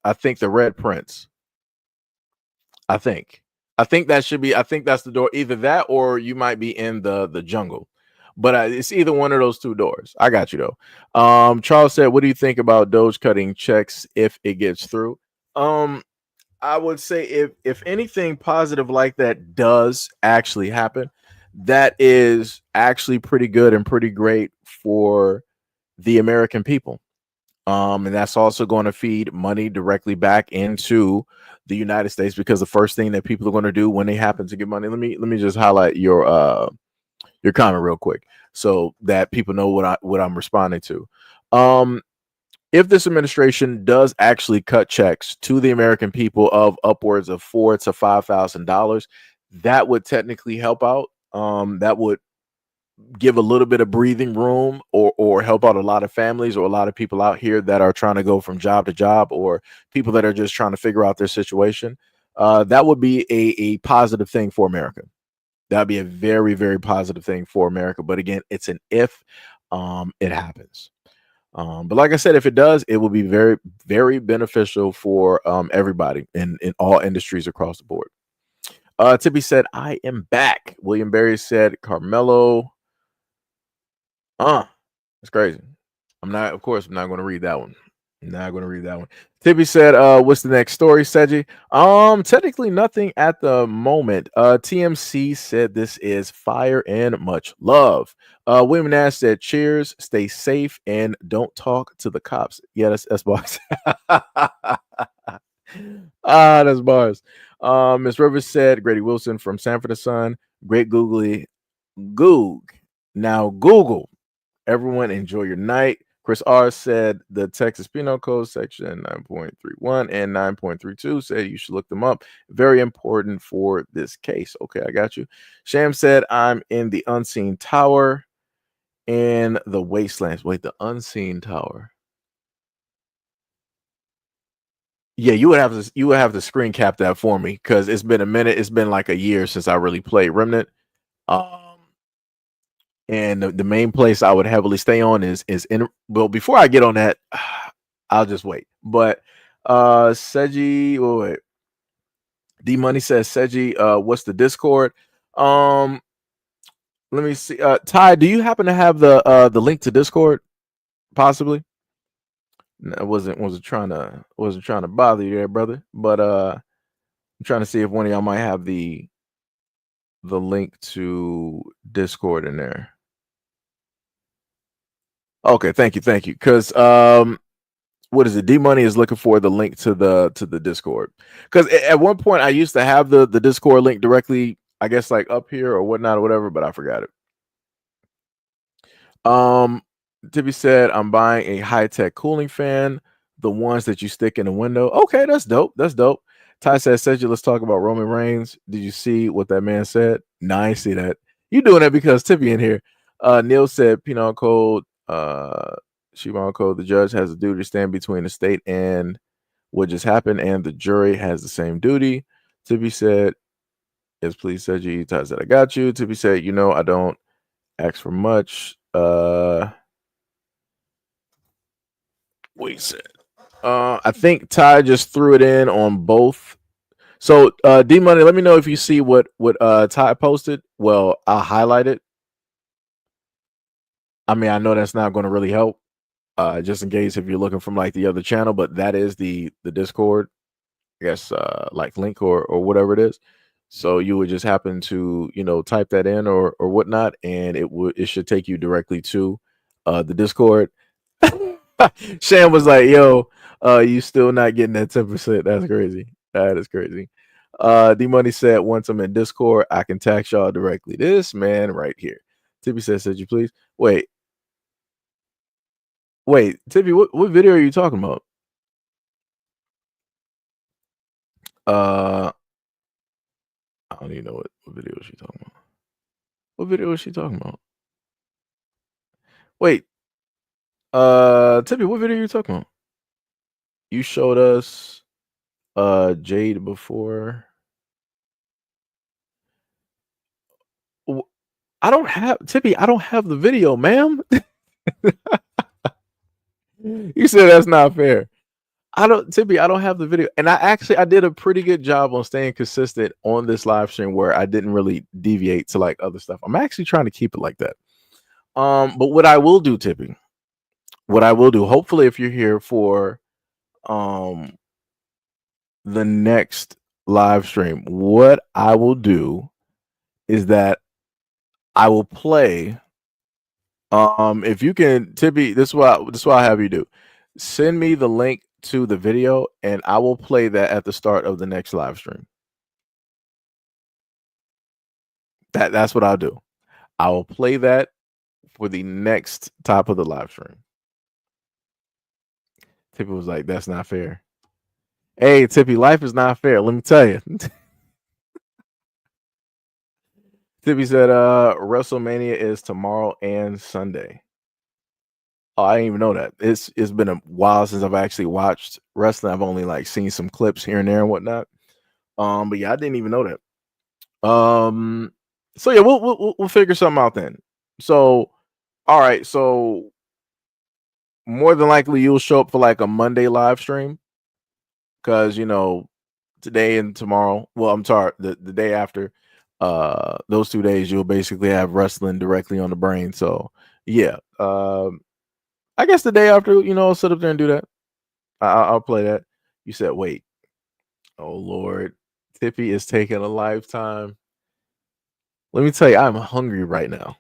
I think the Red Prince. I think that should be. I think that's the door. Either that or you might be in the jungle. But it's either one of those two doors. I got you though. Charles said, "What do you think about Doge cutting checks if it gets through?" I would say if anything positive like that does actually happen, that is actually pretty good and pretty great for the American people. And that's also going to feed money directly back into the United States, because the first thing that people are going to do when they happen to get money. Let me just highlight your comment real quick so that people know what I'm responding to. If this administration does actually cut checks to the American people of upwards of $4,000 to $5,000, that would technically help out. That would give a little bit of breathing room or help out a lot of families or a lot of people out here that are trying to go from job to job, or people that are just trying to figure out their situation. That would be a positive thing for America. That'd be a very, very positive thing for America. But again, it's an if it happens. But like I said, if it does, it will be very, very beneficial for everybody in all industries across the board. Tippy said, I am back. William Berry said, Carmelo. That's crazy. I'm not going to read that one. Tippy said, what's the next story, Seji? Technically nothing at the moment. TMC said this is fire and much love. William Nash said, cheers, stay safe, and don't talk to the cops. Yeah, that's bars. That's bars. Miss Rivers said, Grady Wilson from Sanford the Sun, great googly goog. Now Google. Everyone enjoy your night. Chris R said the Texas Penal Code section 9.31 and 9.32 said you should look them up. Very important for this case. Okay, I got you. Sham said I'm in the unseen tower in the wastelands. Wait, the unseen tower. Yeah, you would have to screen cap that for me, because it's been a minute. It's been like a year since I really played Remnant. And the main place I would heavily stay on is in. Well, before I get on that, I'll just wait. But Seji, wait. D Money says, Seji, what's the Discord? Let me see. Ty, do you happen to have the link to Discord? Possibly. No, I wasn't trying to bother you there, brother. But I'm trying to see if one of y'all might have the link to Discord in there. Okay, thank you. Because what is it? D Money is looking for the link to the Discord, because at one point I used to have the Discord link directly, I guess, like up here or whatnot or whatever, but I forgot it. Tibby said, I'm buying a high-tech cooling fan, the ones that you stick in the window. Okay, that's dope. That's dope. Ty said, let's talk about Roman Reigns. Did you see what that man said? No, I ain't see that. You doing that because Tibby in here. Neil said, Penal Code, Shimon Code, the judge has a duty to stand between the state and what just happened, and the jury has the same duty. Tibby said, yes, please, Seji. Ty said, I got you. Tibby said, I don't ask for much. Wait a second. I think Ty just threw it in on both. So D Money, let me know if you see what Ty posted. Well, I'll highlight it. I mean, I know that's not going to really help. Just in case if you're looking from like the other channel, but that is the Discord, I guess, like link or whatever it is. So you would just happen to type that in or whatnot, and it should take you directly to the Discord. Shan was like, yo, you still not getting that 10%. That's crazy. That is crazy. D Money said, once I'm in Discord, I can tax y'all directly. This man right here. Tippy said you please? Wait, Tippy, what video are you talking about? I don't even know what video is she talking about. What video is she talking about? Wait, Tippy, what video are you talking about? You showed us Jade before. I don't have Tippy. I don't have the video, ma'am. You said that's not fair. Tippy, I don't have the video. And I did a pretty good job on staying consistent on this live stream where I didn't really deviate to like other stuff. I'm actually trying to keep it like that. But what I will do, Tippy, hopefully if you're here for the next live stream, what I will do is that I will play. If you can, Tippy, this is what I have you do. Send me the link to the video, and I will play that at the start of the next live stream. That's what I'll do. I will play that for the next top of the live stream. Tippy was like, "That's not fair." Hey, Tippy, life is not fair. Let me tell you. Tippy said, WrestleMania is tomorrow and Sunday. Oh, I didn't even know that. It's been a while since I've actually watched wrestling. I've only like seen some clips here and there and whatnot. But yeah, I didn't even know that. So yeah, we'll figure something out then. So, all right. So more than likely you'll show up for like a Monday live stream, because today and tomorrow. Well, I'm sorry, the day after. Those 2 days you'll basically have wrestling directly on the brain. So yeah. I guess the day after, I'll sit up there and do that. I'll play that. You said, wait. Oh, Lord. Tippy is taking a lifetime. Let me tell you, I'm hungry right now.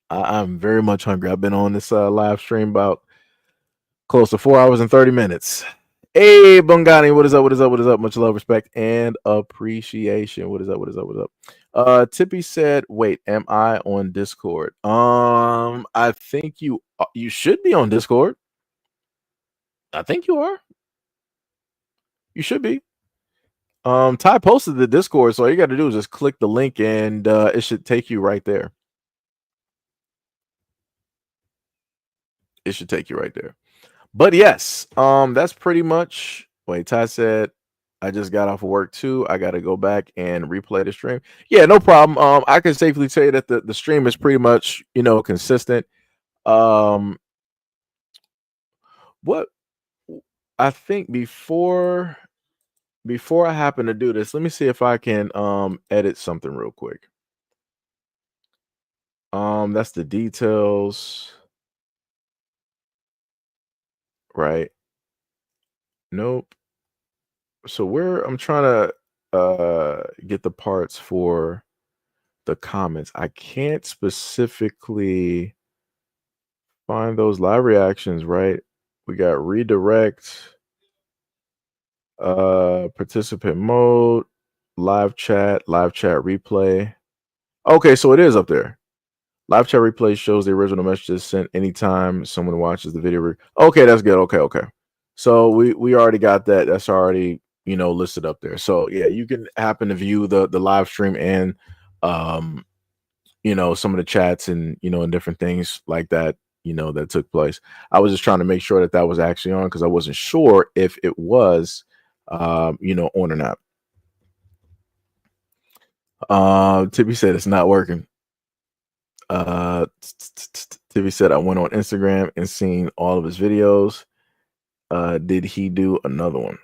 I'm very much hungry. I've been on this live stream about close to 4 hours and 30 minutes. Hey, Bungani, what is up? What is up? What is up? Much love, respect, and appreciation. What is up? What is up? What is up? Tippy said, wait, am I on Discord? I think you should be on Discord. I think you are. You should be. Ty posted the Discord, so all you got to do is just click the link, and it should take you right there. It should take you right there. But yes, that's pretty much. Wait, Ty said, I just got off of work too. I got to go back and replay the stream. Yeah, no problem. I can safely say that the stream is pretty much consistent. What I think before I happen to do this, let me see if I can edit something real quick. That's the details. Right. Nope. So I'm trying to get the parts for the comments. I can't specifically find those live reactions right We got redirect, participant mode, live chat replay. Okay, so it is up there. Live chat replay shows the original messages sent anytime someone watches the video. Okay, that's good. Okay. So we already got that. That's already, listed up there. So yeah, you can happen to view the live stream and some of the chats and and different things like that, that took place. I was just trying to make sure that was actually on because I wasn't sure if it was on or not. Tippy said it's not working. Tippy said I went on Instagram and seen all of his videos. Did he do another one?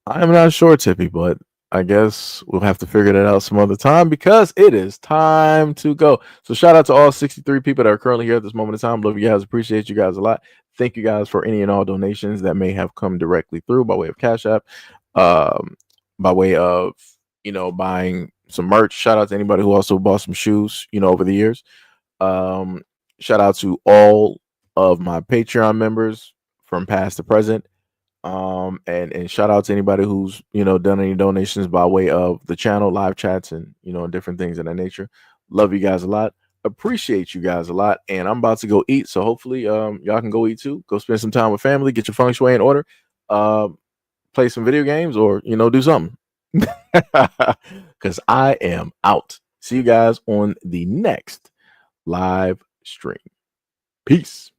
I'm not sure, Tippy, but I guess we'll have to figure that out some other time because it is time to go. So shout out to all 63 people that are currently here at this moment in time. Love you guys. Appreciate you guys a lot. Thank you guys for any and all donations that may have come directly through by way of Cash App, by way of, buying some merch. Shout out to anybody who also bought some shoes, over the years. Shout out to all of my Patreon members from past to present. And shout out to anybody who's done any donations by way of the channel, live chats, and different things of that nature. Love you guys a lot. Appreciate you guys a lot. And I'm about to go eat, so hopefully y'all can go eat too. Go spend some time with family, get your feng shui in order, play some video games, or do something. Because I am out. See you guys on the next live stream. Peace.